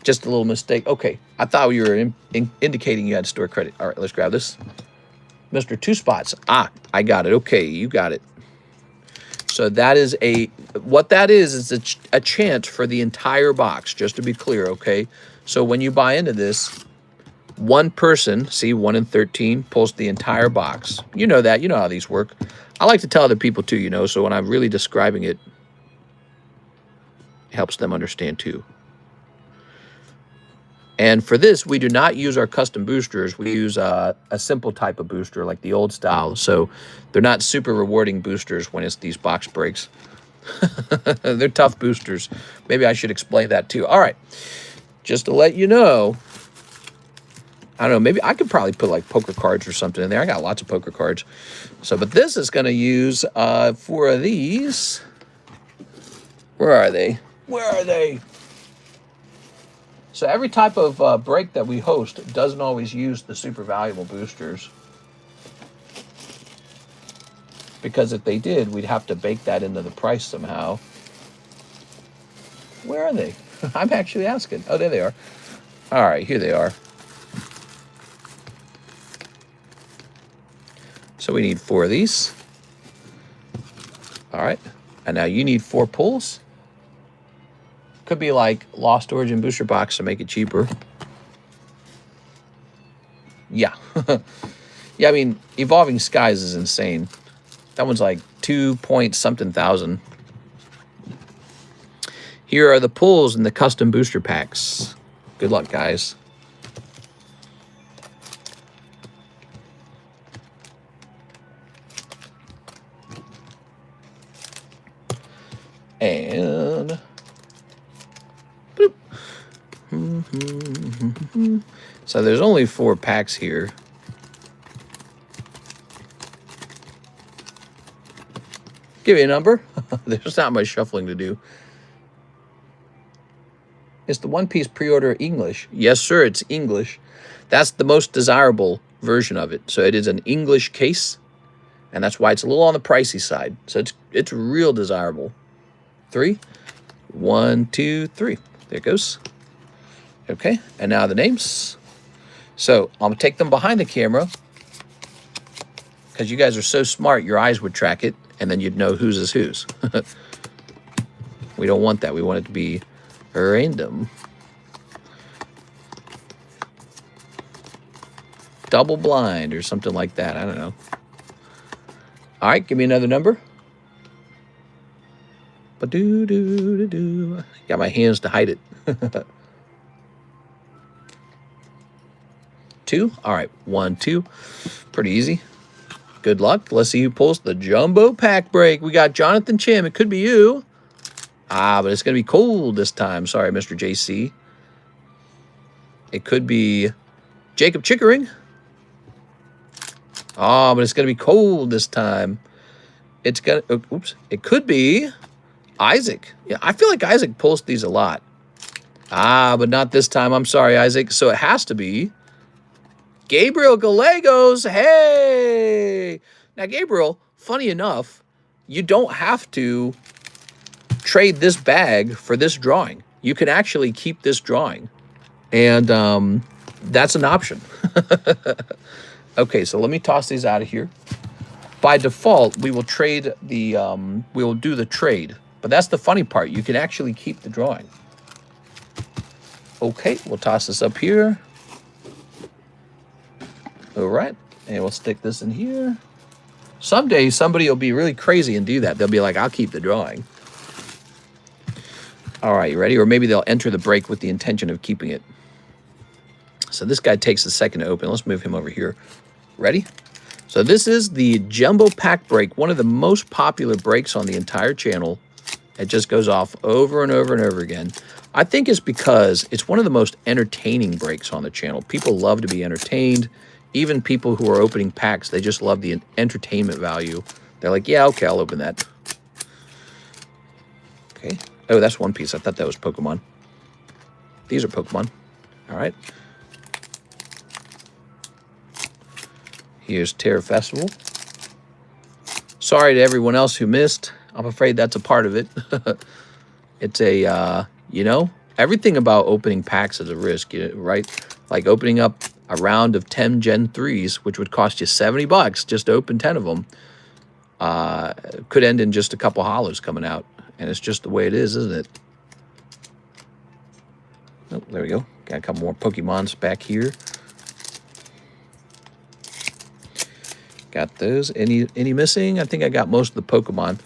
Just a little mistake. Okay, I thought you were indicating you had store credit. All right, let's grab this. Mr. 2 spots. Ah, I got it. Okay, you got it. So that is what that is a chance for the entire box, just to be clear, okay? So when you buy into this, one person, see, 1 in 13, pulls the entire box. You know that. You know how these work. I like to tell other people too, you know, so when I'm really describing it, it helps them understand too. And for this, we do not use our custom boosters. We use a simple type of booster, like the old style. So they're not super rewarding boosters when it's these box breaks. They're tough boosters. Maybe I should explain that too. All right. Just to let you know, I don't know, maybe I could probably put like poker cards or something in there. I got lots of poker cards. So, but this is going to use 4 of these. Where are they? Where are they? So every type of break that we host doesn't always use the super valuable boosters. Because if they did, we'd have to bake that into the price somehow. Where are they? I'm actually asking. Oh, there they are. All right, here they are. So we need 4 of these. All right. And now you need 4 pulls. Could be like Lost Origin booster box to make it cheaper. Yeah. Yeah, I mean, Evolving Skies is insane. That one's like 2 point something thousand. Here are the pulls in the custom booster packs. Good luck, guys. And boop. So there's only 4 packs here. Give me a number. There's not much shuffling to do. Is the One Piece pre-order English? Yes, sir, it's English. That's the most desirable version of it. So it is an English case, and that's why it's a little on the pricey side. So it's real desirable. 3, 1, 2, 3. There it goes. Okay, and now the names. So I'm gonna take them behind the camera because you guys are so smart. Your eyes would track it, and then you'd know whose is whose. We don't want that. We want it to be random. Double blind or something like that. I don't know. All right, give me another number. Ba-do-do-do-do. Got my hands to hide it. 2. All right, 1, 2. Pretty easy. Good luck. Let's see who pulls the jumbo pack break. We got Jonathan Chim. It could be you. Ah, but it's going to be cold this time. Sorry, Mr. JC. It could be Jacob Chickering. Oh, but it's going to be cold this time. It's going to... Oops. It could be Isaac. Yeah, I feel like Isaac pulls these a lot. Ah, but not this time. I'm sorry, Isaac. So it has to be Gabriel Gallegos. Hey! Now, Gabriel, funny enough, you don't have to trade this bag for this drawing. You can actually keep this drawing. And that's an option. Okay, so let me toss these out of here. By default, we will trade the, we will do the trade. But that's the funny part. You can actually keep the drawing. Okay, we'll toss this up here. All right, and we'll stick this in here. Someday somebody will be really crazy and do that. They'll be like, I'll keep the drawing. All right, you ready? Or maybe they'll enter the break with the intention of keeping it. So this guy takes a second to open. Let's move him over here. Ready? So this is the Jumbo Pack Break, one of the most popular breaks on the entire channel. It just goes off over and over and over again. I think it's because it's one of the most entertaining breaks on the channel. People love to be entertained. Even people who are opening packs, they just love the entertainment value. They're like, yeah, okay, I'll open that. Okay. Oh, that's one piece. I thought that was Pokemon. These are Pokemon. All right. Here's Terra Festival. Sorry to everyone else who missed. I'm afraid that's a part of it. It's a, you know, everything about opening packs is a risk, right? Like opening up a round of 10 Gen 3s, which would cost you $70 just to open 10 of them, could end in just a couple hollows coming out. And it's just the way it is, isn't it? Oh, there we go. Got a couple more Pokemons back here. Got those. Any missing? I think I got most of the Pokemon.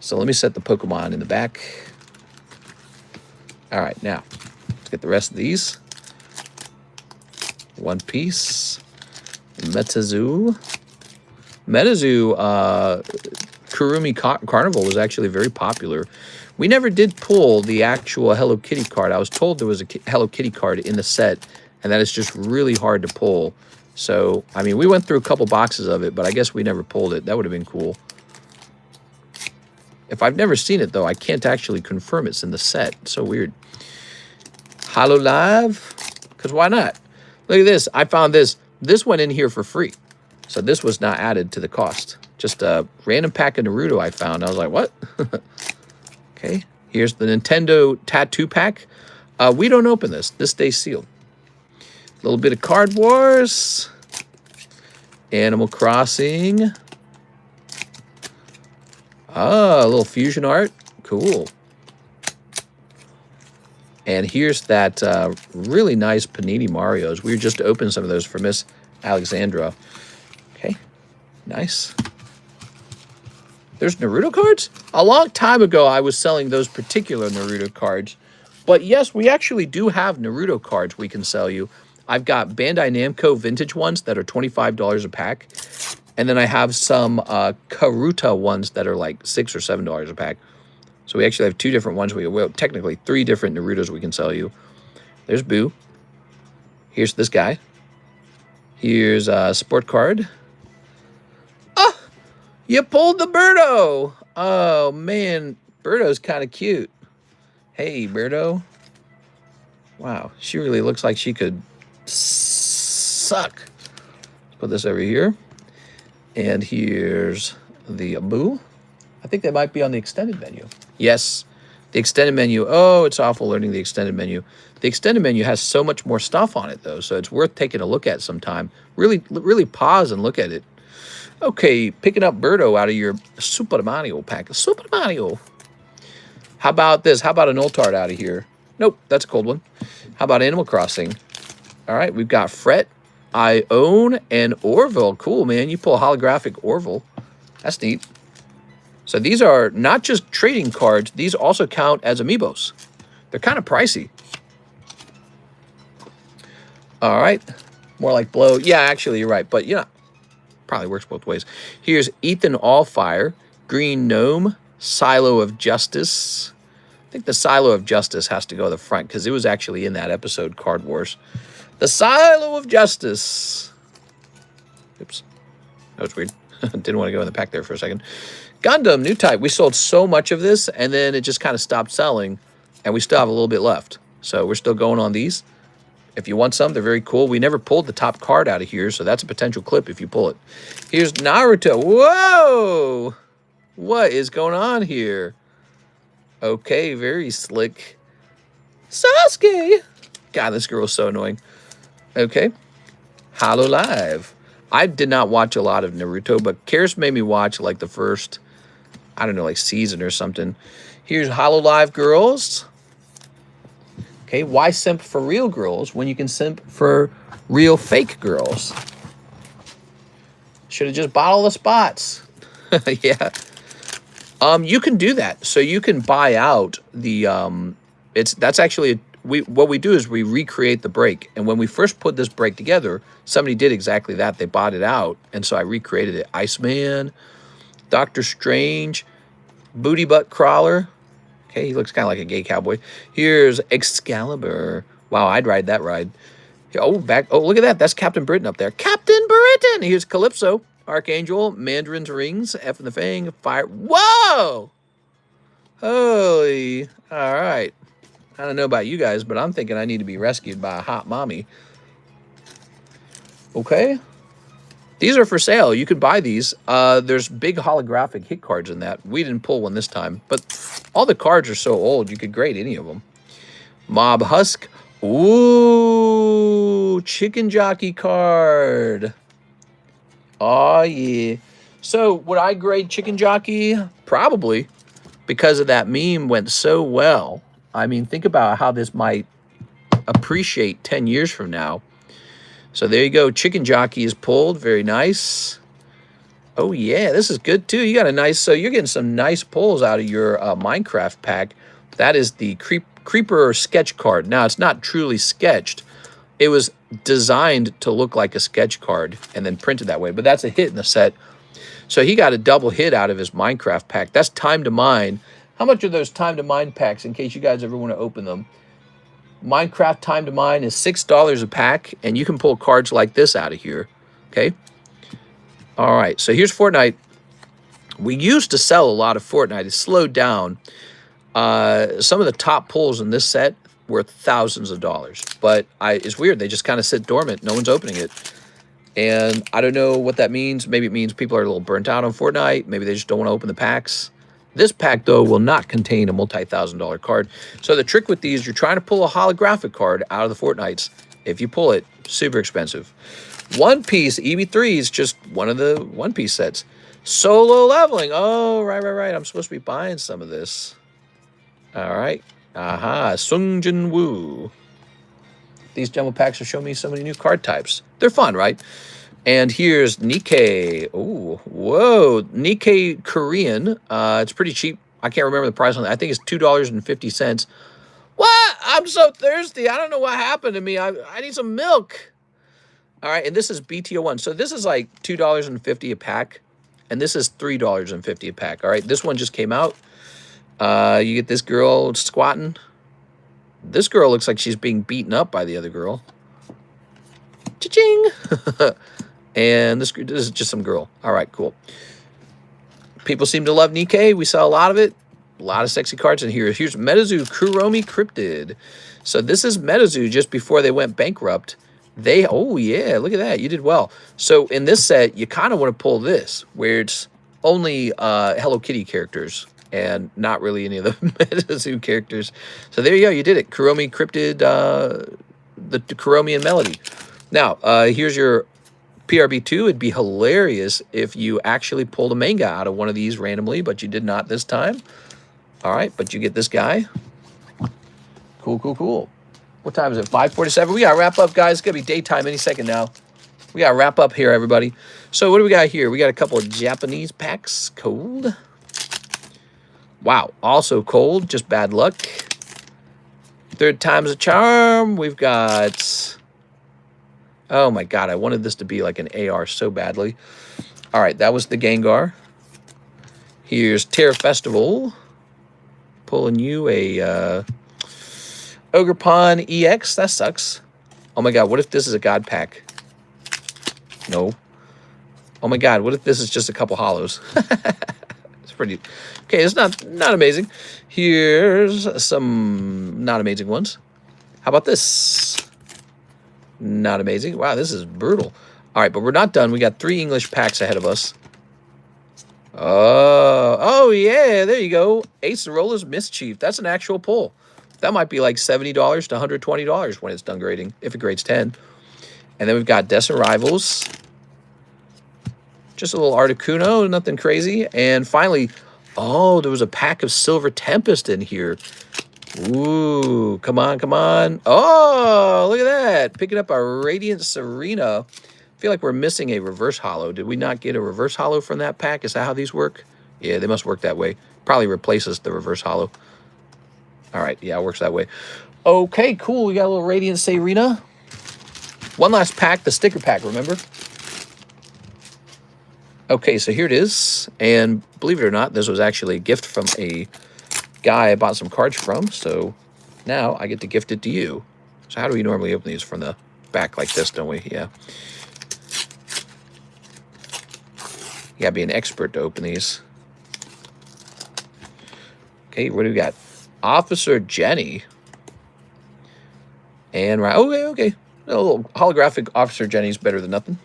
So let me set the Pokemon in the back. All right, now let's get the rest of these. One piece. Metazoo. Metazoo, Kurumi Carnival was actually very popular. We never did pull the actual Hello Kitty card. I was told there was a Hello Kitty card in the set, and that is just really hard to pull. So, I mean, we went through a couple boxes of it, but I guess we never pulled it. That would have been cool. If I've never seen it, though, I can't actually confirm it's in the set. It's so weird. Hololive, because why not? Look at this. I found this. This went in here for free. So this was not added to the cost. Just a random pack of Naruto I found. I was like, what? Okay. Here's the Nintendo Tattoo Pack. We don't open this. This stays sealed. A little bit of Card Wars. Animal Crossing. Ah, a little fusion art. Cool. And here's that really nice Panini Marios. We just opened some of those for Miss Alexandra. Okay, nice. There's Naruto cards? A long time ago, I was selling those particular Naruto cards. But yes, we actually do have Naruto cards we can sell you. I've got Bandai Namco vintage ones that are $25 a pack. And then I have some Karuta ones that are like $6 or $7 a pack. So we actually have two different ones. We have technically 3 different Narutos we can sell you. There's Boo. Here's this guy. Here's a sport card. Oh, you pulled the Birdo. Oh, man. Birdo's kind of cute. Hey, Birdo. Wow, she really looks like she could suck. Let's put this over here. And here's the Boo. I think they might be on the extended menu. Yes, the extended menu. Oh, it's awful learning the extended menu. The extended menu has so much more stuff on it, though, so it's worth taking a look at sometime. Really pause and look at it. Okay, picking up Birdo out of your Super Mario pack. Super Mario. How about this? How about an Ultart out of here? Nope, that's a cold one. How about Animal Crossing? All right, we've got Fret, Ione, and Orville. Cool, man. You pull a holographic Orville. That's neat. So these are not just trading cards. These also count as amiibos. They're kind of pricey. All right. More like Blow. Yeah, actually, you're right. But, you know, probably works both ways. Here's Ethan Allfire, Green Gnome, Silo of Justice. I think the Silo of Justice has to go to the front because it was actually in that episode, Card Wars. The Silo of Justice. Oops. That was weird. Didn't want to go in the pack there for a second. Gundam, new type. We sold so much of this, and then it just kind of stopped selling, and we still have a little bit left. So we're still going on these. If you want some, they're very cool. We never pulled the top card out of here, so that's a potential clip if you pull it. Here's Naruto. Whoa! What is going on here? Okay, very slick. Sasuke! God, this girl is so annoying. Okay. Hololive. I did not watch a lot of Naruto, but Karis made me watch like the first, I don't know, like season or something. Here's Hololive girls. Okay, why simp for real girls when you can simp for real fake girls? Should have just bought all the spots. Yeah. You can do that. So you can buy out the that's actually what we do is we recreate the break. And when we first put this break together, somebody did exactly that. They bought it out, and so I recreated it. Iceman, Doctor Strange, Booty Butt Crawler. Okay, he looks kind of like a gay cowboy. Here's Excalibur. Wow, I'd ride that ride. Oh, look at that. That's Captain Britain up there. Captain Britain! Here's Calypso, Archangel, Mandarin's Rings, F in the Fang, Fire. Whoa! Holy. All right. I don't know about you guys, but I'm thinking I need to be rescued by a hot mommy. Okay. These are for sale. You could buy these. There's big holographic hit cards in that. We didn't pull one this time, but all the cards are so old, you could grade any of them. Mob Husk. Ooh, Chicken Jockey card. Oh, yeah. So, would I grade Chicken Jockey? Probably, because of that meme went so well. I mean, think about how this might appreciate 10 years from now. So, there you go. Chicken Jockey is pulled. Very nice. Oh, yeah. This is good, too. You got a nice... So, you're getting some nice pulls out of your Minecraft pack. That is the Creeper sketch card. Now, it's not truly sketched. It was designed to look like a sketch card and then printed that way. But that's a hit in the set. So he got a double hit out of his Minecraft pack. That's Time to Mine. How much are those Time to Mine packs in case you guys ever want to open them? Minecraft Time to Mine is $6 a pack. And you can pull cards like this out of here. Okay. All right. So here's Fortnite. We used to sell a lot of Fortnite. It's slowed down. Some of the top pulls in this set were thousands of dollars, but it's weird. They just kind of sit dormant. No one's opening it. And I don't know what that means. Maybe it means people are a little burnt out on Fortnite. Maybe they just don't want to open the packs. This pack, though, will not contain a multi-$1,000 card. So the trick with these, you're trying to pull a holographic card out of the Fortnites. If you pull it, super expensive. One Piece, EV3 is just one of the One Piece sets. Solo leveling. Oh, right. I'm supposed to be buying some of this. All right. Aha. Sung Jin Woo. These demo packs are showing me so many new card types. They're fun, right? And here's Nikkei. Oh, whoa. Nikkei Korean. It's pretty cheap. I can't remember the price on that. I think it's $2.50. What? I'm so thirsty. I don't know what happened to me. I need some milk. All right. And this is BTO1. So this is like $2.50 a pack. And this is $3.50 a pack. All right. This one just came out. You get this girl squatting. This girl looks like she's being beaten up by the other girl. Cha-ching! And this is just some girl. All right, cool. People seem to love Nikkei. We saw a lot of it. A lot of sexy cards in here. Here's Metazoo Kuromi Cryptid. So this is Metazoo just before they went bankrupt. Oh, yeah, look at that. You did well. So in this set, you kind of want to pull this, where it's only Hello Kitty characters and not really any of the Metazoo characters. So there you go. You did it. Kuromi Cryptid, the Kuromian Melody. Now, here's your PRB2. It'd be hilarious if you actually pulled a manga out of one of these randomly, but you did not this time. All right, but you get this guy. Cool. What time is it? 5:47. We got to wrap up, guys. It's going to be daytime any second now. We got to wrap up here, everybody. So what do we got here? We got a couple of Japanese packs. Cold. Wow, also cold. Just bad luck. Third time's a charm. We've got... Oh, my God. I wanted this to be like an AR so badly. All right, that was the Gengar. Here's Terror Festival. Pulling you a Ogerpon EX. That sucks. Oh, my God. What if this is a God pack? No. Oh, my God. What if this is just a couple hollows? It's pretty... Okay, it's not amazing. Here's some not amazing ones. How about this? Not amazing. Wow, this is brutal. All right, but we're not done. We got 3 English packs ahead of us. Oh, yeah, there you go. Ace of Rollers Mischief. That's an actual pull. That might be like $70 to $120 when it's done grading, if it grades 10. And then we've got Desert Rivals. Just a little Articuno, nothing crazy. And finally, oh, there was a pack of Silver Tempest in here. Ooh, come on. Oh, look at that. Picking up a Radiant Serena. feel like we're missing a reverse holo. Did we not get a reverse holo from that pack? Is that how these work? Yeah, they must work that way. Probably replaces the reverse holo. All right, yeah, it works that way. Okay, cool. We got a little Radiant Serena. One last pack, the sticker pack, remember? Okay, so here it is. And believe it or not, this was actually a gift from a guy I bought some cards from. So now I get to gift it to you. So how do we normally open these? From the back like this, don't we? Yeah. You gotta be an expert to open these. Okay, what do we got? Officer Jenny. And right, okay. A little holographic Officer Jenny's better than nothing.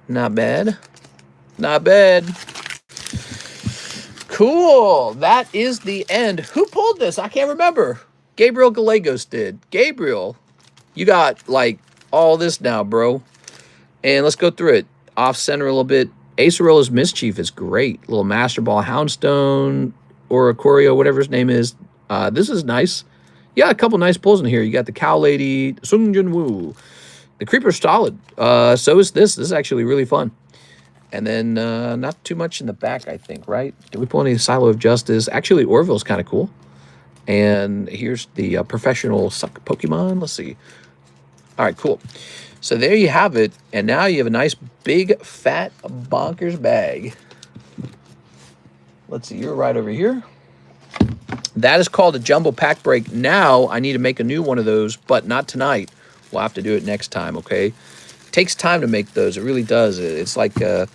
Not bad. Not bad. Cool. That is the end. Who pulled this? I can't remember. Gabriel Gallegos did. Gabriel, you got like all this now, bro. And let's go through it. Off center a little bit. Acerolla's Mischief is great. Little Master Ball, Houndstone, Oricorio, whatever his name is. This is nice. Yeah, a couple nice pulls in here. You got the Cow Lady, Sung Jun Woo. The Creeper's solid. So is this. This is actually really fun. And then not too much in the back, I think, right? Did we pull any Silo of Justice? Actually, Orville's kind of cool. And here's the professional suck Pokemon. Let's see. All right, cool. So there you have it. And now you have a nice, big, fat, bonkers bag. Let's see. You're right over here. That is called a jumbo pack break. Now I need to make a new one of those, but not tonight. We'll have to do it next time, okay? It takes time to make those. It really does. It's like an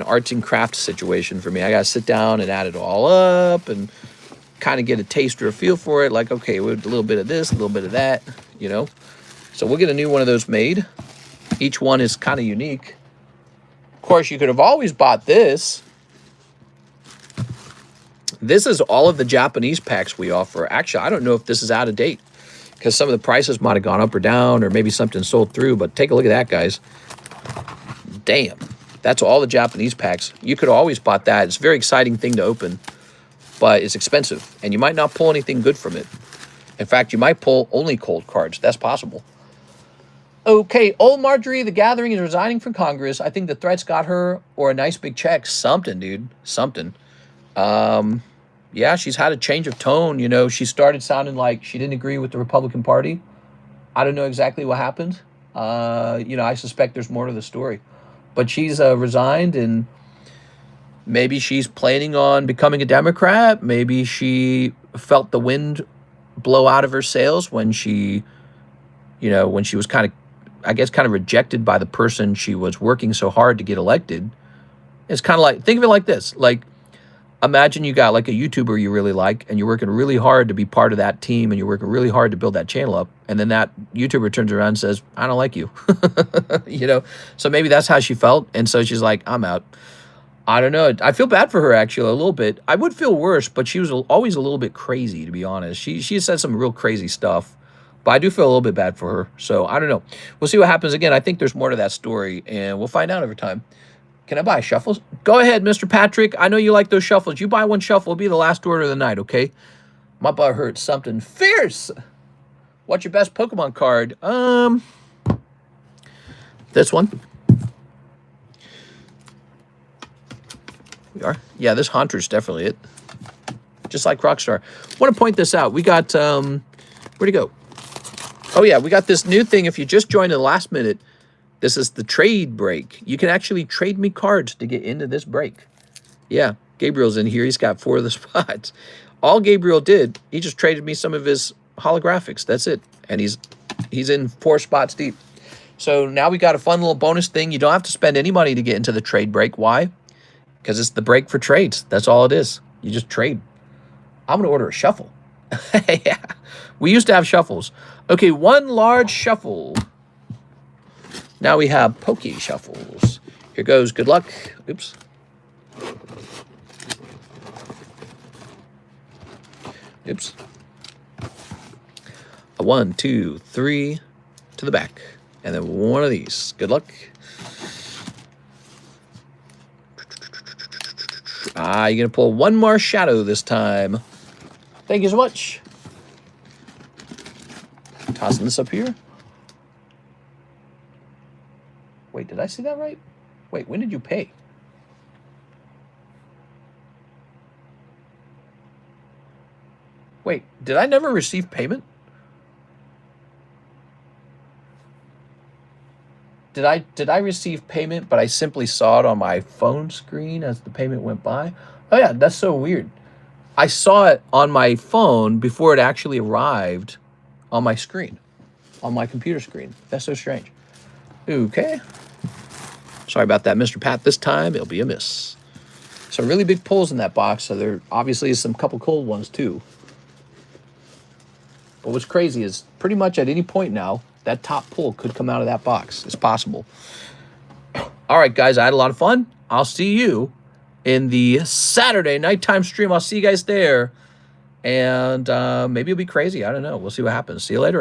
arts and crafts situation for me. I got to sit down and add it all up and kind of get a taste or a feel for it. Like, okay, with a little bit of this, a little bit of that, you know? So we'll get a new one of those made. Each one is kind of unique. Of course, you could have always bought this. This is all of the Japanese packs we offer. Actually, I don't know if this is out of date because some of the prices might have gone up or down or maybe something sold through. But take a look at that, guys. Damn. That's all the Japanese packs. You could have always bought that. It's a very exciting thing to open, but it's expensive. And you might not pull anything good from it. In fact, you might pull only cold cards. That's possible. Okay, old Marjorie the Gathering is resigning from Congress. I think the threats got her or a nice big check. Something, dude. Something. Yeah, she's had a change of tone. You know, she started sounding like she didn't agree with the Republican Party. I don't know exactly what happened. You know, I suspect there's more to the story. But she's resigned, and maybe she's planning on becoming a Democrat. Maybe she felt the wind blow out of her sails when she, you know, when she was kind of, I guess, kind of rejected by the person she was working so hard to get elected. It's kind of like, think of it like this. Like, imagine you got like a YouTuber you really like, and you're working really hard to be part of that team, and you're working really hard to build that channel up. And then that YouTuber turns around and says, I don't like you. You know, so maybe that's how she felt. And so she's like, I'm out. I don't know. I feel bad for her, actually, a little bit. I would feel worse, but she was always a little bit crazy, to be honest. She said some real crazy stuff, but I do feel a little bit bad for her. So I don't know. We'll see what happens. Again, I think there's more to that story, and we'll find out over time. Can I buy shuffles? Go ahead, Mr. Patrick. I know you like those shuffles. You buy one shuffle, it'll be the last order of the night, okay? My butt hurts. Something fierce. What's your best Pokemon card? This one. We are. Yeah, this Haunter's definitely it. Just like Rockstar. I want to point this out. We got, where'd he go? Oh, yeah, we got this new thing. If you just joined in the last minute, this is the trade break. You can actually trade me cards to get into this break. Yeah, Gabriel's in here. He's got 4 of the spots. All Gabriel did, he just traded me some of his holographics. That's it. And he's in 4 spots deep. So now we got a fun little bonus thing. You don't have to spend any money to get into the trade break. Why? Because it's the break for trades. That's all it is. You just trade. I'm going to order a shuffle. Yeah. We used to have shuffles. Okay, 1 large shuffle. Now we have Poke Shuffles. Here goes. Good luck. Oops. Oops. A 1, 2, 3 to the back. And then one of these. Good luck. Ah, you're going to pull 1 more shadow this time. Thank you so much. Tossing this up here. Wait, did I see that right? Wait, when did you pay? Wait, did I never receive payment? Did I receive payment, but I simply saw it on my phone screen as the payment went by? Oh yeah, that's so weird. I saw it on my phone before it actually arrived on my screen, on my computer screen. That's so strange. Okay. Sorry about that, Mr. Pat. This time it'll be a miss. So really big pulls in that box. So there obviously is some couple cold ones too. But what's crazy is pretty much at any point now, that top pull could come out of that box. It's possible. All right, guys, I had a lot of fun. I'll see you in the Saturday nighttime stream. I'll see you guys there. And maybe it'll be crazy. I don't know. We'll see what happens. See you later, everybody.